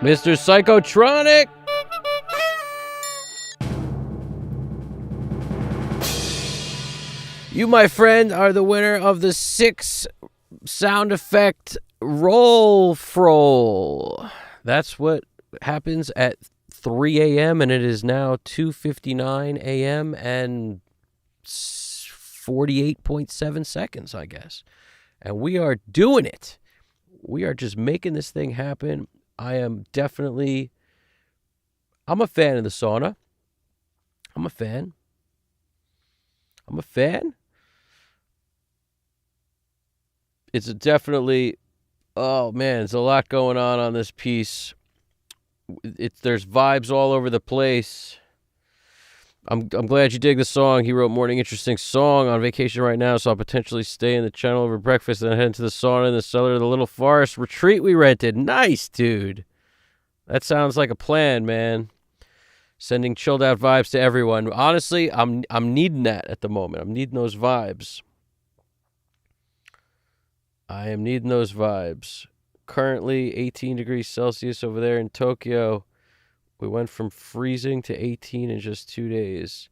Mr. Psychotronic! You, my friend, are the winner of the 6 sound effect roll froll. That's what happens at 3 a.m. and it is now 2:59 a.m. and 48.7 seconds, I guess. And we are doing it. We are just making this thing happen. I'm a fan of the sauna. I'm a fan. It's definitely, oh man, there's a lot going on this piece. There's vibes all over the place. I'm glad you dig the song. He wrote Morning Interesting Song. On vacation right now, so I'll potentially stay in the channel over breakfast and then head into the sauna in the cellar of the little forest retreat we rented. Nice, dude. That sounds like a plan, man. Sending chilled out vibes to everyone. Honestly, I'm needing that at the moment. I'm needing those vibes. I am needing those vibes. Currently 18 degrees Celsius over there in Tokyo. We went from freezing to 18 in just 2 days.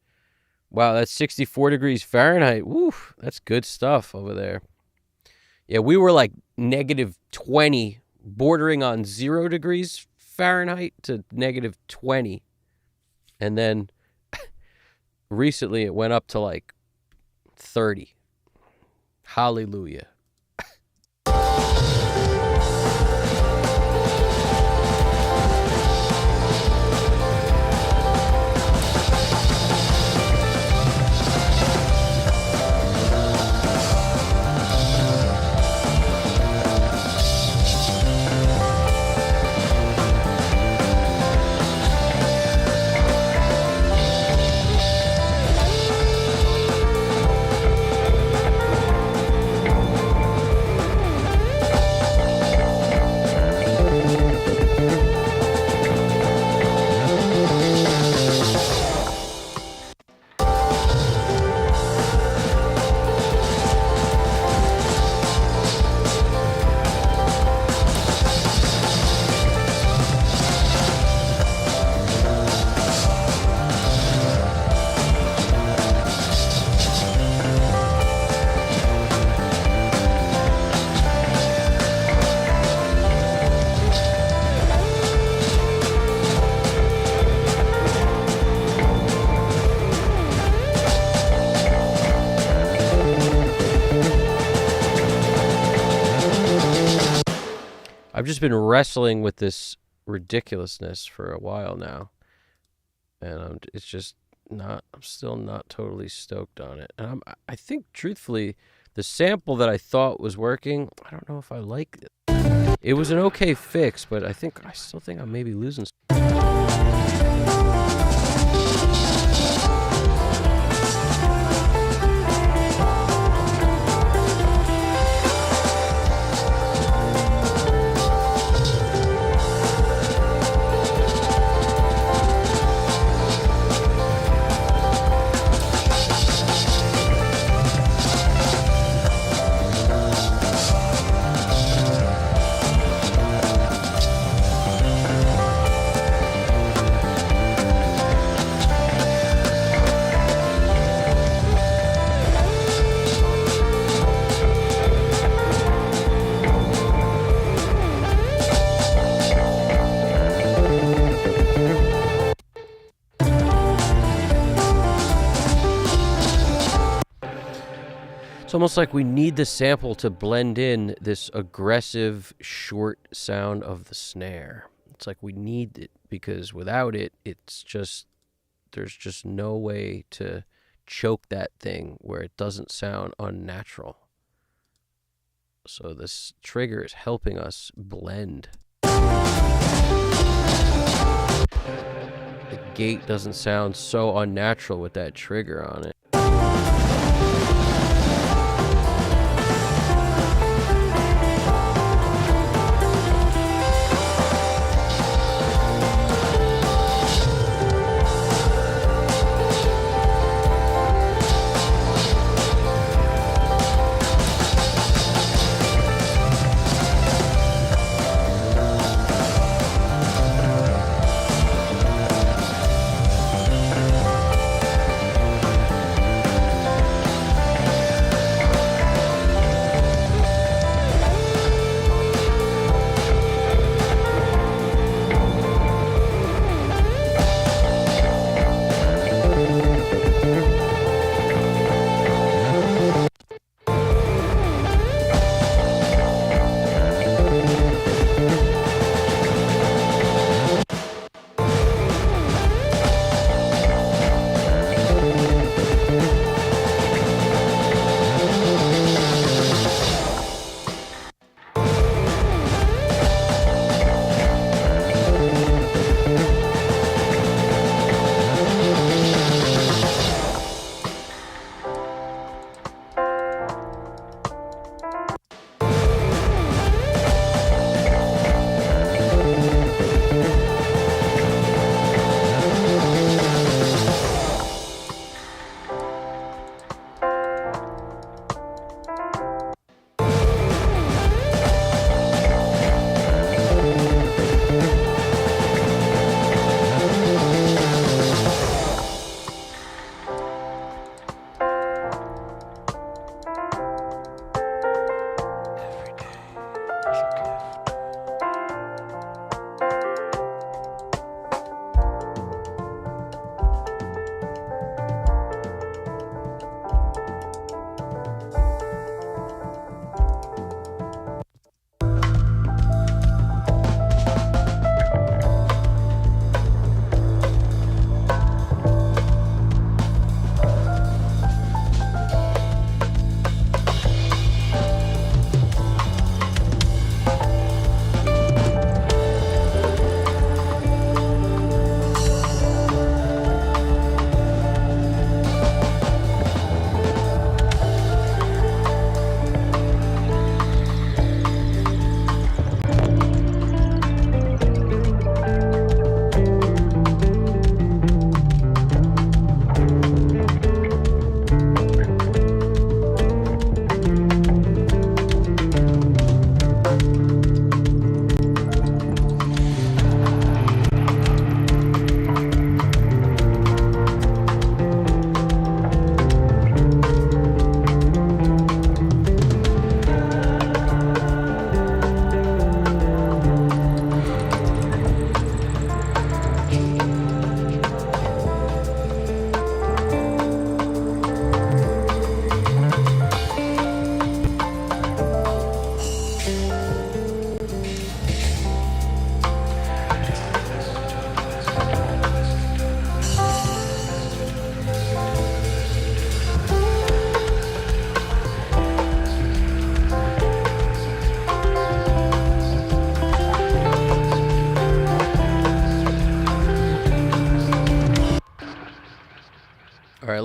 Wow, that's 64 degrees Fahrenheit. Woo, that's good stuff over there. Yeah, we were like negative 20, bordering on 0 degrees Fahrenheit to negative 20. And then recently it went up to like 30. Hallelujah. I've just been wrestling with this ridiculousness for a while now, and it's just not. I'm still not totally stoked on it. And I think, truthfully, the sample that I thought was working, I don't know if I like it. It was an okay fix, but I still think I'm maybe losing. It's almost like we need the sample to blend in this aggressive, short sound of the snare. It's like we need it, because without it, there's just no way to choke that thing where it doesn't sound unnatural. So this trigger is helping us blend. The gate doesn't sound so unnatural with that trigger on it.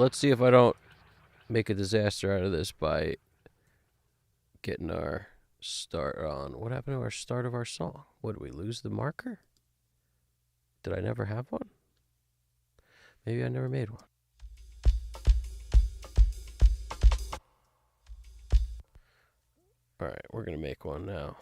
let's see if I don't make a disaster out of this by getting our start on. What happened to our start of our song? What, did we lose the marker? Did I never have one? Maybe I never made one. All right, we're going to make one now.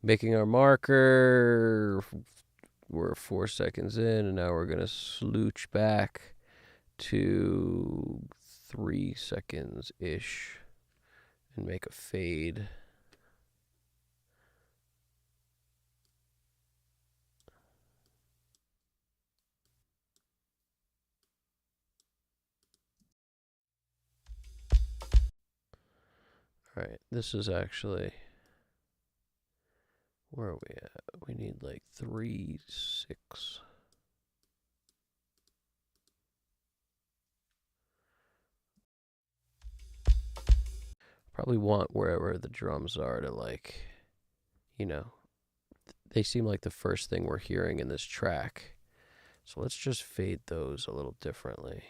Making our marker. We're 4 seconds in, and now we're going to slooch back to 3 seconds-ish and make a fade. All right, this is actually, where are we at? We need like 3, 6. Probably want wherever the drums are to, like, you know, they seem like the first thing we're hearing in this track. So let's just fade those a little differently.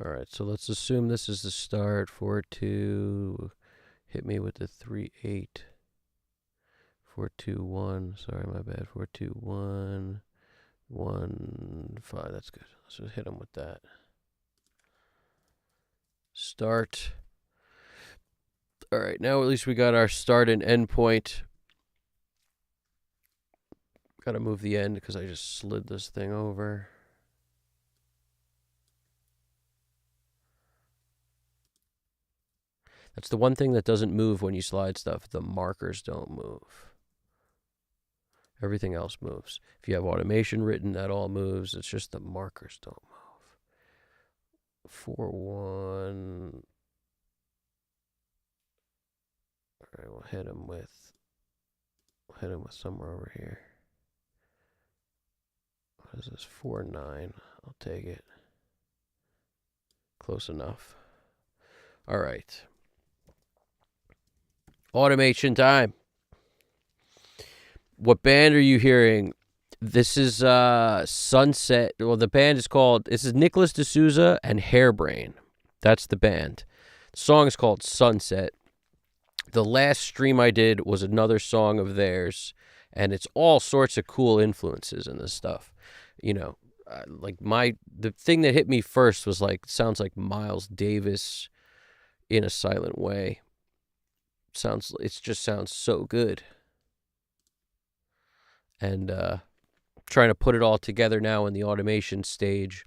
All right, so let's assume this is the start. 4-2. Hit me with the 3-8. 4-2-1. Sorry, my bad. 4-2-1. 1-5. That's good. Let's just hit him with that. Start. All right, now at least we got our start and end point. Got to move the end because I just slid this thing over. That's the one thing that doesn't move when you slide stuff. The markers don't move. Everything else moves. If you have automation written, that all moves. It's just the markers don't move. 4-1. All right, we'll hit him with somewhere over here. What is this? 4-9. I'll take it. Close enough. All right. Automation time. What band are you hearing? This is Sunset. Well, the band is called, this is Nicholas Desouza and Hairbrain. That's the band. The song is called Sunset. The last stream I did was another song of theirs, and it's all sorts of cool influences in this stuff. You know, like the thing that hit me first was like, sounds like Miles Davis in a silent way. It just sounds so good. And trying to put it all together now in the automation stage.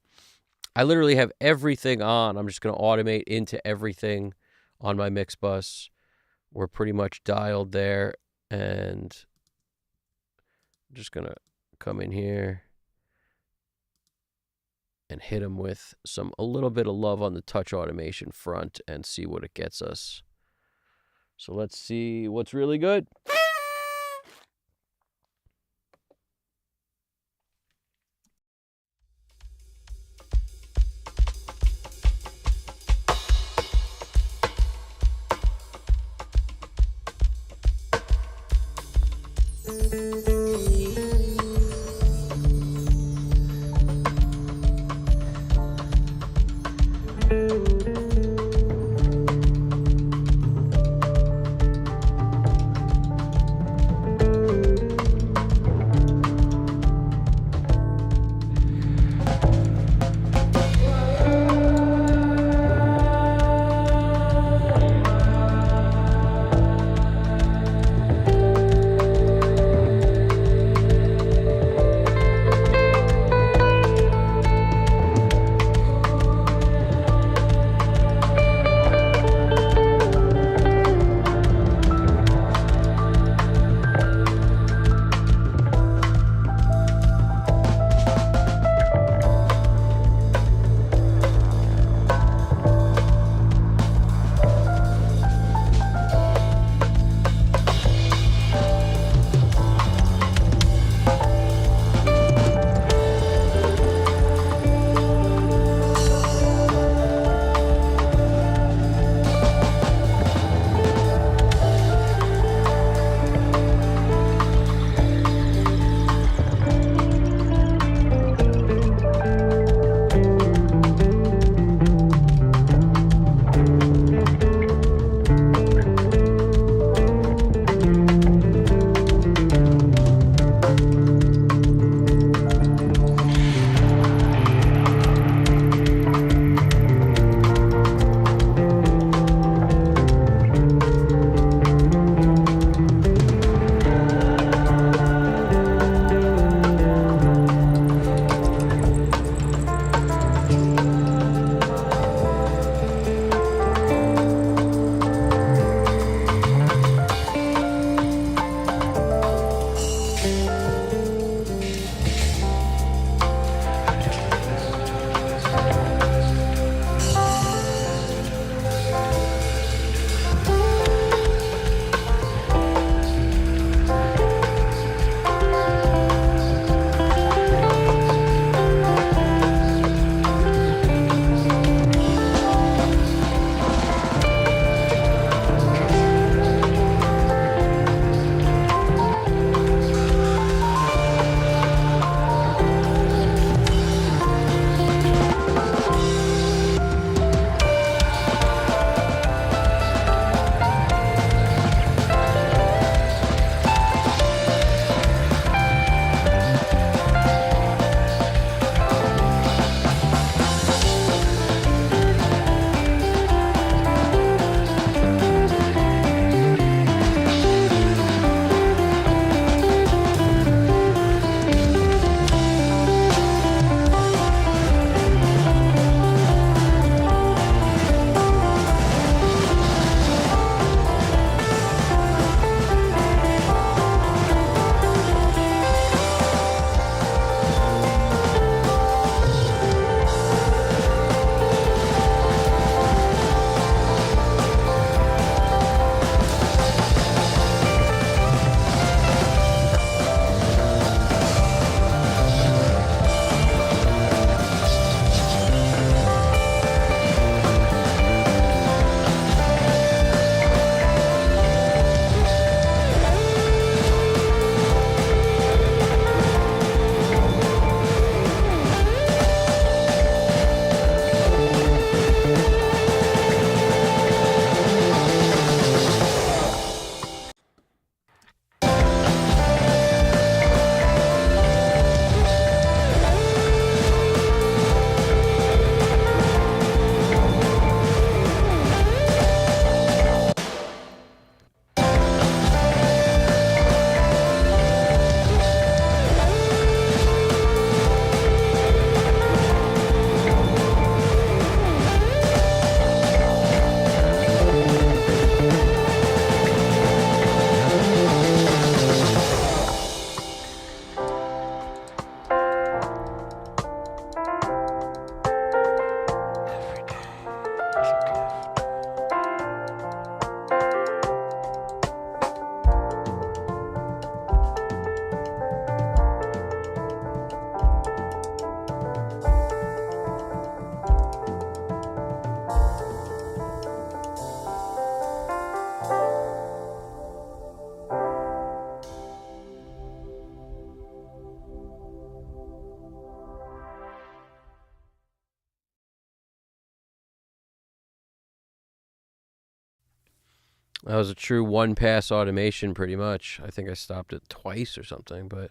I literally have everything on. I'm just going to automate into everything on my mix bus. We're pretty much dialed there, and I'm just going to come in here and hit them with a little bit of love on the touch automation front and see what it gets us. So let's see what's really good. That was a true one-pass automation, pretty much. I think I stopped it twice or something, but...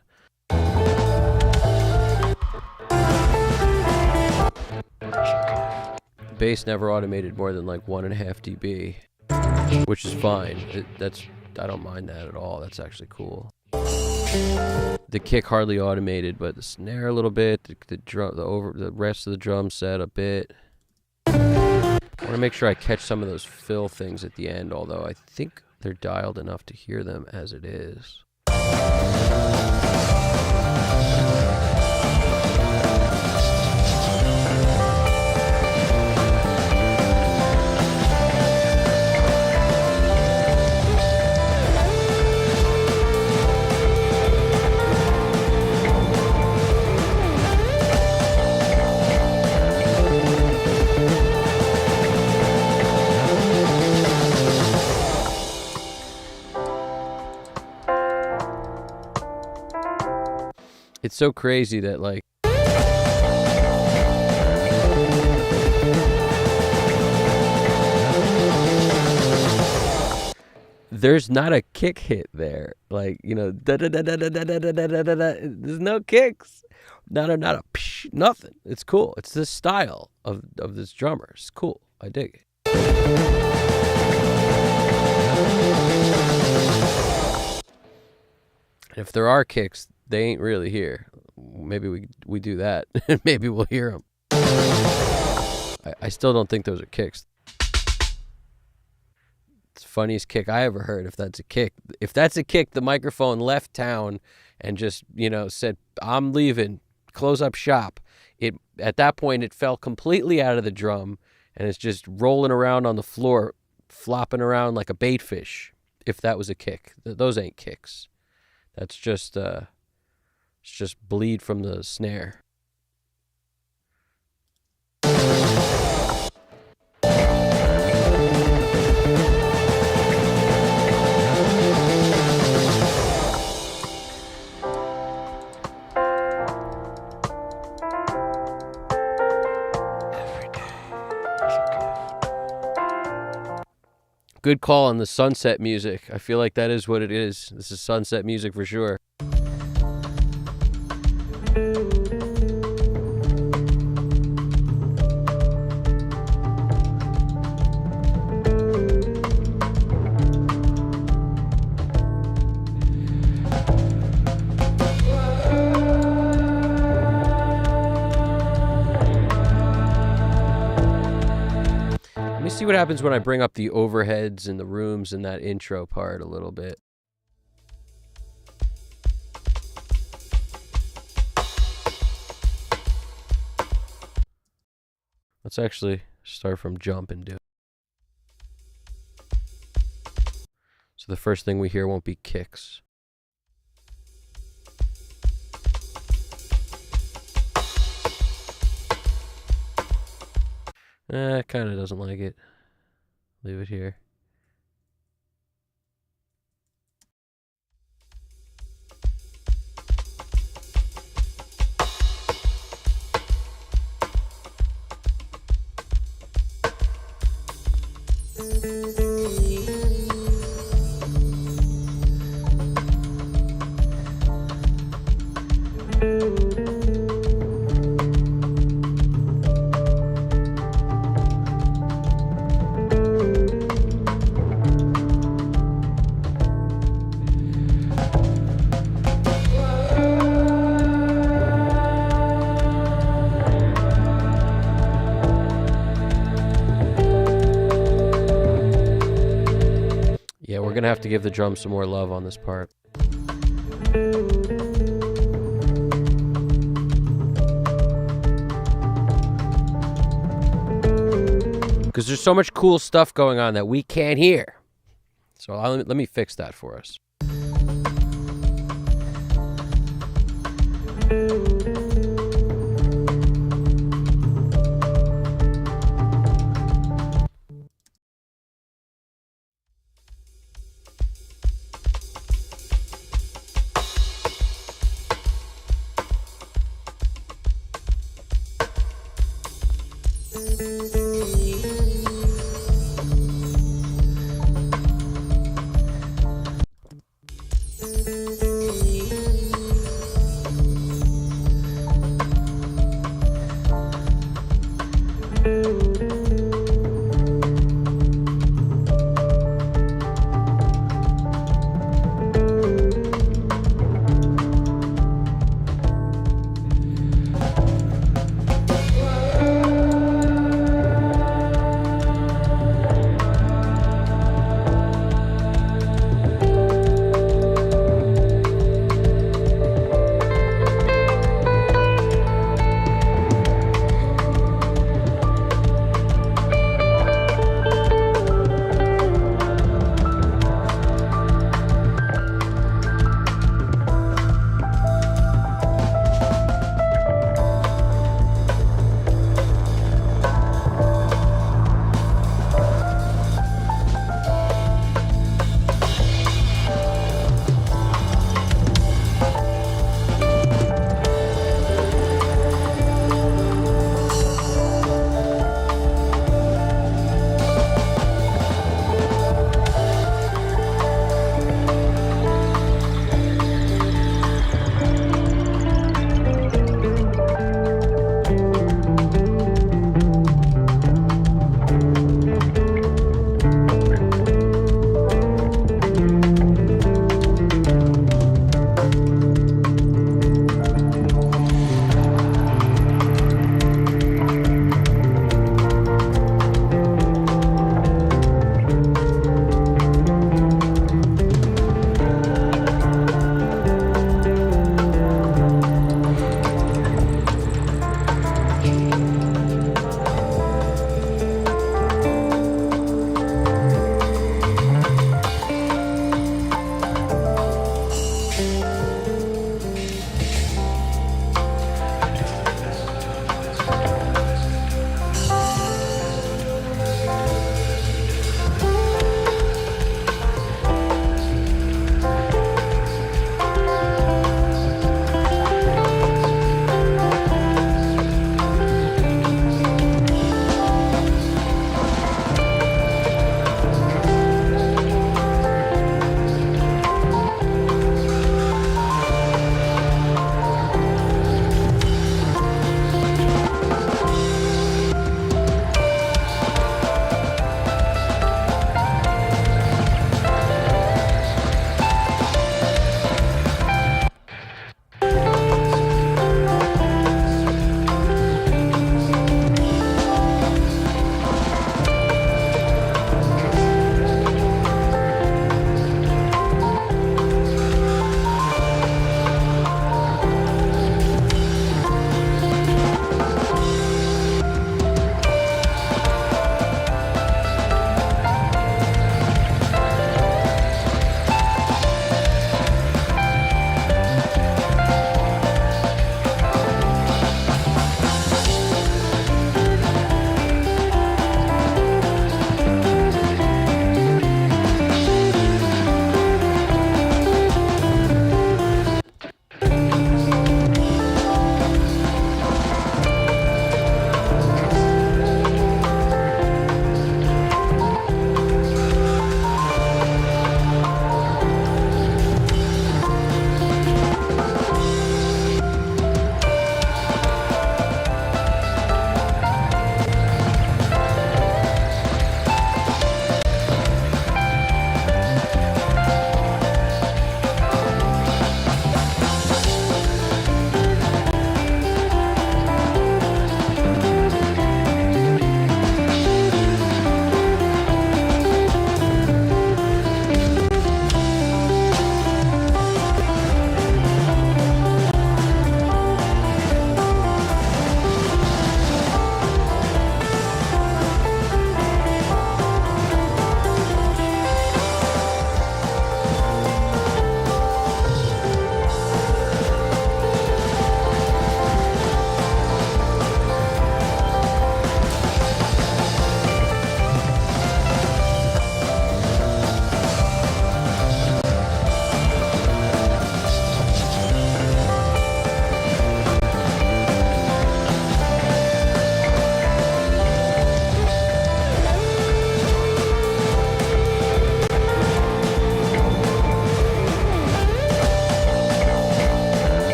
Bass never automated more than like 1.5 dB, which is fine. I don't mind that at all. That's actually cool. The kick hardly automated, but the snare a little bit, the rest of the drum set a bit. I want to make sure I catch some of those fill things at the end, although I think they're dialed enough to hear them as it is. It's so crazy that, like, there's not a kick hit there. Like, you know, there's no kicks. Not a psh, nothing. It's cool. It's this style of this drummer. It's cool. I dig it. And if there are kicks, they ain't really here. Maybe we do that. Maybe we'll hear them. I still don't think those are kicks. It's the funniest kick I ever heard, if that's a kick. If that's a kick, the microphone left town and just, you know, said, I'm leaving, close up shop. At that point, it fell completely out of the drum, and it's just rolling around on the floor, flopping around like a bait fish, if that was a kick. Those ain't kicks. That's just, it's just bleed from the snare. Good call on the sunset music. I feel like that is what it is. This is sunset music for sure. See what happens when I bring up the overheads and the rooms in that intro part a little bit. Let's actually start from jump and do it. So the first thing we hear won't be kicks. Kind of doesn't like it. Leave it here. Yeah, we're gonna have to give the drums some more love on this part. Because there's so much cool stuff going on that we can't hear. So let me fix that for us.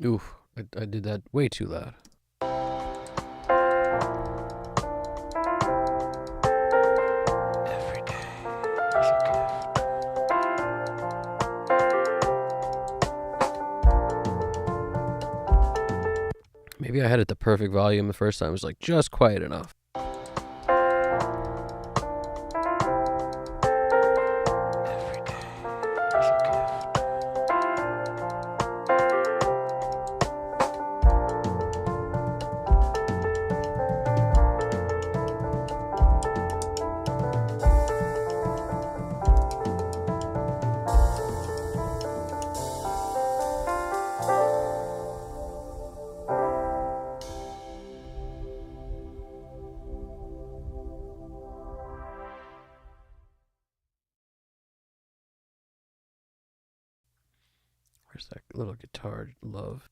Oof, I did that way too loud. Every day is a gift. Maybe I had it the perfect volume the first time. It was like just quiet enough. Every day is a gift. Where's that little guitar love?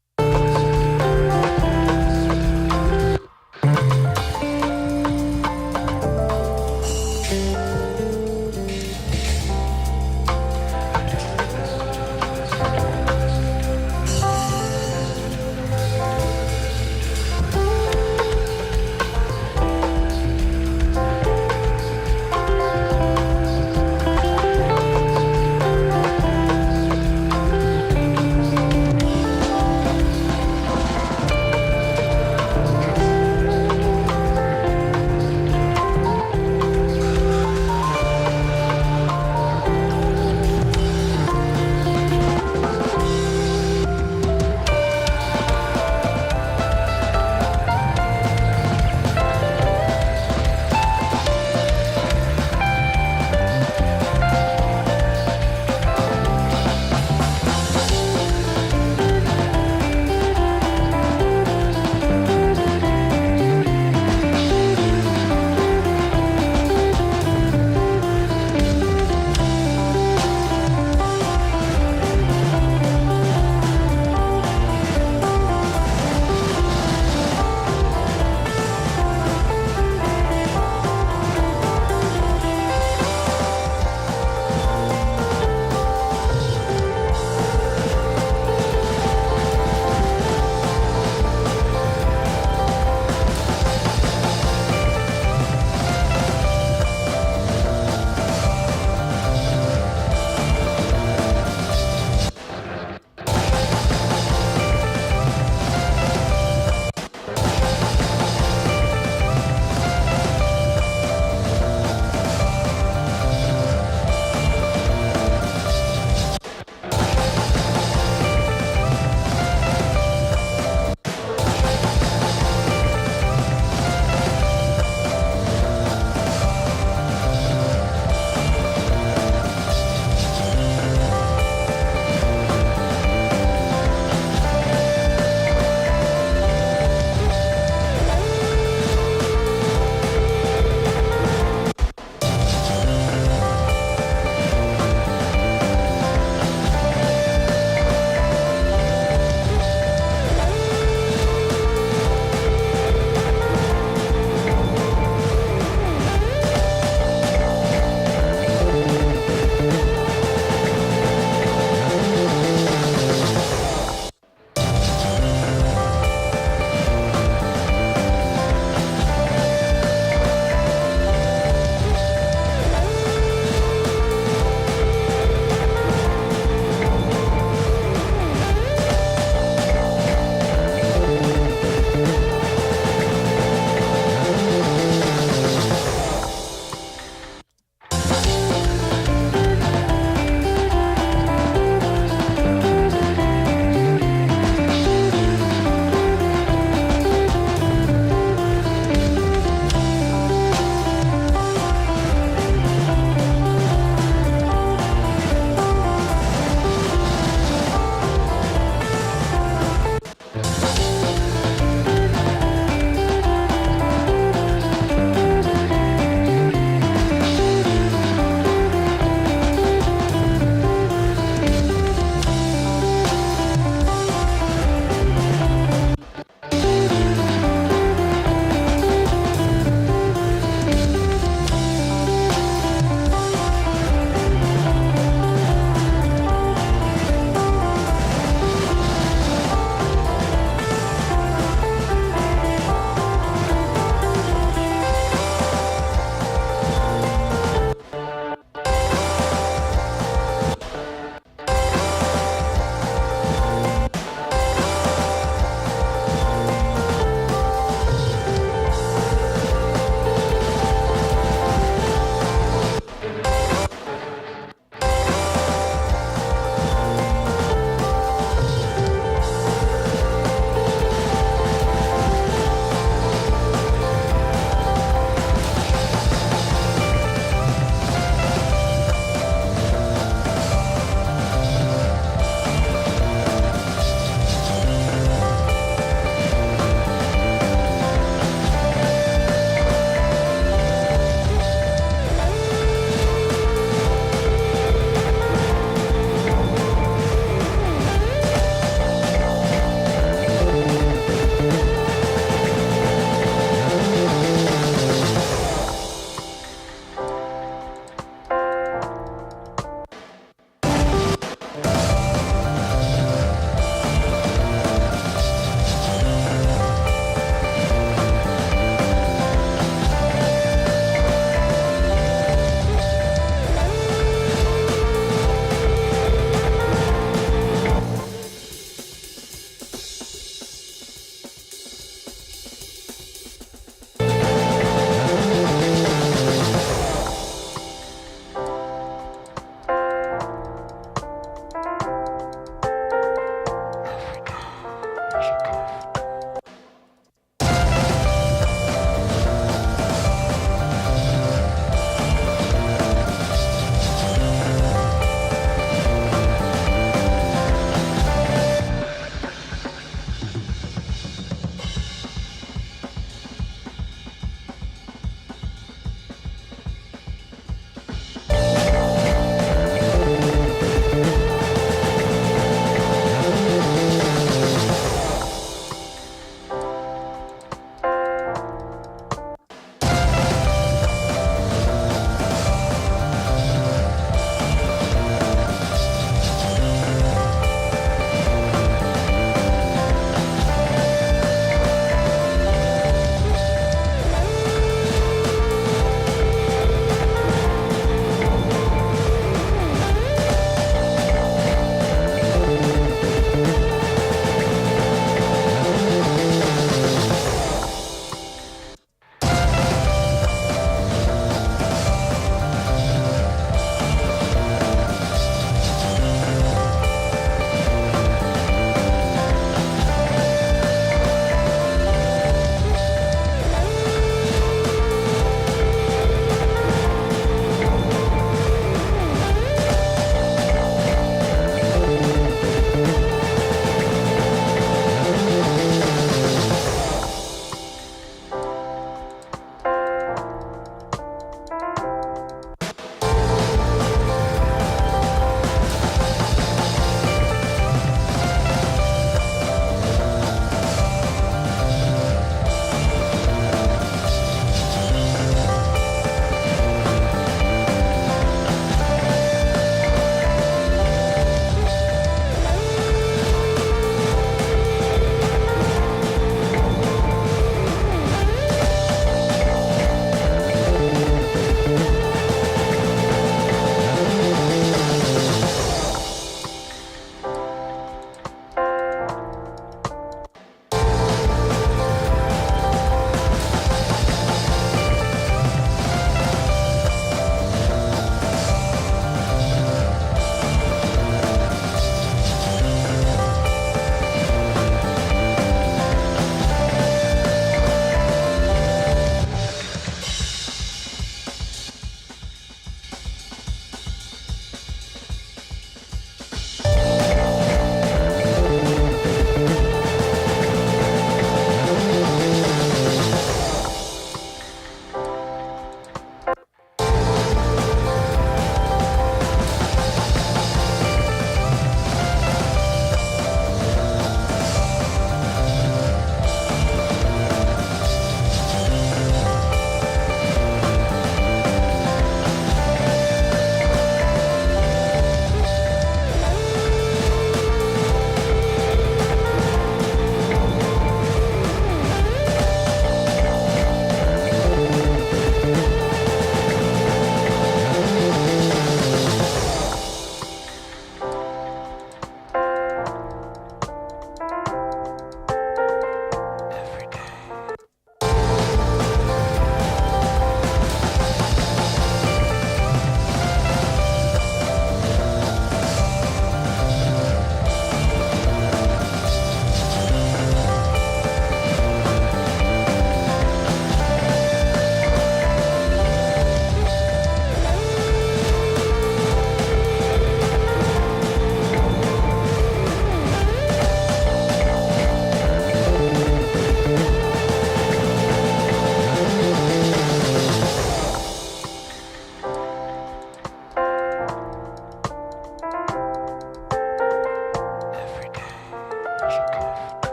official gift.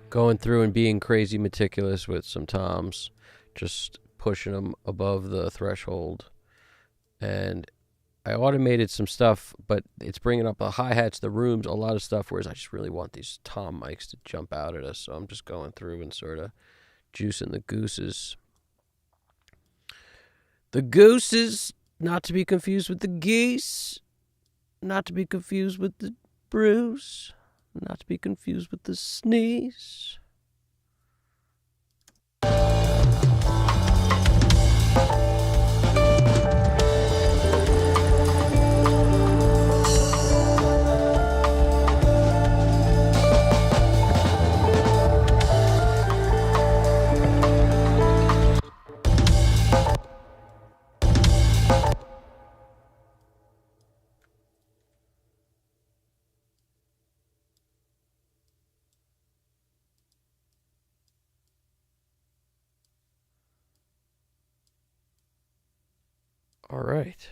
Going through and being crazy meticulous with some toms, just pushing them above the threshold. And I automated some stuff, but it's bringing up the hi-hats, the rooms, a lot of stuff, whereas I just really want these tom mics to jump out at us. So I'm just going through and sort of juicing the gooses. The gooses, not to be confused with the geese, not to be confused with the bruise, not to be confused with the sneeze. All right.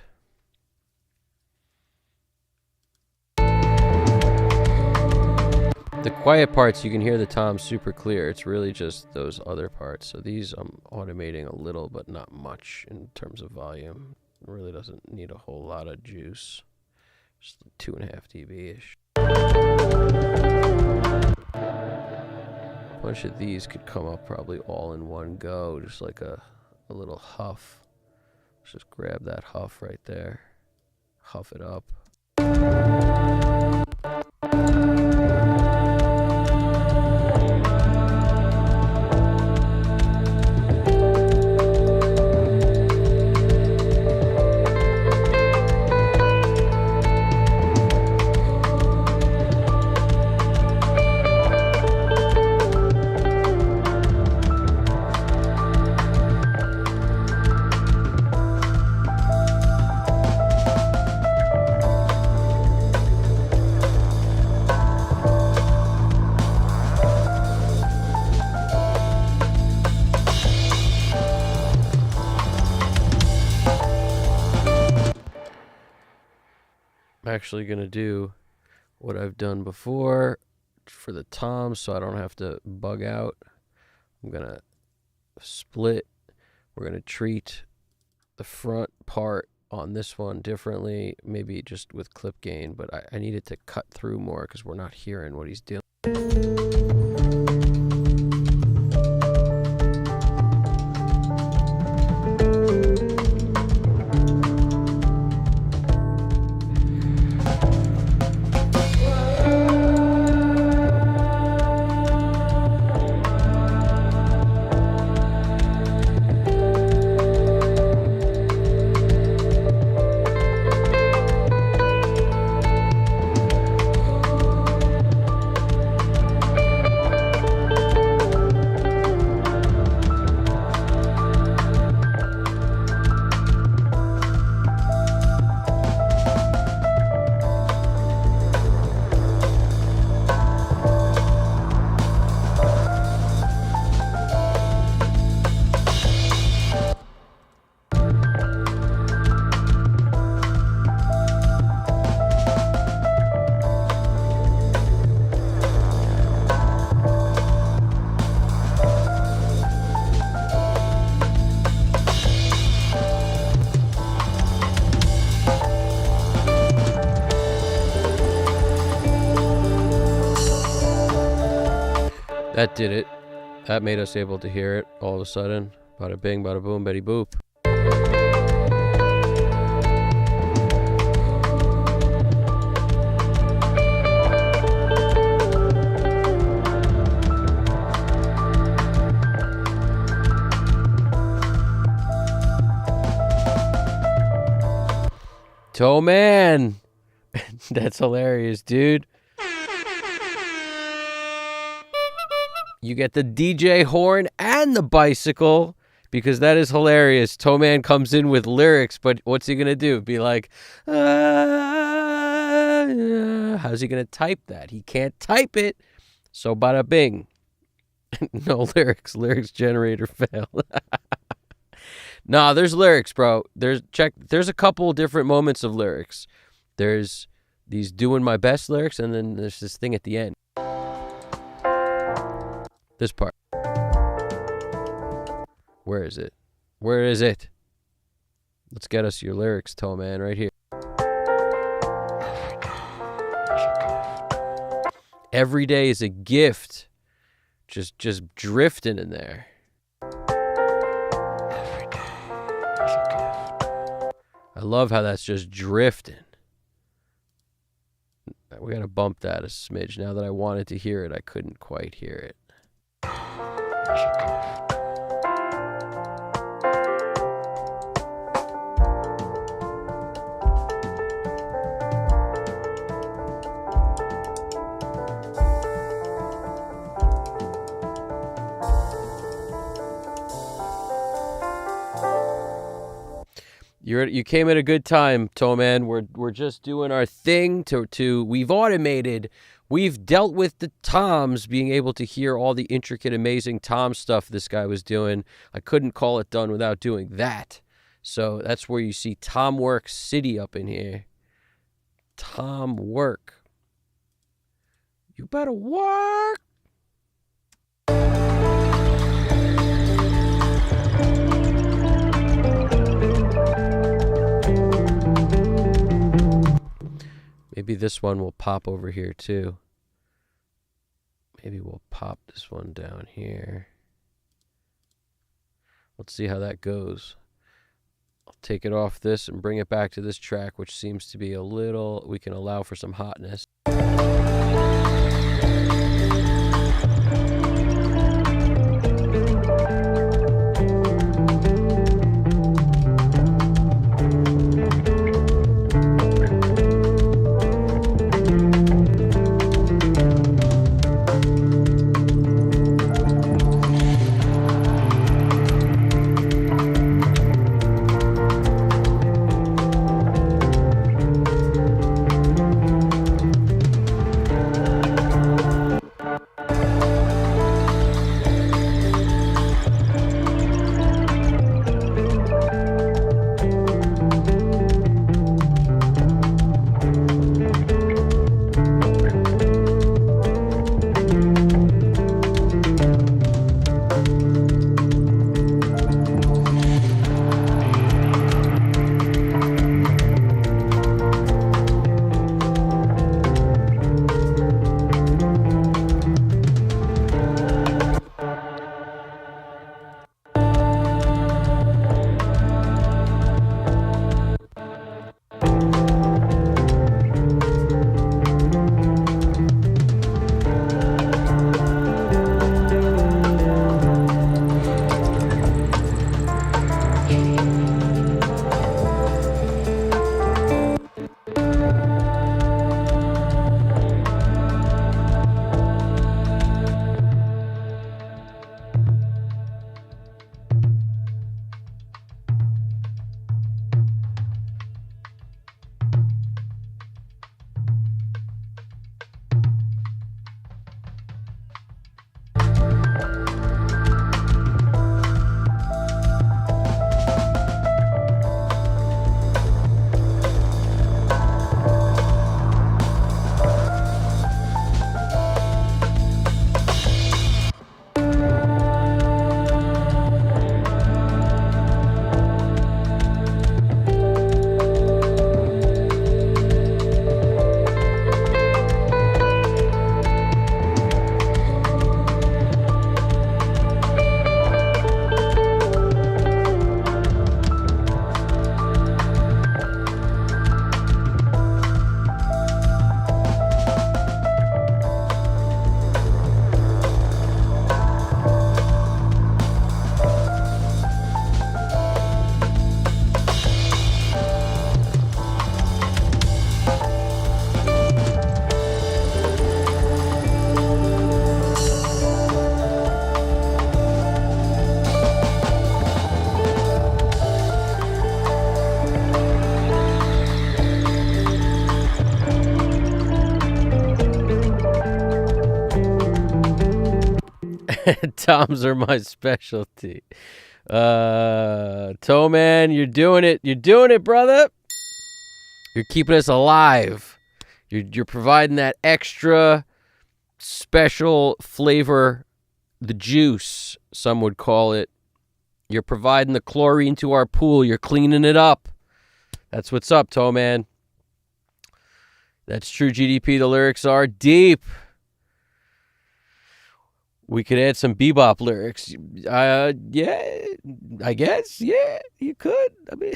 The quiet parts, you can hear the toms super clear. It's really just those other parts. So these I'm automating a little, but not much in terms of volume. It really doesn't need a whole lot of juice. Just 2.5 dB-ish. bunch of these could come up probably all in one go, just like a little huff. Let's just grab that huff right there. Huff it up. I'm actually going to do what I've done before for the toms so I don't have to bug out. I'm going to split. We're going to treat the front part on this one differently, maybe just with clip gain, but I need it to cut through more because we're not hearing what he's doing. That did it. That made us able to hear it all of a sudden. Bada bing, bada boom, betty boop. Toe man. That's hilarious, dude. You get the DJ horn and the bicycle because that is hilarious. Toe man comes in with lyrics, but what's he going to do? Be like, how's he going to type that? He can't type it. So bada bing. No lyrics. Lyrics generator fail. Nah, there's lyrics, bro. There's a couple different moments of lyrics. There's these doing my best lyrics, and then there's this thing at the end. This part. Where is it? Where is it? Let's get us your lyrics, Toe man, right here. Every day is a gift. Just drifting in there. Every day is a gift. I love how that's just drifting. We gotta bump that a smidge. Now that I wanted to hear it, I couldn't quite hear it. You came at a good time, Toe man. We're just doing our thing to we've automated. We've dealt with the toms, being able to hear all the intricate, amazing tom stuff this guy was doing. I couldn't call it done without doing that. So that's where you see Tom Work City up in here. Tom Work. You better work. Maybe this one will pop over here too. Maybe we'll pop this one down here. Let's see how that goes. I'll take it off this and bring it back to this track, which seems to be a little, we can allow for some hotness. Toms are my specialty. Toe Man, you're doing it. You're doing it, brother. You're keeping us alive. You're providing that extra special flavor, the juice, some would call it. You're providing the chlorine to our pool. You're cleaning it up. That's what's up, Toe Man. That's true GDP. The lyrics are deep. We could add some bebop lyrics. Yeah, I guess. Yeah, you could. I mean,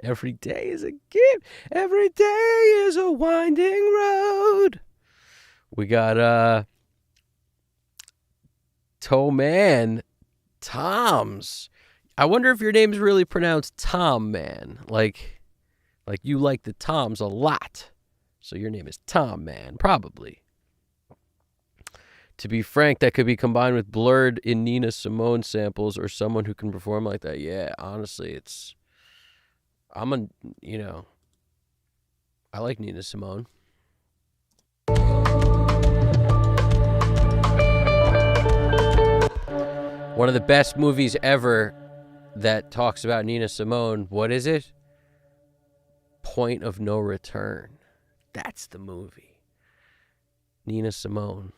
every day is a gift. Every day is a winding road. We got Toe Man, Toms. I wonder if your name's really pronounced Tom Man. Like you like the Toms a lot. So your name is Tom Man, probably. To be frank, that could be combined with Blurred in Nina Simone samples or someone who can perform like that. Yeah, honestly, I like Nina Simone. One of the best movies ever that talks about Nina Simone. What is it? Point of No Return. That's the movie. Nina Simone.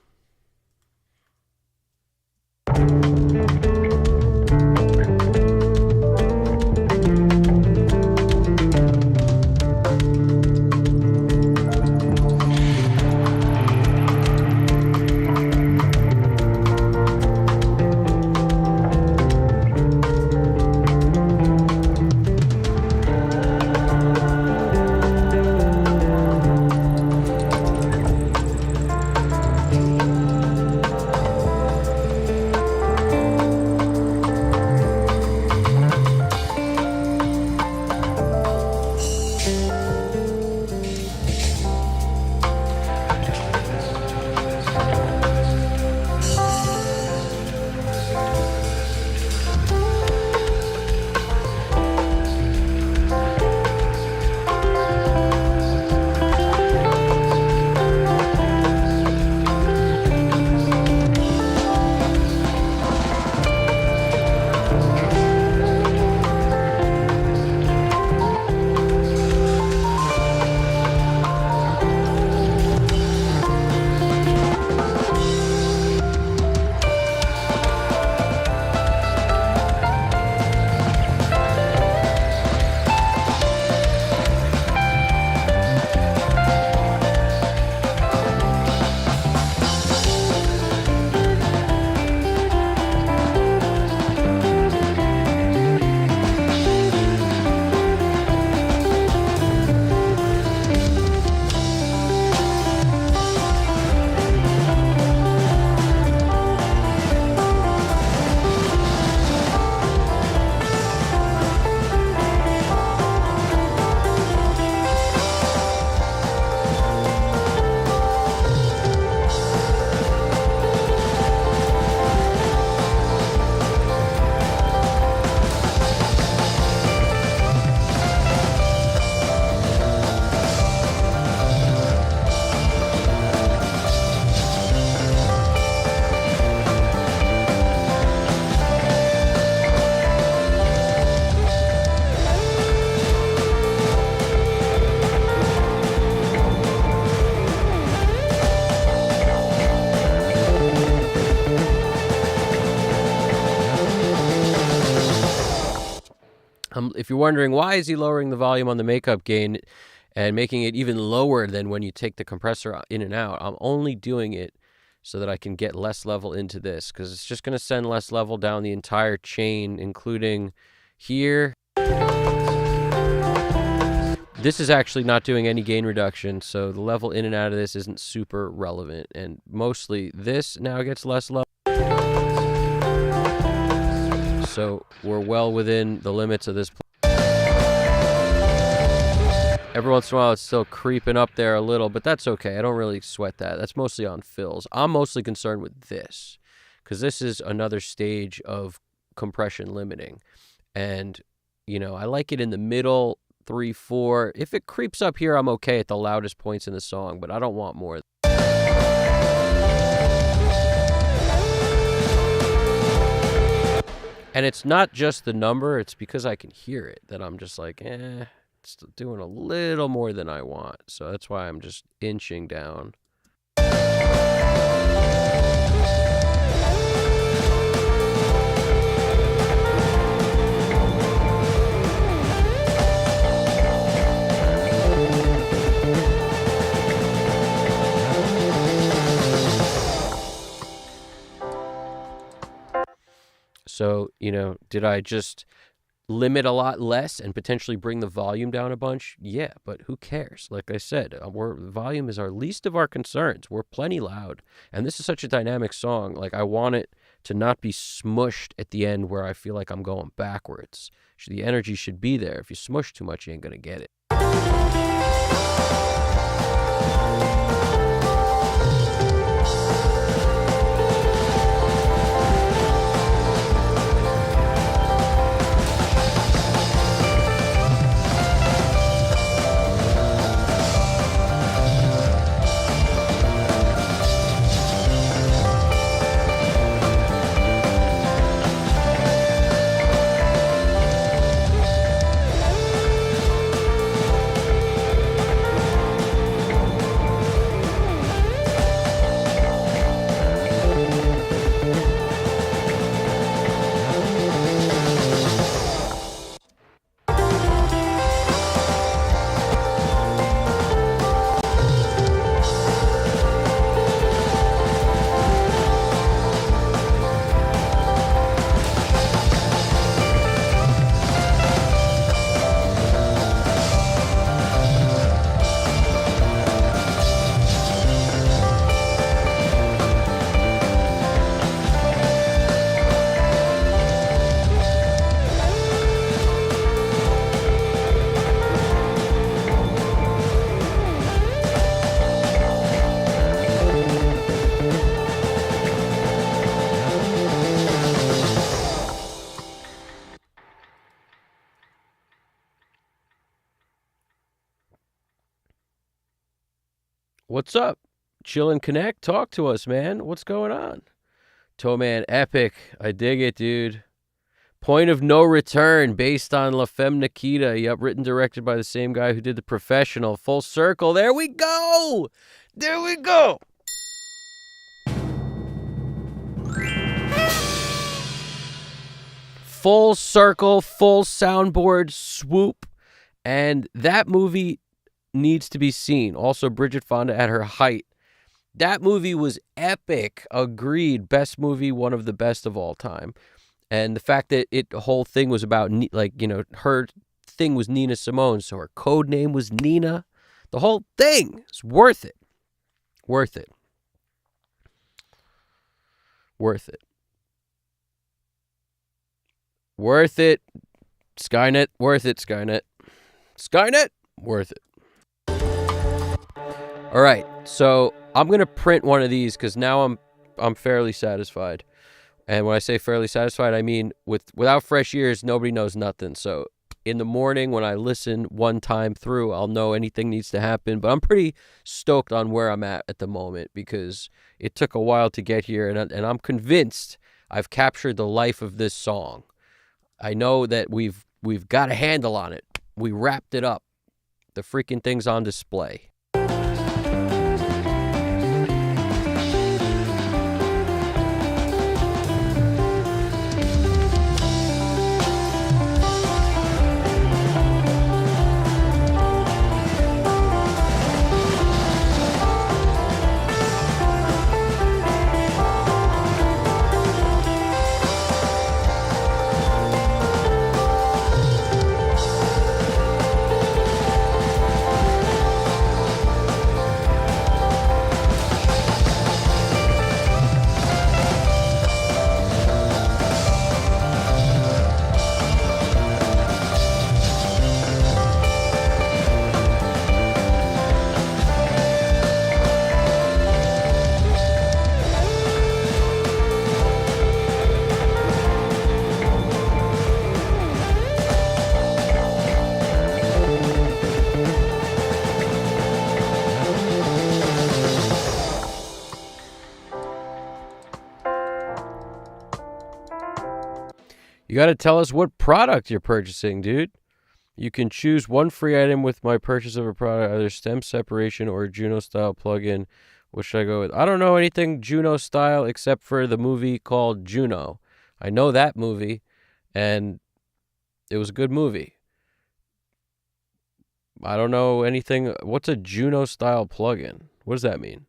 If you're wondering why is he lowering the volume on the makeup gain and making it even lower than when you take the compressor in and out, I'm only doing it so that I can get less level into this, because it's just going to send less level down the entire chain, including here. This is actually not doing any gain reduction, so the level in and out of this isn't super relevant, and mostly this now gets less level. So we're well within the limits of this. Every once in a while it's still creeping up there a little, but that's okay. I don't really sweat that. That's mostly on fills. I'm mostly concerned with this, because this is another stage of compression limiting. And, you know, I like it in the middle, 3, 4. If it creeps up here, I'm okay at the loudest points in the song, but I don't want more. And it's not just the number, it's because I can hear it that I'm just like, it's doing a little more than I want. So that's why I'm just inching down. So, you know, did I just limit a lot less and potentially bring the volume down a bunch? Yeah, but who cares? Like I said, volume is our least of our concerns. We're plenty loud. And this is such a dynamic song. Like, I want it to not be smushed at the end where I feel like I'm going backwards. The energy should be there. If you smush too much, you ain't going to get it. What's up? Chill and connect. Talk to us, man. What's going on? Toe Man, epic. I dig it, dude. Point of No Return, based on La Femme Nikita. Yep, written, directed by the same guy who did The Professional. Full circle. There we go. There we go. Full circle, full soundboard swoop. And that movie needs to be seen. Also, Bridget Fonda at her height. That movie was epic. Agreed. Best movie, one of the best of all time. And the fact that the whole thing was about, like, you know, her thing was Nina Simone, so her code name was Nina. The whole thing is worth it. Worth it. Worth it. Worth it. Skynet, worth it, Skynet. Skynet, worth it. All right, so I'm going to print one of these because now I'm fairly satisfied. And when I say fairly satisfied, I mean without fresh ears, nobody knows nothing. So in the morning when I listen one time through, I'll know anything needs to happen. But I'm pretty stoked on where I'm at the moment because it took a while to get here. And I'm convinced I've captured the life of this song. I know that we've got a handle on it. We wrapped it up. The freaking thing's on display. You got to tell us what product you're purchasing, dude. You can choose one free item with my purchase of a product, either stem separation or Juno style plug-in. What should I go with? I don't know anything Juno style except for the movie called Juno. I know that movie, and it was a good movie. I don't know anything. What's a Juno style plug-in? What does that mean?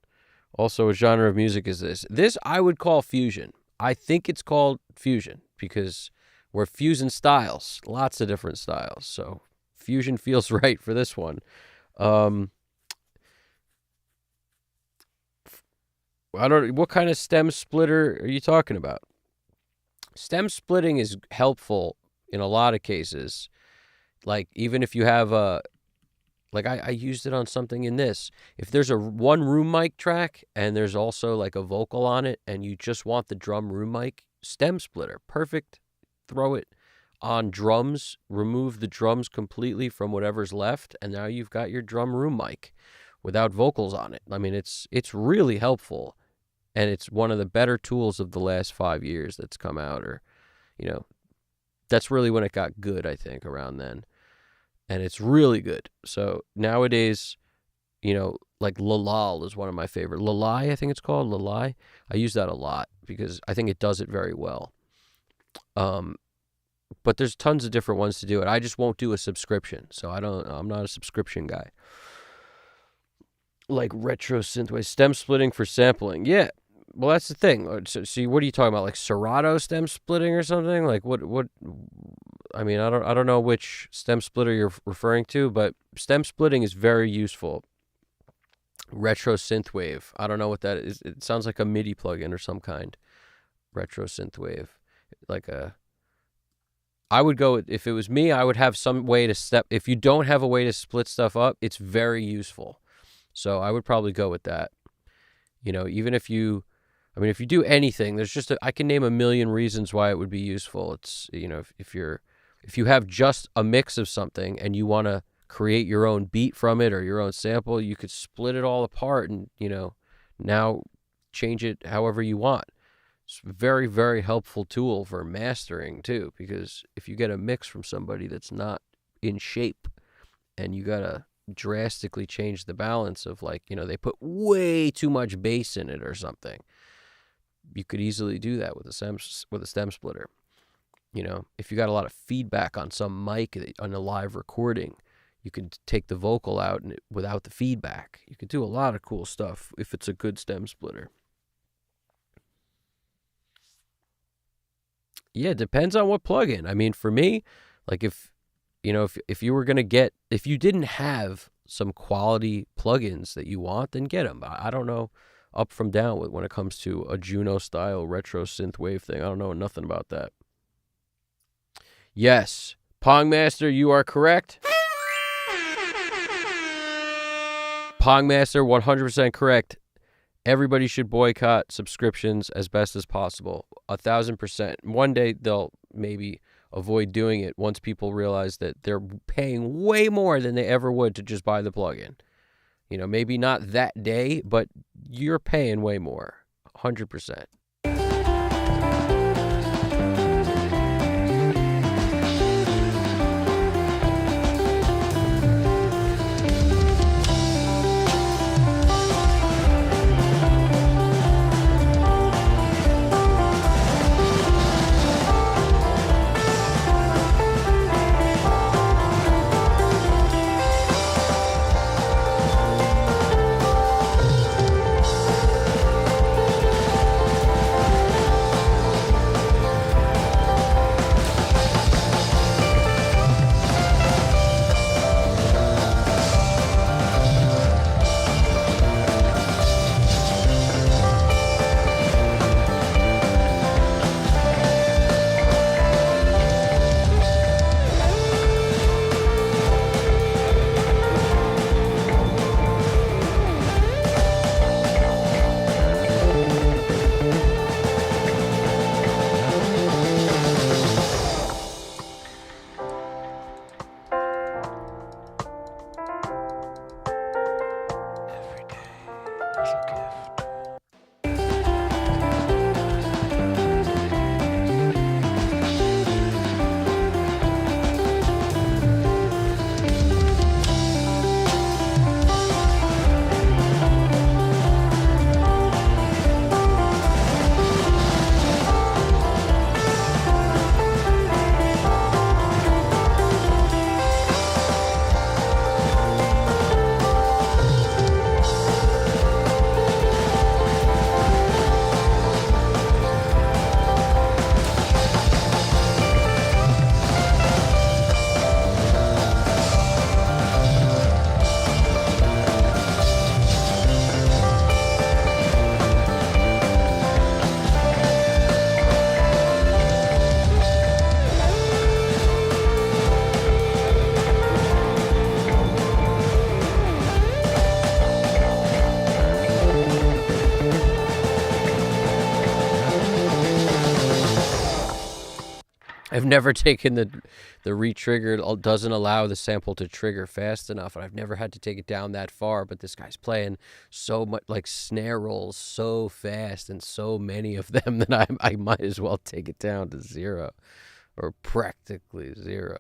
Also, what genre of music is this? This I would call fusion. I think it's called fusion because we're fusing styles, lots of different styles. So fusion feels right for this one. I don't. What kind of stem splitter are you talking about? Stem splitting is helpful in a lot of cases. Like even if you have a, like I used it on something in this. If there's a one room mic track and there's also like a vocal on it, and you just want the drum room mic, stem splitter, perfect. Throw it on drums, remove the drums completely from whatever's left, and now you've got your drum room mic without vocals on it. I mean, it's really helpful, and it's one of the better tools of the last 5 years that's come out, or, you know, that's really when it got good, I think, around then. And it's really good. So nowadays, you know, like Lalal is one of my favorite. Lalai, I think it's called, Lalai. I use that a lot because I think it does it very well. But there's tons of different ones to do it. I just won't do a subscription, so I'm not a subscription guy. Like retro synthwave stem splitting for sampling. Yeah. Well, that's the thing. So what are you talking about? Like Serato stem splitting or something? Like what I mean, I don't know which stem splitter you're referring to, but stem splitting is very useful. Retro synthwave. I don't know what that is. It sounds like a MIDI plugin or some kind. Retro synthwave. I would go, if it was me, I would have some way to if you don't have a way to split stuff up, it's very useful. So I would probably go with that. You know, even if you do anything, there's just, I can name a million reasons why it would be useful. It's, you know, if you have just a mix of something and you want to create your own beat from it or your own sample, you could split it all apart and, you know, now change it however you want. It's a very, very helpful tool for mastering too, because if you get a mix from somebody that's not in shape and you got to drastically change the balance of, like, you know, they put way too much bass in it or something, you could easily do that with a stem splitter. You know, if you got a lot of feedback on some mic on a live recording, you could take the vocal out and without the feedback. You could do a lot of cool stuff if it's a good stem splitter. Yeah, it depends on what plugin. I mean, for me, like if you were going to if you didn't have some quality plugins that you want, then get them. I don't know up from down when it comes to a Juno style retro synthwave thing. I don't know nothing about that. Yes, Pongmaster, you are correct. Pongmaster, 100% correct. Everybody should boycott subscriptions as best as possible. 1,000%. One day they'll maybe avoid doing it once people realize that they're paying way more than they ever would to just buy the plugin. You know, maybe not that day, but you're paying way more. 100%. I've never taken the re-triggered, doesn't allow the sample to trigger fast enough, and I've never had to take it down that far. But this guy's playing so much, like snare rolls so fast and so many of them that I might as well take it down to 0 or practically 0.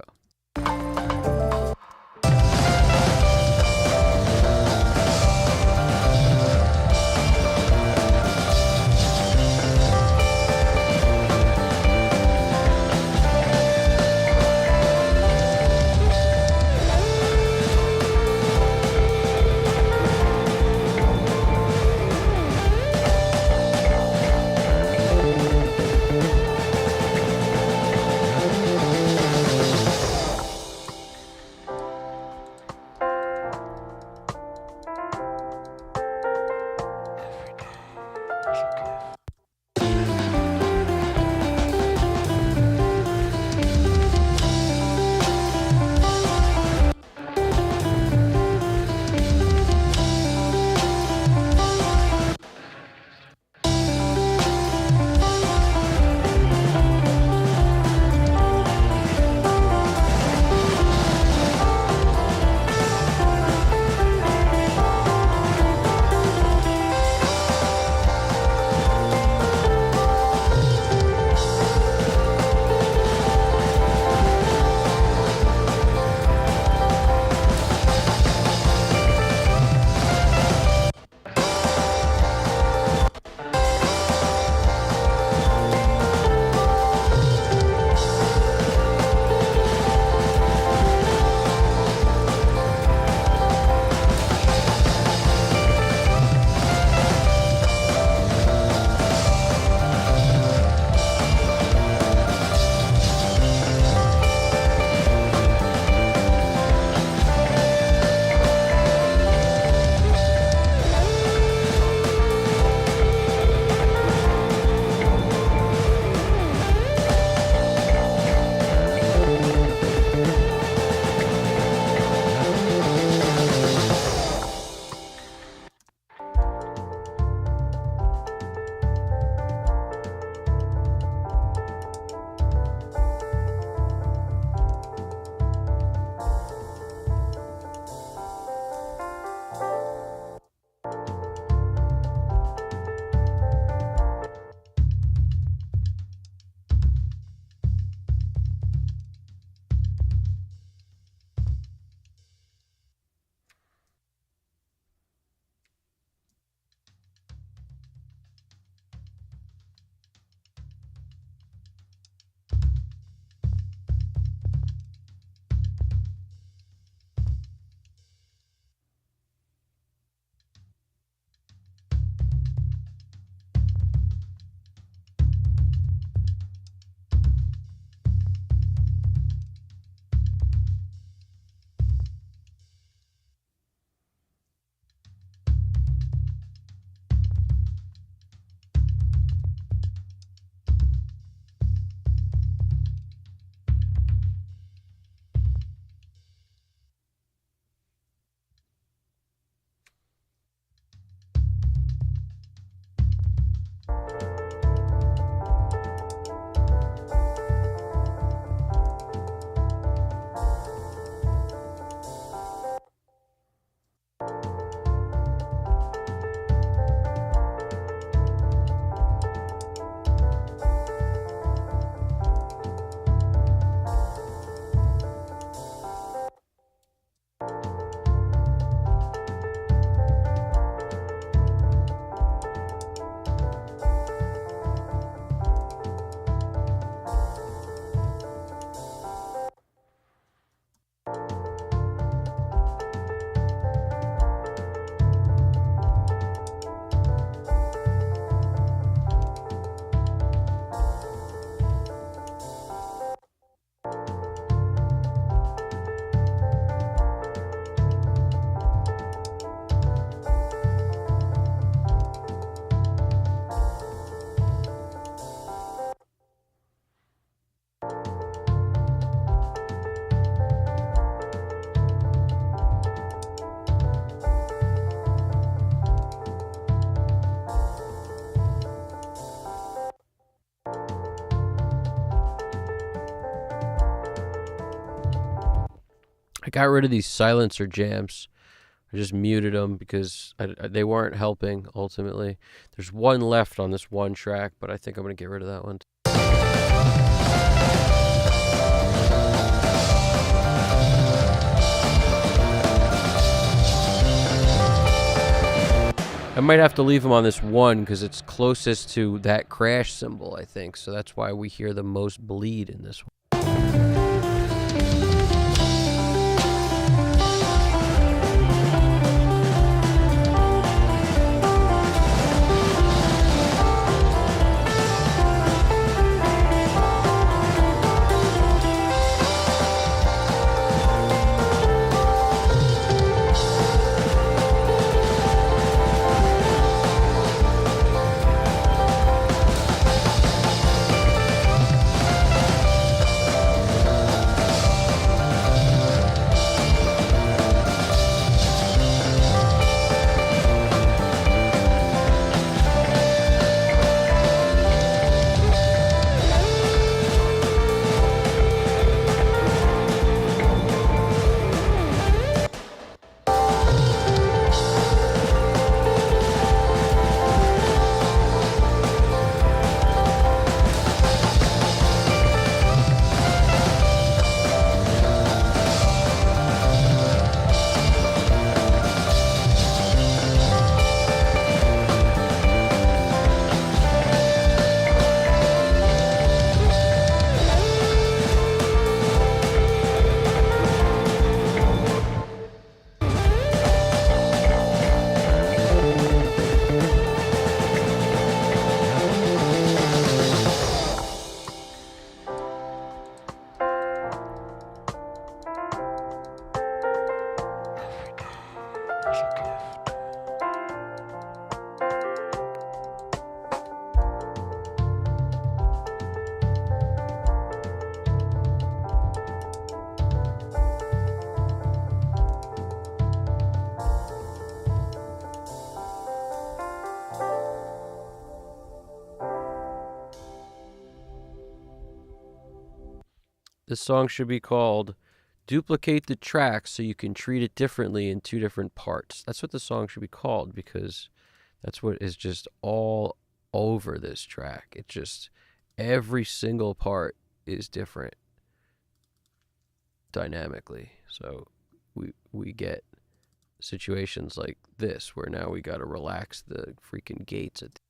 I got rid of these silencer jams. I just muted them because they weren't helping ultimately. There's one left on this one track, but I think I'm going to get rid of that one. I might have to leave them on this one because it's closest to that crash cymbal, I think. So that's why we hear the most bleed in this one. This song should be called Duplicate the Track so you can treat it differently in two different parts. That's what the song should be called because that's what is just all over this track. It's just every single part is different dynamically. So we get situations like this where now we got to relax the freaking gates at the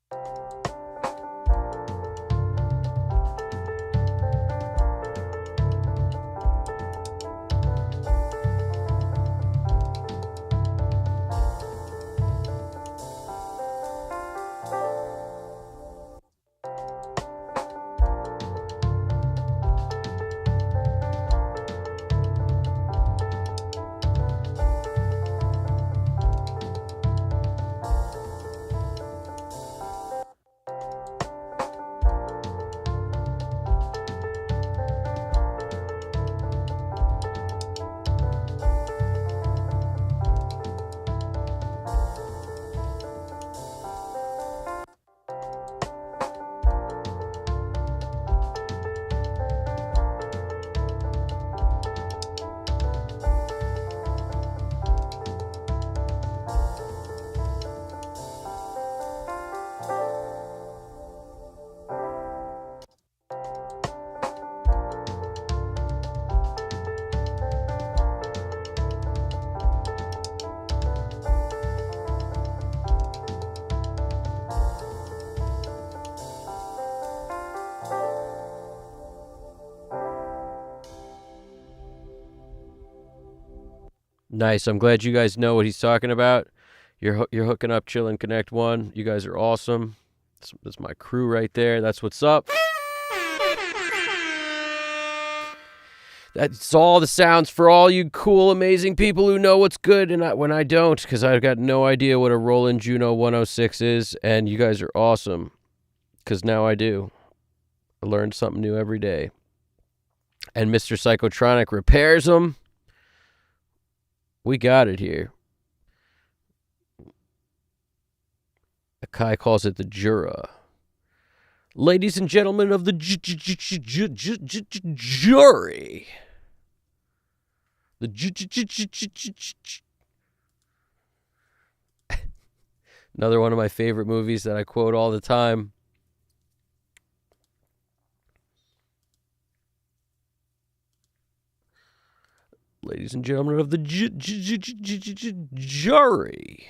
Nice. I'm glad you guys know what he's talking about. You're hooking up Chill and Connect One. You guys are awesome. That's my crew right there. That's what's up. That's all the sounds for all you cool, amazing people who know what's good and when I don't, because I've got no idea what a Roland Juno 106 is, and you guys are awesome, because now I do. I learn something new every day. And Mr. Psychotronic repairs them. We got it here. Kai calls it the Jura. Ladies and gentlemen of the jury, The Another one of my favorite movies that I quote all the time. Ladies and gentlemen of the jury.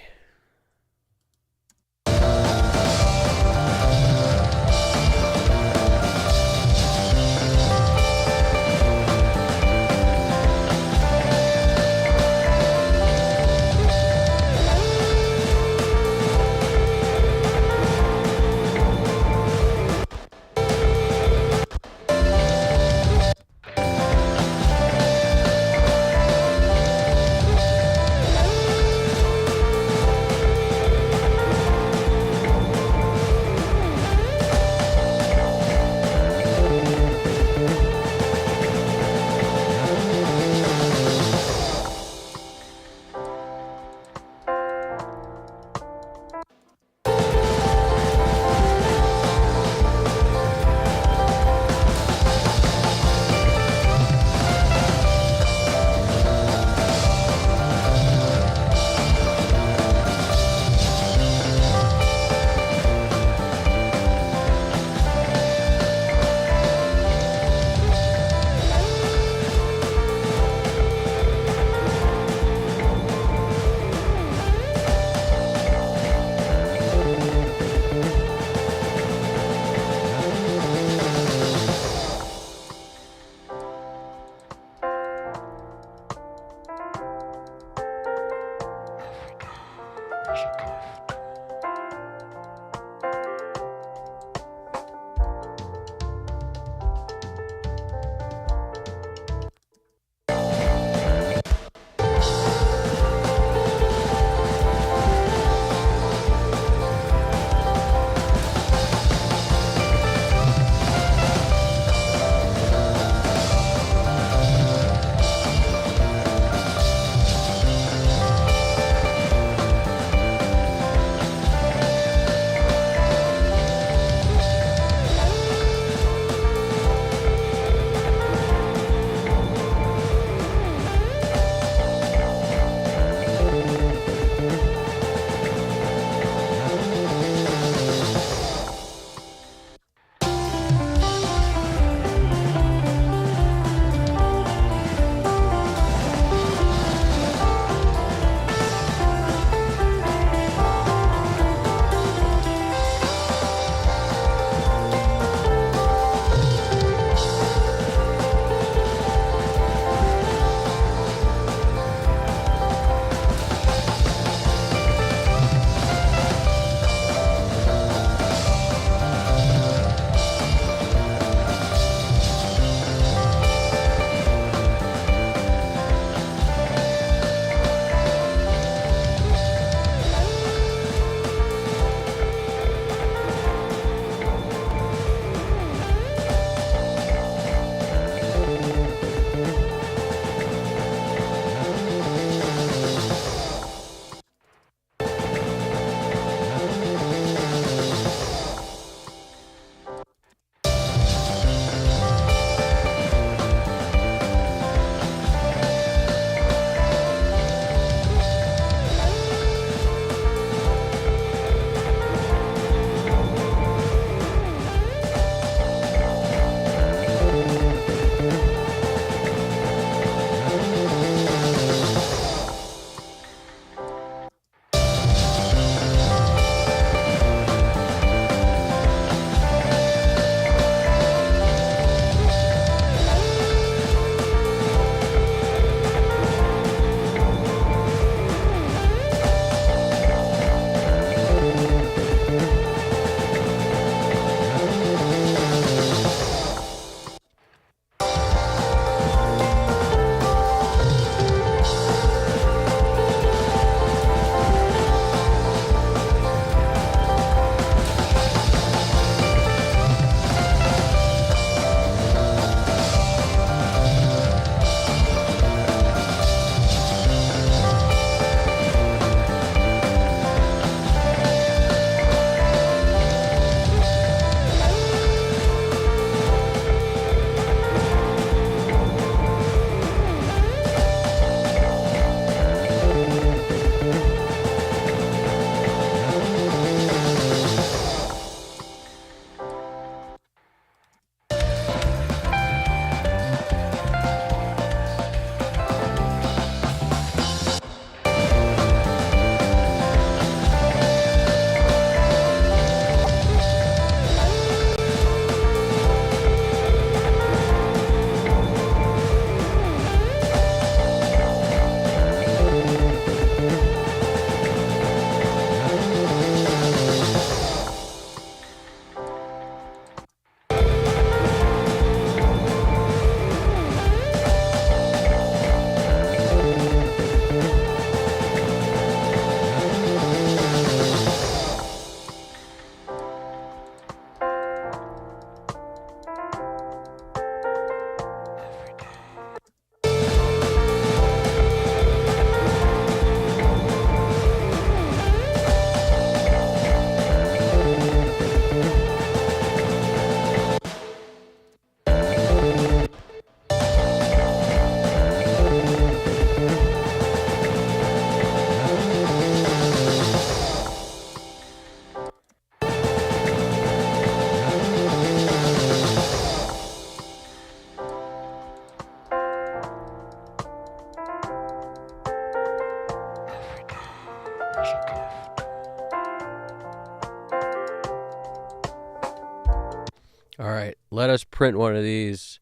All right, let us print one of these.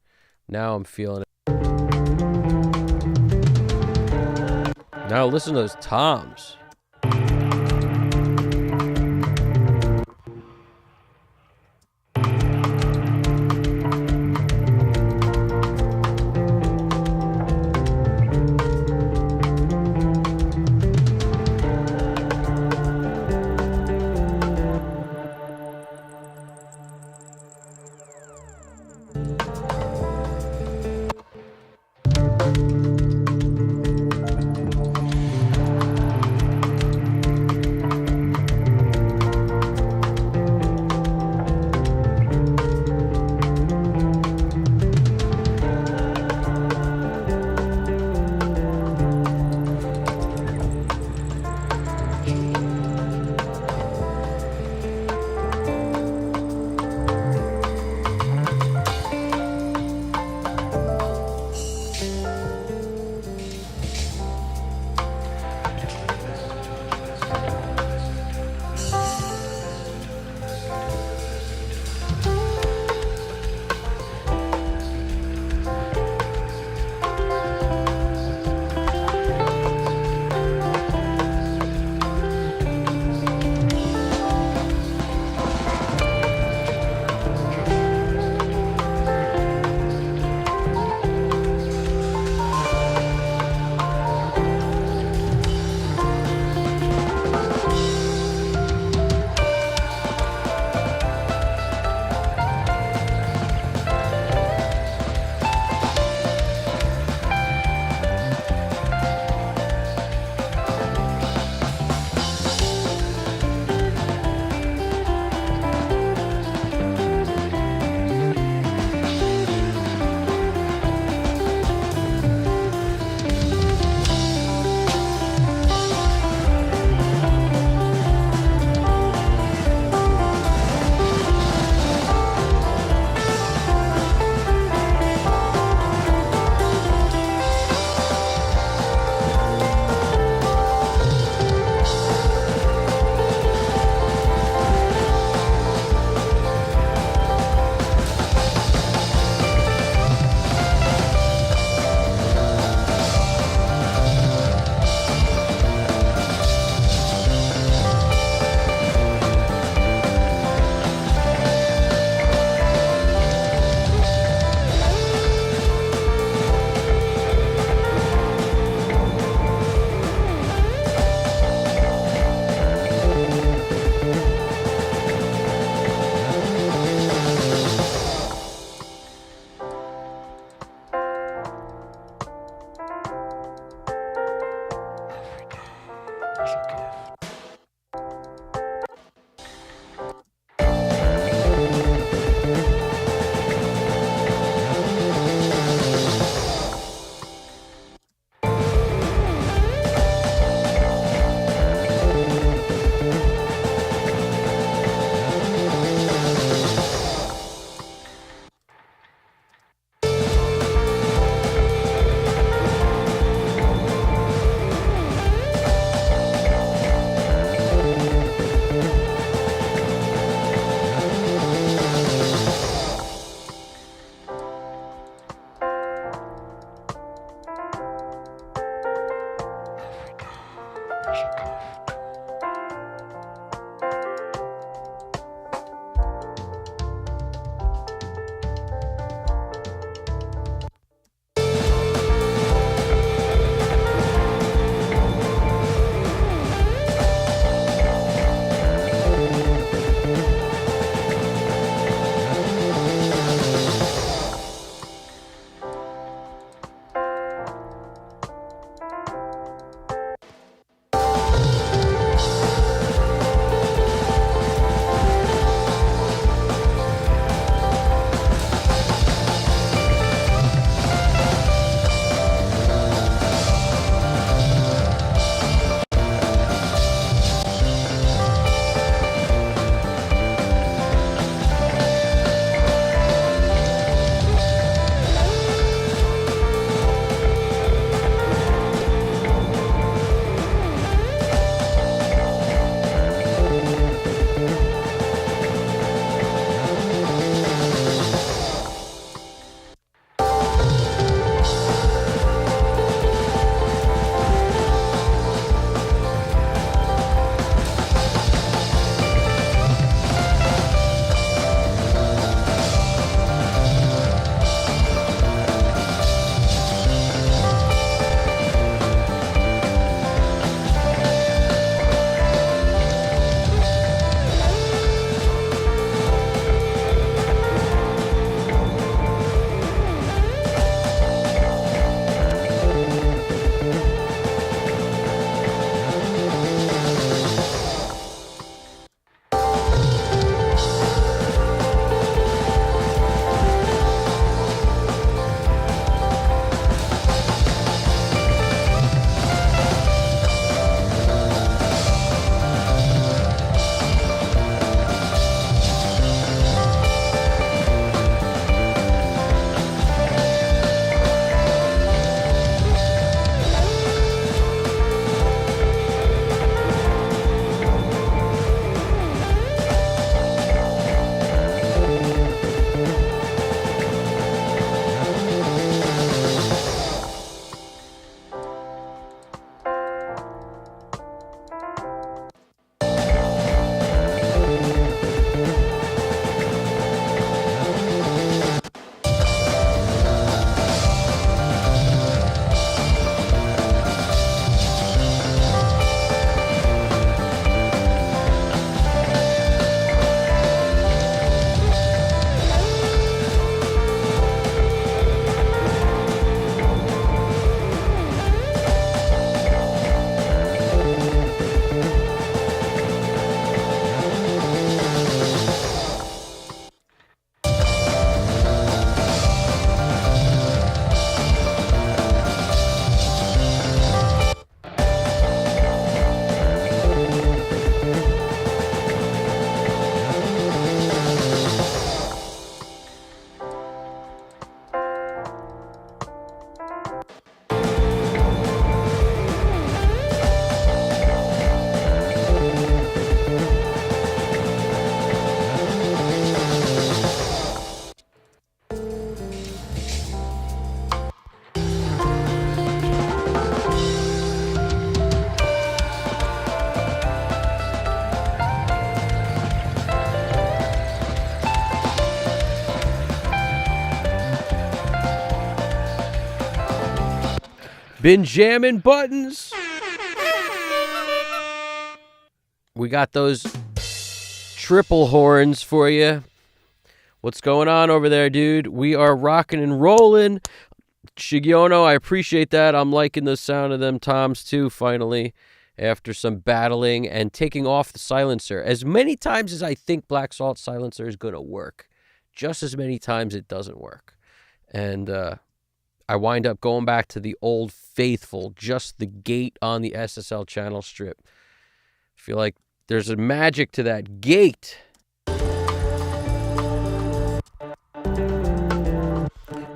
Now I'm feeling it. Now listen to those toms. Been jamming buttons. We got those triple horns for you. What's going on over there, dude? We are rocking and rolling. Shigiono, I appreciate that. I'm liking the sound of them toms too, finally, after some battling and taking off the silencer. As many times as I think Black Salt silencer is going to work, just as many times it doesn't work. And I wind up going back to the old faithful, just the gate on the SSL channel strip. I feel like there's a magic to that gate.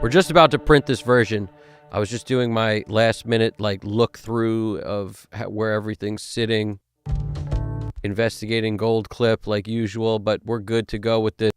We're just about to print this version. I was just doing my last minute look through of where everything's sitting, investigating gold clip like usual, but we're good to go with this.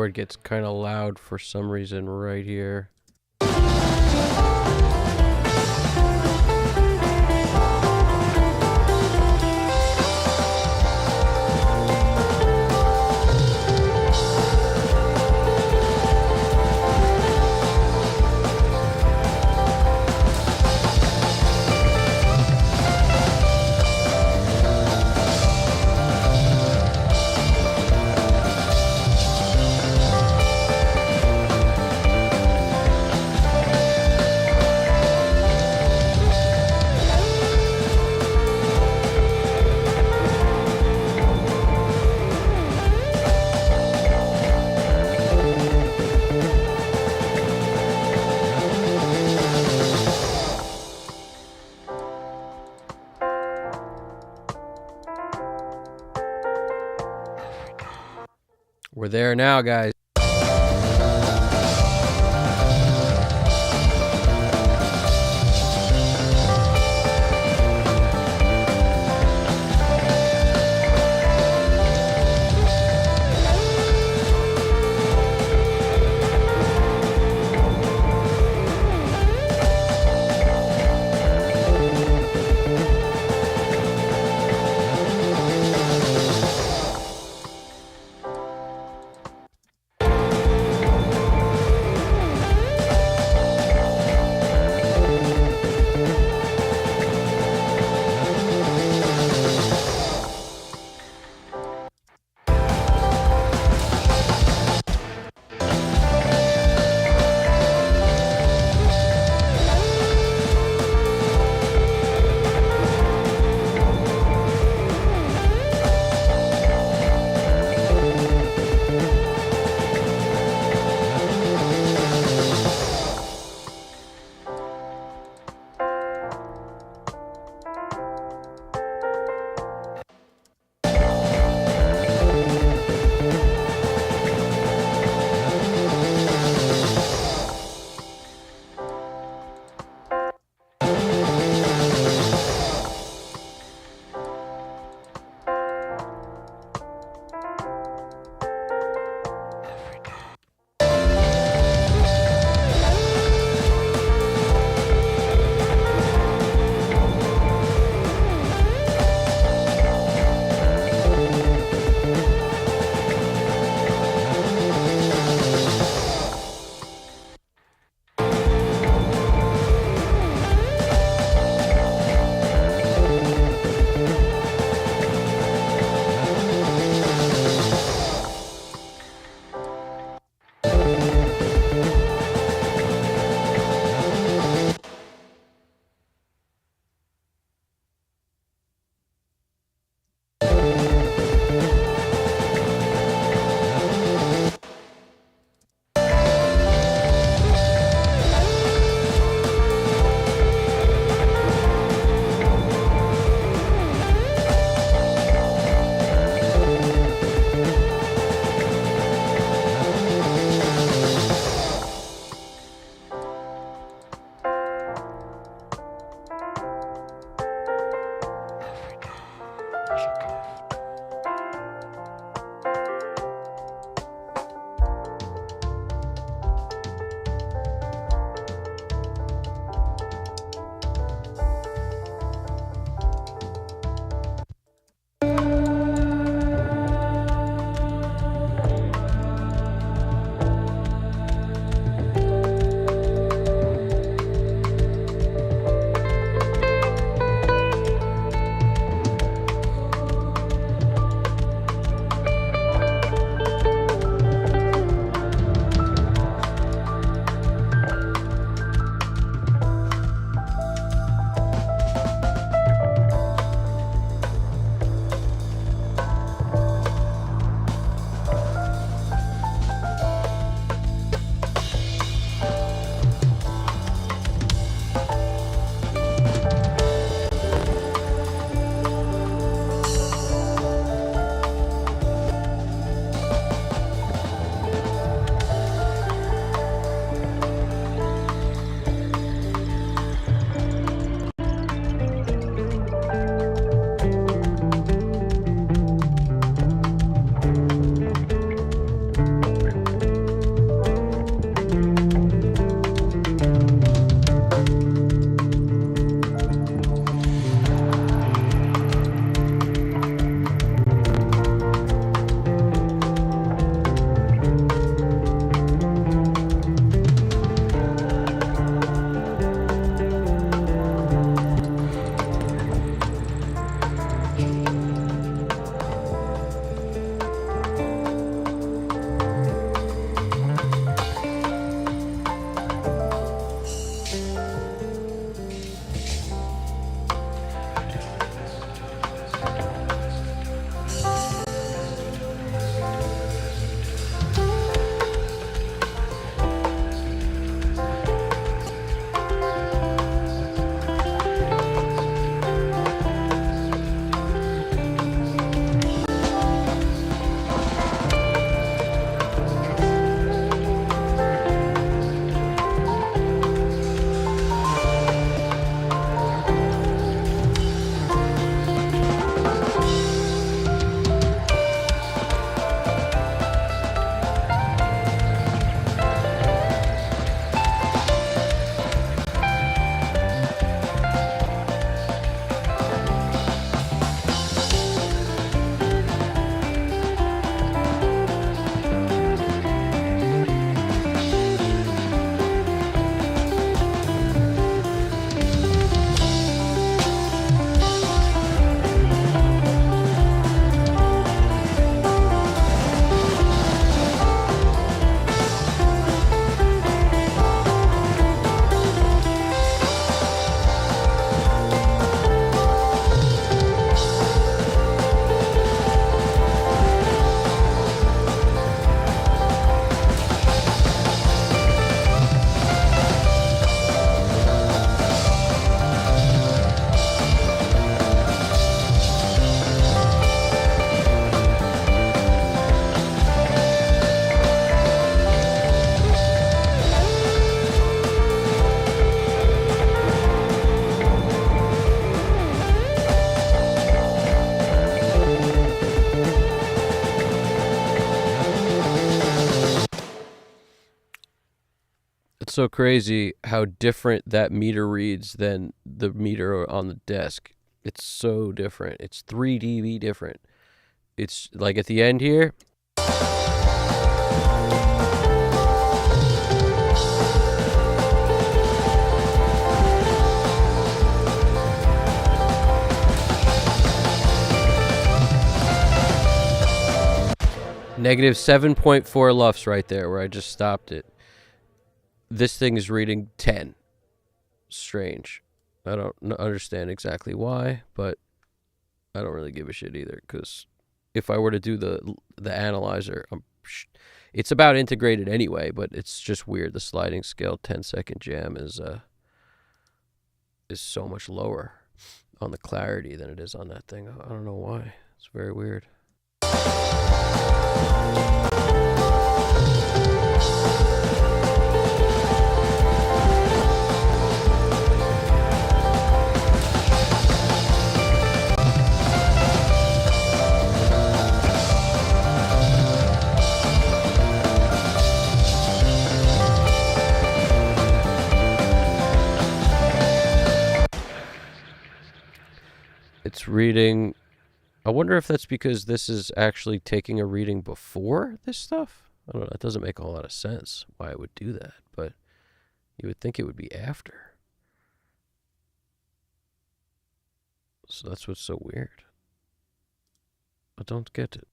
keyboard gets kind of loud for some reason right here. We're there now, guys. It's so crazy how different that meter reads than the meter on the desk. It's so different. It's 3 dB different. It's like at the end here. Negative 7.4 lufs right there where I just stopped it. This thing is reading 10. Strange. I don't understand exactly why, but I don't really give a shit either, because if I were to do the analyzer, it's about integrated anyway, but it's just weird. The sliding scale 10-second jam is so much lower on the clarity than it is on that thing. I don't know why. It's very weird. It's reading. I wonder if that's because this is actually taking a reading before this stuff. I don't know. That doesn't make a whole lot of sense why it would do that, but you would think it would be after. So that's what's so weird. I don't get it.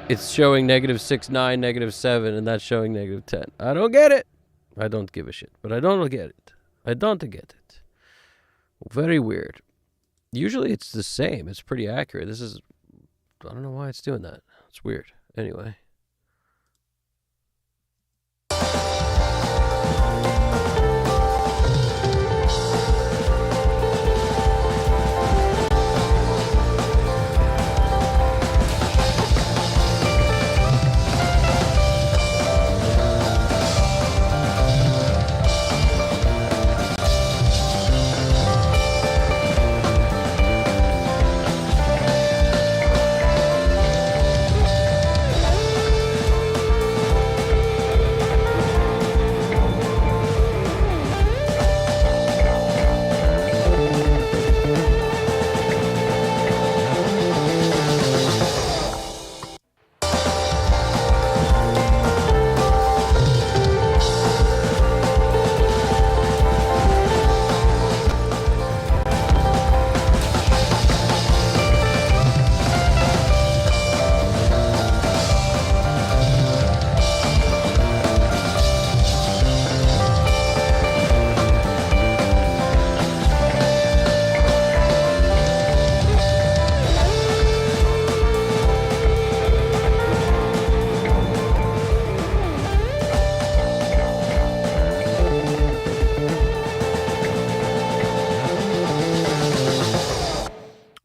It's showing -6.9, -7, and that's showing -10. I don't get it. I don't give a shit, but I don't get it. I don't get it. Very weird. Usually it's the same. It's pretty accurate. This is, I don't know why it's doing that. It's weird. Anyway.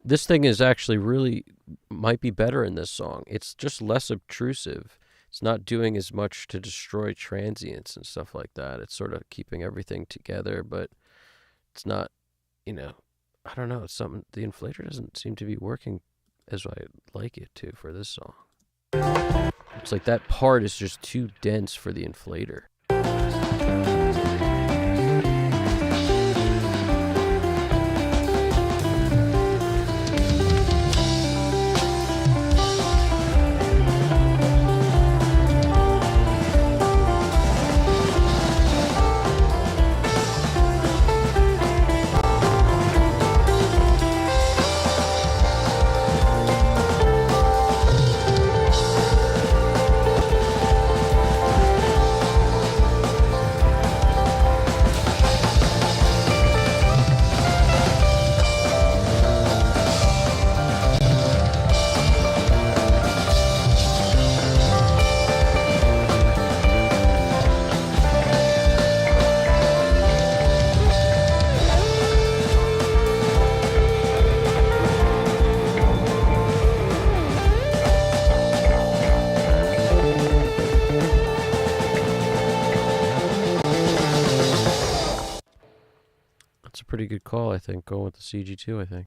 This thing is actually really, might be better in this song. It's just less obtrusive. It's not doing as much to destroy transients and stuff like that. It's sort of keeping everything together, but it's not, I don't know. It's something, the inflator doesn't seem to be working as I like it to for this song. It's like that part is just too dense for the inflator. pretty good call, I think, going with the CG2, I think.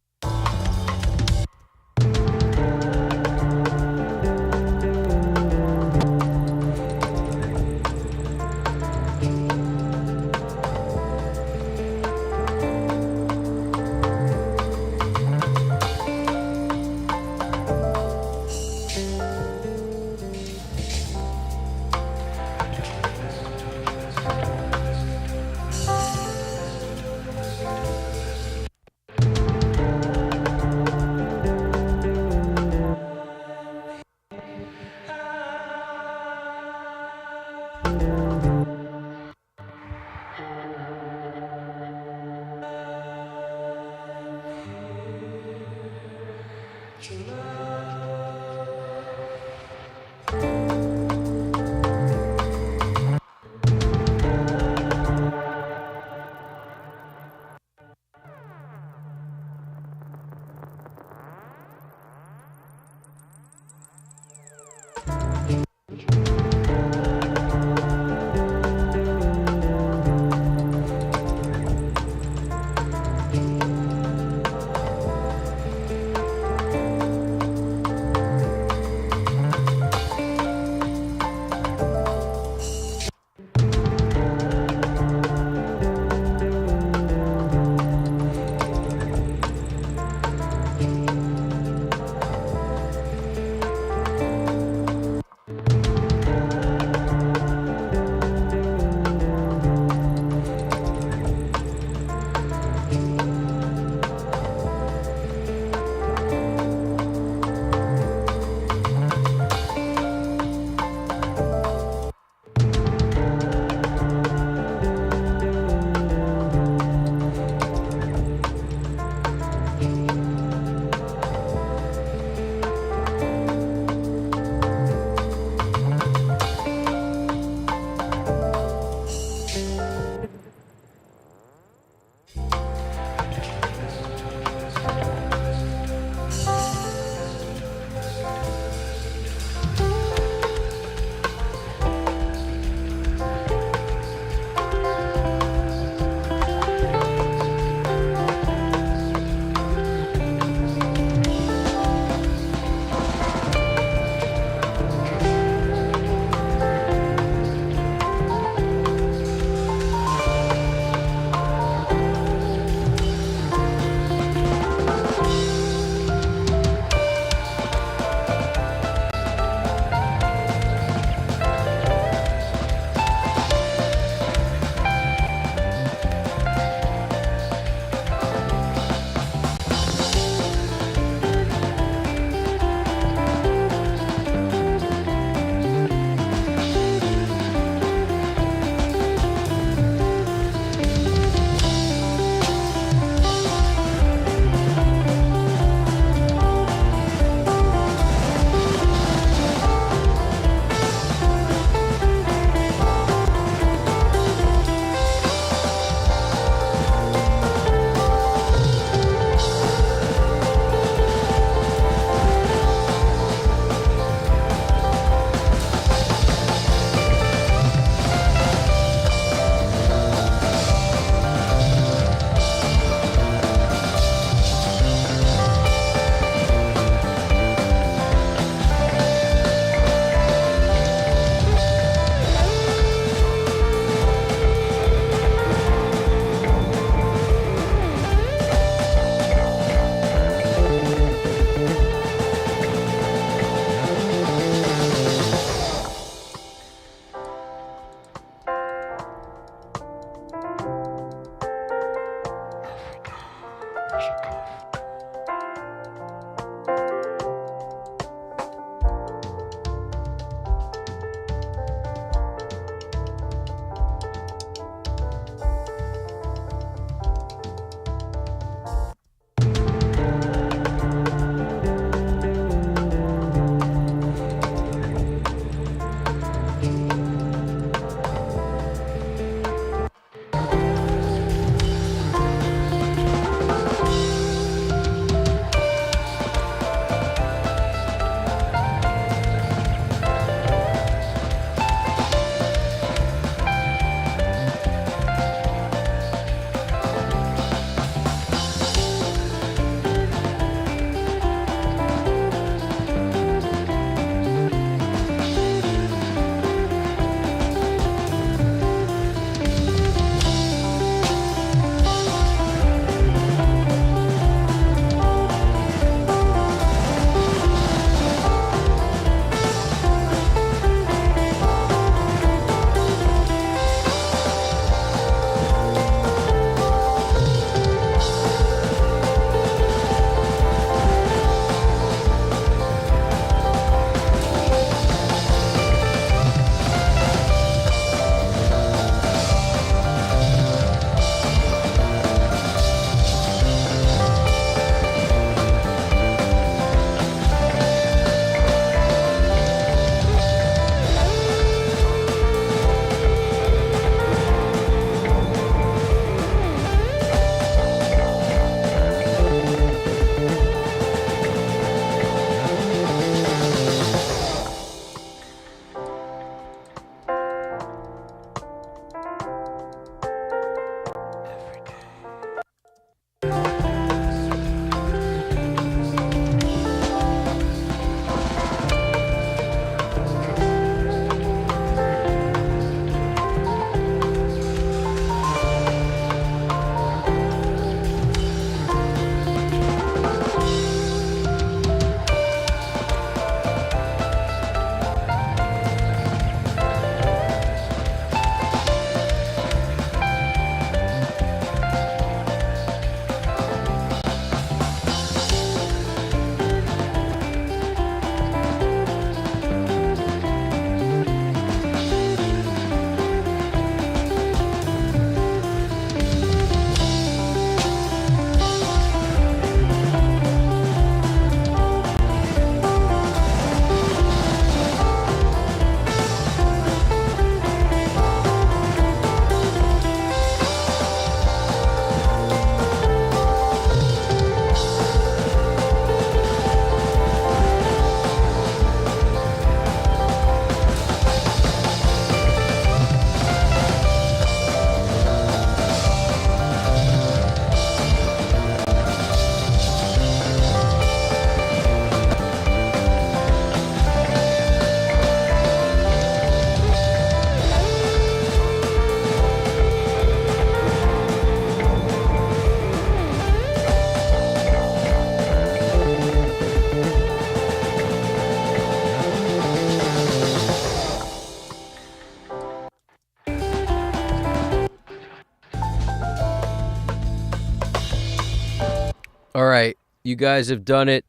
All right, you guys have done it.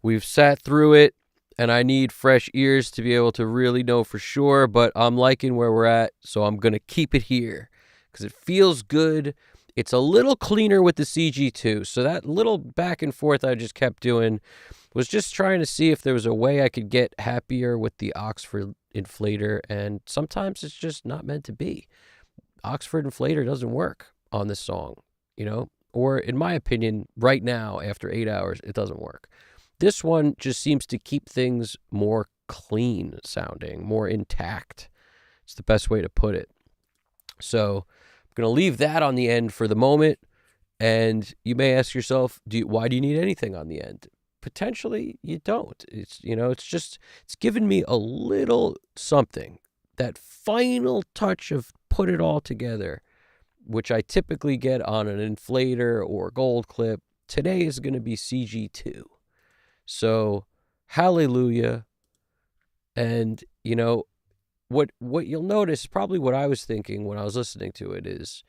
We've sat through it, and I need fresh ears to be able to really know for sure, but I'm liking where we're at, so I'm going to keep it here because it feels good. It's a little cleaner with the CG2, so that little back and forth I just kept doing was just trying to see if there was a way I could get happier with the Oxford inflator, and sometimes it's just not meant to be. Oxford inflator doesn't work on this song, you know? Or in my opinion, right now, after 8 hours, it doesn't work. This one just seems to keep things more clean sounding, more intact. It's the best way to put it. So I'm going to leave that on the end for the moment. And you may ask yourself, why do you need anything on the end? Potentially, you don't. It's given me a little something. That final touch of put it all together, which I typically get on an inflator or gold clip. Today is going to be CG2. So, hallelujah. And, what you'll notice, probably what I was thinking when I was listening to it, is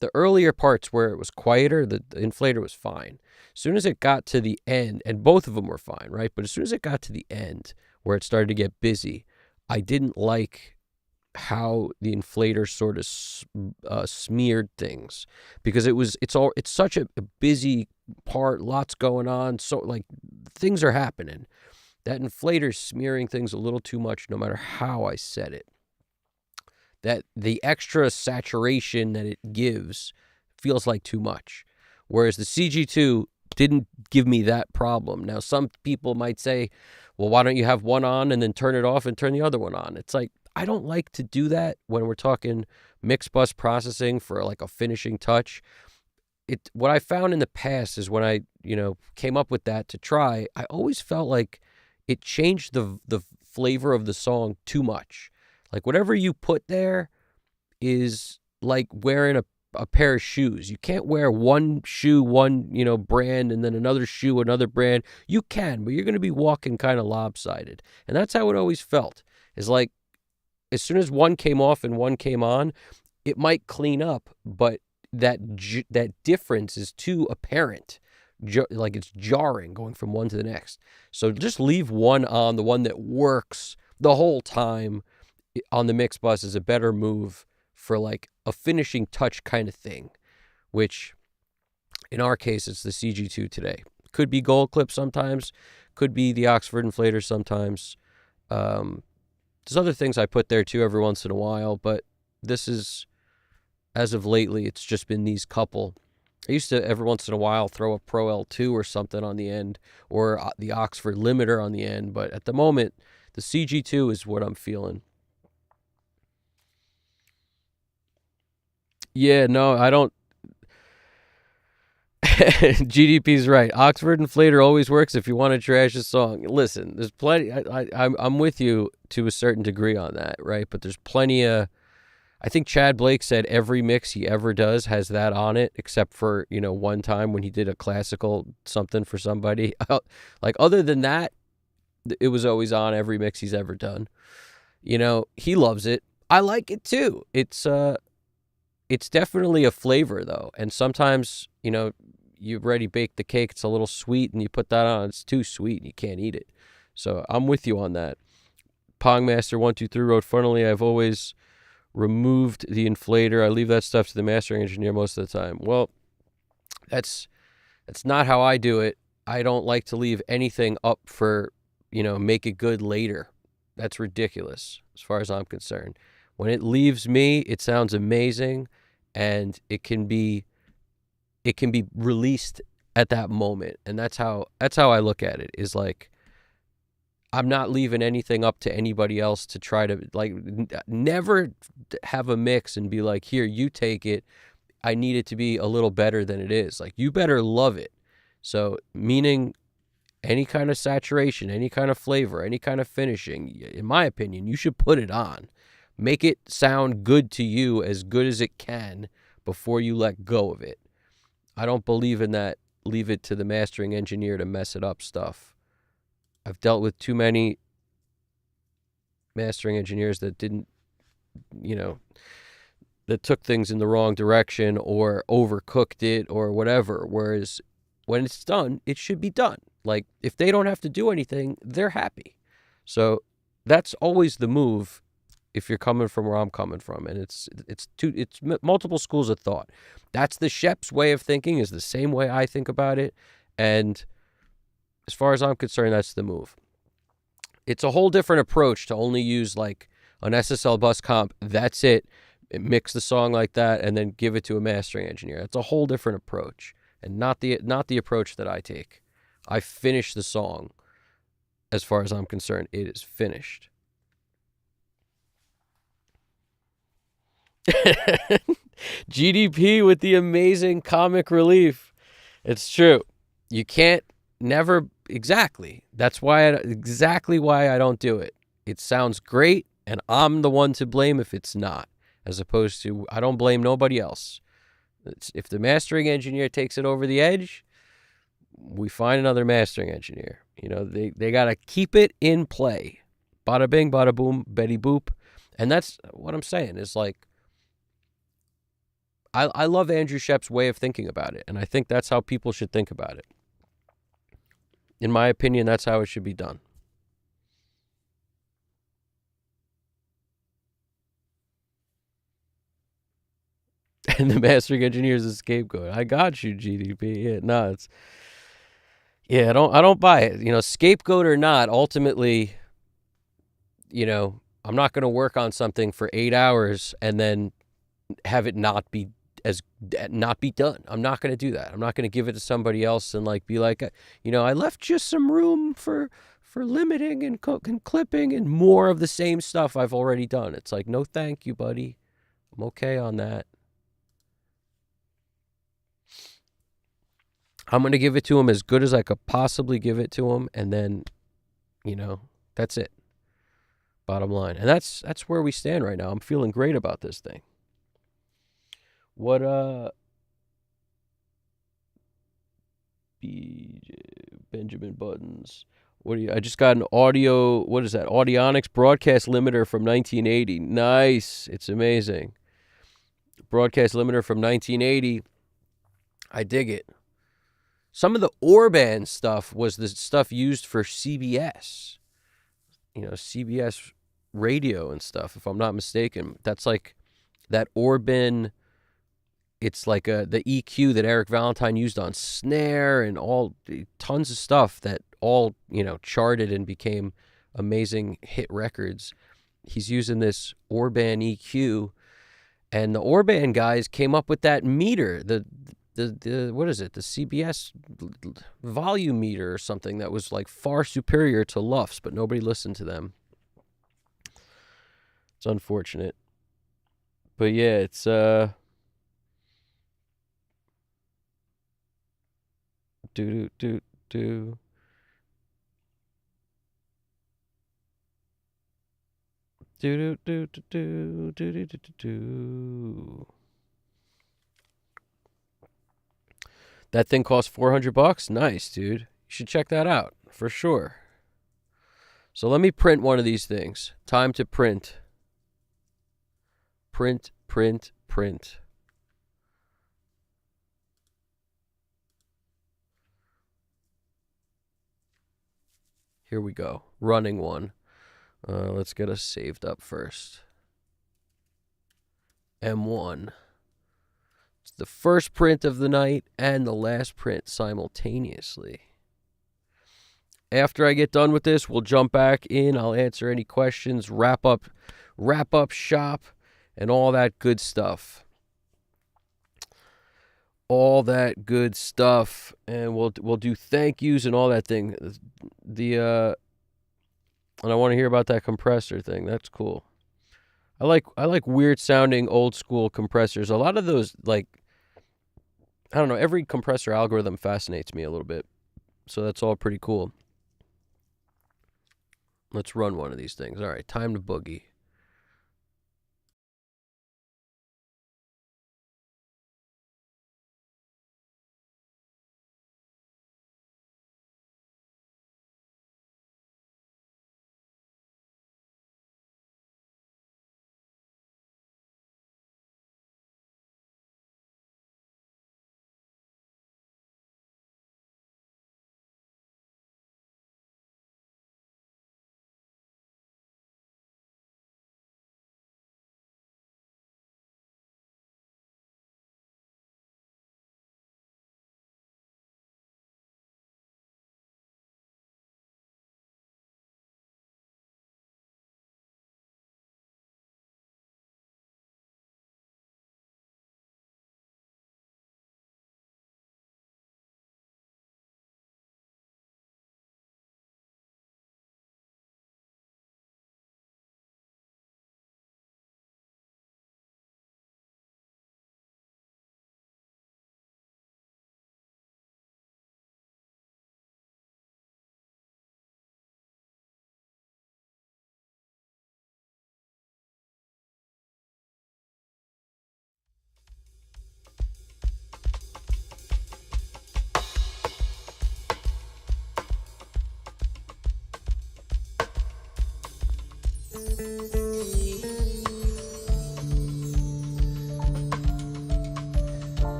the earlier parts where it was quieter, the inflator was fine. As soon as it got to the end, and both of them were fine, right? But as soon as it got to the end where it started to get busy, I didn't like how the inflator sort of smeared things, because it's such a busy part, lots going on, so like things are happening. That inflator's smearing things a little too much, no matter how I set it. That the extra saturation that it gives feels like too much, whereas the CG2 didn't give me that problem. Now, some people might say, well, why don't you have one on and then turn it off and turn the other one on? It's like, I don't like to do that when we're talking mix bus processing for like a finishing touch. What I found in the past is when I, came up with that to try, I always felt like it changed the flavor of the song too much. Like whatever you put there is like wearing a pair of shoes. You can't wear one shoe, one, brand, and then another shoe, another brand. You can, but you're going to be walking kind of lopsided. And that's how it always felt. Is like as soon as one came off and one came on, it might clean up, but that difference is too apparent. Like it's jarring going from one to the next. So just leave one on, the one that works the whole time on the mix bus is a better move for like a finishing touch kind of thing, which in our case, it's the CG2 today. Could be gold clip sometimes, could be the Oxford inflator sometimes. There's other things I put there too every once in a while, but this is, as of lately, it's just been these couple. I used to every once in a while throw a Pro L2 or something on the end, or the Oxford limiter on the end, but at the moment, the CG2 is what I'm feeling. Yeah, no, I don't. GDP's right. Oxford inflator always works if you want to trash a song. Listen, there's plenty. I'm with you to a certain degree on that, right? But there's plenty of. I think Chad Blake said every mix he ever does has that on it, except for one time when he did a classical something for somebody. Like other than that, it was always on every mix he's ever done. He loves it. I like it too. It's definitely a flavor though, and sometimes you've already baked the cake, it's a little sweet, and you put that on, it's too sweet and you can't eat it. So I'm with you on that. Pongmaster123 wrote, funnily, I've always removed the inflator. I leave that stuff to the mastering engineer most of the time. Well, that's not how I do it. I don't like to leave anything up for, make it good later. That's ridiculous as far as I'm concerned. When it leaves me, it sounds amazing, and it can be released at that moment. And that's how I look at it, is like, I'm not leaving anything up to anybody else to try to, like, never have a mix and be like, here, you take it. I need it to be a little better than it is. Like, you better love it. So, meaning any kind of saturation, any kind of flavor, any kind of finishing, in my opinion, you should put it on. Make it sound good to you, as good as it can, before you let go of it. I don't believe in that leave it to the mastering engineer to mess it up stuff. I've dealt with too many mastering engineers that didn't, that took things in the wrong direction or overcooked it or whatever. Whereas when it's done, it should be done. Like, if they don't have to do anything, they're happy. So that's always the move if you're coming from where I'm coming from. And it's multiple schools of thought. That's the Shep's way of thinking, is the same way I think about it. And as far as I'm concerned, that's the move. It's a whole different approach to only use like an SSL bus comp. That's it. Mix the song like that and then give it to a mastering engineer. That's a whole different approach, and not the approach that I take. I finish the song. As far as I'm concerned, it is finished. GDP with the amazing comic relief. It's true. You can't never exactly. That's exactly why I don't do it. It sounds great, and I'm the one to blame if it's not, as opposed to I don't blame nobody else. If the mastering engineer takes it over the edge, we find another mastering engineer. They got to keep it in play. Bada bing, bada boom, Betty boop. And that's what I'm saying is like, I love Andrew Shep's way of thinking about it, and I think that's how people should think about it. In my opinion, that's how it should be done. And the mastering engineer is a scapegoat. I got you, GDP. Yeah, no, it's I don't buy it. Scapegoat or not, ultimately, I'm not going to work on something for 8 hours and then have it not be done. I'm not going to do that. I'm not going to give it to somebody else and like be like, I left just some room for limiting and clipping and more of the same stuff I've already done. It's like, no, thank you, buddy. I'm okay on that. I'm going to give it to him as good as I could possibly give it to him, and then, that's it. Bottom line. And that's where we stand right now. I'm feeling great about this thing. What Benjamin Buttons. I just got an audio, what is that? Audionics broadcast limiter from 1980. Nice. It's amazing. Broadcast limiter from 1980. I dig it. Some of the Orban stuff was the stuff used for CBS. CBS radio and stuff, if I'm not mistaken. That's like that Orban. It's like the EQ that Eric Valentine used on snare and all tons of stuff that all, charted and became amazing hit records. He's using this Orban EQ, and the Orban guys came up with that meter, the what is it? The CBS volume meter or something that was like far superior to Luft's, but nobody listened to them. It's unfortunate. But yeah, it's do do do do do do do do do do do. That thing costs $400. Nice, dude. You should check that out for sure. So let me print one of these things. Time to print. Print, print, print. Here we go. Running one. Let's get us saved up first. M1. It's the first print of the night and the last print simultaneously. After I get done with this, we'll jump back in. I'll answer any questions, wrap up shop, and all that good stuff. All that good stuff, and we'll do thank yous and all that thing. And I want to hear about that compressor thing. That's cool. I like weird sounding old school compressors. A lot of those, like, I don't know, every compressor algorithm fascinates me a little bit. So that's all pretty cool. Let's run one of these things. All right, time to boogie.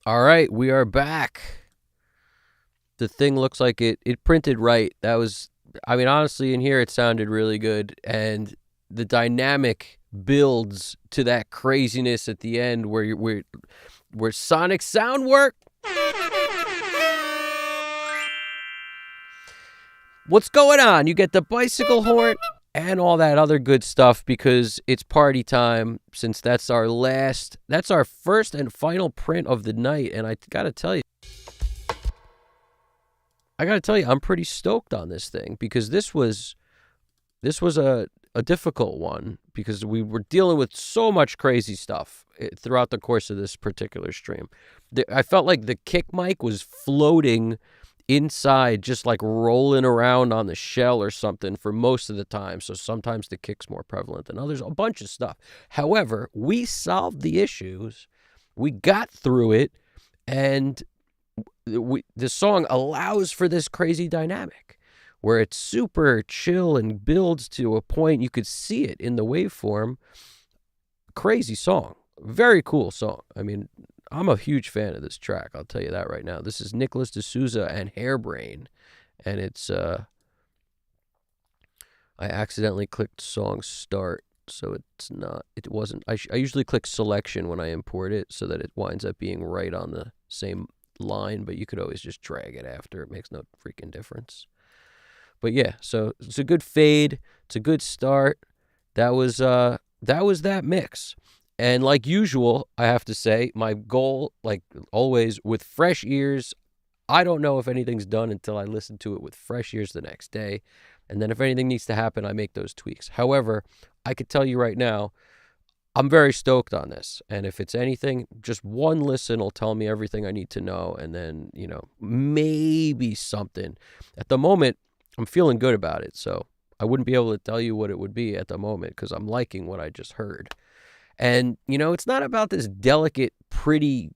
All right, we are back. The thing looks like it printed right. That was, I mean, honestly, in here it sounded really good, and the dynamic builds to that craziness at the end where sonic sound work. What's going on? You get the bicycle horn and all that other good stuff because it's party time, since that's our first and final print of the night. And I gotta tell you, I'm pretty stoked on this thing because this was a difficult one because we were dealing with so much crazy stuff throughout the course of this particular stream. I felt like the kick mic was floating inside, just like rolling around on the shell or something for most of the time. So sometimes the kick's more prevalent than others, a bunch of stuff. However, we solved the issues, we got through it, and the song allows for this crazy dynamic where it's super chill and builds to a point you could see it in the waveform. Crazy song. Very cool song. I mean, I'm a huge fan of this track. I'll tell you that right now. This is Nicholas Desouza and Hairbrain. And it's, I accidentally clicked song start. So it wasn't, I usually click selection when I import it so that it winds up being right on the same line, but you could always just drag it after. It makes no freaking difference. But yeah, so it's a good fade. It's a good start. That was that mix. And like usual, I have to say, my goal, like always, with fresh ears, I don't know if anything's done until I listen to it with fresh ears the next day. And then if anything needs to happen, I make those tweaks. However, I could tell you right now, I'm very stoked on this. And if it's anything, just one listen will tell me everything I need to know. And then, maybe something. At the moment, I'm feeling good about it. So I wouldn't be able to tell you what it would be at the moment because I'm liking what I just heard. And, it's not about this delicate, pretty,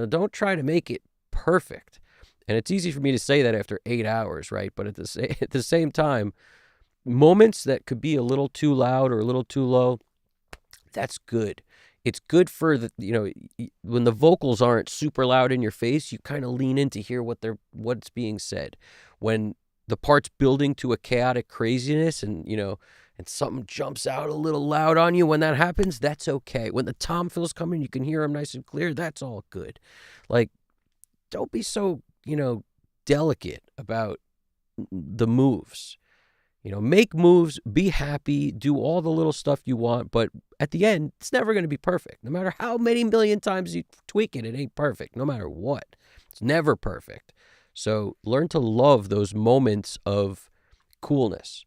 don't try to make it perfect. And it's easy for me to say that after 8 hours, right? But at the same time, moments that could be a little too loud or a little too low, that's good. It's good for when the vocals aren't super loud in your face, you kind of lean in to hear what's being said. When the part's building to a chaotic craziness and something jumps out a little loud on you, when that happens, that's okay. When the tom fills coming, you can hear them nice and clear, that's all good. Like, don't be so, delicate about the moves. Make moves, be happy, do all the little stuff you want, but at the end, it's never going to be perfect. No matter how many million times you tweak it, it ain't perfect, no matter what. It's never perfect. So learn to love those moments of coolness.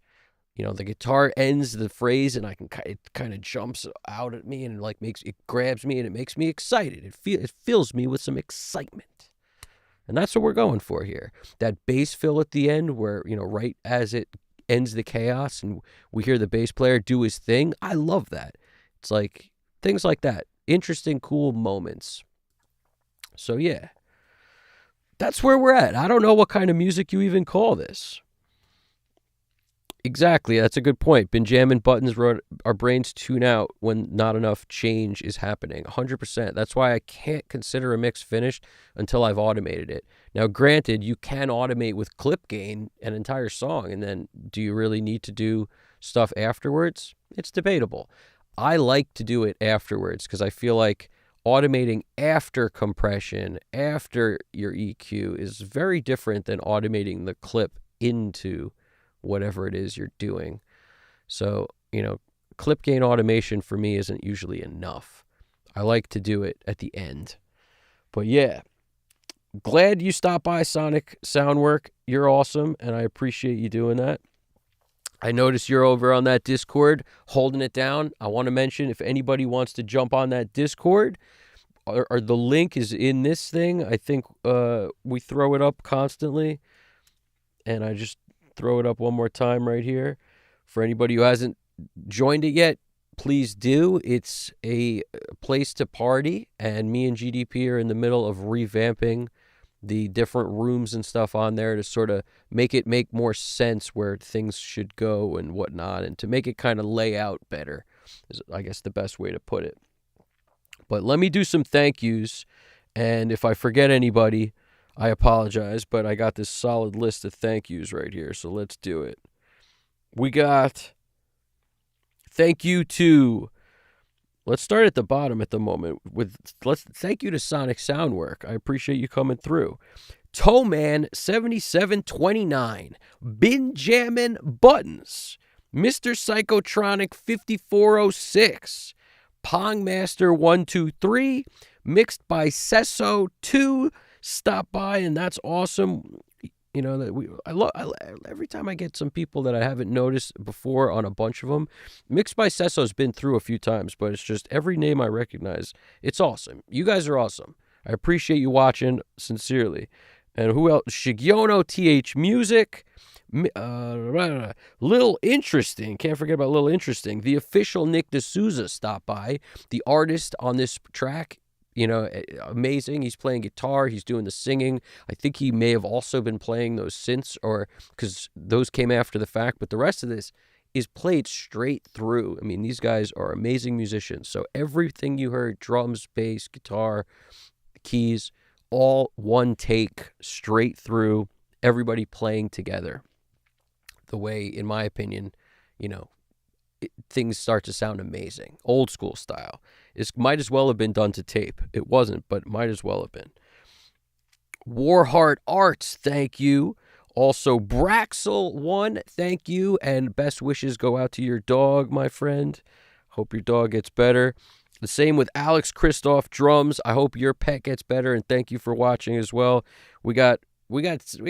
The guitar ends the phrase and it kind of jumps out at me and it grabs me and it makes me excited. It fills me with some excitement. And that's what we're going for here. That bass fill at the end where, right as it ends the chaos and we hear the bass player do his thing. I love that. It's like things like that. Interesting, cool moments. So yeah, that's where we're at. I don't know what kind of music you even call this. Exactly. That's a good point. Been jamming buttons, wrote our brains tune out when not enough change is happening. 100%. That's why I can't consider a mix finished until I've automated it. Now, granted, you can automate with clip gain an entire song, and then do you really need to do stuff afterwards? It's debatable. I like to do it afterwards because I feel like automating after compression, after your EQ, is very different than automating the clip into whatever it is you're doing. So, clip gain automation for me isn't usually enough. I like to do it at the end. But yeah, glad you stopped by Sonic Soundwork. You're awesome, and I appreciate you doing that. I notice you're over on that Discord holding it down. I want to mention, if anybody wants to jump on that Discord, or the link is in this thing. I think we throw it up constantly, and I just throw it up one more time right here. For anybody who hasn't joined it yet, please do. It's a place to party, and me and GDP are in the middle of revamping the different rooms and stuff on there to sort of make it make more sense where things should go and whatnot, and to make it kind of lay out better is, I guess, the best way to put it. But let me do some thank yous. And if I forget anybody, I apologize, but I got this solid list of thank yous right here, so let's do it. We got thank you to, let's start at the bottom at the moment with, let's thank you to Sonic Soundwork. I appreciate you coming through. Toeman 7729, Bin Jammin' Buttons, Mr. Psychotronic 5406, Pongmaster 123, mixed by Sesso 2, stop by, and that's awesome. You know that every time I get some people that I haven't noticed before on a bunch of them. Mixed by Sesso's been through a few times, but it's just every name I recognize. It's awesome. You guys are awesome. I appreciate you watching sincerely. And who else? Shigiono TH Music. Lil Interesting. Can't forget about Lil Interesting. The official Nick Desouza stopped by. The artist on this track, amazing. He's playing guitar. He's doing the singing. I think he may have also been playing those synths, or because those came after the fact. But the rest of this is played straight through. I mean, these guys are amazing musicians. So everything you heard, drums, bass, guitar, keys, all one take, straight through, everybody playing together. The way, in my opinion, things start to sound amazing. Old school style. It might as well have been done to tape. It wasn't, but might as well have been. Warheart Arts, thank you. Also, Braxel1, thank you. And best wishes go out to your dog, my friend. Hope your dog gets better. The same with Alex Christoph Drums. I hope your pet gets better, and thank you for watching as well. We got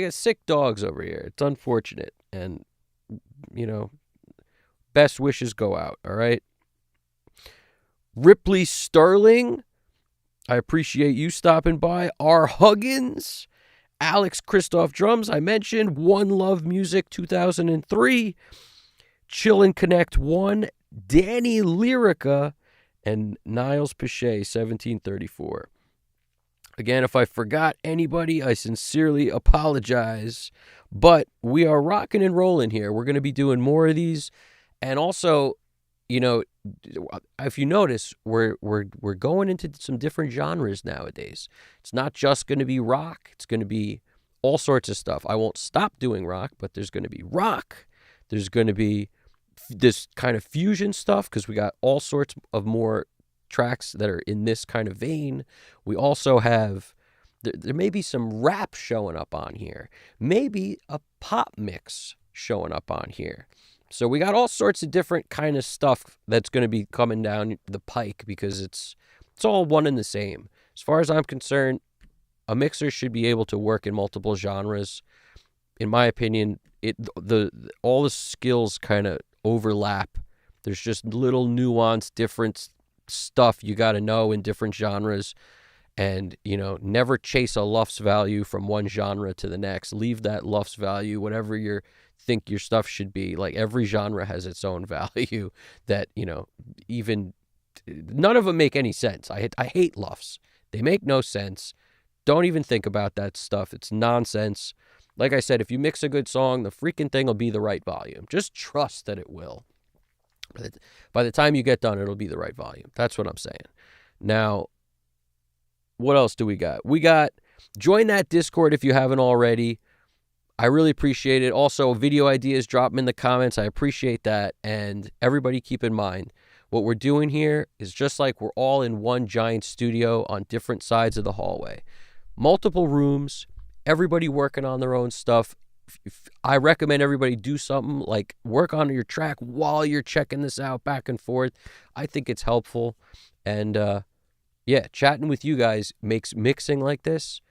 sick dogs over here. It's unfortunate, and best wishes go out. All right. Ripley Sterling, I appreciate you stopping by. R. Huggins, Alex Christoph Drums, I mentioned. One Love Music 2003, Chillin' Connect 1, Danny Lyrica, and Niles Pichet 1734. Again, if I forgot anybody, I sincerely apologize. But we are rocking and rolling here. We're going to be doing more of these. And also, if you notice, we're going into some different genres nowadays. It's not just going to be rock. It's going to be all sorts of stuff. I won't stop doing rock, but there's going to be rock. There's going to be this kind of fusion stuff, because we got all sorts of more tracks that are in this kind of vein. We also have, there may be some rap showing up on here. Maybe a pop mix showing up on here. So we got all sorts of different kind of stuff that's going to be coming down the pike, because it's all one and the same. As far as I'm concerned, a mixer should be able to work in multiple genres. In my opinion, all the skills kind of overlap. There's just little nuanced different stuff you got to know in different genres. And, never chase a Luft's value from one genre to the next. Leave that Luft's value, whatever you think your stuff should be. Like, every genre has its own value that, even none of them make any sense. I hate Luft's. They make no sense. Don't even think about that stuff. It's nonsense. Like I said, if you mix a good song, the freaking thing will be the right volume. Just trust that it will. By the time you get done, it'll be the right volume. That's what I'm saying. Now, what else do we got? We got, join that Discord if you haven't already. I really appreciate it. Also, video ideas, drop them in the comments. I appreciate that. And everybody keep in mind, what we're doing here is just like we're all in one giant studio on different sides of the hallway. Multiple rooms, everybody working on their own stuff. I recommend everybody do something like work on your track while you're checking this out back and forth. I think it's helpful. And chatting with you guys makes mixing like this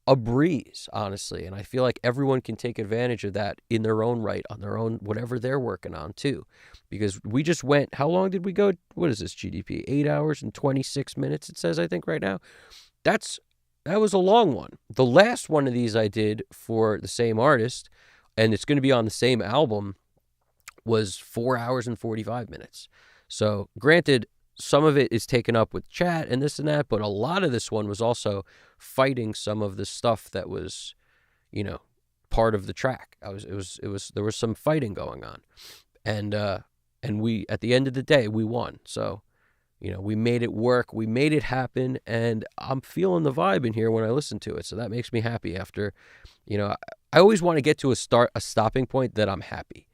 a breeze, honestly. And I feel like everyone can take advantage of that in their own right, on their own, whatever they're working on too. Because we just went, how long did we go? What is this GDP? 8 hours and 26 minutes, it says, I think right now. That was a long one. The last one of these I did for the same artist, and it's going to be on the same album, was 4 hours and 45 minutes. So granted, some of it is taken up with chat and this and that, but a lot of this one was also fighting some of the stuff that was, part of the track. There was some fighting going on, and we, at the end of the day, we won. So We made it work. We made it happen. And I'm feeling the vibe in here when I listen to it. So that makes me happy after, I always want to get to a stopping point that I'm happy.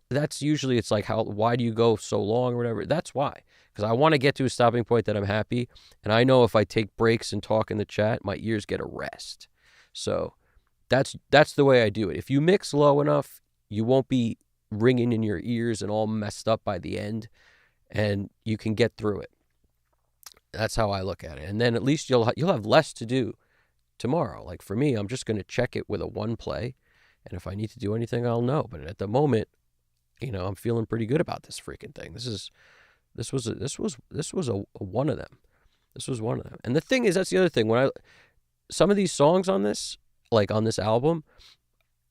That's usually, it's like, why do you go so long or whatever? That's why. Because I want to get to a stopping point that I'm happy. And I know if I take breaks and talk in the chat, my ears get a rest. So that's the way I do it. If you mix low enough, you won't be ringing in your ears and all messed up by the end, and you can get through it. That's how I look at it. And then at least you'll have less to do tomorrow. Like for me, I'm just going to check it with a one play, and if I need to do anything, I'll know. But at the moment, I'm feeling pretty good about this freaking thing. This was a one of them. This was one of them. And the thing is, that's the other thing. Some of these songs on this, like on this album,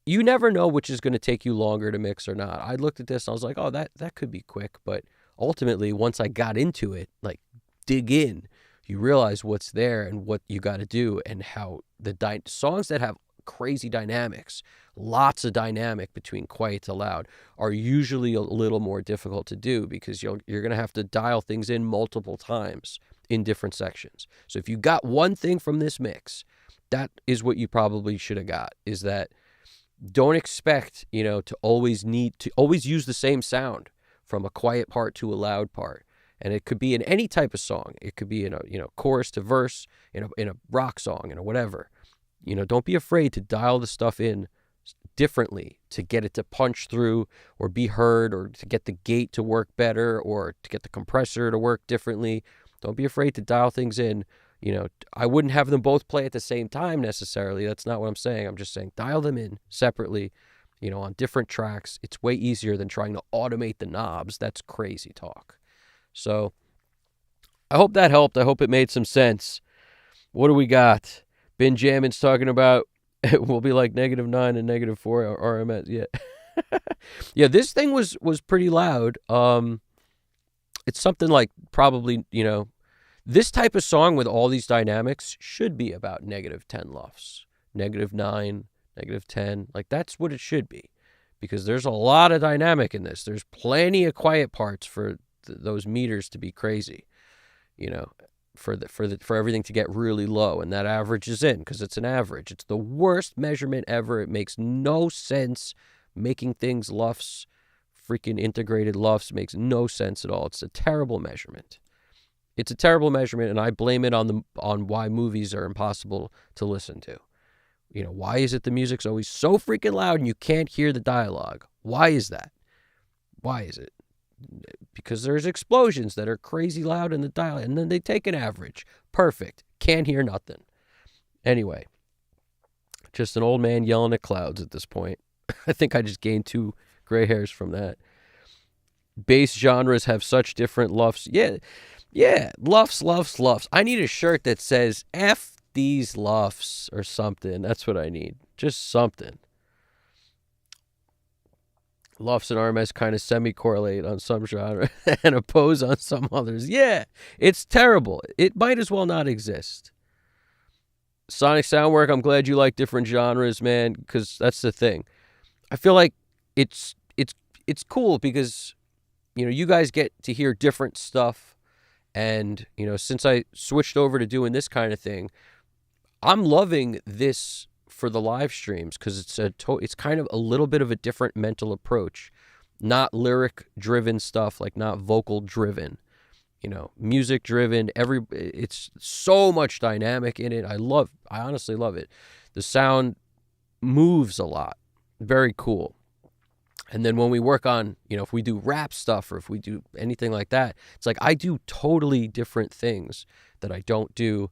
you never know which is going to take you longer to mix or not. I looked at this and I was like, oh, that could be quick. But ultimately, once I got into it, like dig in, you realize what's there and what you got to do, and how the songs that have crazy dynamics, lots of dynamic between quiet to loud, are usually a little more difficult to do, because you're going to have to dial things in multiple times in different sections. So if you got one thing from this mix, that is what you probably should have got, is that don't expect, to always use the same sound from a quiet part to a loud part. And it could be in any type of song. It could be in a, chorus to verse, in a rock song, whatever. Don't be afraid to dial the stuff in differently to get it to punch through or be heard, or to get the gate to work better, or to get the compressor to work differently. Don't be afraid to dial things in. I wouldn't have them both play at the same time necessarily. That's not what I'm saying. I'm just saying dial them in separately, on different tracks. It's way easier than trying to automate the knobs. That's crazy talk. So I hope that helped. I hope it made some sense. What do we got? Ben Jammin's talking about it will be like -9 and -4 RMS. Yeah. Yeah, this thing was pretty loud. It's something like probably, this type of song with all these dynamics should be about -10 LUFS, -9, -10. Like that's what it should be, because there's a lot of dynamic in this. There's plenty of quiet parts for those meters to be crazy, for everything to get really low, and that averages in, because it's an average. It's the worst measurement ever. It makes no sense making things LUFS, freaking integrated LUFS makes no sense at all. It's a terrible measurement. It's a terrible measurement, and I blame it on why movies are impossible to listen to. Why is it the music's always so freaking loud and you can't hear the dialogue? Why is that? Why is it? Because there's explosions that are crazy loud in the dialogue, and then they take an average. Perfect. Can't hear nothing. Anyway, just an old man yelling at clouds at this point. I think I just gained 2 gray hairs from that. Bass genres have such different LUFS. Yeah, LUFS. I need a shirt that says F these LUFS or something. That's what I need. Just something. LUFS and RMS kind of semi-correlate on some genre and oppose on some others. Yeah, it's terrible. It might as well not exist. Sonic Soundwork, I'm glad you like different genres, man, because that's the thing. I feel like it's cool because, you guys get to hear different stuff. And, since I switched over to doing this kind of thing, I'm loving this for the live streams, because it's kind of a little bit of a different mental approach. Not lyric driven stuff, like not vocal driven, music driven. It's so much dynamic in it. I honestly love it. The sound moves a lot. Very cool. And then when we work on, if we do rap stuff or if we do anything like that, it's like I do totally different things that I don't do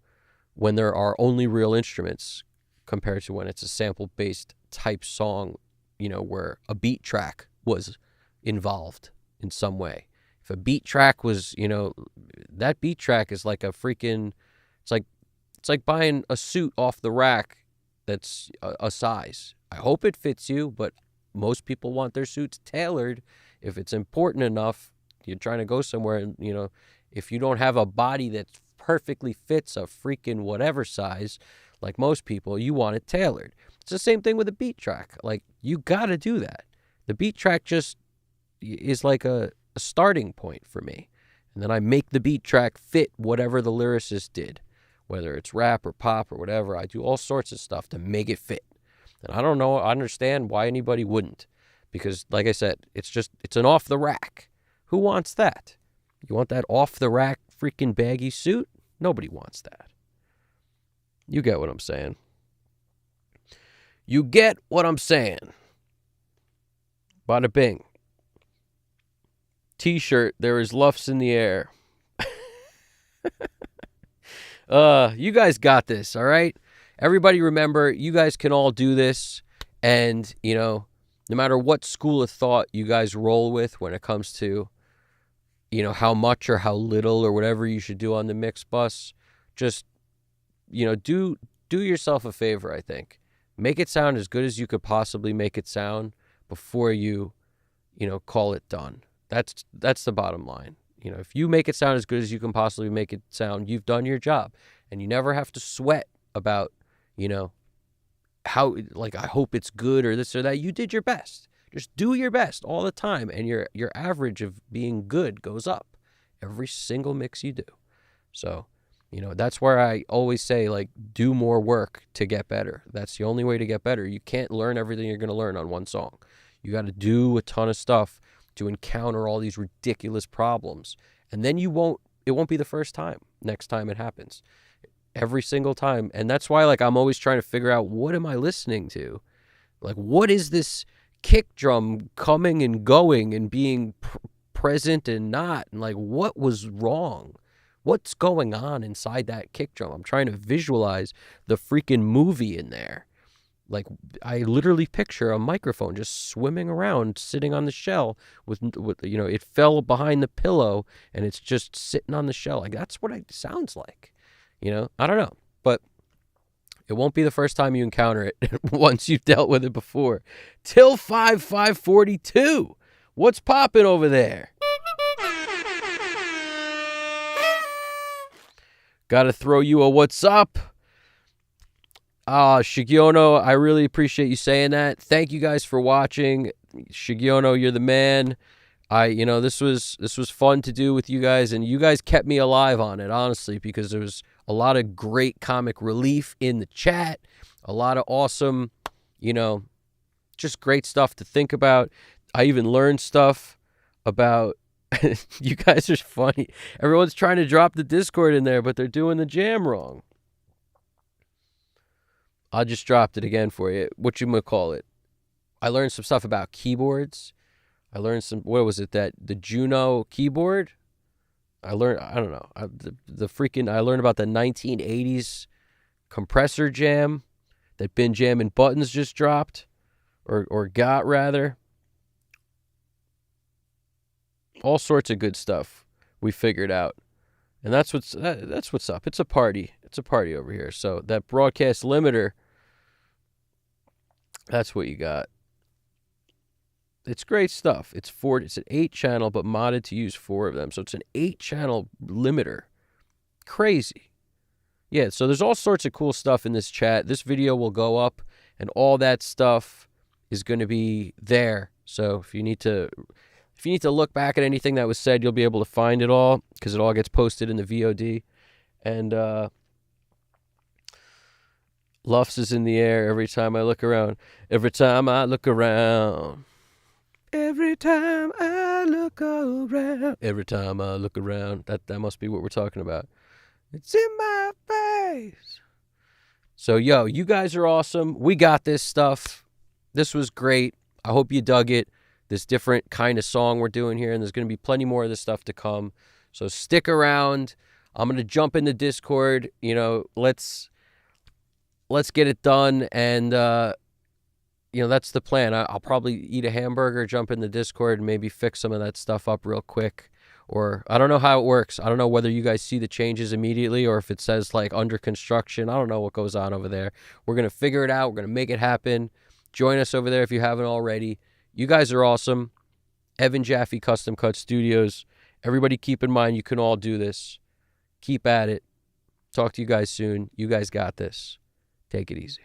when there are only real instruments, compared to when it's a sample-based type song, where a beat track was involved in some way. If a beat track was, that beat track is like a freaking, it's like buying a suit off the rack that's a size. I hope it fits you, but most people want their suits tailored. If it's important enough, you're trying to go somewhere, and, if you don't have a body that perfectly fits a freaking whatever size, like most people, you want it tailored. It's the same thing with a beat track. Like, you got to do that. The beat track just is like a starting point for me. And then I make the beat track fit whatever the lyricist did, whether it's rap or pop or whatever. I do all sorts of stuff to make it fit. And I don't know, I understand why anybody wouldn't. Because, like I said, it's an off-the-rack. Who wants that? You want that off-the-rack freaking baggy suit? Nobody wants that. You get what I'm saying. You get what I'm saying. Bada bing. T-shirt, there is luffs in the air. You guys got this, all right? Everybody remember, you guys can all do this. And, no matter what school of thought you guys roll with when it comes to, how much or how little or whatever you should do on the mix bus, just, do yourself a favor, I think. Make it sound as good as you could possibly make it sound before you, call it done. That's the bottom line. If you make it sound as good as you can possibly make it sound, you've done your job. And you never have to sweat about, how, I hope it's good or this or that. You did your best. Just do your best all the time. And your average of being good goes up every single mix you do. So, that's where I always say, do more work to get better. That's the only way to get better. You can't learn everything you're going to learn on one song. You got to do a ton of stuff to encounter all these ridiculous problems. And then it won't be the first time next time it happens. Every single time. And that's why, I'm always trying to figure out, what am I listening to? What is this kick drum coming and going and being present and not? And, what was wrong? What's going on inside that kick drum? I'm trying to visualize the freaking movie in there. I literally picture a microphone just swimming around, sitting on the shell with it fell behind the pillow and it's just sitting on the shell. That's what it sounds like. I don't know, but it won't be the first time you encounter it once you've dealt with it before. Till 542. What's popping over there? Gotta throw you a what's up. Shigiono, I really appreciate you saying that. Thank you guys for watching. Shigiono, you're the man. This was fun to do with you guys, and you guys kept me alive on it, honestly, because there was a lot of great comic relief in the chat, a lot of awesome, just great stuff to think about. I even learned stuff about, you guys are funny. Everyone's trying to drop the Discord in there, but they're doing the jam wrong. I just dropped it again for you. What you gonna call it? I learned some stuff about keyboards. I learned the Juno keyboard. I don't know. I learned about the 1980s compressor jam that Bin Jammin' Buttons just dropped, or got rather. All sorts of good stuff we figured out. And that's what's up. It's a party. It's a party over here. So that broadcast limiter, that's what you got. It's great stuff. It's an 8-channel, but modded to use 4 of them. So it's an 8-channel limiter. Crazy. Yeah, so there's all sorts of cool stuff in this chat. This video will go up, and all that stuff is going to be there. So if you need to look back at anything that was said, you'll be able to find it all, because it all gets posted in the VOD. And Luffs is in the air every time I look around. Every time I look around. Every time I look around. Every time I look around. That must be what we're talking about. It's in my face. So, you guys are awesome. We got this stuff. This was great. I hope you dug it. This different kind of song we're doing here, and there's going to be plenty more of this stuff to come. So stick around. I'm going to jump in the Discord. Let's get it done, and that's the plan. I'll probably eat a hamburger, jump in the Discord, and maybe fix some of that stuff up real quick. Or I don't know how it works. I don't know whether you guys see the changes immediately or if it says under construction. I don't know what goes on over there. We're going to figure it out. We're going to make it happen. Join us over there if you haven't already. You guys are awesome. Evan Jaffe Custom Cut Studios. Everybody keep in mind you can all do this. Keep at it. Talk to you guys soon. You guys got this. Take it easy.